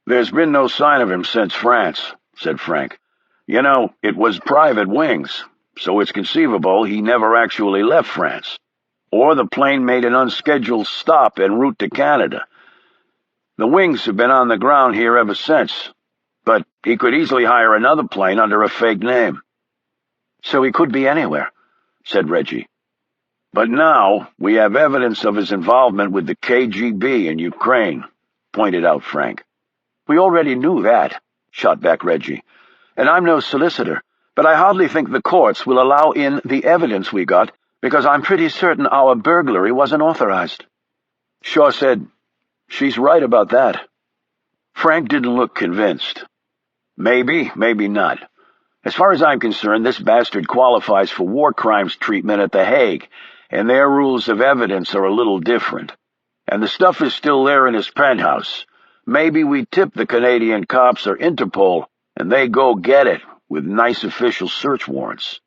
"There's been no sign of him since France," said Frank. "You know, it was private wings, so it's conceivable he never actually left France. Or the plane made an unscheduled stop en route to Canada. The wings have been on the ground here ever since, but he could easily hire another plane under a fake name." "So he could be anywhere," said Reggie. "But now we have evidence of his involvement with the KGB in Ukraine," pointed out Frank. "We already knew that," shot back Reggie. "And I'm no solicitor, but I hardly think the courts will allow in the evidence we got, because I'm pretty certain our burglary wasn't authorized." Shaw said, "She's right about that." Frank didn't look convinced. "Maybe, maybe not. As far as I'm concerned, this bastard qualifies for war crimes treatment at The Hague, and their rules of evidence are a little different. And the stuff is still there in his penthouse. Maybe we tip the Canadian cops or Interpol, and they go get it with nice official search warrants."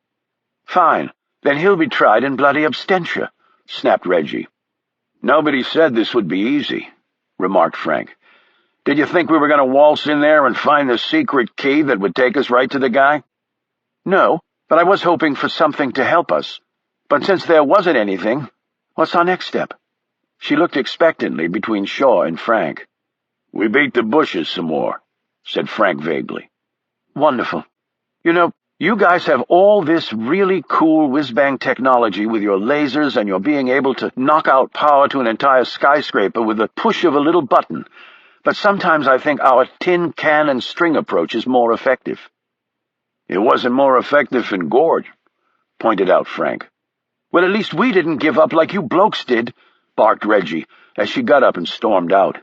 "Fine. Then he'll be tried in bloody abstentia," snapped Reggie. "Nobody said this would be easy," remarked Frank. "Did you think we were going to waltz in there and find the secret key that would take us right to the guy?" "No, but I was hoping for something to help us. But since there wasn't anything, what's our next step?" She looked expectantly between Shaw and Frank. "We beat the bushes some more," said Frank vaguely. "Wonderful. You know, you guys have all this really cool whiz-bang technology with your lasers and your being able to knock out power to an entire skyscraper with the push of a little button. But sometimes I think our tin can and string approach is more effective." "It wasn't more effective in Gorge," pointed out Frank. "Well, at least we didn't give up like you blokes did," barked Reggie, as she got up and stormed out.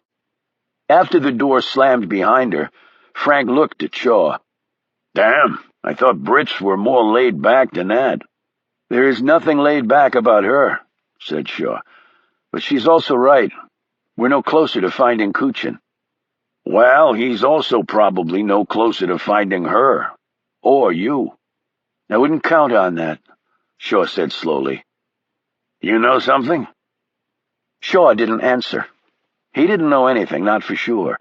After the door slammed behind her, Frank looked at Shaw. "Damn, I thought Brits were more laid back than that." "There is nothing laid back about her," said Shaw. "But she's also right. We're no closer to finding Kuchin." "Well, he's also probably no closer to finding her. Or you." "I wouldn't count on that," Shaw said slowly. "You know something?" Shaw didn't answer. He didn't know anything, not for sure.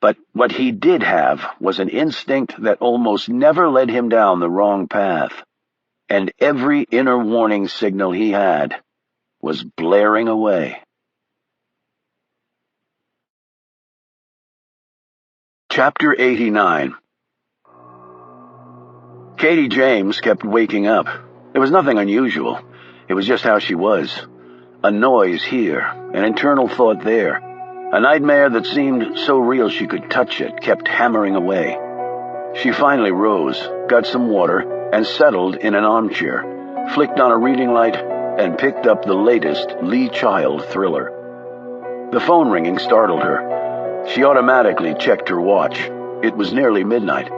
But what he did have was an instinct that almost never led him down the wrong path. And every inner warning signal he had was blaring away. Chapter 89. Katie James kept waking up. There was nothing unusual. It was just how she was. A noise here, an internal thought there. A nightmare that seemed so real she could touch it kept hammering away. She finally rose, got some water, and settled in an armchair, flicked on a reading light, and picked up the latest Lee Child thriller. The phone ringing startled her. She automatically checked her watch. It was nearly midnight.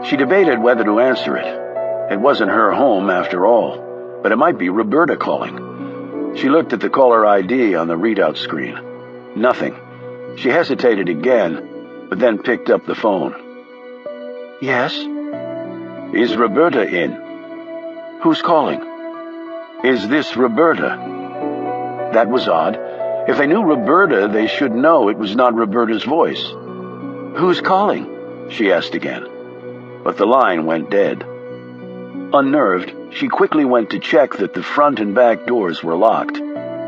She debated whether to answer it. It wasn't her home after all, but it might be Roberta calling. She looked at the caller ID on the readout screen. Nothing. She hesitated again, but then picked up the phone. Yes? Is Roberta in? Who's calling? Is this Roberta? That was odd. If they knew Roberta, they should know it was not Roberta's voice. Who's calling? She asked again. But the line went dead. Unnerved, she quickly went to check that the front and back doors were locked.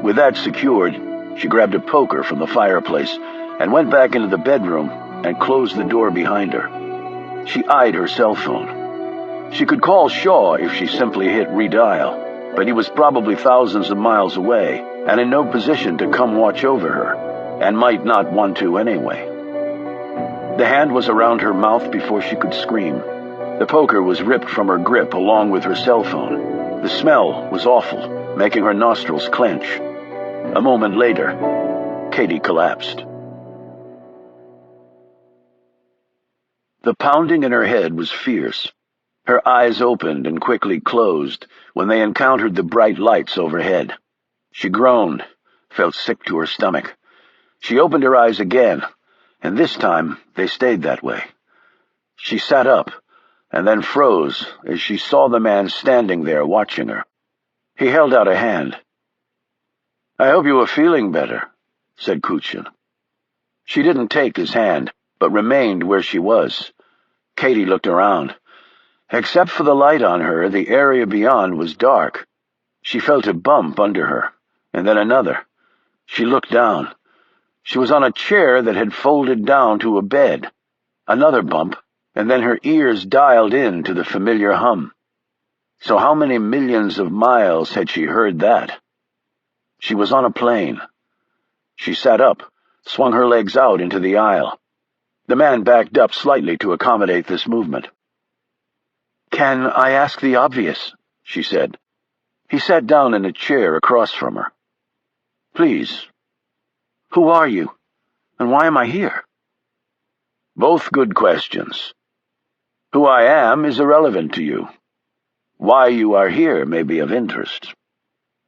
With that secured, she grabbed a poker from the fireplace and went back into the bedroom and closed the door behind her. She eyed her cell phone. She could call Shaw if she simply hit redial, but he was probably thousands of miles away and in no position to come watch over her, and might not want to anyway. The hand was around her mouth before she could scream. The poker was ripped from her grip along with her cell phone. The smell was awful, making her nostrils clench. A moment later, Katie collapsed. The pounding in her head was fierce. Her eyes opened and quickly closed when they encountered the bright lights overhead. She groaned, felt sick to her stomach. She opened her eyes again, and this time they stayed that way. She sat up, and then froze as she saw the man standing there watching her. He held out a hand. "I hope you are feeling better," said Kuchin. She didn't take his hand, but remained where she was. Katie looked around. Except for the light on her, the area beyond was dark. She felt a bump under her, and then another. She looked down. She was on a chair that had folded down to a bed. Another bump, and then her ears dialed in to the familiar hum. So how many millions of miles had she heard that? She was on a plane. She sat up, swung her legs out into the aisle. The man backed up slightly to accommodate this movement. "Can I ask the obvious?" she said. He sat down in a chair across from her. "Please. Who are you, and why am I here?" "Both good questions. Who I am is irrelevant to you. Why you are here may be of interest."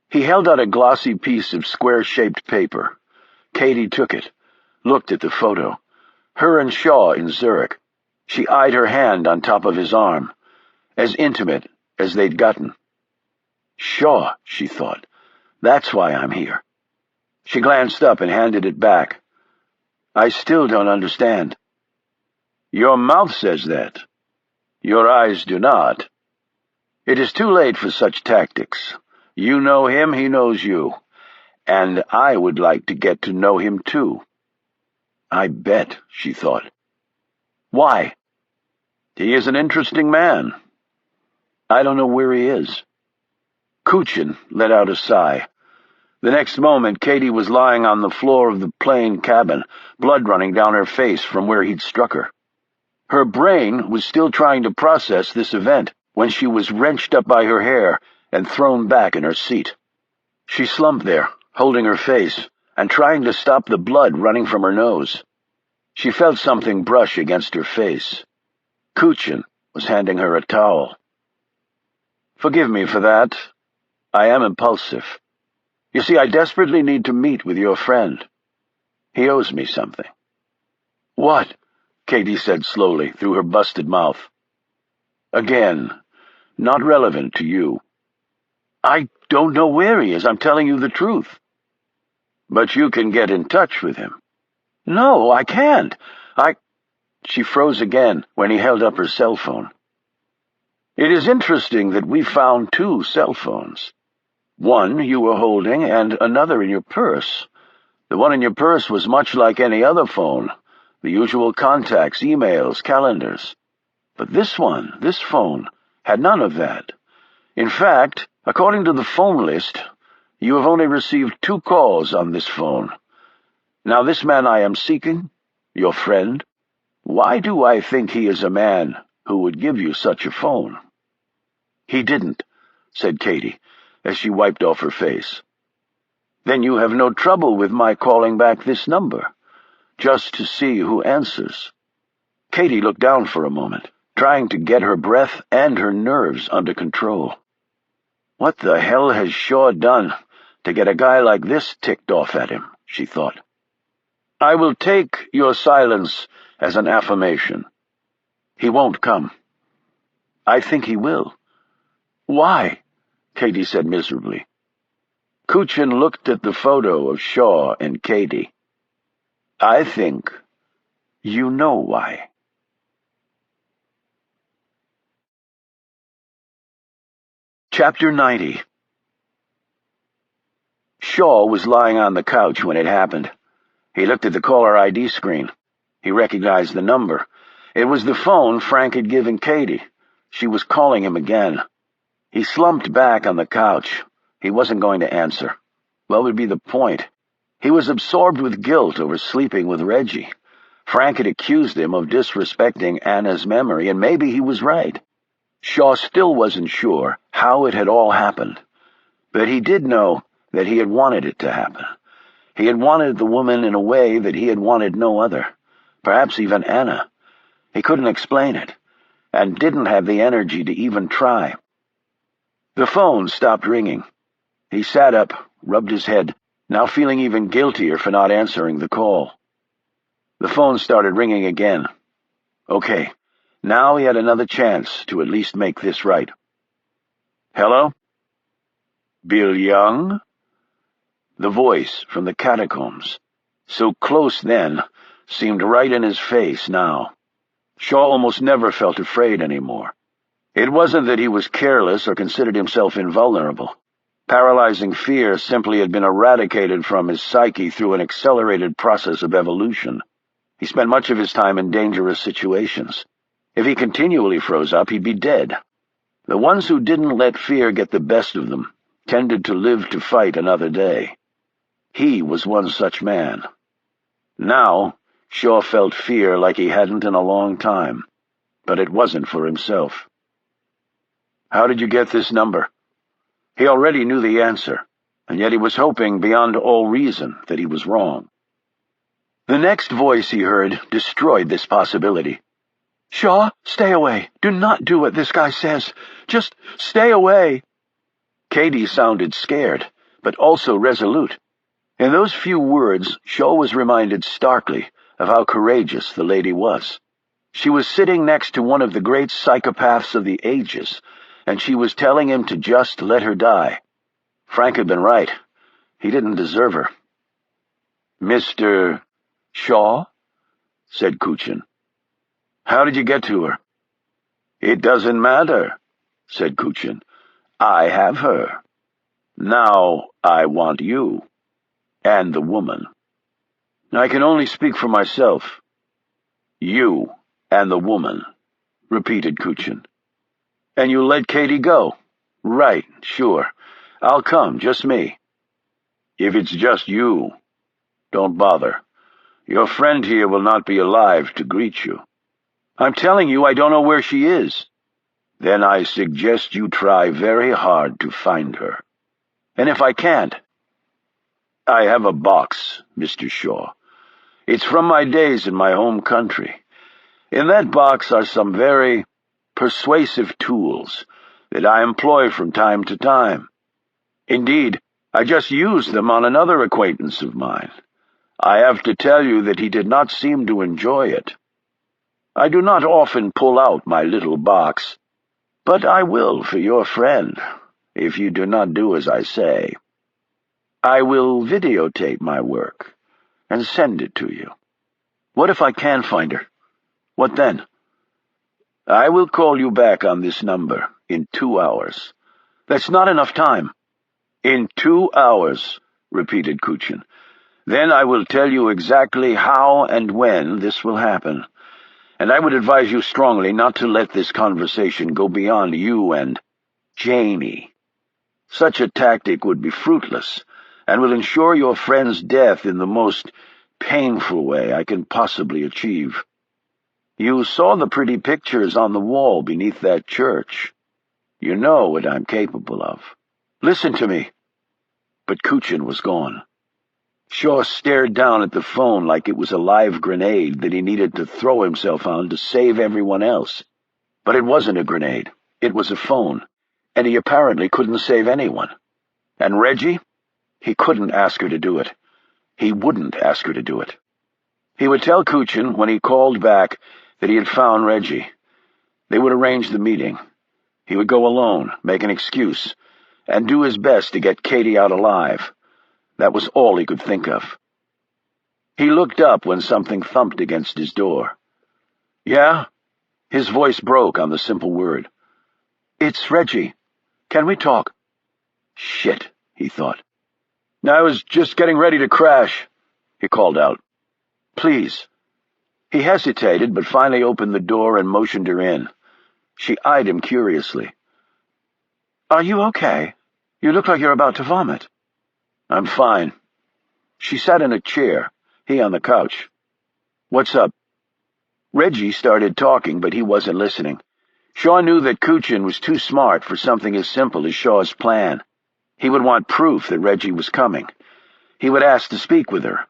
He held out a glossy piece of square-shaped paper. Katie took it, looked at the photo. Her and Shaw in Zurich. She eyed her hand on top of his arm, as intimate as they'd gotten. Shaw, she thought. That's why I'm here. She glanced up and handed it back. "I still don't understand." "Your mouth says that. Your eyes do not. It is too late for such tactics. You know him, he knows you. And I would like to get to know him too." "I bet," she thought. "Why?" "He is an interesting man. I don't know where he is." Kuchin let out a sigh. The next moment, Katie was lying on the floor of the plane cabin, blood running down her face from where he'd struck her. Her brain was still trying to process this event when she was wrenched up by her hair and thrown back in her seat. She slumped there, holding her face, and trying to stop the blood running from her nose. She felt something brush against her face. Kuchin was handing her a towel. "Forgive me for that. I am impulsive. You see, I desperately need to meet with your friend. He owes me something." "What?" Katie said slowly through her busted mouth. "Again, not relevant to you." "I don't know where he is. I'm telling you the truth." "But you can get in touch with him." "No, I can't. She froze again when he held up her cell phone. "It is interesting that we found 2 cell phones. One you were holding and another in your purse. The one in your purse was much like any other phone, the usual contacts, emails, calendars. But this phone, had none of that. In fact, according to the phone list, you have only received 2 calls on this phone. Now this man I am seeking, your friend, why do I think he is a man who would give you such a phone?" "He didn't," said Katie, as she wiped off her face. "Then you have no trouble with my calling back this number, just to see who answers." Katie looked down for a moment, trying to get her breath and her nerves under control. What the hell has Shaw done to get a guy like this ticked off at him, she thought. "I will take your silence as an affirmation. He won't come." "I think he will." "Why?" Katie said miserably. Kuchin looked at the photo of Shaw and Katie. "I think you know why." Chapter 90. Shaw was lying on the couch when it happened. He looked at the caller ID screen. He recognized the number. It was the phone Frank had given Katie. She was calling him again. He slumped back on the couch. He wasn't going to answer. What would be the point? He was absorbed with guilt over sleeping with Reggie. Frank had accused him of disrespecting Anna's memory, and maybe he was right. Shaw still wasn't sure how it had all happened, but he did know that he had wanted it to happen. He had wanted the woman in a way that he had wanted no other, perhaps even Anna. He couldn't explain it, and didn't have the energy to even try. The phone stopped ringing. He sat up, rubbed his head, now feeling even guiltier for not answering the call. The phone started ringing again. Okay, now he had another chance to at least make this right. "Hello? Bill Young?" The voice from the catacombs, so close then, seemed right in his face now. Shaw almost never felt afraid anymore. It wasn't that he was careless or considered himself invulnerable. Paralyzing fear simply had been eradicated from his psyche through an accelerated process of evolution. He spent much of his time in dangerous situations. If he continually froze up, he'd be dead. The ones who didn't let fear get the best of them tended to live to fight another day. He was one such man. Now, Shaw felt fear like he hadn't in a long time, but it wasn't for himself. "How did you get this number?" He already knew the answer, and yet he was hoping beyond all reason that he was wrong. The next voice he heard destroyed this possibility. "Shaw, stay away. Do not do what this guy says. Just stay away." Katie sounded scared, but also resolute. In those few words, Shaw was reminded starkly of how courageous the lady was. She was sitting next to one of the great psychopaths of the ages, and she was telling him to just let her die. Frank had been right. He didn't deserve her. "Mr. Shaw?" said Kuchin. "How did you get to her?" "It doesn't matter," said Kuchin. "I have her. Now I want you. And the woman." "I can only speak for myself." "You and the woman," repeated Kuchin. "And you'll let Katie go?" "Right, sure. I'll come, just me." "If it's just you, don't bother. Your friend here will not be alive to greet you." "I'm telling you, I don't know where she is." "Then I suggest you try very hard to find her." "And if I can't?" "I have a box, Mr. Shaw. It's from my days in my home country. In that box are some very persuasive tools that I employ from time to time. Indeed, I just used them on another acquaintance of mine. I have to tell you that he did not seem to enjoy it. I do not often pull out my little box, but I will for your friend, if you do not do as I say. I will videotape my work and send it to you." "What if I can find her? What then?" "I will call you back on this number in 2 hours." "That's not enough time." "In 2 hours," repeated Kuchin. "Then I will tell you exactly how and when this will happen. And I would advise you strongly not to let this conversation go beyond you and—" Janie. Such a tactic would be fruitless, and will ensure your friend's death in the most painful way I can possibly achieve. You saw the pretty pictures on the wall beneath that church. You know what I'm capable of. Listen to me." But Kuchin was gone. Shaw stared down at the phone like it was a live grenade that he needed to throw himself on to save everyone else. But it wasn't a grenade. It was a phone, and he apparently couldn't save anyone. And Reggie? He couldn't ask her to do it. He wouldn't ask her to do it. He would tell Kuchin when he called back that he had found Reggie. They would arrange the meeting. He would go alone, make an excuse, and do his best to get Katie out alive. That was all he could think of. He looked up when something thumped against his door. "Yeah?" His voice broke on the simple word. "It's Reggie. Can we talk?" "Shit," he thought. "I was just getting ready to crash," he called out. "Please." He hesitated, but finally opened the door and motioned her in. She eyed him curiously. "Are you okay? You look like you're about to vomit." "I'm fine." She sat in a chair, he on the couch. "What's up?" Reggie started talking, but he wasn't listening. Shaw knew that Kuchin was too smart for something as simple as Shaw's plan. He would want proof that Reggie was coming. He would ask to speak with her.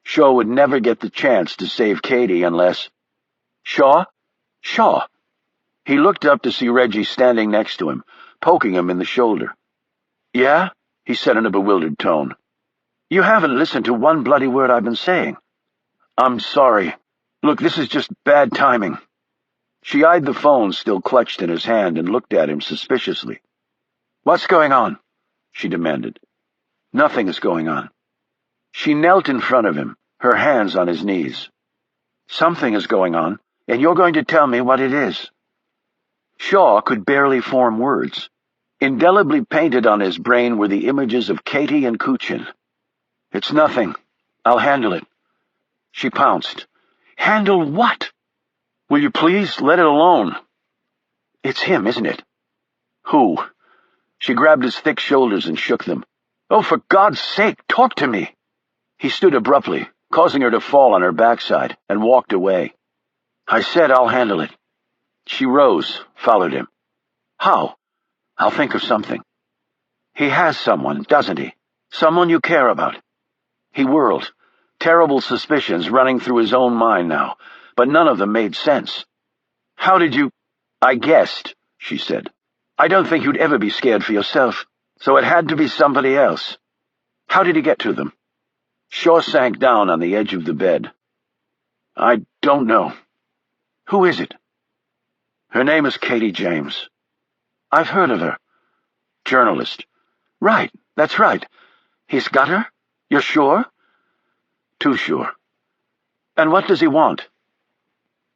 Shaw would never get the chance to save Katie unless— "Shaw? Shaw!" He looked up to see Reggie standing next to him, poking him in the shoulder. "Yeah?" he said in a bewildered tone. "You haven't listened to one bloody word I've been saying." "I'm sorry. Look, this is just bad timing." She eyed the phone still clutched in his hand and looked at him suspiciously. "What's going on?" she demanded. "Nothing is going on." She knelt in front of him, her hands on his knees. "Something is going on, and you're going to tell me what it is." Shaw could barely form words. Indelibly painted on his brain were the images of Katie and Kuchin. "It's nothing. I'll handle it." She pounced. "Handle what?" "Will you please let it alone?" "It's him, isn't it?" "Who?" She grabbed his thick shoulders and shook them. "Oh, for God's sake, talk to me!" He stood abruptly, causing her to fall on her backside, and walked away. "I said I'll handle it." She rose, followed him. "How?" "I'll think of something." "He has someone, doesn't he? Someone you care about." He whirled, terrible suspicions running through his own mind now, but none of them made sense. "How did you—" "I guessed," she said. "I don't think you'd ever be scared for yourself, so it had to be somebody else. How did he get to them?" Shaw sank down on the edge of the bed. "I don't know." "Who is it?" "Her name is Katie James." "I've heard of her." "Journalist." "Right, that's right. He's got her? You're sure?" "Too sure." "And what does he want?"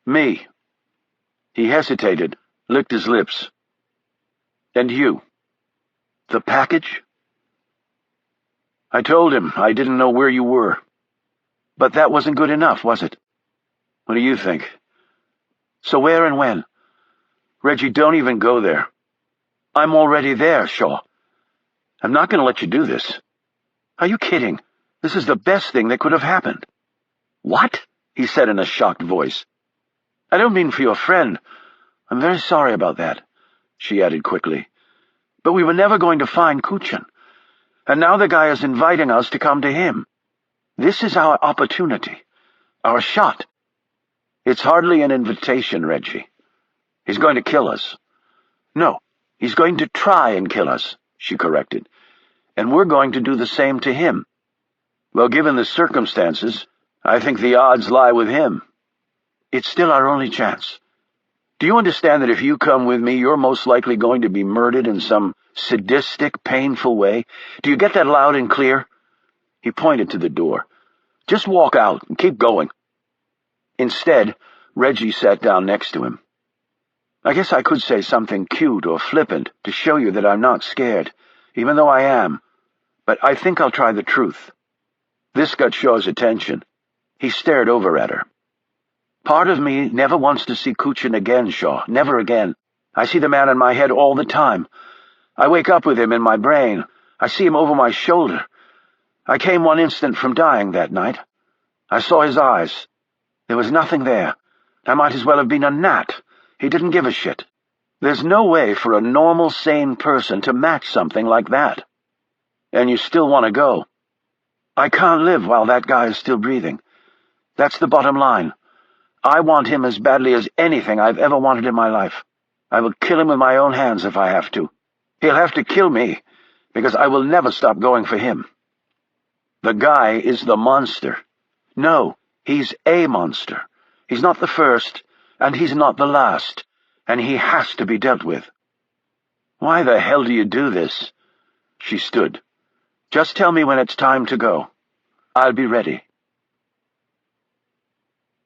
"Me." He hesitated, licked his lips. "And you?" "The package?" "I told him I didn't know where you were." "But that wasn't good enough, was it?" "What do you think?" "So where and when?" "Reggie, don't even go there." "I'm already there, Shaw." "I'm not going to let you do this." "Are you kidding? This is the best thing that could have happened." "What?" he said in a shocked voice. "I don't mean for your friend. I'm very sorry about that," she added quickly. "But we were never going to find Kuchin, and now the guy is inviting us to come to him. This is our opportunity, our shot." "It's hardly an invitation, Reggie. He's going to kill us." "No, he's going to try and kill us," she corrected. "And we're going to do the same to him." "Well, given the circumstances, I think the odds lie with him." "It's still our only chance." "Do you understand that if you come with me, you're most likely going to be murdered in some sadistic, painful way? Do you get that loud and clear?" He pointed to the door. "Just walk out and keep going." Instead, Reggie sat down next to him. "I guess I could say something cute or flippant to show you that I'm not scared, even though I am. But I think I'll try the truth." This got Shaw's attention. He stared over at her. "Part of me never wants to see Kuchin again, Shaw. Never again. I see the man in my head all the time. I wake up with him in my brain. I see him over my shoulder. I came one instant from dying that night. I saw his eyes. There was nothing there. I might as well have been a gnat. He didn't give a shit. There's no way for a normal, sane person to match something like that. And you still want to go. I can't live while that guy is still breathing. That's the bottom line. I want him as badly as anything I've ever wanted in my life. I will kill him with my own hands if I have to. He'll have to kill me, because I will never stop going for him. The guy is the monster. No, he's a monster. He's not the first, and he's not the last, and he has to be dealt with. Why the hell do you do this? She stood. Just tell me when it's time to go. I'll be ready.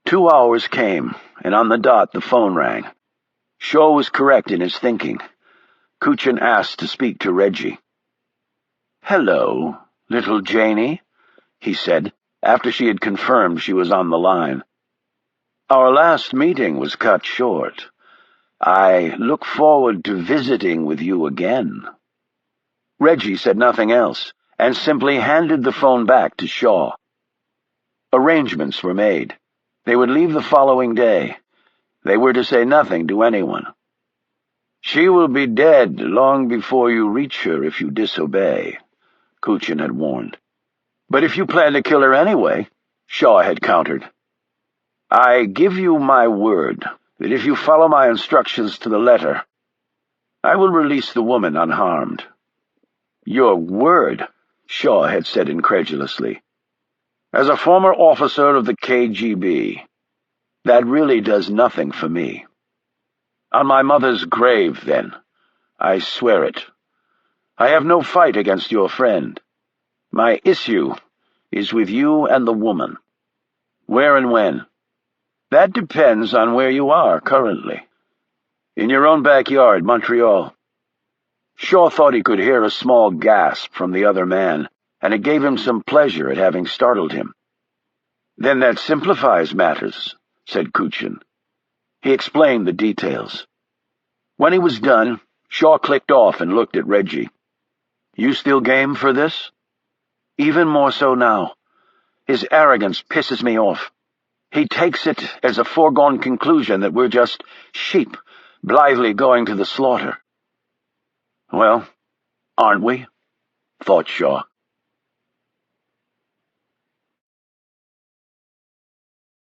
2 hours came, and on the dot the phone rang. Shaw was correct in his thinking. Kuchin asked to speak to Reggie. "Hello, little Janie," he said, after she had confirmed she was on the line. "Our last meeting was cut short. I look forward to visiting with you again." Reggie said nothing else, and simply handed the phone back to Shaw. Arrangements were made. They would leave the following day. They were to say nothing to anyone. "She will be dead long before you reach her if you disobey," Kuchin had warned. "But if you plan to kill her anyway," Shaw had countered. "I give you my word that if you follow my instructions to the letter, I will release the woman unharmed." "Your word," Shaw had said incredulously. "As a former officer of the KGB, that really does nothing for me. On my mother's grave, then, I swear it. I have no fight against your friend. My issue is with you and the woman. Where and when? That depends on where you are currently. In your own backyard, Montreal." Shaw thought he could hear a small gasp from the other man, and it gave him some pleasure at having startled him. "Then that simplifies matters," said Kuchin. He explained the details. When he was done, Shaw clicked off and looked at Reggie. "You still game for this?" "Even more so now. His arrogance pisses me off. He takes it as a foregone conclusion that we're just sheep, blithely going to the slaughter." "Well, aren't we?" thought Shaw.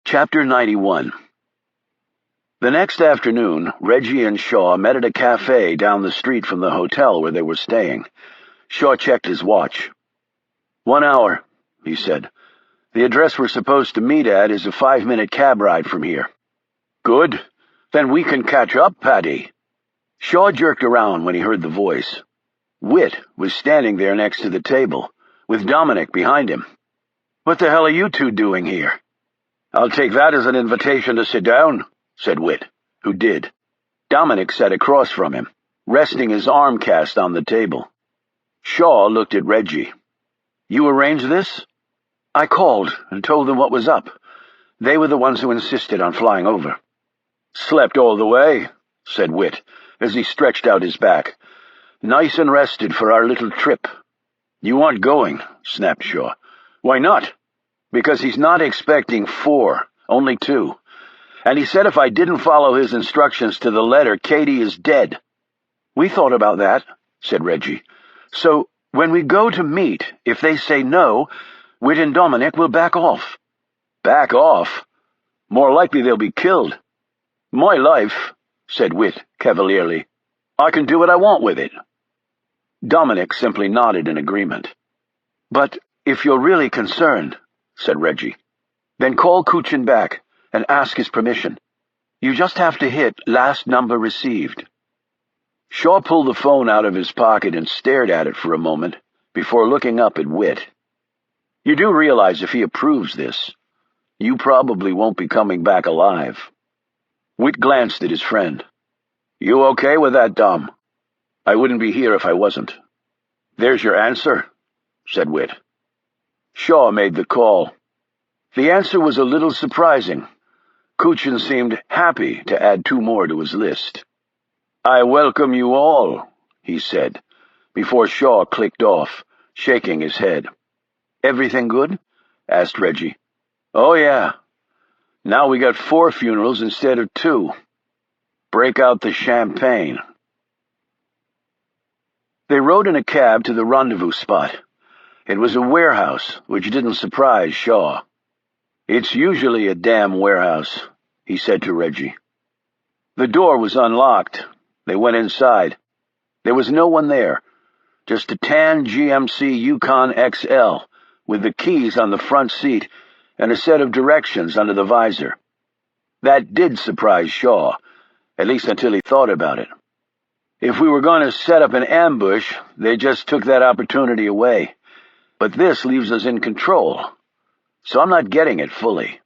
Chapter 91. The next afternoon, Reggie and Shaw met at a cafe down the street from the hotel where they were staying. Shaw checked his watch. 1 hour, he said. "The address we're supposed to meet at is a 5-minute cab ride from here." "Good. Then we can catch up, Paddy." Shaw jerked around when he heard the voice. Whit was standing there next to the table, with Dominic behind him. "What the hell are you two doing here?" "I'll take that as an invitation to sit down," said Whit, who did. Dominic sat across from him, resting his arm cast on the table. Shaw looked at Reggie. "You arranged this?" "I called and told them what was up. They were the ones who insisted on flying over." "Slept all the way," said Whit, as he stretched out his back. "Nice and rested for our little trip." "You aren't going," snapped Shaw. "Why not?" "Because he's not expecting 4, only 2. And he said if I didn't follow his instructions to the letter, Katie is dead." "We thought about that," said Reggie. "So, when we go to meet, if they say no, Whit and Dominic will back off." "Back off? More likely they'll be killed." "My life," said Whit cavalierly. "I can do what I want with it." Dominic simply nodded in agreement. "But if you're really concerned," said Reggie, "then call Kuchin back and ask his permission. You just have to hit last number received." Shaw pulled the phone out of his pocket and stared at it for a moment before looking up at Whit. "You do realize if he approves this, you probably won't be coming back alive." Whit glanced at his friend. "You okay with that, Dom?" "I wouldn't be here if I wasn't." "There's your answer," said Whit. Shaw made the call. The answer was a little surprising. Kuchin seemed happy to add 2 more to his list. "I welcome you all," he said, before Shaw clicked off, shaking his head. "Everything good?" asked Reggie. "Oh, yeah. Now we got 4 funerals instead of 2. Break out the champagne." They rode in a cab to the rendezvous spot. It was a warehouse, which didn't surprise Shaw. "It's usually a damn warehouse," he said to Reggie. The door was unlocked. They went inside. There was no one there, just a tan GMC Yukon XL with the keys on the front seat and a set of directions under the visor. That did surprise Shaw, at least until he thought about it. If we were going to set up an ambush, they just took that opportunity away. But this leaves us in control, so I'm not getting it fully.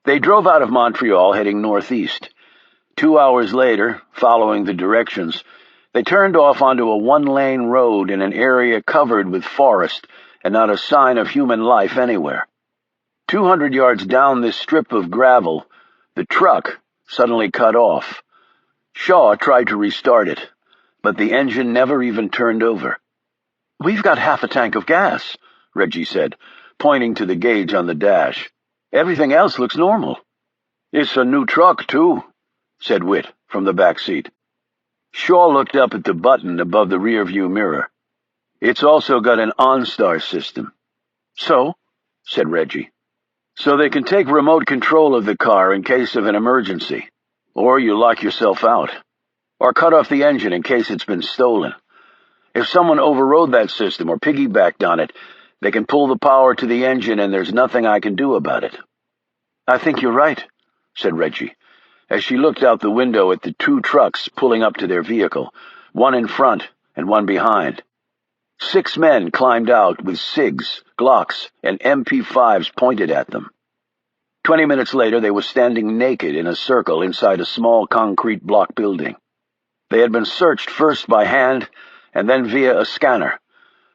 They drove out of Montreal, heading northeast. 2 hours later, following the directions, they turned off onto a one-lane road in an area covered with forest and not a sign of human life anywhere. 200 yards down this strip of gravel, the truck suddenly cut off. Shaw tried to restart it, but the engine never even turned over. "We've got half a tank of gas," Reggie said, pointing to the gauge on the dash. "Everything else looks normal." "It's a new truck, too," said Whit from the back seat. Shaw looked up at the button above the rearview mirror. "It's also got an OnStar system." "So?" said Reggie. "So they can take remote control of the car in case of an emergency, or you lock yourself out, or cut off the engine in case it's been stolen. If someone overrode that system or piggybacked on it, they can pull the power to the engine and there's nothing I can do about it." "I think you're right," said Reggie, as she looked out the window at the 2 trucks pulling up to their vehicle, one in front and one behind. 6 men climbed out with SIGs, Glocks, and MP5s pointed at them. 20 minutes later, they were standing naked in a circle inside a small concrete block building. They had been searched first by hand and then via a scanner,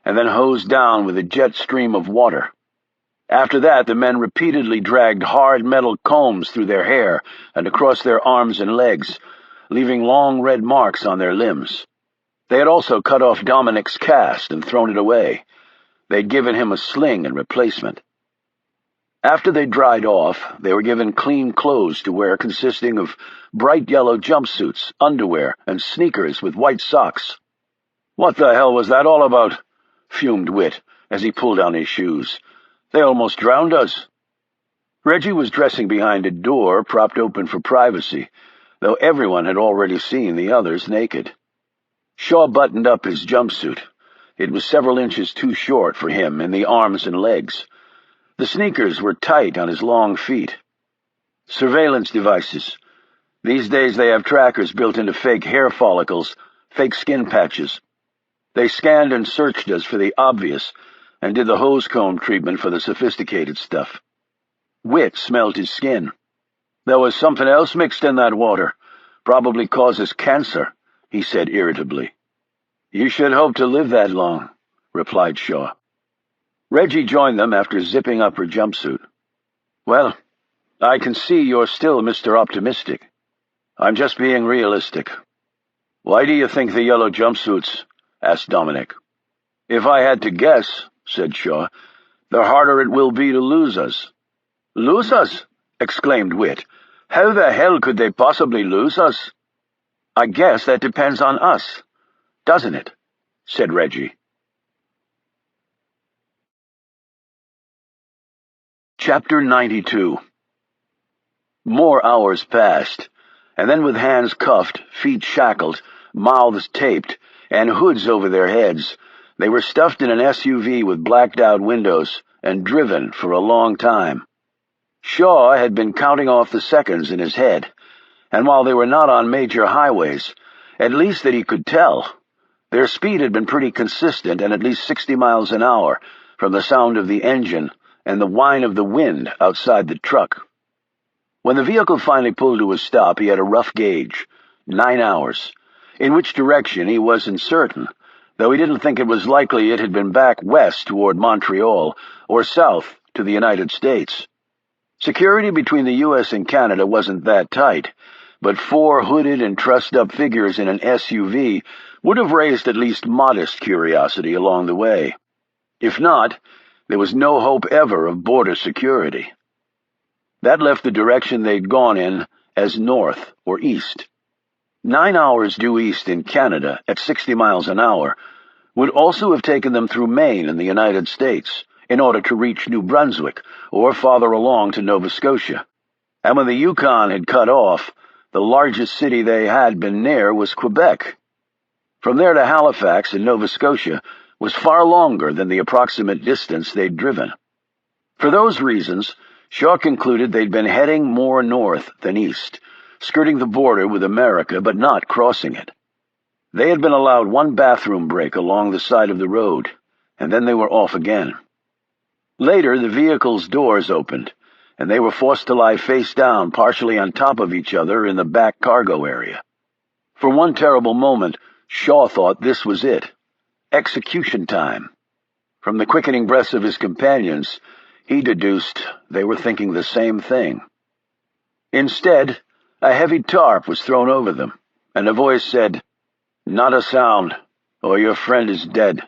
and then hosed down with a jet stream of water. After that, the men repeatedly dragged hard metal combs through their hair and across their arms and legs, leaving long red marks on their limbs. They had also cut off Dominic's cast and thrown it away. They'd given him a sling in replacement. After they dried off, they were given clean clothes to wear consisting of bright yellow jumpsuits, underwear, and sneakers with white socks. "What the hell was that all about?" fumed Whit as he pulled on his shoes. "They almost drowned us." Reggie was dressing behind a door propped open for privacy, though everyone had already seen the others naked. Shaw buttoned up his jumpsuit. It was several inches too short for him in the arms and legs. The sneakers were tight on his long feet. Surveillance devices. These days they have trackers built into fake hair follicles, fake skin patches. They scanned and searched us for the obvious and did the hose comb treatment for the sophisticated stuff. Whit smelled his skin. "There was something else mixed in that water. Probably causes cancer," he said irritably. "You should hope to live that long," replied Shaw. Reggie joined them after zipping up her jumpsuit. "Well, I can see you're still Mr. Optimistic. I'm just being realistic." "Why do you think the yellow jumpsuits?" asked Dominic. "If I had to guess," said Shaw, "the harder it will be to lose us." "Lose us?" exclaimed Whit. "How the hell could they possibly lose us?" "I guess that depends on us, doesn't it?" said Reggie. Chapter 92. More hours passed, and then with hands cuffed, feet shackled, mouths taped, and hoods over their heads, they were stuffed in an SUV with blacked-out windows and driven for a long time. Shaw had been counting off the seconds in his head, and while they were not on major highways, at least that he could tell, their speed had been pretty consistent and at least 60 miles an hour from the sound of the engine and the whine of the wind outside the truck. When the vehicle finally pulled to a stop, he had a rough gauge, 9 hours. In which direction he wasn't certain, though he didn't think it was likely it had been back west toward Montreal or south to the United States. Security between the U.S. and Canada wasn't that tight, but 4 hooded and trussed-up figures in an SUV would have raised at least modest curiosity along the way. If not, there was no hope ever of border security. That left the direction they'd gone in as north or east. 9 hours due east in Canada at 60 miles an hour would also have taken them through Maine in the United States in order to reach New Brunswick or farther along to Nova Scotia. And when the Yukon had cut off, the largest city they had been near was Quebec. From there to Halifax in Nova Scotia was far longer than the approximate distance they'd driven. For those reasons, Shaw concluded they'd been heading more north than east, skirting the border with America but not crossing it. They had been allowed one bathroom break along the side of the road, and then they were off again. Later, the vehicle's doors opened, and they were forced to lie face down, partially on top of each other in the back cargo area. For one terrible moment, Shaw thought this was it. Execution time. From the quickening breaths of his companions, he deduced they were thinking the same thing. Instead, a heavy tarp was thrown over them, and a voice said, "Not a sound, or your friend is dead."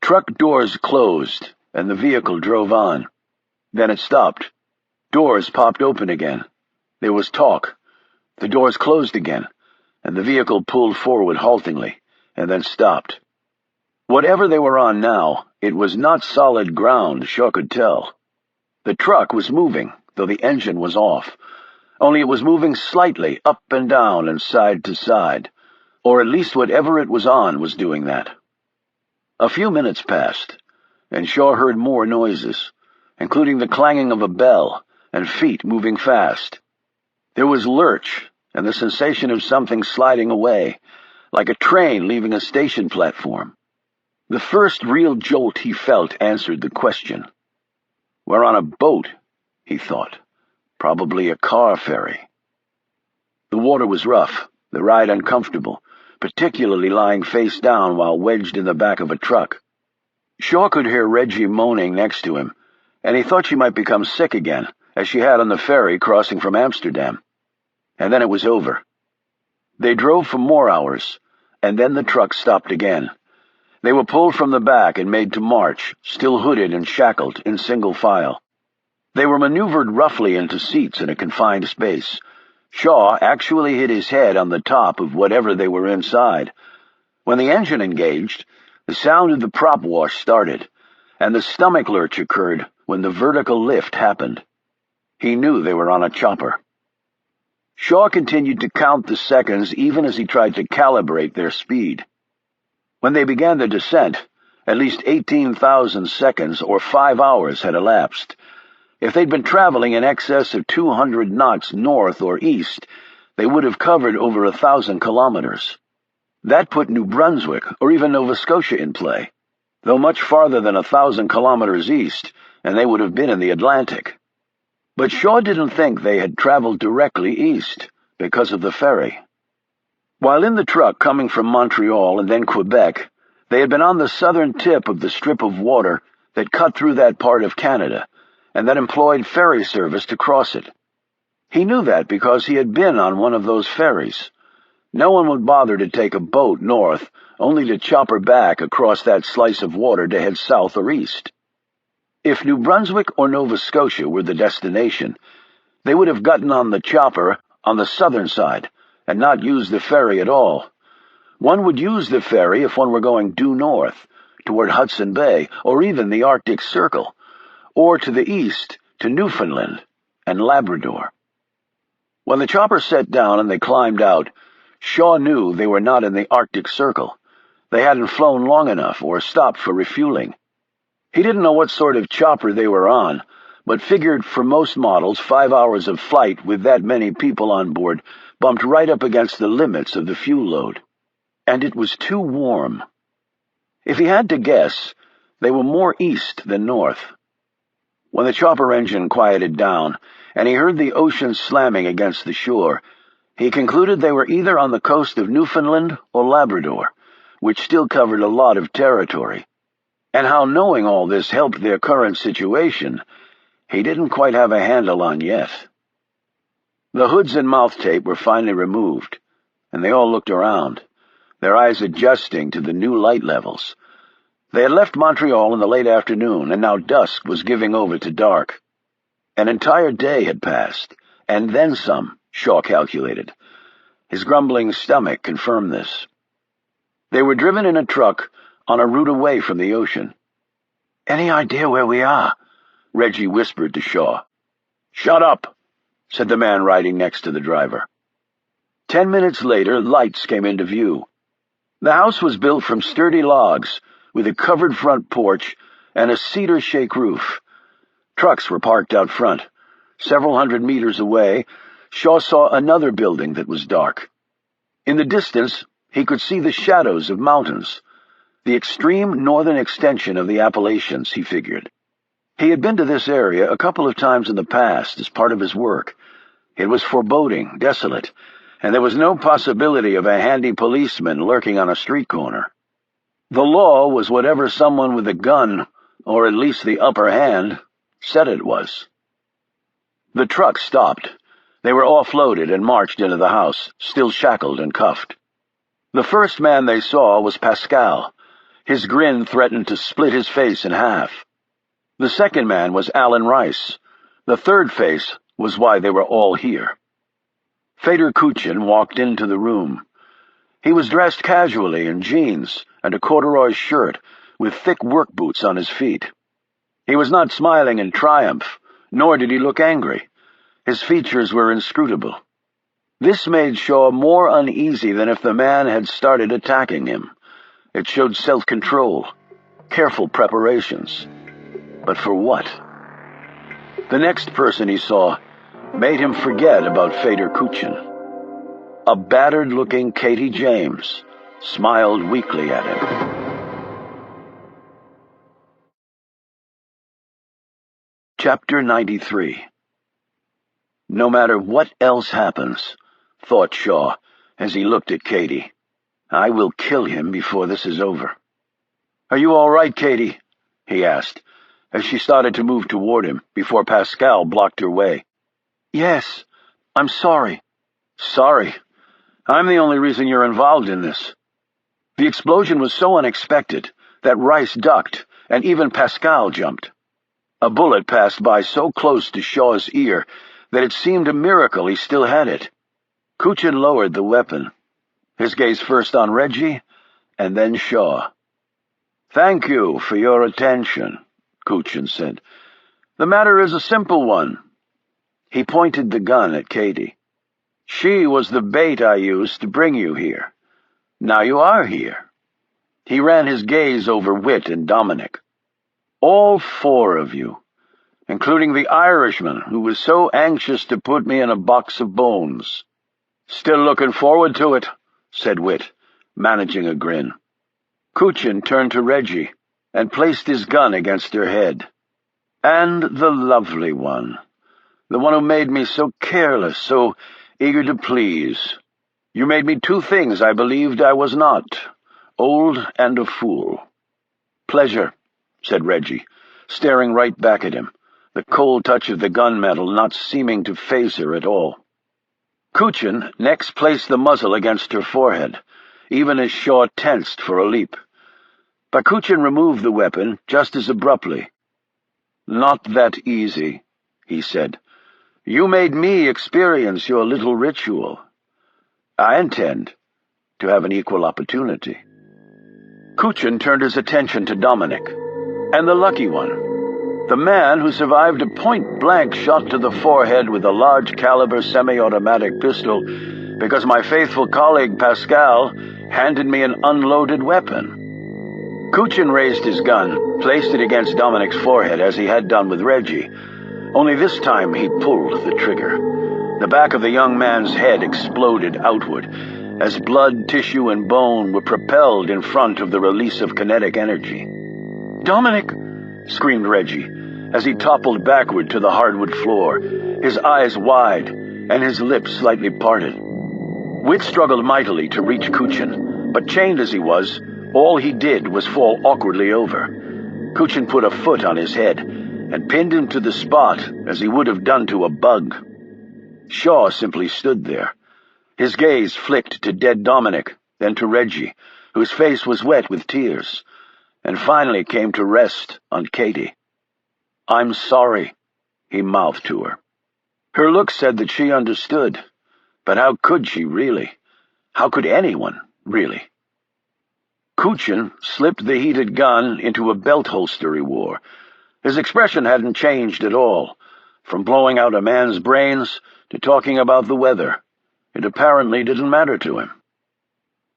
Truck doors closed, and the vehicle drove on. Then it stopped. Doors popped open again. There was talk. The doors closed again, and the vehicle pulled forward haltingly, and then stopped. Whatever they were on now, it was not solid ground, Shaw could tell. The truck was moving, though the engine was off. Only it was moving slightly up and down and side to side, or at least whatever it was on was doing that. A few minutes passed, and Shaw heard more noises, including the clanging of a bell and feet moving fast. There was lurch and the sensation of something sliding away, like a train leaving a station platform. The first real jolt he felt answered the question. We're on a boat, he thought. Probably a car ferry. The water was rough, the ride uncomfortable, particularly lying face down while wedged in the back of a truck. Shaw could hear Reggie moaning next to him, and he thought she might become sick again, as she had on the ferry crossing from Amsterdam. And then it was over. They drove for more hours, and then the truck stopped again. They were pulled from the back and made to march, still hooded and shackled, in single file. They were maneuvered roughly into seats in a confined space. Shaw actually hit his head on the top of whatever they were inside. When the engine engaged, the sound of the prop wash started, and the stomach lurch occurred when the vertical lift happened. He knew they were on a chopper. Shaw continued to count the seconds even as he tried to calibrate their speed. When they began the descent, at least 18,000 seconds or 5 hours had elapsed. If they'd been traveling in excess of 200 knots north or east, they would have covered over 1,000 kilometers. That put New Brunswick or even Nova Scotia in play, though much farther than 1,000 kilometers east, and they would have been in the Atlantic. But Shaw didn't think they had traveled directly east because of the ferry. While in the truck coming from Montreal and then Quebec, they had been on the southern tip of the strip of water that cut through that part of Canada, and that employed ferry service to cross it. He knew that because he had been on one of those ferries. No one would bother to take a boat north, only to chopper back across that slice of water to head south or east. If New Brunswick or Nova Scotia were the destination, they would have gotten on the chopper on the southern side and not used the ferry at all. One would use the ferry if one were going due north, toward Hudson Bay, or even the Arctic Circle, or to the east to Newfoundland and Labrador. When the chopper set down and they climbed out, Shaw knew they were not in the Arctic Circle. They hadn't flown long enough or stopped for refueling. He didn't know what sort of chopper they were on, but figured for most models 5 hours of flight with that many people on board bumped right up against the limits of the fuel load. And it was too warm. If he had to guess, they were more east than north. When the chopper engine quieted down, and he heard the ocean slamming against the shore, he concluded they were either on the coast of Newfoundland or Labrador, which still covered a lot of territory. And how knowing all this helped their current situation, he didn't quite have a handle on yet. The hoods and mouth tape were finally removed, and they all looked around. their eyes adjusting to the new light levels. They had left Montreal in the late afternoon, and now dusk was giving over to dark. An entire day had passed, and then some, Shaw calculated. His grumbling stomach confirmed this. They were driven in a truck on a route away from the ocean. "Any idea where we are?" Reggie whispered to Shaw. "Shut up," said the man riding next to the driver. 10 minutes later, lights came into view. The house was built from sturdy logs, with a covered front porch and a cedar shake roof. Trucks were parked out front. Several hundred meters away, Shaw saw another building that was dark. In the distance, he could see the shadows of mountains, the extreme northern extension of the Appalachians, he figured. He had been to this area a couple of times in the past as part of his work. It was foreboding, desolate, and there was no possibility of a handy policeman lurking on a street corner. The law was whatever someone with a gun, or at least the upper hand, said it was. The truck stopped. They were offloaded and marched into the house, still shackled and cuffed. The first man they saw was Pascal. His grin threatened to split his face in half. The second man was Alan Rice. The third face was why they were all here. Fedor Kuchin walked into the room. He was dressed casually in jeans and a corduroy shirt, with thick work boots on his feet. He was not smiling in triumph, nor did he look angry. His features were inscrutable. This made Shaw more uneasy than if the man had started attacking him. It showed self-control, careful preparations. But for what? The next person he saw made him forget about Fedor Kuchin. A battered-looking Katie James smiled weakly at him. Chapter 93. No matter what else happens, thought Shaw as he looked at Katie, I will kill him before this is over. "Are you all right, Katie?" he asked, as she started to move toward him before Pascal blocked her way. "Yes, I'm sorry." "Sorry? I'm the only reason you're involved in this." The explosion was so unexpected that Rice ducked, and even Pascal jumped. A bullet passed by so close to Shaw's ear that it seemed a miracle he still had it. Kuchin lowered the weapon, his gaze first on Reggie, and then Shaw. "Thank you for your attention," Kuchin said. "The matter is a simple one." He pointed the gun at Katie. "She was the bait I used to bring you here. Now you are here." He ran his gaze over Whit and Dominic. "All four of you, including the Irishman who was so anxious to put me in a box of bones." "Still looking forward to it," said Whit, managing a grin. Kuchin turned to Reggie and placed his gun against her head. "And the lovely one, the one who made me so careless, so eager to please. You made me two things I believed I was not, old and a fool." "Pleasure," said Reggie, staring right back at him, the cold touch of the gunmetal not seeming to faze her at all. Kuchin next placed the muzzle against her forehead, even as Shaw tensed for a leap. But Kuchin removed the weapon just as abruptly. "Not that easy," he said. "You made me experience your little ritual. I intend to have an equal opportunity." Kuchin turned his attention to Dominic, and the lucky one, the man who survived a point-blank shot to the forehead with a large-caliber semi-automatic pistol because my faithful colleague Pascal handed me an unloaded weapon. Kuchin raised his gun, placed it against Dominic's forehead as he had done with Reggie, only this time he pulled the trigger. The back of the young man's head exploded outward, as blood, tissue, and bone were propelled in front of the release of kinetic energy. "Dominic!" screamed Reggie, as he toppled backward to the hardwood floor, his eyes wide and his lips slightly parted. Whit struggled mightily to reach Kuchin, but chained as he was, all he did was fall awkwardly over. Kuchin put a foot on his head and pinned him to the spot as he would have done to a bug. Shaw simply stood there. His gaze flicked to dead Dominic, then to Reggie, whose face was wet with tears, and finally came to rest on Katie. "I'm sorry," he mouthed to her. Her look said that she understood, but how could she really? How could anyone, really? Kuchin slipped the heated gun into a belt holster he wore. His expression hadn't changed at all, from blowing out a man's brains to talking about the weather. It apparently didn't matter to him.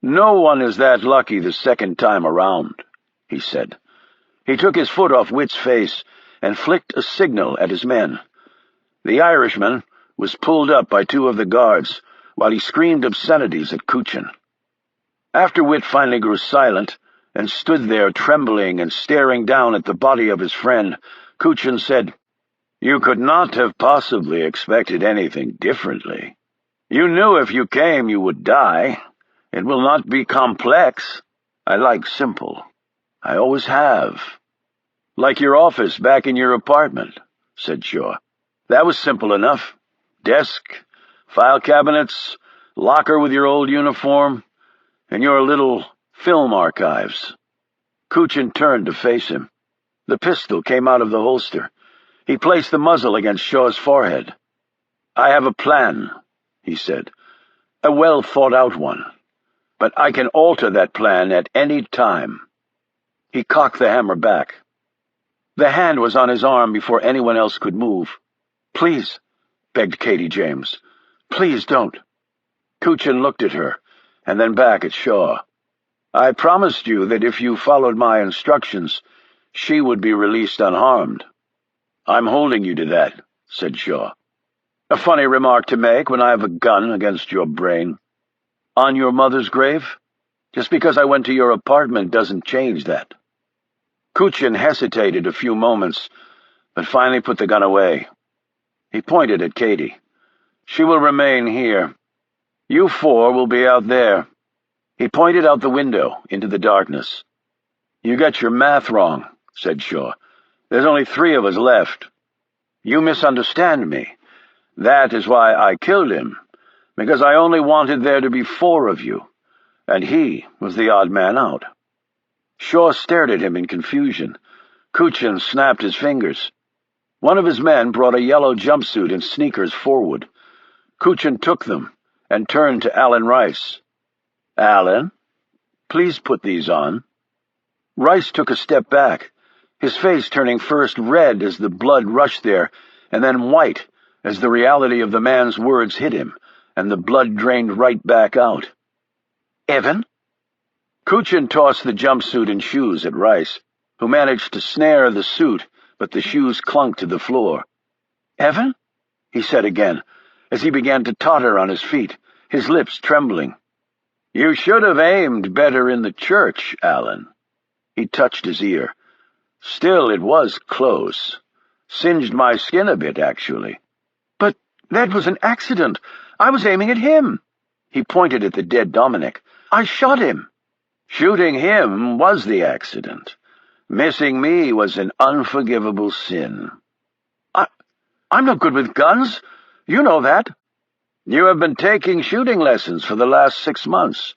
"No one is that lucky the second time around," he said. He took his foot off Witt's face and flicked a signal at his men. The Irishman was pulled up by two of the guards, while he screamed obscenities at Kuchin. After Witt finally grew silent and stood there trembling and staring down at the body of his friend, Kuchin said, "You could not have possibly expected anything differently. You knew if you came you would die. It will not be complex. I like simple. I always have." "Like your office back in your apartment," said Shaw. "That was simple enough. Desk, file cabinets, locker with your old uniform, and your little film archives." Kuchin turned to face him. The pistol came out of the holster. He placed the muzzle against Shaw's forehead. "I have a plan," he said. "A well-thought-out one. But I can alter that plan at any time." He cocked the hammer back. The hand was on his arm before anyone else could move. "Please," begged Katie James. "Please don't." Kuchin looked at her, and then back at Shaw. "I promised you that if you followed my instructions, she would be released unharmed." "I'm holding you to that," said Shaw. "A funny remark to make when I have a gun against your brain. On your mother's grave? Just because I went to your apartment doesn't change that." Kuchin hesitated a few moments, but finally put the gun away. He pointed at Katie. "She will remain here. You four will be out there." He pointed out the window into the darkness. "You got your math wrong," said Shaw. "There's only 3 of us left. You misunderstand me. That is why I killed him, because I only wanted there to be 4 of you, and he was the odd man out." Shaw stared at him in confusion. Kuchin snapped his fingers. One of his men brought a yellow jumpsuit and sneakers forward. Kuchin took them and turned to Alan Rice. "Alan, please put these on." Rice took a step back, his face turning first red as the blood rushed there, and then white as the reality of the man's words hit him, and the blood drained right back out. "Evan?" Kuchin tossed the jumpsuit and shoes at Rice, who managed to snare the suit, but the shoes clunked to the floor. "Evan?" he said again, as he began to totter on his feet, his lips trembling. "You should have aimed better in the church, Alan." He touched his ear. "Still, it was close. Singed my skin a bit, actually." "But that was an accident. I was aiming at him." He pointed at the dead Dominic. "I shot him." "Shooting him was the accident. Missing me was an unforgivable sin." I'm not good with guns. You know that." "You have been taking shooting lessons for the last 6 months.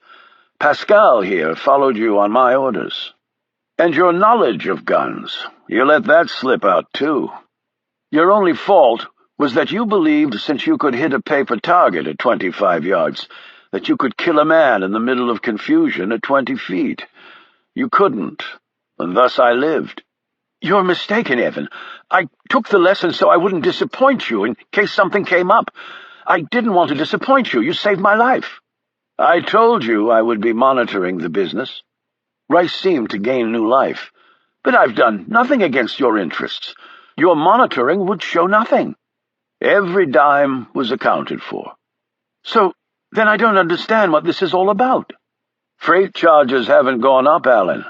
Pascal here followed you on my orders. And your knowledge of guns, you let that slip out too. Your only fault was that you believed since you could hit a paper target at 25 yards, that you could kill a man in the middle of confusion at 20 feet. You couldn't, and thus I lived." "You're mistaken, Evan. I took the lesson so I wouldn't disappoint you in case something came up. I didn't want to disappoint you. You saved my life." "I told you I would be monitoring the business." Rice seemed to gain new life. "But I've done nothing against your interests. Your monitoring would show nothing." "Every dime was accounted for." "So then I don't understand what this is all about." "Freight charges haven't gone up, Alan.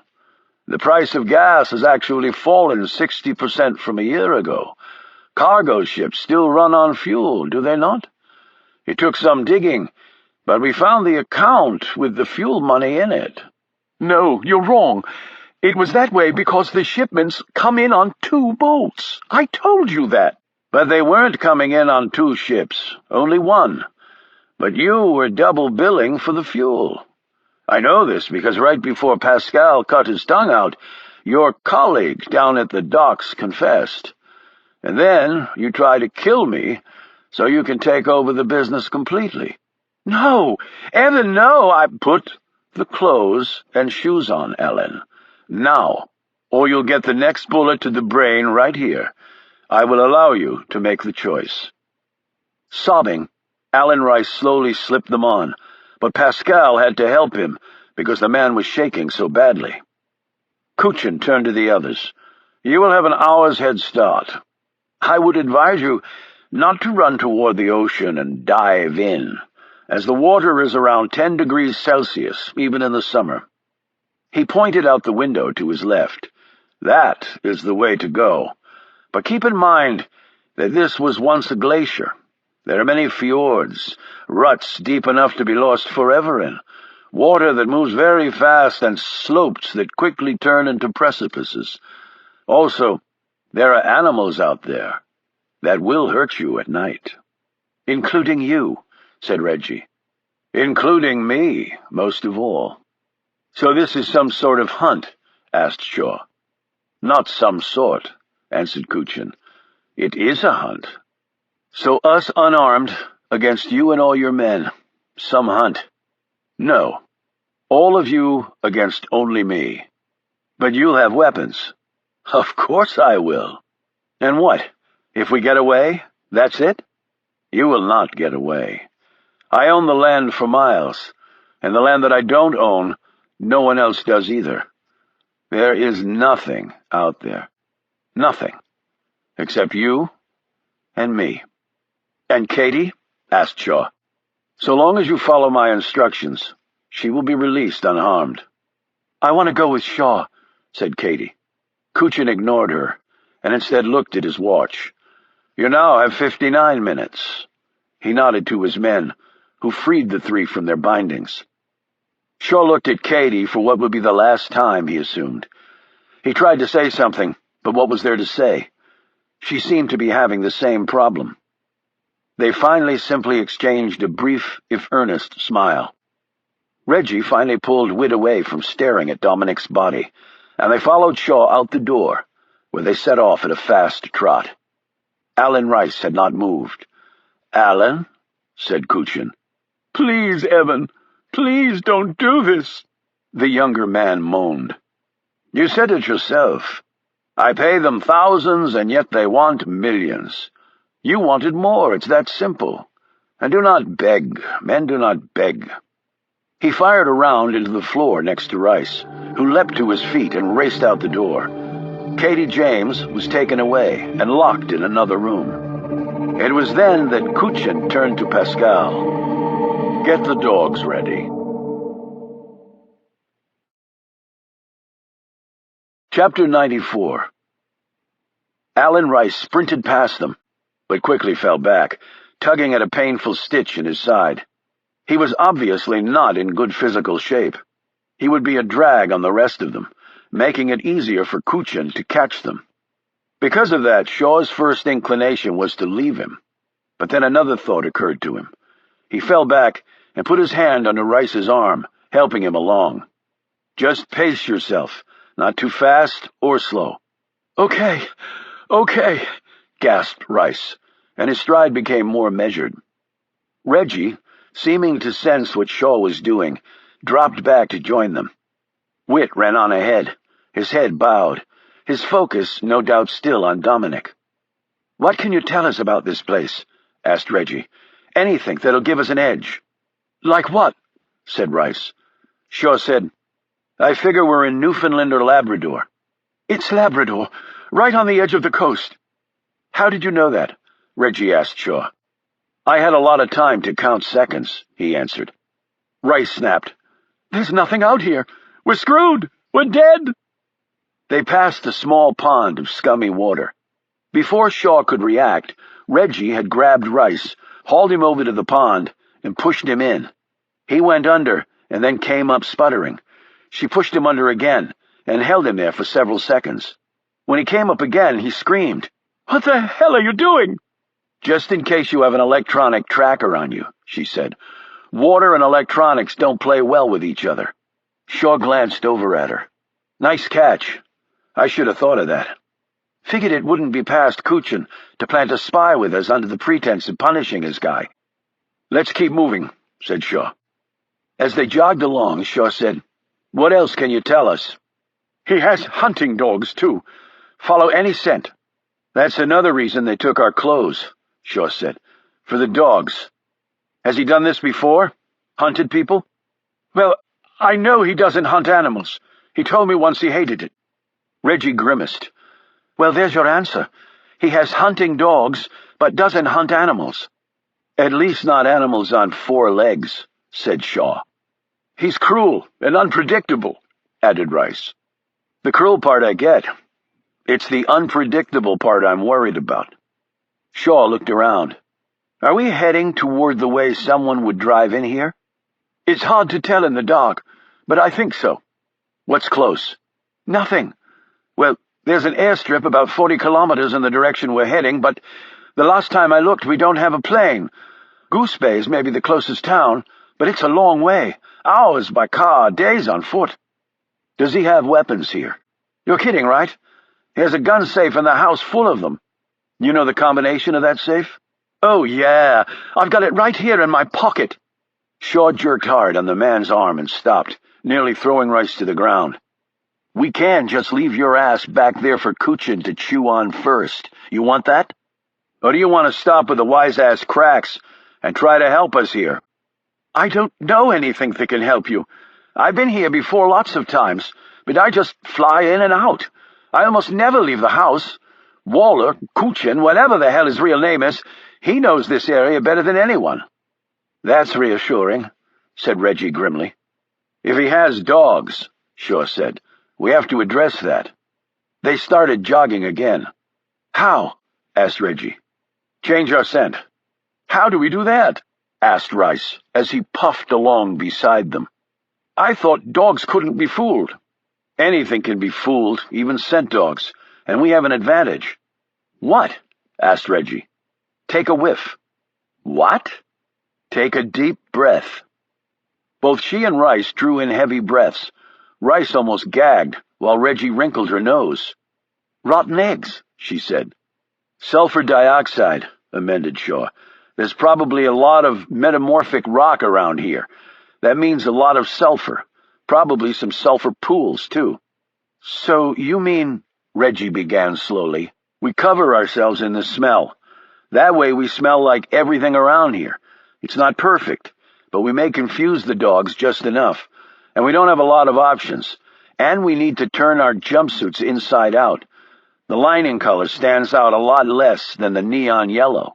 The price of gas has actually fallen 60% from a year ago. Cargo ships still run on fuel, do they not? It took some digging, but we found the account with the fuel money in it." "No, you're wrong. It was that way because the shipments come in on 2 boats. I told you that." "But they weren't coming in on 2 ships, only 1. But you were double billing for the fuel. I know this because right before Pascal cut his tongue out, your colleague down at the docks confessed. And then you try to kill me so you can take over the business completely. No, Evan, no, I put the clothes and shoes on, Ellen. Now, or you'll get the next bullet to the brain right here. I will allow you to make the choice. Sobbing, Alan Rice slowly slipped them on, but Pascal had to help him because the man was shaking so badly. Kuchin turned to the others. You will have an hour's head start. I would advise you not to run toward the ocean and dive in, as the water is around 10 degrees Celsius, even in the summer. He pointed out the window to his left. That is the way to go. But keep in mind that this was once a glacier. There are many fjords, ruts deep enough to be lost forever in, water that moves very fast, and slopes that quickly turn into precipices. Also, there are animals out there that will hurt you at night. Including you, said Reggie. Including me, most of all. So this is some sort of hunt? Asked Shaw. Not some sort, answered Kuchin. It is a hunt. So us unarmed against you and all your men. Some hunt. No. All of you against only me. But you'll have weapons. Of course I will. And what? If we get away, that's it? You will not get away. I own the land for miles, and the land that I don't own, no one else does either. There is nothing out there. Nothing. Except you and me. And Katie? Asked Shaw. So long as you follow my instructions, she will be released unharmed. I want to go with Shaw, said Katie. Kuchin ignored her, and instead looked at his watch. You now have 59 minutes. He nodded to his men, who freed the three from their bindings. Shaw looked at Katie for what would be the last time, he assumed. He tried to say something, but what was there to say? She seemed to be having the same problem. They finally simply exchanged a brief, if earnest, smile. Reggie finally pulled Whit away from staring at Dominic's body, and they followed Shaw out the door, where they set off at a fast trot. Alan Rice had not moved. Alan, said Kuchin. Please, Evan, please don't do this, the younger man moaned. You said it yourself. I pay them thousands, and yet they want millions. You wanted more, it's that simple. And do not beg, men do not beg. He fired a round into the floor next to Rice, who leapt to his feet and raced out the door. Katie James was taken away and locked in another room. It was then that Kuchin turned to Pascal. Get the dogs ready. Chapter 94. Alan Rice sprinted past them, but quickly fell back, tugging at a painful stitch in his side. He was obviously not in good physical shape. He would be a drag on the rest of them, making it easier for Kuchin to catch them. Because of that, Shaw's first inclination was to leave him. But then another thought occurred to him. He fell back and put his hand under Rice's arm, helping him along. Just pace yourself, not too fast or slow. Okay, gasped Rice, and his stride became more measured. Reggie, seeming to sense what Shaw was doing, dropped back to join them. Whit ran on ahead, his head bowed, his focus no doubt still on Dominic. What can you tell us about this place? Asked Reggie. Anything that'll give us an edge. Like what? Said Rice. Shaw said, I figure we're in Newfoundland or Labrador. It's Labrador, right on the edge of the coast. How did you know that? Reggie asked Shaw. I had a lot of time to count seconds, he answered. Rice snapped. There's nothing out here. We're screwed. We're dead. They passed a small pond of scummy water. Before Shaw could react, Reggie had grabbed Rice, hauled him over to the pond, and pushed him in. He went under and then came up sputtering. She pushed him under again and held him there for several seconds. When he came up again, he screamed, What the hell are you doing? Just in case you have an electronic tracker on you, she said. Water and electronics don't play well with each other. Shaw glanced over at her. Nice catch. I should have thought of that. Figured it wouldn't be past Kuchin to plant a spy with us under the pretense of punishing his guy. Let's keep moving, said Shaw. As they jogged along, Shaw said, What else can you tell us? He has hunting dogs, too. Follow any scent. That's another reason they took our clothes, Shaw said. For the dogs. Has he done this before? Hunted people? Well, I know he doesn't hunt animals. He told me once he hated it. Reggie grimaced. Well, there's your answer. He has hunting dogs, but doesn't hunt animals. At least not animals on 4 legs, said Shaw. He's cruel and unpredictable, added Rice. The cruel part I get. It's the unpredictable part I'm worried about. Shaw looked around. Are we heading toward the way someone would drive in here? It's hard to tell in the dark, but I think so. What's close? Nothing. Well, there's an airstrip about 40 kilometers in the direction we're heading, but the last time I looked, we don't have a plane. Goose Bay's maybe the closest town, but it's a long way. Hours by car, days on foot. Does he have weapons here? You're kidding, right? There's a gun safe in the house full of them. You know the combination of that safe? Oh, yeah. I've got it right here in my pocket. Shaw jerked hard on the man's arm and stopped, nearly throwing Rice to the ground. We can just leave your ass back there for Kuchin to chew on first. You want that? Or do you want to stop with the wise-ass cracks and try to help us here? I don't know anything that can help you. I've been here before lots of times, but I just fly in and out. I almost never leave the house. Waller, Kuchin, whatever the hell his real name is, he knows this area better than anyone. That's reassuring, said Reggie grimly. If he has dogs, Shaw said, we have to address that. They started jogging again. How? Asked Reggie. Change our scent. How do we do that? Asked Rice, as he puffed along beside them. I thought dogs couldn't be fooled. Anything can be fooled, even scent dogs, and we have an advantage. What? Asked Reggie. Take a whiff. What? Take a deep breath. Both she and Rice drew in heavy breaths. Rice almost gagged, while Reggie wrinkled her nose. Rotten eggs, she said. Sulfur dioxide, amended Shaw. There's probably a lot of metamorphic rock around here. That means a lot of sulfur. Probably some sulfur pools, too. So you mean, Reggie began slowly, we cover ourselves in the smell. That way we smell like everything around here. It's not perfect, but we may confuse the dogs just enough. And we don't have a lot of options. And we need to turn our jumpsuits inside out. The lining color stands out a lot less than the neon yellow.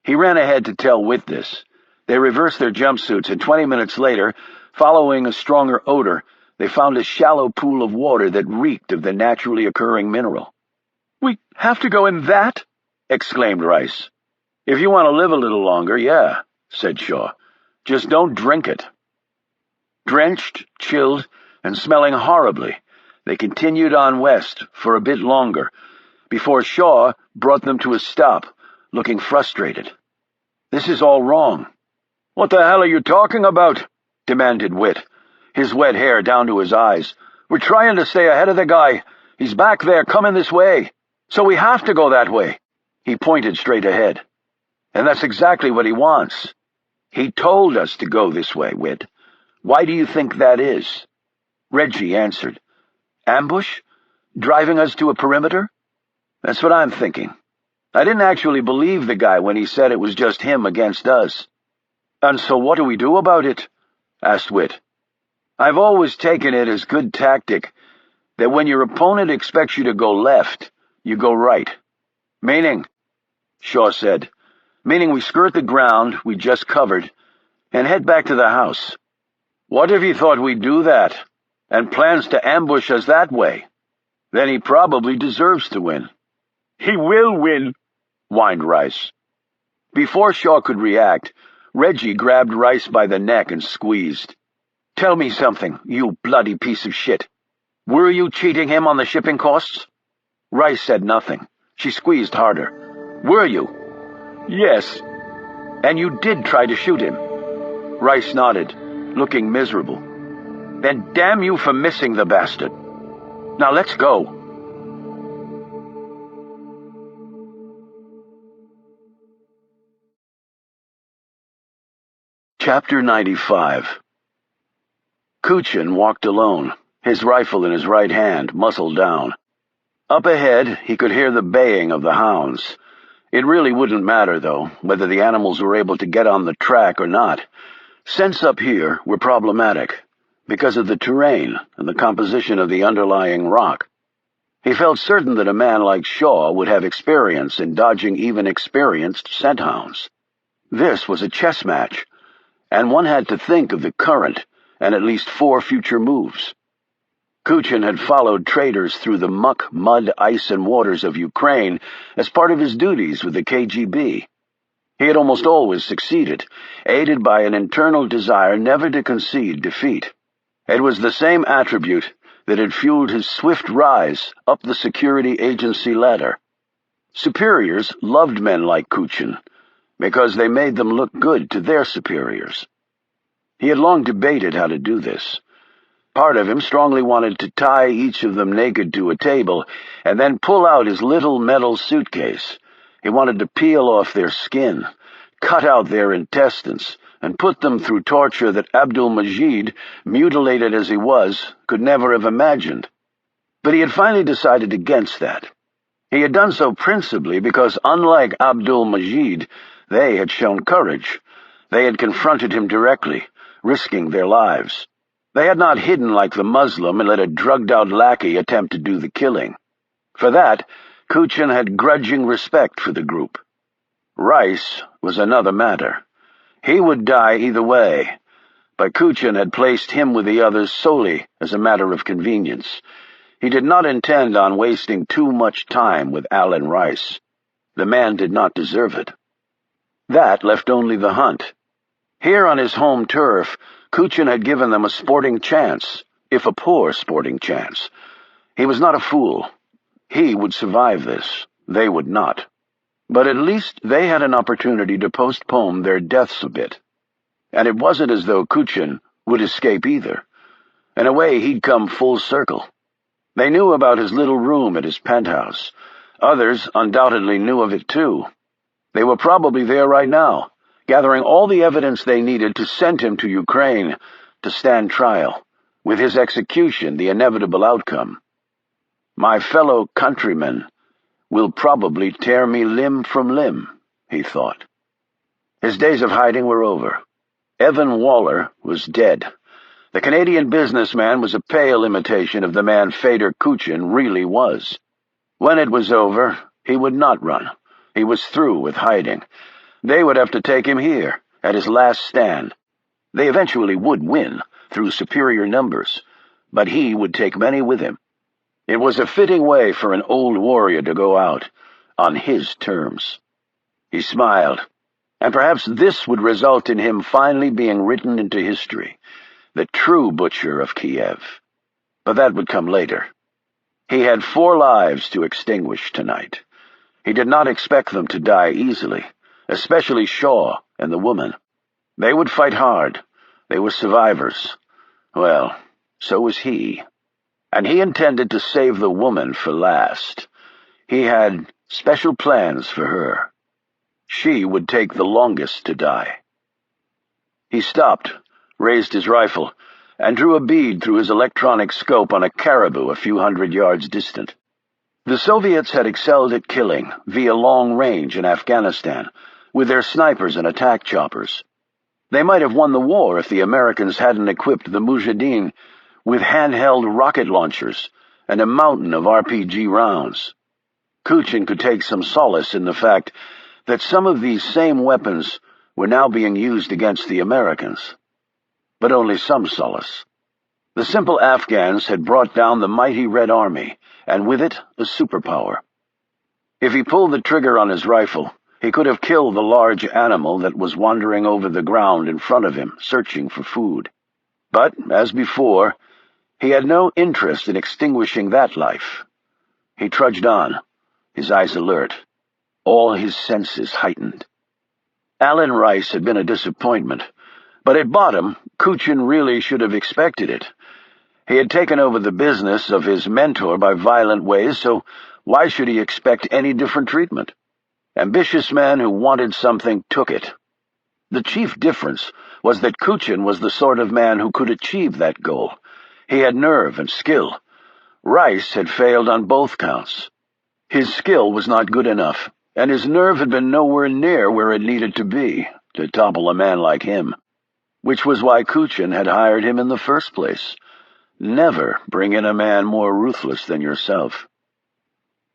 He ran ahead to tell Whit this. They reversed their jumpsuits, and 20 minutes later, following a stronger odor, they found a shallow pool of water that reeked of the naturally occurring mineral. We have to go in that? Exclaimed Rice. If you want to live a little longer, yeah, said Shaw. Just don't drink it. Drenched, chilled, and smelling horribly, they continued on west for a bit longer, before Shaw brought them to a stop, looking frustrated. This is all wrong. What the hell are you talking about? Demanded Whit, his wet hair down to his eyes. We're trying to stay ahead of the guy. He's back there coming this way. So we have to go that way. He pointed straight ahead. And that's exactly what he wants. He told us to go this way, Whit. Why do you think that is? Reggie answered. Ambush? Driving us to a perimeter? That's what I'm thinking. I didn't actually believe the guy when he said it was just him against us. And so what do we do about it? Asked Whit. I've always taken it as good tactic that when your opponent expects you to go left, you go right. Meaning, Shaw said, meaning we skirt the ground we just covered and head back to the house. What if he thought we'd do that and plans to ambush us that way? Then he probably deserves to win. He will win, whined Rice. Before Shaw could react, Reggie grabbed Rice by the neck and squeezed. Tell me something, you bloody piece of shit. Were you cheating him on the shipping costs? Rice said nothing. She squeezed harder. Were you? Yes. And you did try to shoot him? Rice nodded, looking miserable. Then damn you for missing the bastard. Now let's go. Chapter 95. Kuchin walked alone, his rifle in his right hand, muzzle down. Up ahead, he could hear the baying of the hounds. It really wouldn't matter, though, whether the animals were able to get on the track or not. Scents up here were problematic, because of the terrain and the composition of the underlying rock. He felt certain that a man like Shaw would have experience in dodging even experienced scent hounds. This was a chess match, and one had to think of the current and at least 4 future moves. Kuchin had followed traders through the muck, mud, ice, and waters of Ukraine as part of his duties with the KGB. He had almost always succeeded, aided by an internal desire never to concede defeat. It was the same attribute that had fueled his swift rise up the security agency ladder. Superiors loved men like Kuchin because they made them look good to their superiors. He had long debated how to do this. Part of him strongly wanted to tie each of them naked to a table and then pull out his little metal suitcase. He wanted to peel off their skin, cut out their intestines, and put them through torture that Abdul-Majid, mutilated as he was, could never have imagined. But he had finally decided against that. He had done so principally because, unlike Abdul-Majid, they had shown courage. They had confronted him directly, risking their lives. They had not hidden like the Muslim and let a drugged-out lackey attempt to do the killing. For that, Kuchin had grudging respect for the group. Rice was another matter. He would die either way, but Kuchin had placed him with the others solely as a matter of convenience. He did not intend on wasting too much time with Alan Rice. The man did not deserve it. That left only the hunt. Here on his home turf, Kuchin had given them a sporting chance, if a poor sporting chance. He was not a fool. He would survive this. They would not. But at least they had an opportunity to postpone their deaths a bit. And it wasn't as though Kuchin would escape either. In a way, he'd come full circle. They knew about his little room at his penthouse. Others undoubtedly knew of it too. They were probably there right now, gathering all the evidence they needed to send him to Ukraine to stand trial, with his execution the inevitable outcome. My fellow countrymen will probably tear me limb from limb, he thought. His days of hiding were over. Evan Waller was dead. The Canadian businessman was a pale imitation of the man Fedor Kuchin really was. When it was over, he would not run. He was through with hiding. They would have to take him here, at his last stand. They eventually would win, through superior numbers, but he would take many with him. It was a fitting way for an old warrior to go out, on his terms. He smiled, and perhaps this would result in him finally being written into history, the true butcher of Kiev. But that would come later. He had 4 lives to extinguish tonight. He did not expect them to die easily, especially Shaw and the woman. They would fight hard. They were survivors. Well, so was he. And he intended to save the woman for last. He had special plans for her. She would take the longest to die. He stopped, raised his rifle, and drew a bead through his electronic scope on a caribou a few hundred yards distant. The Soviets had excelled at killing via long range in Afghanistan, with their snipers and attack choppers. They might have won the war if the Americans hadn't equipped the Mujahideen with handheld rocket launchers and a mountain of RPG rounds. Kuchin could take some solace in the fact that some of these same weapons were now being used against the Americans. But only some solace. The simple Afghans had brought down the mighty Red Army, and with it a superpower. If he pulled the trigger on his rifle, he could have killed the large animal that was wandering over the ground in front of him, searching for food. But, as before, he had no interest in extinguishing that life. He trudged on, his eyes alert, all his senses heightened. Alan Rice had been a disappointment, but at bottom, Kuchin really should have expected it. He had taken over the business of his mentor by violent ways, so why should he expect any different treatment? Ambitious men who wanted something took it. The chief difference was that Kuchin was the sort of man who could achieve that goal. He had nerve and skill. Rice had failed on both counts. His skill was not good enough, and his nerve had been nowhere near where it needed to be to topple a man like him, which was why Kuchin had hired him in the first place. Never bring in a man more ruthless than yourself.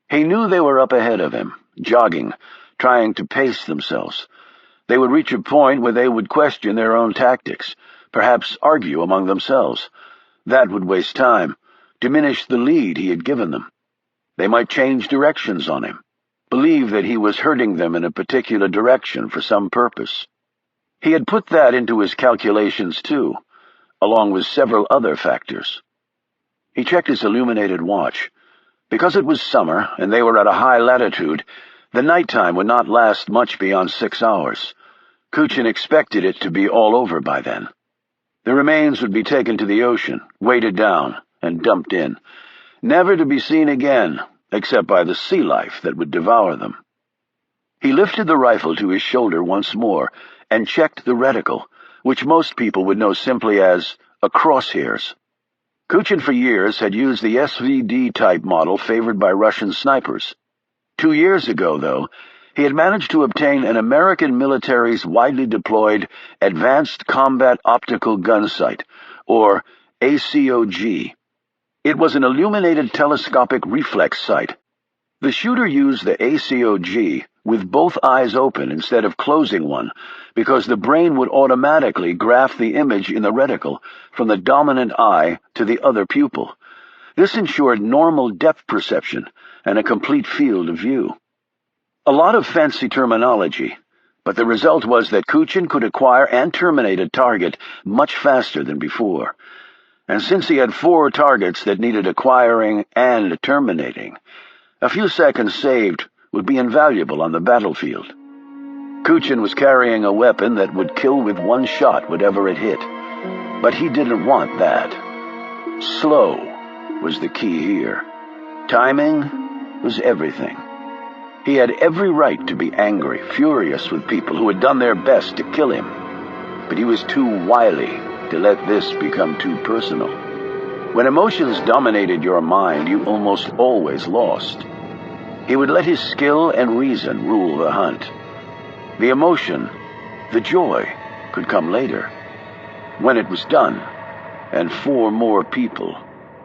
He knew they were up ahead of him, jogging, trying to pace themselves. They would reach a point where they would question their own tactics, perhaps argue among themselves. That would waste time, diminish the lead he had given them. They might change directions on him, believe that he was hurting them in a particular direction for some purpose. He had put that into his calculations too, along with several other factors. He checked his illuminated watch. Because it was summer and they were at a high latitude, the nighttime would not last much beyond 6 hours. Kuchin expected it to be all over by then. The remains would be taken to the ocean, weighted down, and dumped in, never to be seen again, except by the sea life that would devour them. He lifted the rifle to his shoulder once more and checked the reticle, which most people would know simply as a crosshairs. Kuchin for years had used the SVD-type model favored by Russian snipers. 2 years ago, though, he had managed to obtain an American military's widely deployed Advanced Combat Optical Gun Sight, or ACOG. It was an illuminated telescopic reflex sight. The shooter used the ACOG with both eyes open instead of closing one, because the brain would automatically graph the image in the reticle from the dominant eye to the other pupil. This ensured normal depth perception and a complete field of view. A lot of fancy terminology, but the result was that Kuchin could acquire and terminate a target much faster than before. And since he had 4 targets that needed acquiring and terminating, a few seconds saved would be invaluable on the battlefield. Kuchin was carrying a weapon that would kill with one shot whatever it hit, but he didn't want that. Slow was the key here. Timing was everything. He had every right to be angry, furious with people who had done their best to kill him, but he was too wily to let this become too personal. When emotions dominated your mind, you almost always lost. He would let his skill and reason rule the hunt. The emotion, the joy, could come later, when it was done, and 4 more people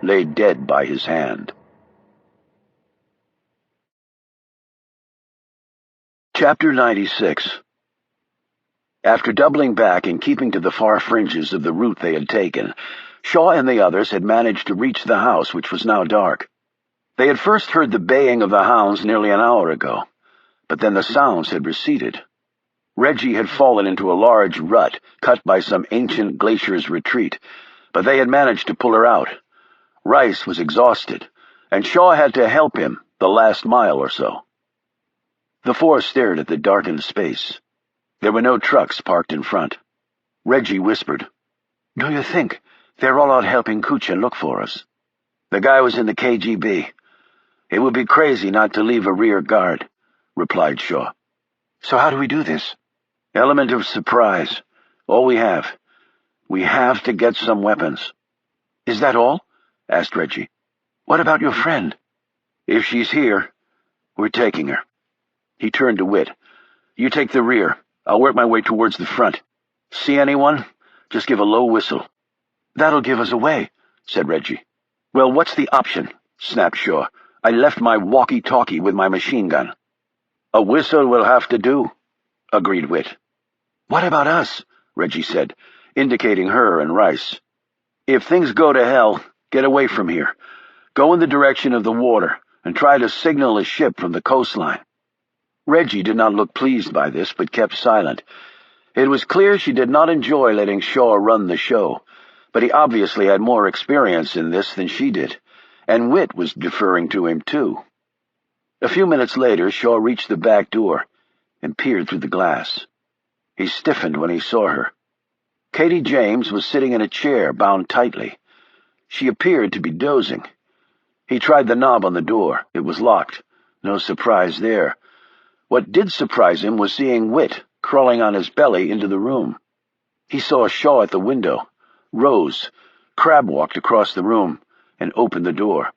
lay dead by his hand. Chapter 96. After doubling back and keeping to the far fringes of the route they had taken, Shaw and the others had managed to reach the house, which was now dark. They had first heard the baying of the hounds nearly an hour ago, but then the sounds had receded. Reggie had fallen into a large rut cut by some ancient glacier's retreat, but they had managed to pull her out. Rice was exhausted, and Shaw had to help him the last mile or so. The 4 stared at the darkened space. There were no trucks parked in front. Reggie whispered, "Do you think they're all out helping Kuchin look for us?" "The guy was in the KGB. It would be crazy not to leave a rear guard," replied Shaw. "So how do we do this?" "Element of surprise. All we have. We have to get some weapons." "Is that all?" asked Reggie. "What about your friend?" "If she's here, we're taking her." He turned to Whit. "You take the rear. I'll work my way towards the front. See anyone? Just give a low whistle." "That'll give us away," said Reggie. "Well, what's the option?" snapped Shaw. "I left my walkie-talkie with my machine gun." "A whistle will have to do," agreed Whit. "What about us?" Reggie said, indicating her and Rice. "If things go to hell, get away from here. Go in the direction of the water and try to signal a ship from the coastline." Reggie did not look pleased by this, but kept silent. It was clear she did not enjoy letting Shaw run the show, but he obviously had more experience in this than she did, and Whit was deferring to him too. A few minutes later, Shaw reached the back door and peered through the glass. He stiffened when he saw her. Katie James was sitting in a chair, bound tightly. She appeared to be dozing. He tried the knob on the door. It was locked. No surprise there. What did surprise him was seeing Whit crawling on his belly into the room. He saw Shaw at the window, rose, crab-walked across the room, and opened the door.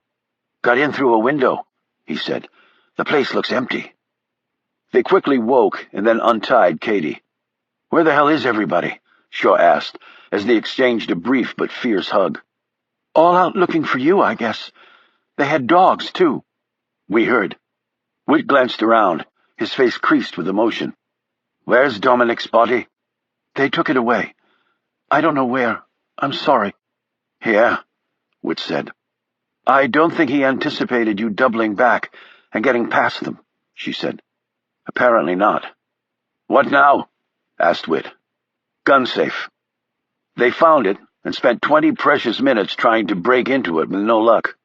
"Got in through a window," he said. "The place looks empty." They quickly woke and then untied Katie. "Where the hell is everybody?" Shaw asked, as they exchanged a brief but fierce hug. "All out looking for you, I guess. They had dogs, too." "We heard." Whit glanced around, his face creased with emotion. "Where's Dominic's body?" "They took it away. I don't know where. I'm sorry." "Yeah," Whit said. "I don't think he anticipated you doubling back and getting past them," she said. "Apparently not." "What now?" asked Whit. "Gun safe." They found it and spent 20 precious minutes trying to break into it with no luck.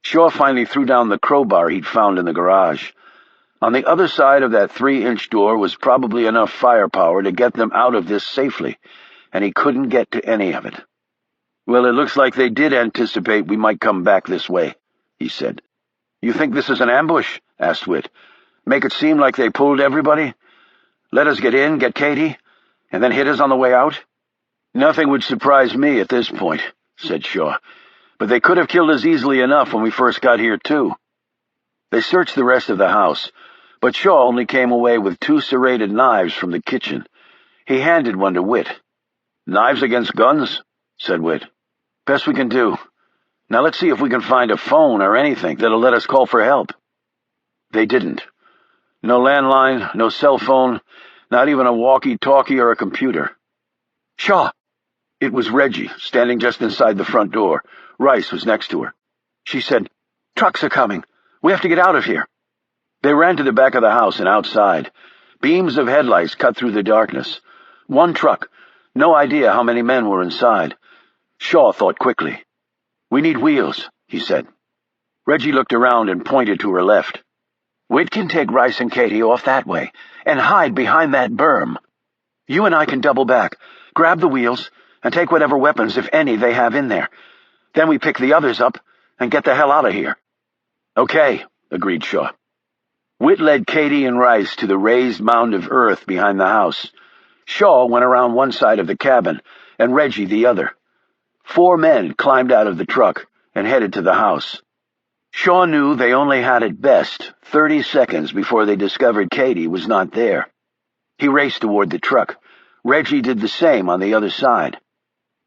Shaw finally threw down the crowbar he'd found in the garage. On the other side of that 3-inch door was probably enough firepower to get them out of this safely, and he couldn't get to any of it. "Well, it looks like they did anticipate we might come back this way," he said. "You think this is an ambush?" asked Whit. "Make it seem like they pulled everybody? Let us get in, get Katie, and then hit us on the way out?" "Nothing would surprise me at this point," said Shaw. "But they could have killed us easily enough when we first got here, too." They searched the rest of the house, but Shaw only came away with 2 serrated knives from the kitchen. He handed one to Whit. "Knives against guns?" said Whit. "Best we can do. Now let's see if we can find a phone or anything that'll let us call for help." They didn't. No landline, no cell phone, not even a walkie-talkie or a computer. "Shaw!" It was Reggie, standing just inside the front door. Rice was next to her. She said, "Trucks are coming. We have to get out of here." They ran to the back of the house and outside. Beams of headlights cut through the darkness. One truck. No idea how many men were inside. Shaw thought quickly. "We need wheels," he said. Reggie looked around and pointed to her left. "Whit can take Rice and Katie off that way and hide behind that berm. You and I can double back, grab the wheels, and take whatever weapons, if any, they have in there. Then we pick the others up and get the hell out of here." "Okay," agreed Shaw. Whit led Katie and Rice to the raised mound of earth behind the house. Shaw went around one side of the cabin, and Reggie the other. 4 men climbed out of the truck and headed to the house. Shaw knew they only had at best 30 seconds before they discovered Katie was not there. He raced toward the truck. Reggie did the same on the other side.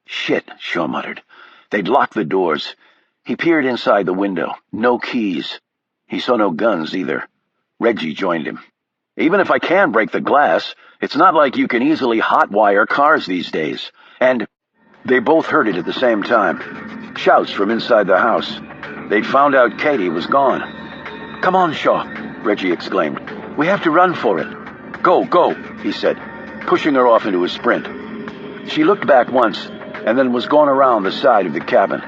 "Shit," Shaw muttered. They'd locked the doors. He peered inside the window. No keys. He saw no guns either. Reggie joined him. "Even if I can break the glass, it's not like you can easily hotwire cars these days." And they both heard it at the same time. Shouts from inside the house. They'd found out Katie was gone. "Come on, Shaw," Reggie exclaimed. "We have to run for it." Go," he said, pushing her off into a sprint. She looked back once, and then was gone around the side of the cabin.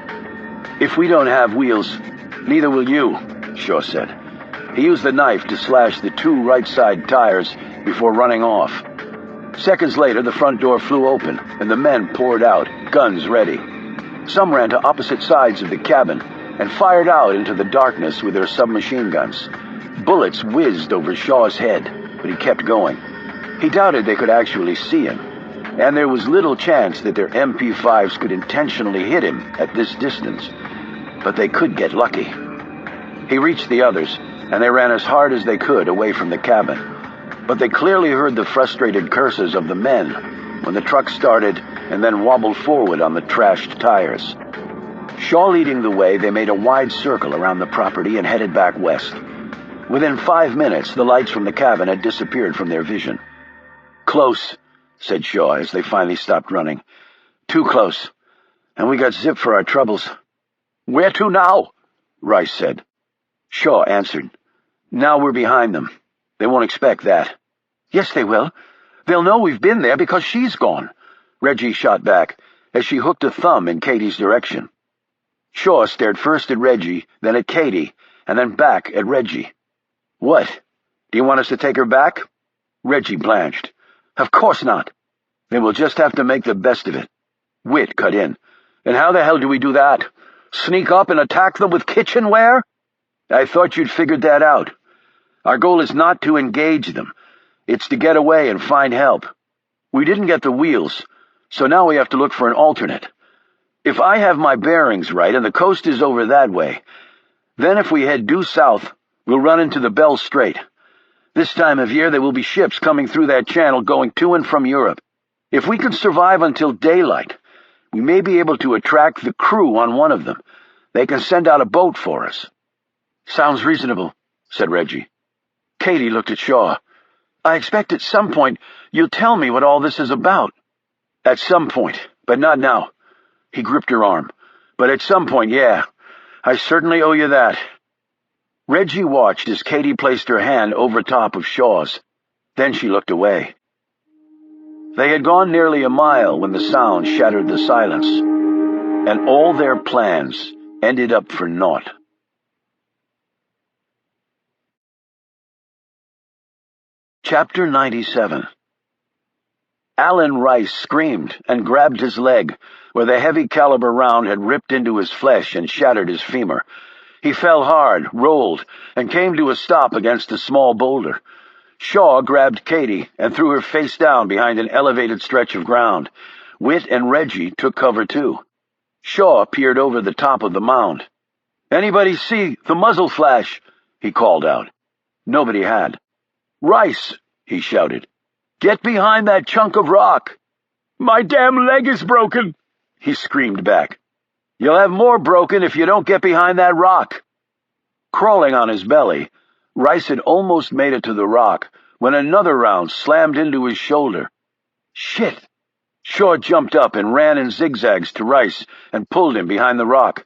"If we don't have wheels, neither will you," Shaw said. He used the knife to slash the 2 right-side tires before running off. Seconds later, the front door flew open, and the men poured out, guns ready. Some ran to opposite sides of the cabin and fired out into the darkness with their submachine guns. Bullets whizzed over Shaw's head, but he kept going. He doubted they could actually see him, and there was little chance that their MP5s could intentionally hit him at this distance. But they could get lucky. He reached the others, and they ran as hard as they could away from the cabin. But they clearly heard the frustrated curses of the men when the truck started and then wobbled forward on the trashed tires. Shaw leading the way, they made a wide circle around the property and headed back west. Within 5 minutes, the lights from the cabin had disappeared from their vision. "Close," said Shaw as they finally stopped running. "Too close. And we got zipped for our troubles." "Where to now?" Rice said. Shaw answered. "Now we're behind them. They won't expect that." "Yes, they will. They'll know we've been there because she's gone," Reggie shot back as she hooked a thumb in Katie's direction. Shaw stared first at Reggie, then at Katie, and then back at Reggie. "What? Do you want us to take her back?" Reggie blanched. "Of course not." "Then we'll just have to make the best of it." Whit cut in. "And how the hell do we do that? Sneak up and attack them with kitchenware? I thought you'd figured that out. Our goal is not to engage them. It's to get away and find help. We didn't get the wheels, so now we have to look for an alternate. If I have my bearings right and the coast is over that way, then if we head due south, we'll run into the Bell Strait. This time of year there will be ships coming through that channel going to and from Europe. If we can survive until daylight, we may be able to attract the crew on one of them. They can send out a boat for us." "Sounds reasonable," said Reggie. Katie looked at Shaw. "I expect at some point you'll tell me what all this is about." "At some point, but not now." He gripped her arm. "But at some point, yeah. I certainly owe you that." Reggie watched as Katie placed her hand over top of Shaw's. Then she looked away. They had gone nearly a mile when the sound shattered the silence, and all their plans ended up for naught. Chapter 97. Alan Rice screamed and grabbed his leg, where the heavy-caliber round had ripped into his flesh and shattered his femur. He fell hard, rolled, and came to a stop against a small boulder. Shaw grabbed Katie and threw her face down behind an elevated stretch of ground. Whit and Reggie took cover too. Shaw peered over the top of the mound. "Anybody see the muzzle flash?" he called out. Nobody had. "Rice!" he shouted. "Get behind that chunk of rock!" "My damn leg is broken!" he screamed back. "You'll have more broken if you don't get behind that rock." Crawling on his belly, Rice had almost made it to the rock when another round slammed into his shoulder. "Shit!" Shaw jumped up and ran in zigzags to Rice and pulled him behind the rock.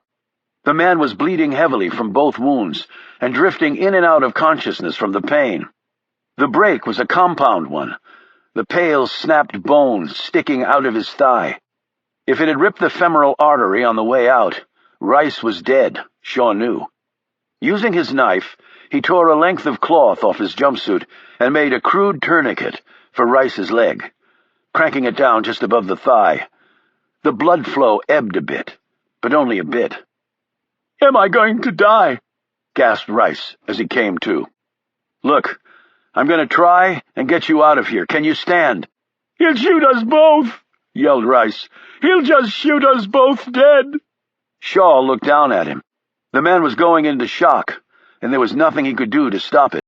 The man was bleeding heavily from both wounds and drifting in and out of consciousness from the pain. The break was a compound one, the pale, snapped bone sticking out of his thigh. If it had ripped the femoral artery on the way out, Rice was dead, Shaw knew. Using his knife, he tore a length of cloth off his jumpsuit and made a crude tourniquet for Rice's leg, cranking it down just above the thigh. The blood flow ebbed a bit, but only a bit. "Am I going to die?" gasped Rice as he came to. "Look, I'm going to try and get you out of here. Can you stand?" "He'll shoot us both," yelled Rice. "He'll just shoot us both dead." Shaw looked down at him. The man was going into shock, and there was nothing he could do to stop it.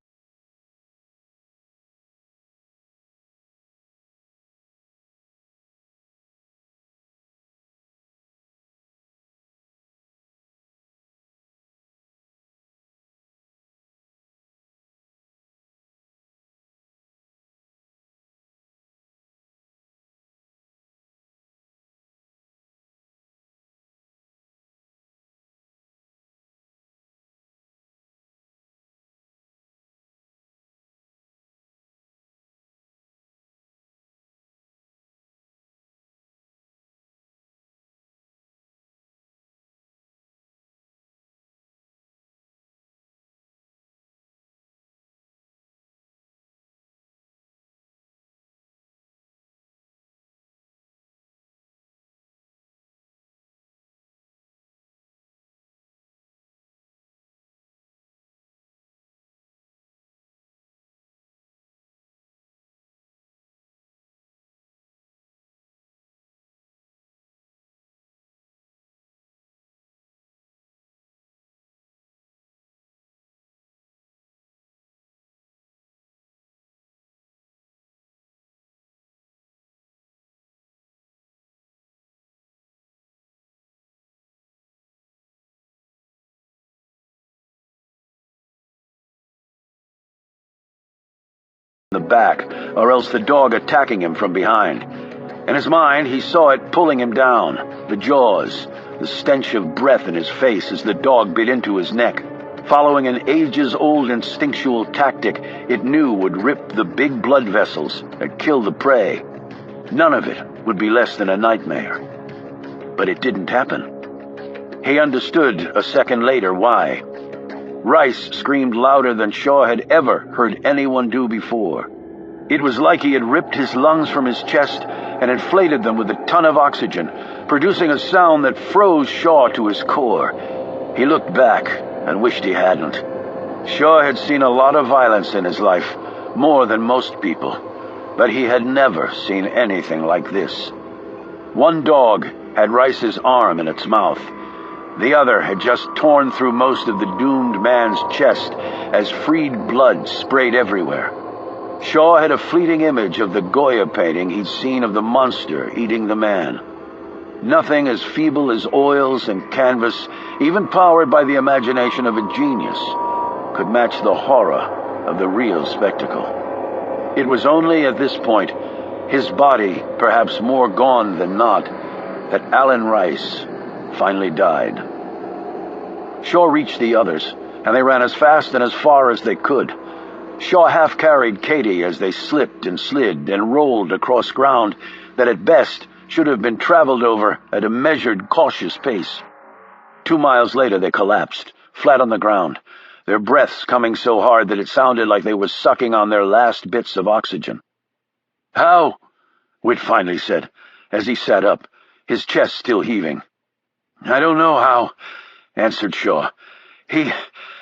The back, or else the dog attacking him from behind. In his mind, he saw it pulling him down, the jaws, the stench of breath in his face as the dog bit into his neck. Following an ages-old instinctual tactic it knew would rip the big blood vessels and kill the prey. None of it would be less than a nightmare. But it didn't happen. He understood a second later why. Rice screamed louder than Shaw had ever heard anyone do before. It was like he had ripped his lungs from his chest and inflated them with a ton of oxygen, producing a sound that froze Shaw to his core. He looked back and wished he hadn't. Shaw had seen a lot of violence in his life, more than most people, but he had never seen anything like this. One dog had Rice's arm in its mouth. The other had just torn through most of the doomed man's chest as freed blood sprayed everywhere. Shaw had a fleeting image of the Goya painting he'd seen of the monster eating the man. Nothing as feeble as oils and canvas, even powered by the imagination of a genius, could match the horror of the real spectacle. It was only at this point, his body perhaps more gone than not, that Alan Rice finally died. Shaw reached the others, and they ran as fast and as far as they could. Shaw half-carried Katie as they slipped and slid and rolled across ground that at best should have been traveled over at a measured, cautious pace. 2 miles later they collapsed, flat on the ground, their breaths coming so hard that it sounded like they were sucking on their last bits of oxygen. "How?" Whit finally said, as he sat up, his chest still heaving. "I don't know how," answered Shaw. "He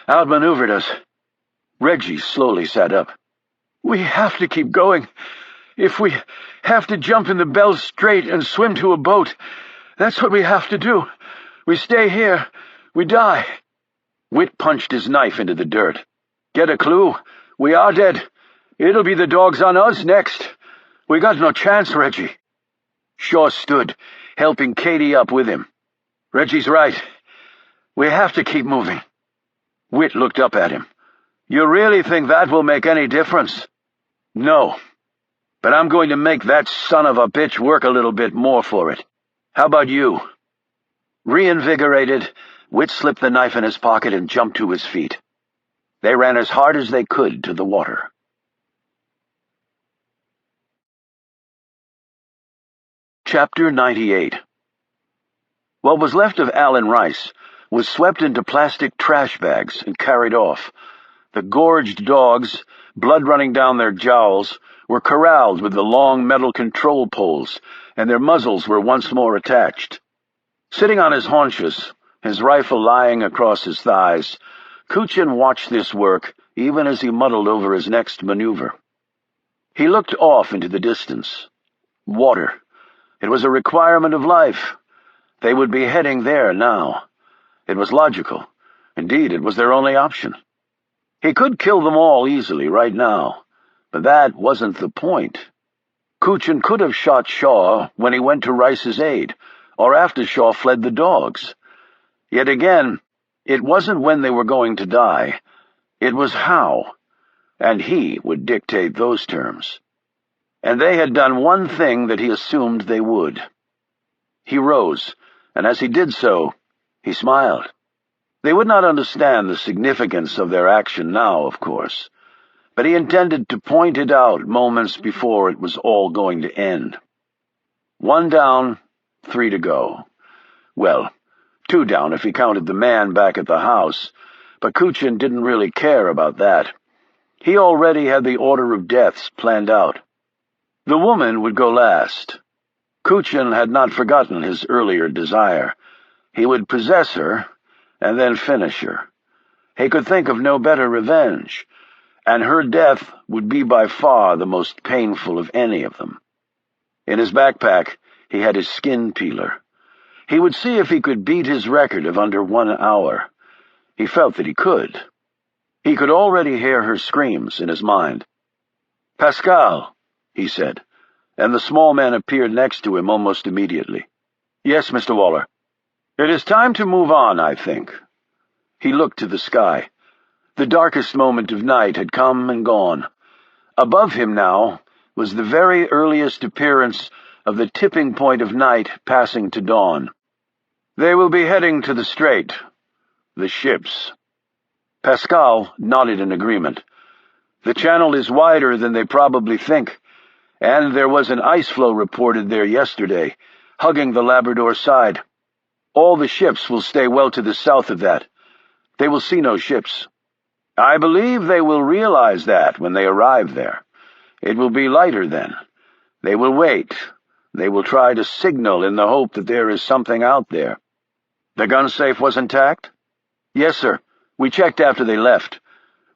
outmaneuvered us." Reggie slowly sat up. "We have to keep going. If we have to jump in the Bell Strait and swim to a boat, that's what we have to do. We stay here, we die." Whit punched his knife into the dirt. "Get a clue? We are dead. It'll be the dogs on us next. We got no chance, Reggie." Shaw stood, helping Katie up with him. "Reggie's right. We have to keep moving." Whit looked up at him. "You really think that will make any difference?" "No. But I'm going to make that son of a bitch work a little bit more for it. How about you?" Reinvigorated, Whit slipped the knife in his pocket and jumped to his feet. They ran as hard as they could to the water. Chapter 98. What was left of Alan Rice was swept into plastic trash bags and carried off. The gorged dogs, blood running down their jowls, were corralled with the long metal control poles, and their muzzles were once more attached. Sitting on his haunches, his rifle lying across his thighs, Kuchin watched this work even as he muddled over his next maneuver. He looked off into the distance. Water. It was a requirement of life. They would be heading there now. It was logical. Indeed, it was their only option. He could kill them all easily right now, but that wasn't the point. Kuchin could have shot Shaw when he went to Rice's aid, or after Shaw fled the dogs. Yet again, it wasn't when they were going to die. It was how, and he would dictate those terms. And they had done one thing that he assumed they would. He rose, and as he did so, he smiled. They would not understand the significance of their action now, of course, but he intended to point it out moments before it was all going to end. 1 down, 3 to go. Well, 2 down if he counted the man back at the house, but Kuchin didn't really care about that. He already had the order of deaths planned out. The woman would go last. Kuchin had not forgotten his earlier desire. He would possess her, and then finish her. He could think of no better revenge, and her death would be by far the most painful of any of them. In his backpack, he had his skin peeler. He would see if he could beat his record of under 1 hour. He felt that he could. He could already hear her screams in his mind. "Pascal," he said, and the small man appeared next to him almost immediately. "Yes, Mr. Waller." "It is time to move on, I think." He looked to the sky. The darkest moment of night had come and gone. Above him now was the very earliest appearance of the tipping point of night passing to dawn. "They will be heading to the strait. The ships." Pascal nodded in agreement. "The channel is wider than they probably think, and there was an ice floe reported there yesterday, hugging the Labrador side. All the ships will stay well to the south of that. They will see no ships. I believe they will realize that when they arrive there. It will be lighter then. They will wait, They will try to signal in the hope that there is something out there. The gun safe was intact? Yes, sir. We checked after they left.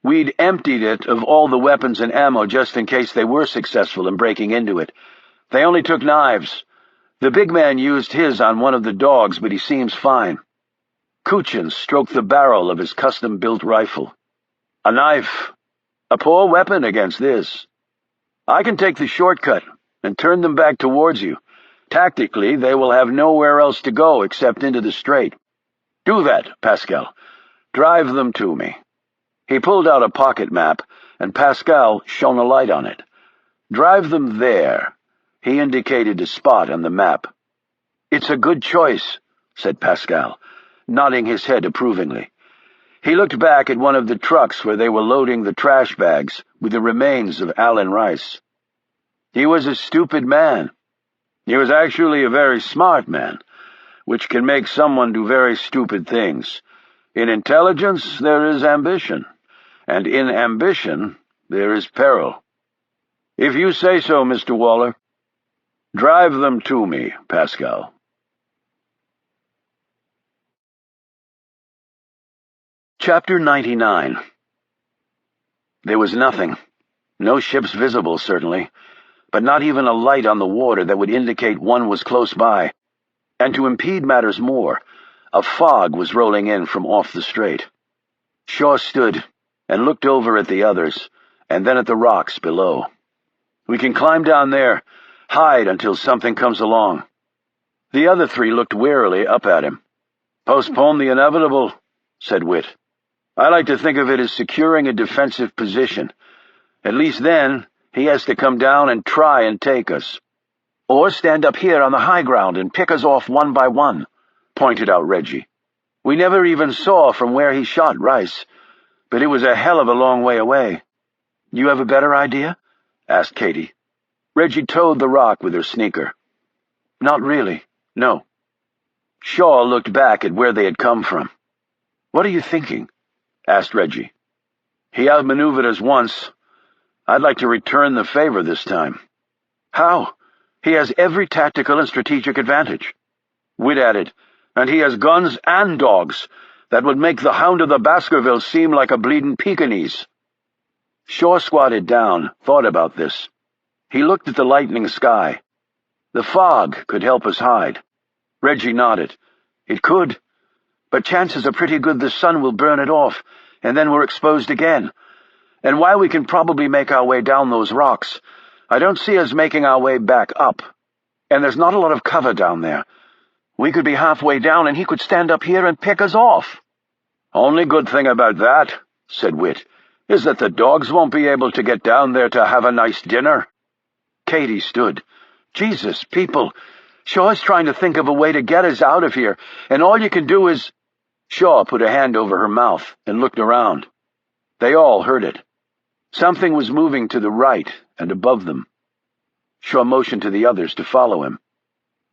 We'd emptied it of all the weapons and ammo just in case they were successful in breaking into it. They only took knives. The big man used his on one of the dogs, but he seems fine. Kuchin stroked the barrel of his custom-built rifle. A knife. A poor weapon against this. I can take the shortcut and turn them back towards you. Tactically, they will have nowhere else to go except into the strait. Do that, Pascal. Drive them to me. He pulled out a pocket map, and Pascal shone a light on it. Drive them there. He indicated a spot on the map. It's a good choice, said Pascal, nodding his head approvingly. He looked back at one of the trucks where they were loading the trash bags with the remains of Alan Rice. He was a stupid man. He was actually a very smart man, which can make someone do very stupid things. In intelligence, there is ambition, and in ambition, there is peril. If you say so, Mr. Waller. Drive them to me, Pascal. Chapter 99. There was nothing. No ships visible, certainly, but not even a light on the water that would indicate one was close by. And to impede matters more, a fog was rolling in from off the strait. Shaw stood and looked over at the others, and then at the rocks below. We can climb down there, hide until something comes along. The other three looked warily up at him. Postpone the inevitable, said Witt. I like to think of it as securing a defensive position. At least then, he has to come down and try and take us. Or stand up here on the high ground and pick us off one by one, pointed out Reggie. We never even saw from where he shot Rice, but it was a hell of a long way away. You have a better idea? Asked Katie. Reggie toed the rock with her sneaker. Not really, no. Shaw looked back at where they had come from. What are you thinking? Asked Reggie. He outmaneuvered us once. I'd like to return the favor this time. How? He has every tactical and strategic advantage. Witt added, and he has guns and dogs that would make the Hound of the Baskerville seem like a bleedin' Pekingese. Shaw squatted down, thought about this. He looked at the lightening sky. The fog could help us hide. Reggie nodded. It could, but chances are pretty good the sun will burn it off, and then we're exposed again. And while we can probably make our way down those rocks, I don't see us making our way back up. And there's not a lot of cover down there. We could be halfway down and he could stand up here and pick us off. Only good thing about that, said Witt, is that the dogs won't be able to get down there to have a nice dinner. Katie stood. Jesus, people, Shaw's trying to think of a way to get us out of here, and all you can do is— Shaw put a hand over her mouth and looked around. They all heard it. Something was moving to the right and above them. Shaw motioned to the others to follow him.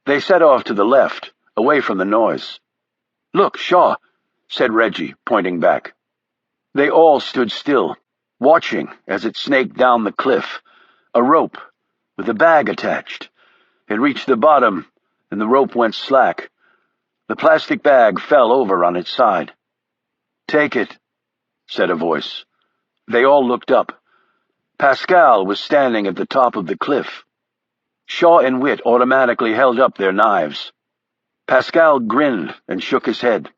They set off to the left, away from the noise. Look, Shaw, said Reggie, pointing back. They all stood still, watching as it snaked down the cliff, a rope with a bag attached. It reached the bottom, and the rope went slack. The plastic bag fell over on its side. Take it, said a voice. They all looked up. Pascal was standing at the top of the cliff. Shaw and Witt automatically held up their knives. Pascal grinned and shook his head.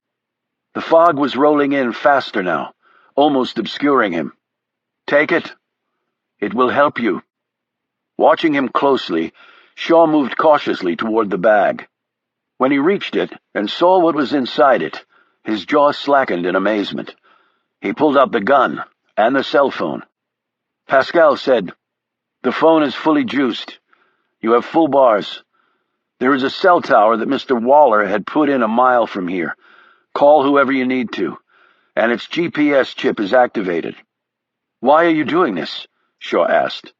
The fog was rolling in faster now, almost obscuring him. Take it. It will help you. Watching him closely, Shaw moved cautiously toward the bag. When he reached it and saw what was inside it, his jaw slackened in amazement. He pulled out the gun and the cell phone. Pascal said, "The phone is fully juiced. You have full bars. There is a cell tower that Mr. Waller had put in a mile from here. Call whoever you need to, and its GPS chip is activated." "Why are you doing this?" Shaw asked.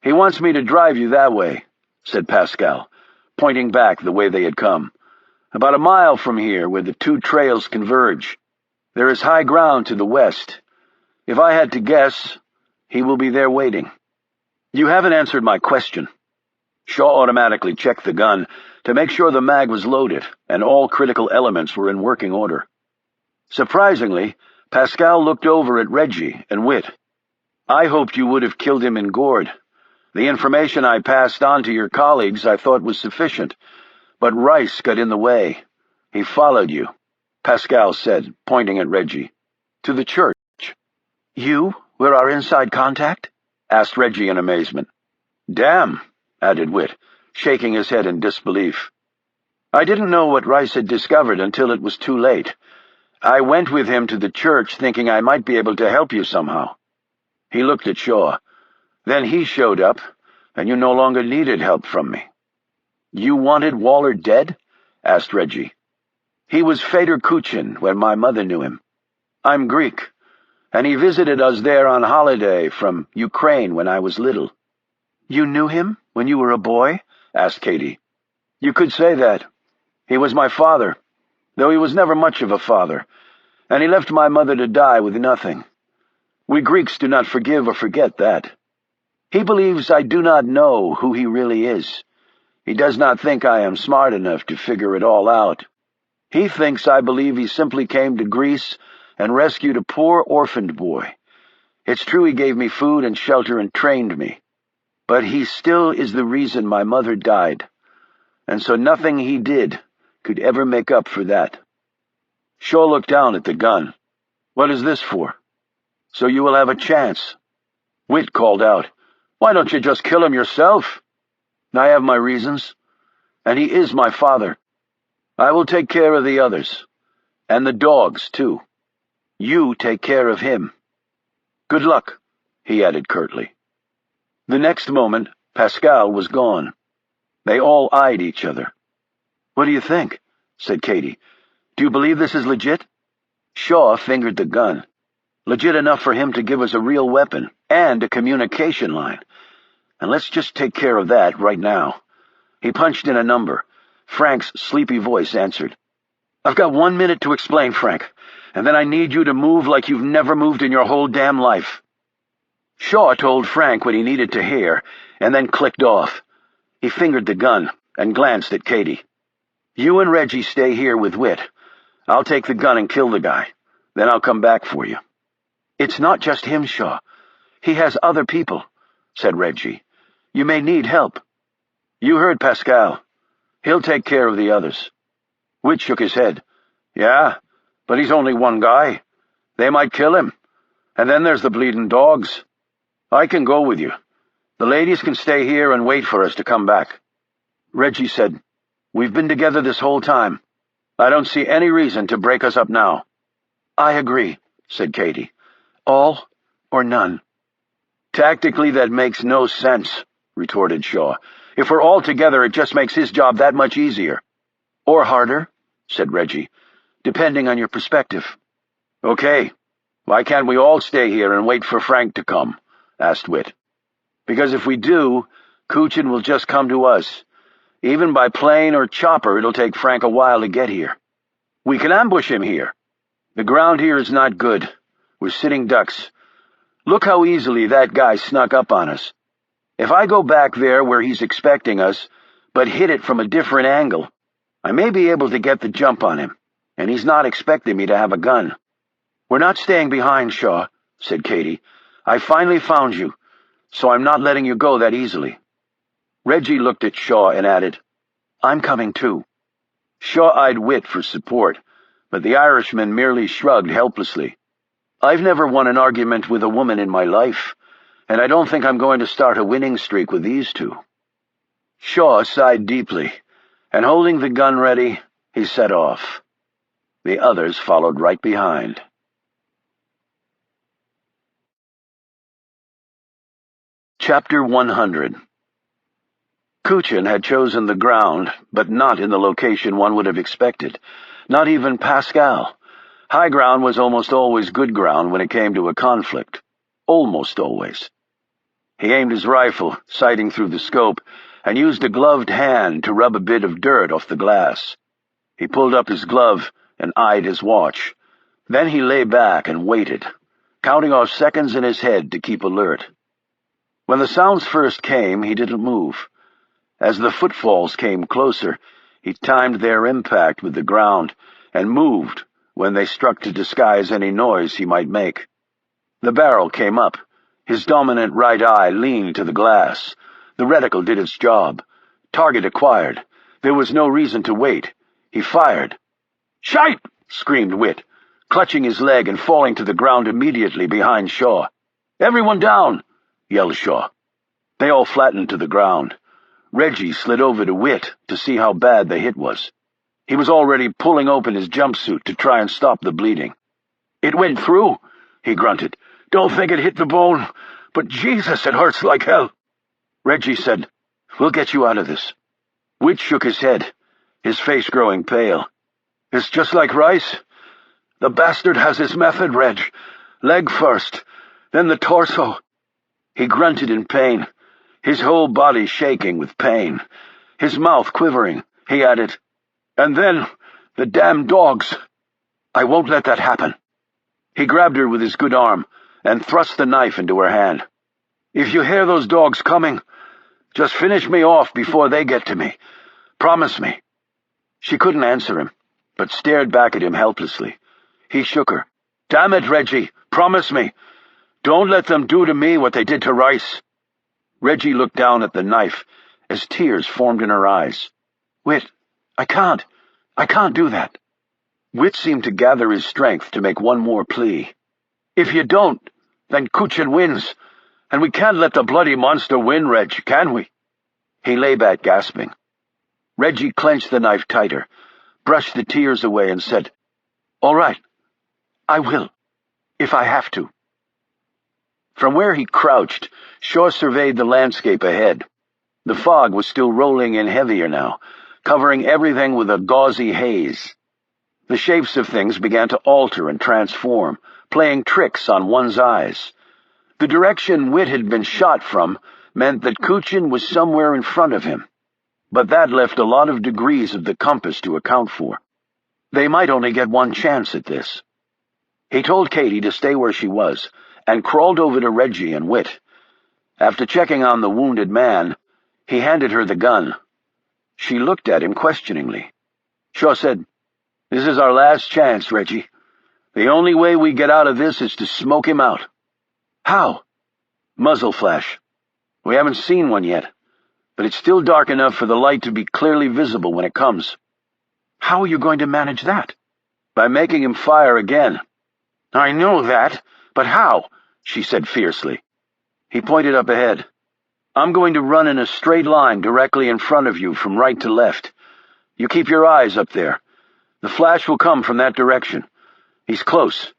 "He wants me to drive you that way," said Pascal, pointing back the way they had come. "About a mile from here, where the two trails converge. There is high ground to the west. If I had to guess, he will be there waiting." "You haven't answered my question." Shaw automatically checked the gun to make sure the mag was loaded and all critical elements were in working order. Surprisingly, Pascal looked over at Reggie and Whit. "I hoped you would have killed him in Gord. The information I passed on to your colleagues I thought was sufficient, but Rice got in the way. He followed you," Pascal said, pointing at Reggie. "To the church." "You were our inside contact?" asked Reggie in amazement. "Damn," added Whit, shaking his head in disbelief. "I didn't know what Rice had discovered until it was too late. I went with him to the church thinking I might be able to help you somehow." He looked at Shaw. "Then he showed up, and you no longer needed help from me." "You wanted Waller dead?" asked Reggie. "He was Feder Kuchin when my mother knew him. I'm Greek, and he visited us there on holiday from Ukraine when I was little." "You knew him when you were a boy?" asked Katie. "You could say that. He was my father, though he was never much of a father, and he left my mother to die with nothing. We Greeks do not forgive or forget that. He believes I do not know who he really is. He does not think I am smart enough to figure it all out. He thinks I believe he simply came to Greece and rescued a poor orphaned boy. It's true he gave me food and shelter and trained me, but he still is the reason my mother died, and so nothing he did could ever make up for that." Shaw looked down at the gun. "What is this for?" "So you will have a chance." Whit called out, "Why don't you just kill him yourself?" "I have my reasons, and he is my father. I will take care of the others, and the dogs, too. You take care of him. Good luck," he added curtly. The next moment, Pascal was gone. They all eyed each other. "What do you think?" said Katie. "Do you believe this is legit?" Shaw fingered the gun. "Legit enough for him to give us a real weapon and a communication line. And let's just take care of that right now." He punched in a number. Frank's sleepy voice answered. "I've got 1 minute to explain, Frank, and then I need you to move like you've never moved in your whole damn life." Shaw told Frank what he needed to hear, and then clicked off. He fingered the gun and glanced at Katie. "You and Reggie stay here with Whit. I'll take the gun and kill the guy. Then I'll come back for you." "It's not just him, Shaw. He has other people," said Reggie. "You may need help." "You heard Pascal. He'll take care of the others." Whit shook his head. "Yeah, but he's only one guy. They might kill him. And then there's the bleeding dogs. I can go with you. The ladies can stay here and wait for us to come back." Reggie said, "We've been together this whole time. I don't see any reason to break us up now." "I agree," said Katie. "All or none." "Tactically, that makes no sense," retorted Shaw. "If we're all together, it just makes his job that much easier." "Or harder," said Reggie, "depending on your perspective." "Okay. Why can't we all stay here and wait for Frank to come?" asked Whit. "Because if we do, Kuchin will just come to us. Even by plane or chopper, it'll take Frank a while to get here. We can ambush him here. The ground here is not good. We're sitting ducks. Look how easily that guy snuck up on us. If I go back there where he's expecting us, but hit it from a different angle, I may be able to get the jump on him, and he's not expecting me to have a gun." "We're not staying behind, Shaw," said Katie. "I finally found you, so I'm not letting you go that easily." Reggie looked at Shaw and added, "I'm coming too." Shaw eyed Whit for support, but the Irishman merely shrugged helplessly. "I've never won an argument with a woman in my life, and I don't think I'm going to start a winning streak with these two." Shaw sighed deeply, and holding the gun ready, he set off. The others followed right behind. Chapter 100. Kuchin had chosen the ground, but not in the location one would have expected. Not even Pascal. High ground was almost always good ground when it came to a conflict. Almost always. He aimed his rifle, sighting through the scope, and used a gloved hand to rub a bit of dirt off the glass. He pulled up his glove and eyed his watch. Then he lay back and waited, counting off seconds in his head to keep alert. When the sounds first came, he didn't move. As the footfalls came closer, he timed their impact with the ground and moved when they struck to disguise any noise he might make. The barrel came up. His dominant right eye leaned to the glass. The reticle did its job. Target acquired. There was no reason to wait. He fired. "Shite!" screamed Witt, clutching his leg and falling to the ground immediately behind Shaw. "Everyone down!" yelled Shaw. They all flattened to the ground. Reggie slid over to Witt to see how bad the hit was. He was already pulling open his jumpsuit to try and stop the bleeding. "It went through," he grunted. "Don't think it hit the bone, but Jesus, it hurts like hell." Reggie said, "We'll get you out of this." Witt shook his head, his face growing pale. "It's just like Rice. The bastard has his method, Reg. Leg first, then the torso." He grunted in pain, his whole body shaking with pain, his mouth quivering. He added, "And then the damn dogs. I won't let that happen." He grabbed her with his good arm and thrust the knife into her hand. "If you hear those dogs coming, just finish me off before they get to me. Promise me." She couldn't answer him, but stared back at him helplessly. He shook her. "Damn it, Reggie, promise me. Don't let them do to me what they did to Rice." Reggie looked down at the knife as tears formed in her eyes. "Witt, I can't do that." Witt seemed to gather his strength to make one more plea. "If you don't, then Kuchin wins, and we can't let the bloody monster win, Reg, can we?" He lay back gasping. Reggie clenched the knife tighter, brushed the tears away, and said, "All right, I will, if I have to." From where he crouched, Shaw surveyed the landscape ahead. The fog was still rolling in heavier now, covering everything with a gauzy haze. The shapes of things began to alter and transform, playing tricks on one's eyes. The direction Witt had been shot from meant that Kuchin was somewhere in front of him, but that left a lot of degrees of the compass to account for. They might only get one chance at this. He told Katie to stay where she was, and crawled over to Reggie and Witt. After checking on the wounded man, he handed her the gun. She looked at him questioningly. Shaw said, "This is our last chance, Reggie. The only way we get out of this is to smoke him out." "How?" "Muzzle flash. We haven't seen one yet, but it's still dark enough for the light to be clearly visible when it comes." "How are you going to manage that?" "By making him fire again." "I know that, but how?" she said fiercely. He pointed up ahead. "I'm going to run in a straight line directly in front of you from right to left. You keep your eyes up there. The flash will come from that direction. He's close.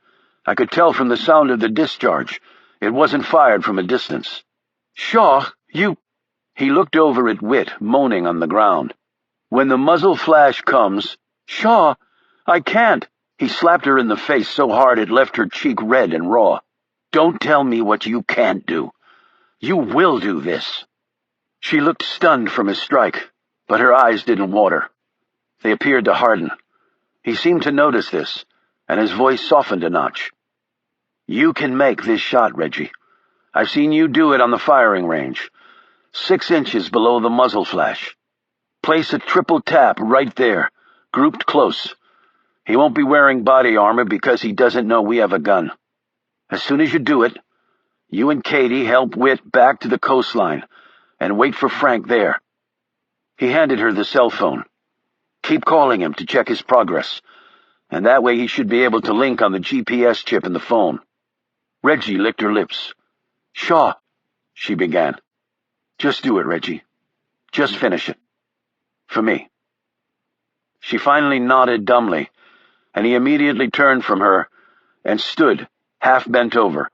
I could tell from the sound of the discharge. It wasn't fired from a distance." "Shaw, you—" He looked over at Witt, moaning on the ground. "When the muzzle flash comes—" "Shaw, I can't." He slapped her in the face so hard it left her cheek red and raw. "Don't tell me what you can't do. You will do this." She looked stunned from his strike, but her eyes didn't water. They appeared to harden. He seemed to notice this, and his voice softened a notch. "You can make this shot, Reggie. I've seen you do it on the firing range. 6 inches below the muzzle flash. Place a triple tap right there, grouped close. He won't be wearing body armor because he doesn't know we have a gun. As soon as you do it, you and Katie help Witt back to the coastline and wait for Frank there." He handed her the cell phone. "Keep calling him to check his progress, and that way he should be able to link on the GPS chip in the phone." Reggie licked her lips. "Shaw," she began. "Just do it, Reggie. Just finish it. For me." She finally nodded dumbly, and he immediately turned from her and stood, half bent over.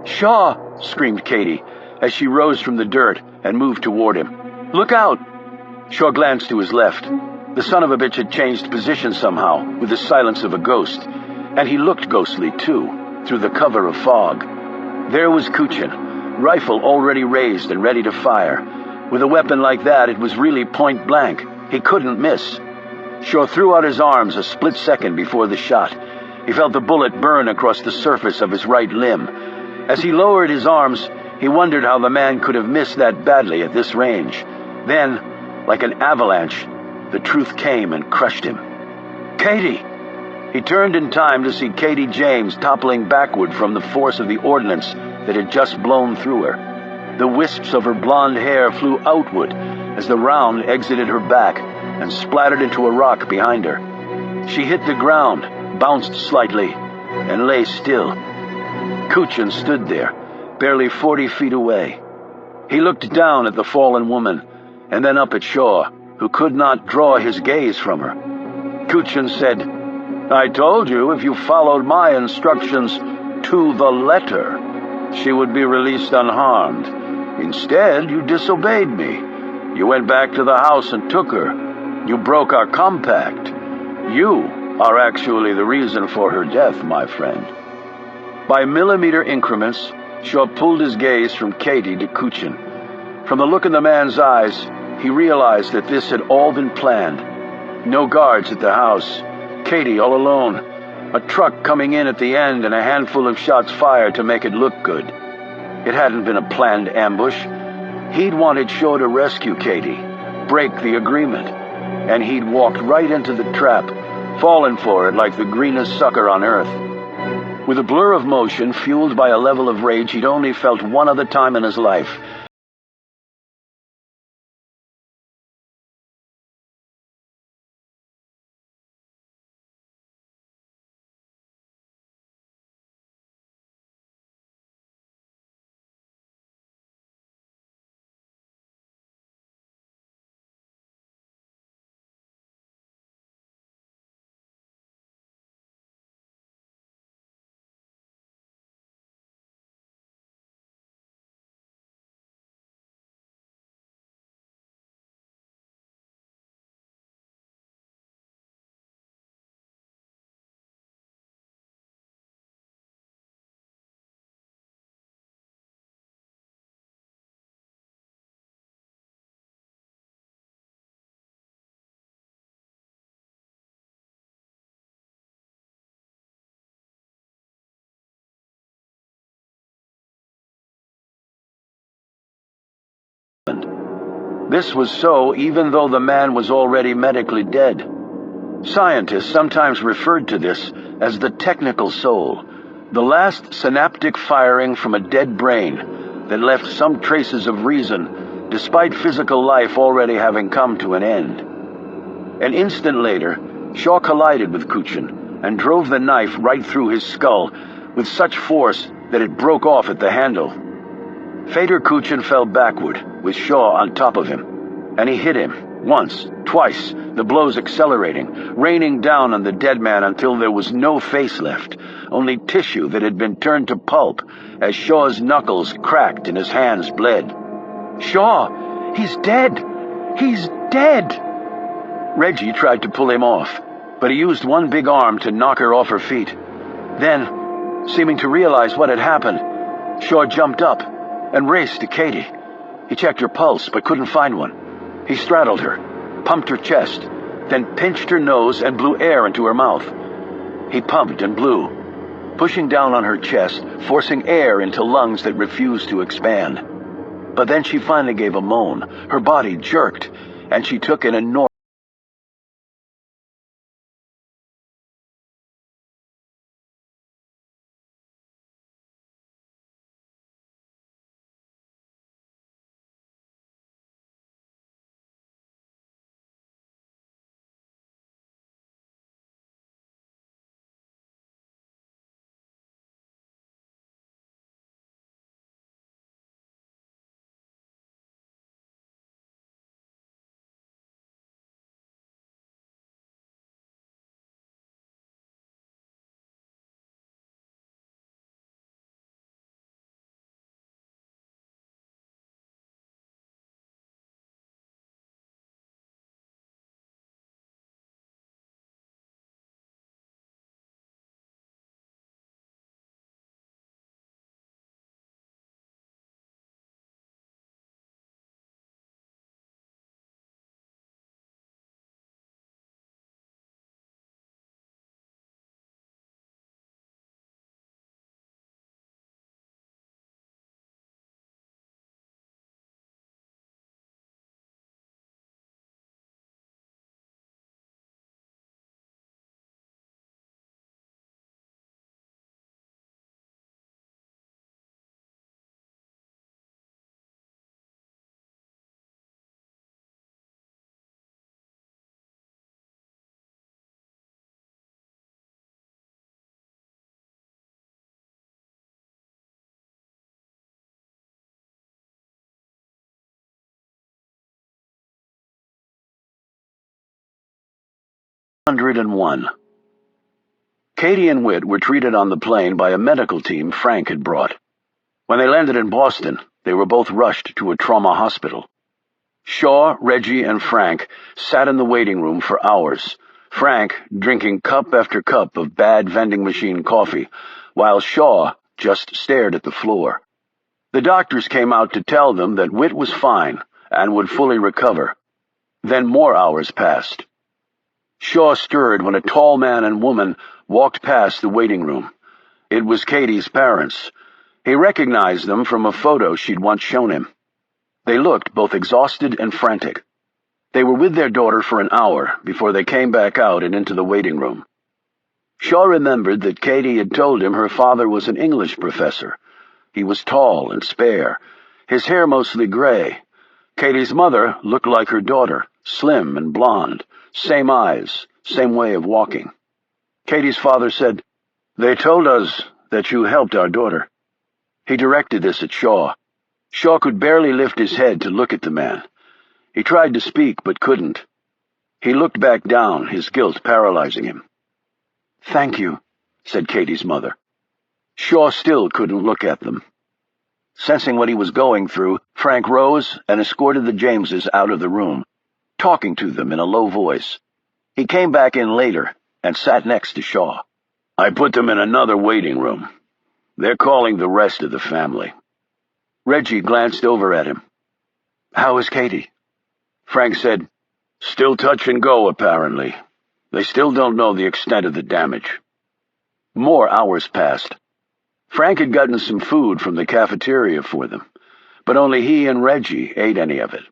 "Shaw!" screamed Katie, as she rose from the dirt and moved toward him. "Look out!" Shaw glanced to his left. The son of a bitch had changed position somehow, with the silence of a ghost, and he looked ghostly, too, through the cover of fog. There was Kuchin, rifle already raised and ready to fire. With a weapon like that, it was really point blank. He couldn't miss. Shaw threw out his arms a split second before the shot. He felt the bullet burn across the surface of his right limb. As he lowered his arms, he wondered how the man could have missed that badly at this range. Then, like an avalanche, the truth came and crushed him. Katie! He turned in time to see Katie James toppling backward from the force of the ordnance that had just blown through her. The wisps of her blonde hair flew outward as the round exited her back and splattered into a rock behind her. She hit the ground, bounced slightly, and lay still. Kuchin stood there, barely 40 feet away. He looked down at the fallen woman, and then up at Shaw, who could not draw his gaze from her. Kuchin said, "I told you if you followed my instructions to the letter, she would be released unharmed. Instead, you disobeyed me. You went back to the house and took her. You broke our compact. You are actually the reason for her death, my friend." By millimeter increments, Shaw pulled his gaze from Katie to Kuchin. From the look in the man's eyes, he realized that this had all been planned. No guards at the house. Katie all alone. A truck coming in at the end and a handful of shots fired to make it look good. It hadn't been a planned ambush. He'd wanted Shaw to rescue Katie, break the agreement, and he'd walked right into the trap, fallen for it like the greenest sucker on earth. With a blur of motion fueled by a level of rage he'd only felt one other time in his life, this was so even though the man was already medically dead. Scientists sometimes referred to this as the technical soul, the last synaptic firing from a dead brain that left some traces of reason despite physical life already having come to an end. An instant later, Shaw collided with Kuchin and drove the knife right through his skull with such force that it broke off at the handle. Fedor Kuchin fell backward, with Shaw on top of him, and he hit him, once, twice, the blows accelerating, raining down on the dead man until there was no face left, only tissue that had been turned to pulp as Shaw's knuckles cracked and his hands bled. "Shaw! He's dead! He's dead!" Reggie tried to pull him off, but he used one big arm to knock her off her feet. Then, seeming to realize what had happened, Shaw jumped up and raced to Katie. He checked her pulse, but couldn't find one. He straddled her, pumped her chest, then pinched her nose and blew air into her mouth. He pumped and blew, pushing down on her chest, forcing air into lungs that refused to expand. But then she finally gave a moan. Her body jerked, and she took an enormous 101. Katie and Whit were treated on the plane by a medical team Frank had brought. When they landed in Boston, they were both rushed to a trauma hospital. Shaw, Reggie, and Frank sat in the waiting room for hours, Frank drinking cup after cup of bad vending machine coffee, while Shaw just stared at the floor. The doctors came out to tell them that Whit was fine and would fully recover. Then more hours passed. Shaw stirred when a tall man and woman walked past the waiting room. It was Katie's parents. He recognized them from a photo she'd once shown him. They looked both exhausted and frantic. They were with their daughter for an hour before they came back out and into the waiting room. Shaw remembered that Katie had told him her father was an English professor. He was tall and spare, his hair mostly gray. Katie's mother looked like her daughter, slim and blonde, same eyes, same way of walking. Katie's father said, "They told us that you helped our daughter." He directed this at Shaw. Shaw could barely lift his head to look at the man. He tried to speak, but couldn't. He looked back down, his guilt paralyzing him. "Thank you," said Katie's mother. Shaw still couldn't look at them. Sensing what he was going through, Frank rose and escorted the Jameses out of the room, talking to them in a low voice. He came back in later and sat next to Shaw. "I put them in another waiting room. They're calling the rest of the family." Reggie glanced over at him. "How is Katie?" Frank said, "Still touch and go, apparently. They still don't know the extent of the damage." More hours passed. Frank had gotten some food from the cafeteria for them, but only he and Reggie ate any of it.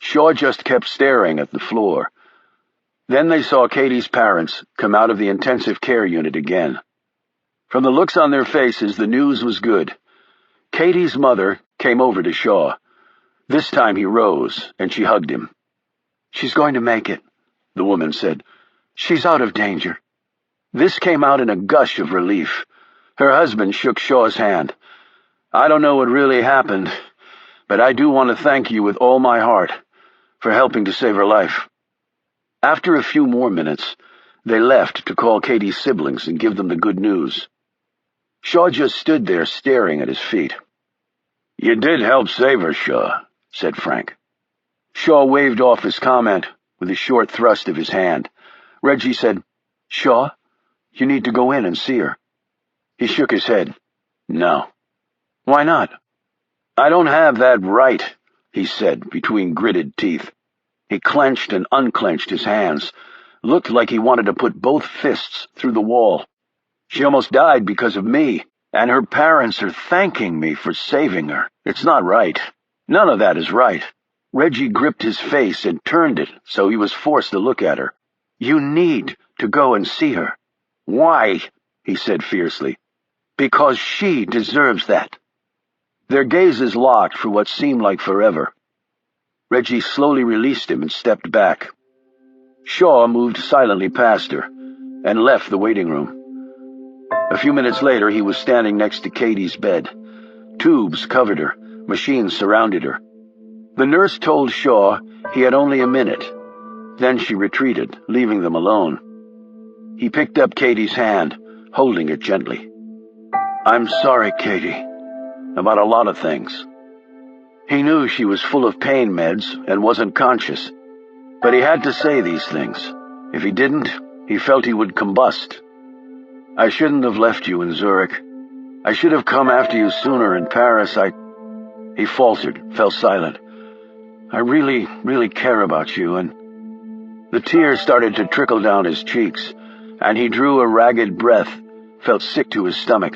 Shaw just kept staring at the floor. Then they saw Katie's parents come out of the intensive care unit again. From the looks on their faces, the news was good. Katie's mother came over to Shaw. This time he rose, and she hugged him. "She's going to make it," the woman said. "She's out of danger." This came out in a gush of relief. Her husband shook Shaw's hand. "I don't know what really happened, but I do want to thank you with all my heart for helping to save her life." After a few more minutes, they left to call Katie's siblings and give them the good news. Shaw just stood there staring at his feet. "You did help save her, Shaw," said Frank. Shaw waved off his comment with a short thrust of his hand. Reggie said, "Shaw, you need to go in and see her." He shook his head. "No." "Why not?" "I don't have that right," he said between gritted teeth. He clenched and unclenched his hands. Looked like he wanted to put both fists through the wall. "She almost died because of me, and her parents are thanking me for saving her. It's not right. None of that is right." Reggie gripped his face and turned it so he was forced to look at her. "You need to go and see her." "Why?" he said fiercely. "Because she deserves that." Their gazes locked for what seemed like forever. Reggie slowly released him and stepped back. Shaw moved silently past her and left the waiting room. A few minutes later, he was standing next to Katie's bed. Tubes covered her, machines surrounded her. The nurse told Shaw he had only a minute. Then she retreated, leaving them alone. He picked up Katie's hand, holding it gently. "I'm sorry, Katie, about a lot of things." He knew she was full of pain meds and wasn't conscious, but he had to say these things. If he didn't, he felt he would combust. "I shouldn't have left you in Zurich. I should have come after you sooner in Paris. He faltered, fell silent. "I really, really care about you," and the tears started to trickle down his cheeks, and he drew a ragged breath, felt sick to his stomach.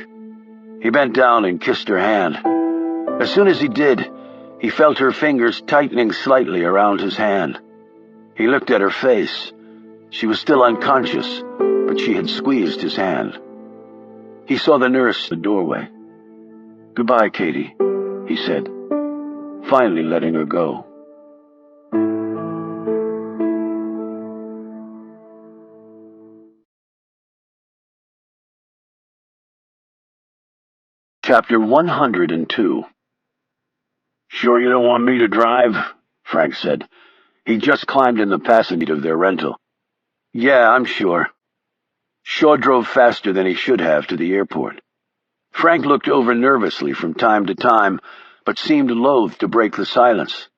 He bent down and kissed her hand. As soon as he did, he felt her fingers tightening slightly around his hand. He looked at her face. She was still unconscious, but she had squeezed his hand. He saw the nurse in the doorway. "Goodbye, Katie," he said, finally letting her go. Chapter 102. "Sure you don't want me to drive?" Frank said. He just climbed in the passenger seat of their rental. Yeah, I'm sure. Shaw drove faster than he should have to the airport. Frank looked over nervously from time to time, but seemed loath to break the silence.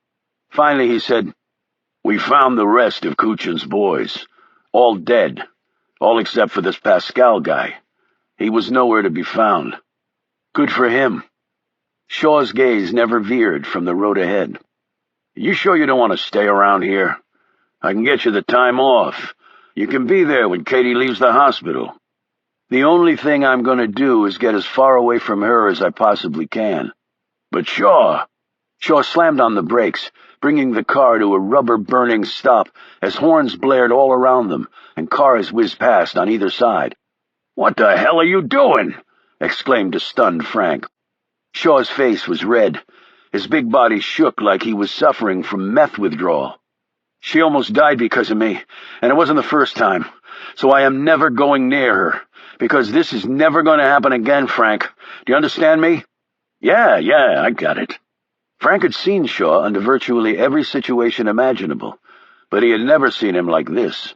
Finally he said, "We found the rest of Kuchin's boys. All dead. All except for this Pascal guy. He was nowhere to be found. Good for him." Shaw's gaze never veered from the road ahead. "You sure you don't want to stay around here? I can get you the time off. You can be there when Katie leaves the hospital. The only thing I'm going to do is get as far away from her as I possibly can." "But Shaw—" Shaw slammed on the brakes, bringing the car to a rubber-burning stop as horns blared all around them and cars whizzed past on either side. "What the hell are you doing?" exclaimed a stunned Frank. Shaw's face was red. His big body shook like he was suffering from meth withdrawal. "She almost died because of me, and it wasn't the first time, so I am never going near her, because this is never going to happen again, Frank. Do you understand me?" Yeah, I got it." Frank had seen Shaw under virtually every situation imaginable, but he had never seen him like this.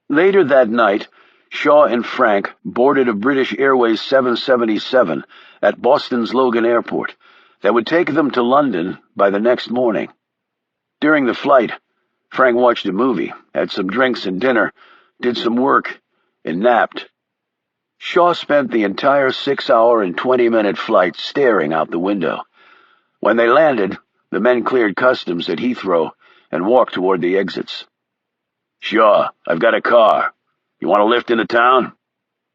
Later that night, Shaw and Frank boarded a British Airways 777 at Boston's Logan Airport that would take them to London by the next morning. During the flight, Frank watched a movie, had some drinks and dinner, did some work, and napped. Shaw spent the entire 6-hour and 20-minute flight staring out the window. When they landed, the men cleared customs at Heathrow and walked toward the exits. "Shaw, I've got a car. You want to lift into town?"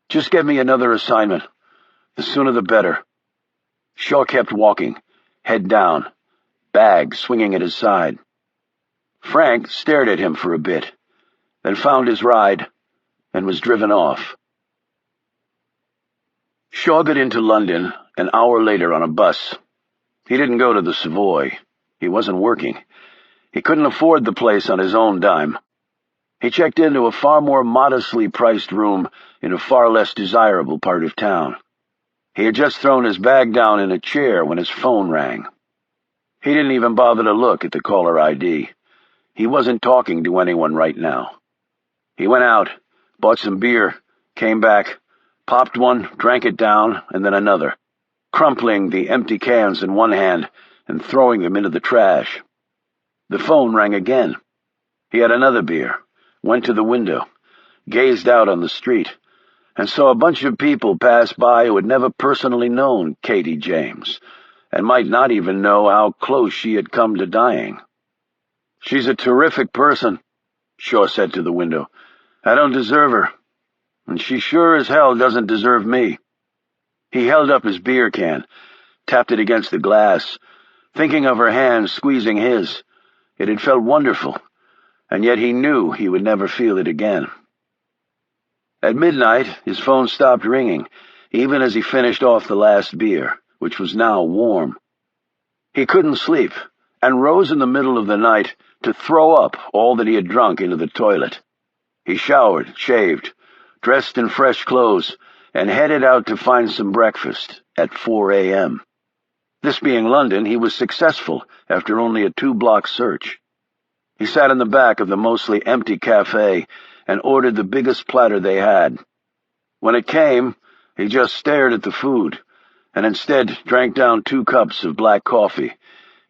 "Just get me another assignment. The sooner the better." Shaw kept walking, head down, bag swinging at his side. Frank stared at him for a bit, then found his ride and was driven off. Shaw got into London an hour later on a bus. He didn't go to the Savoy. He wasn't working. He couldn't afford the place on his own dime. He checked into a far more modestly priced room in a far less desirable part of town. He had just thrown his bag down in a chair when his phone rang. He didn't even bother to look at the caller ID. He wasn't talking to anyone right now. He went out, bought some beer, came back, popped one, drank it down, and then another, crumpling the empty cans in one hand and throwing them into the trash. The phone rang again. He had another beer, went to the window, gazed out on the street, and saw a bunch of people pass by who had never personally known Katie James, and might not even know how close she had come to dying. "She's a terrific person," Shaw said to the window. "I don't deserve her, and she sure as hell doesn't deserve me." He held up his beer can, tapped it against the glass, thinking of her hand squeezing his. It had felt wonderful, and yet he knew he would never feel it again. At midnight, his phone stopped ringing, even as he finished off the last beer, which was now warm. He couldn't sleep, and rose in the middle of the night to throw up all that he had drunk into the toilet. He showered, shaved, dressed in fresh clothes, and headed out to find some breakfast at 4 a.m. This being London, he was successful after only a 2-block search. He sat in the back of the mostly empty cafe and ordered the biggest platter they had. When it came, he just stared at the food, and instead drank down 2 cups of black coffee,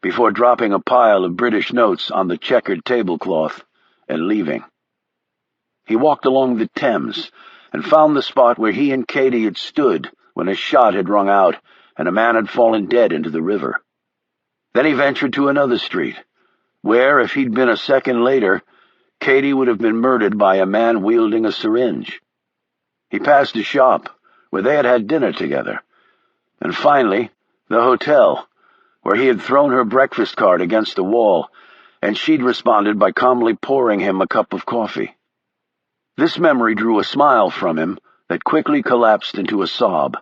before dropping a pile of British notes on the checkered tablecloth and leaving. He walked along the Thames and found the spot where he and Katie had stood when a shot had rung out and a man had fallen dead into the river. Then he ventured to another street, where, if he'd been a second later, Katie would have been murdered by a man wielding a syringe. He passed a shop where they had had dinner together, and finally, the hotel, where he had thrown her breakfast card against the wall, and she'd responded by calmly pouring him a cup of coffee. This memory drew a smile from him that quickly collapsed into a sob.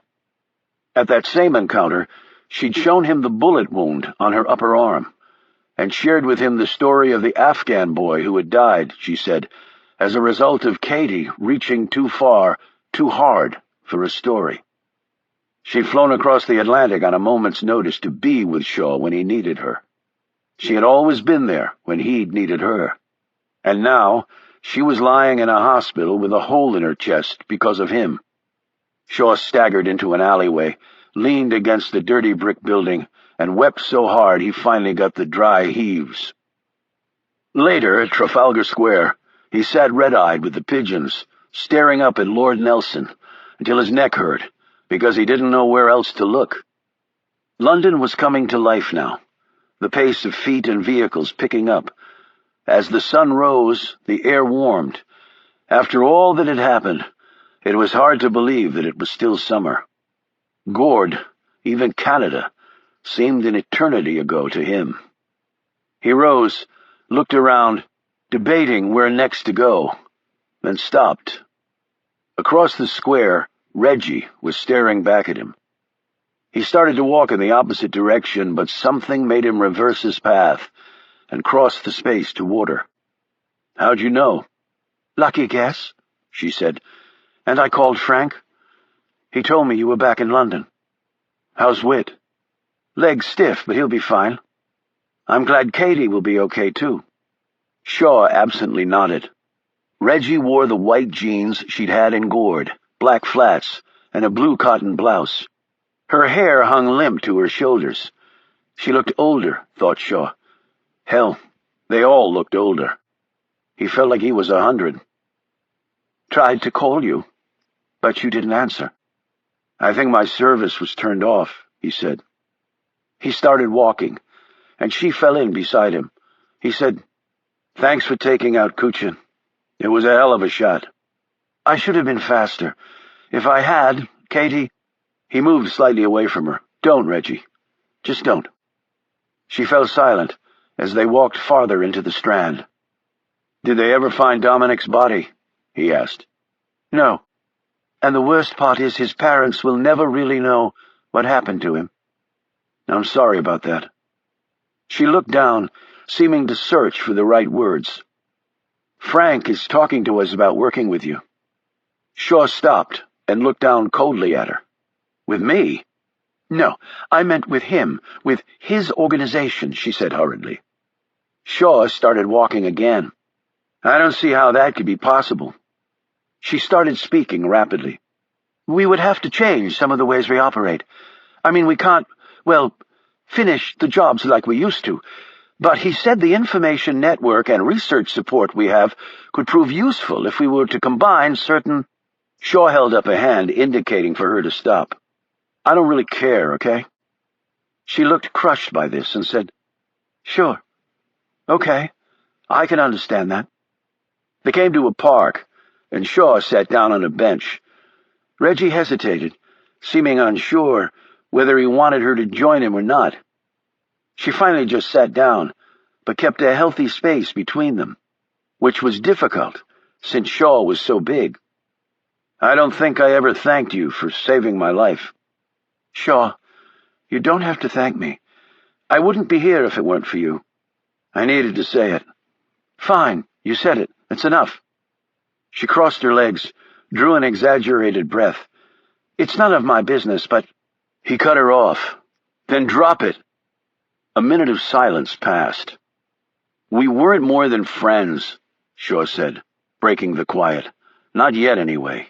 At that same encounter, she'd shown him the bullet wound on her upper arm, and shared with him the story of the Afghan boy who had died, she said, as a result of Katie reaching too far, too hard for a story. She'd flown across the Atlantic on a moment's notice to be with Shaw when he needed her. She had always been there when he'd needed her. And now, She was lying in a hospital with a hole in her chest because of him. Shaw staggered into an alleyway, leaned against the dirty brick building, and wept so hard he finally got the dry heaves. Later, at Trafalgar Square, he sat red-eyed with the pigeons, staring up at Lord Nelson, until his neck hurt, because he didn't know where else to look. London was coming to life now, the pace of feet and vehicles picking up. As the sun rose, the air warmed. After all that had happened, it was hard to believe that it was still summer. Gord, even Canada, seemed an eternity ago to him. He rose, looked around, debating where next to go, then stopped. Across the square, Reggie was staring back at him. He started to walk in the opposite direction, but something made him reverse his path and cross the space toward her. "How'd you know?" "Lucky guess," she said. "And I called Frank. He told me you were back in London." "How's Whit?" "Leg's stiff, but he'll be fine. I'm glad Katie will be okay, too." Shaw absently nodded. Reggie wore the white jeans she'd had in Gord, black flats, and a blue cotton blouse. Her hair hung limp to her shoulders. She looked older, thought Shaw. Hell, they all looked older. He felt like he was 100. "Tried to call you, but you didn't answer." "I think my service was turned off," he said. He started walking, and she fell in beside him. He said, "Thanks for taking out Kuchin. It was a hell of a shot." "I should have been faster. If I had, Katie—" He moved slightly away from her. "Don't, Reggie. Just don't." She fell silent as they walked farther into the Strand. "Did they ever find Dominic's body?" he asked. "No. And the worst part is his parents will never really know what happened to him." "I'm sorry about that." She looked down, seeming to search for the right words. "Frank is talking to us about working with you." Shaw stopped and looked down coldly at her. "With me?" "No, I meant with him, with his organization," she said hurriedly. Shaw started walking again. "I don't see how that could be possible." She started speaking rapidly. "We would have to change some of the ways we operate. I mean, we can't, finish the jobs like we used to. But he said the information network and research support we have could prove useful if we were to combine certain—" Shaw held up a hand, indicating for her to stop. "I don't really care, okay?" She looked crushed by this and said, "Sure. Okay. I can understand that." They came to a park, and Shaw sat down on a bench. Reggie hesitated, seeming unsure whether he wanted her to join him or not. She finally just sat down, but kept a healthy space between them, which was difficult, since Shaw was so big. "I don't think I ever thanked you for saving my life." "Shaw, you don't have to thank me. I wouldn't be here if it weren't for you." "I needed to say it." "Fine, you said it. That's enough." She crossed her legs, drew an exaggerated breath. "It's none of my business, but—" He cut her off. "Then drop it." A minute of silence passed. "We weren't more than friends," Shaw said, breaking the quiet. "Not yet, anyway.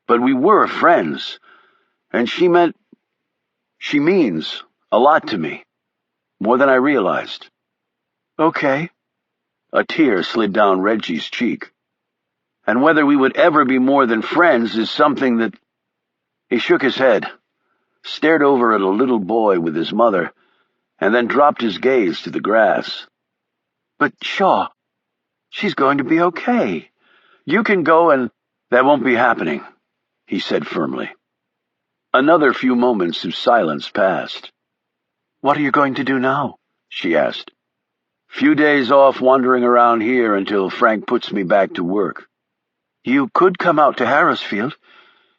But we were friends, and she means a lot to me, more than I realized." "Okay." A tear slid down Reggie's cheek. "And whether we would ever be more than friends is something that—" He shook his head, stared over at a little boy with his mother, and then dropped his gaze to the grass. "But, Shaw, she's going to be okay. You can go and—" "That won't be happening," he said firmly. Another few moments of silence passed. "What are you going to do now?" she asked. "Few days off wandering around here until Frank puts me back to work." "You could come out to Harrisfield.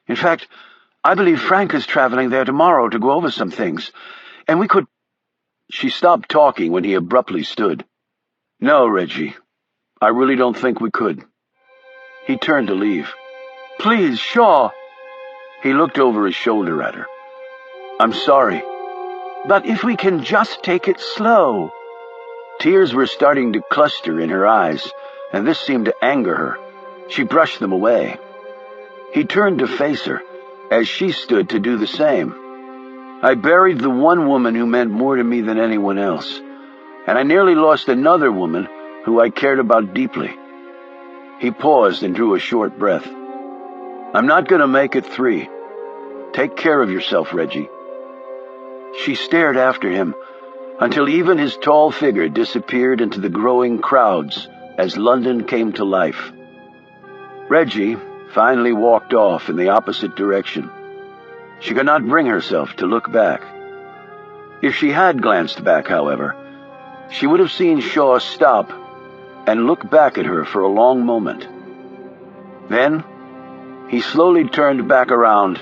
In fact, I believe Frank is traveling there tomorrow to go over some things, and we could—" She stopped talking when he abruptly stood. "No, Reggie, I really don't think we could." He turned to leave. "Please, Shaw." He looked over his shoulder at her. "I'm sorry." "But if we can just take it slow." Tears were starting to cluster in her eyes, and this seemed to anger her. She brushed them away. He turned to face her, as she stood to do the same. I buried the one woman who meant more to me than anyone else, and I nearly lost another woman who I cared about deeply. He paused and drew a short breath. I'm not going to make it 3. Take care of yourself, Reggie. She stared after him until even his tall figure disappeared into the growing crowds as London came to life. Reggie finally walked off in the opposite direction. She could not bring herself to look back. If she had glanced back, however, she would have seen Shaw stop and look back at her for a long moment. Then, he slowly turned back around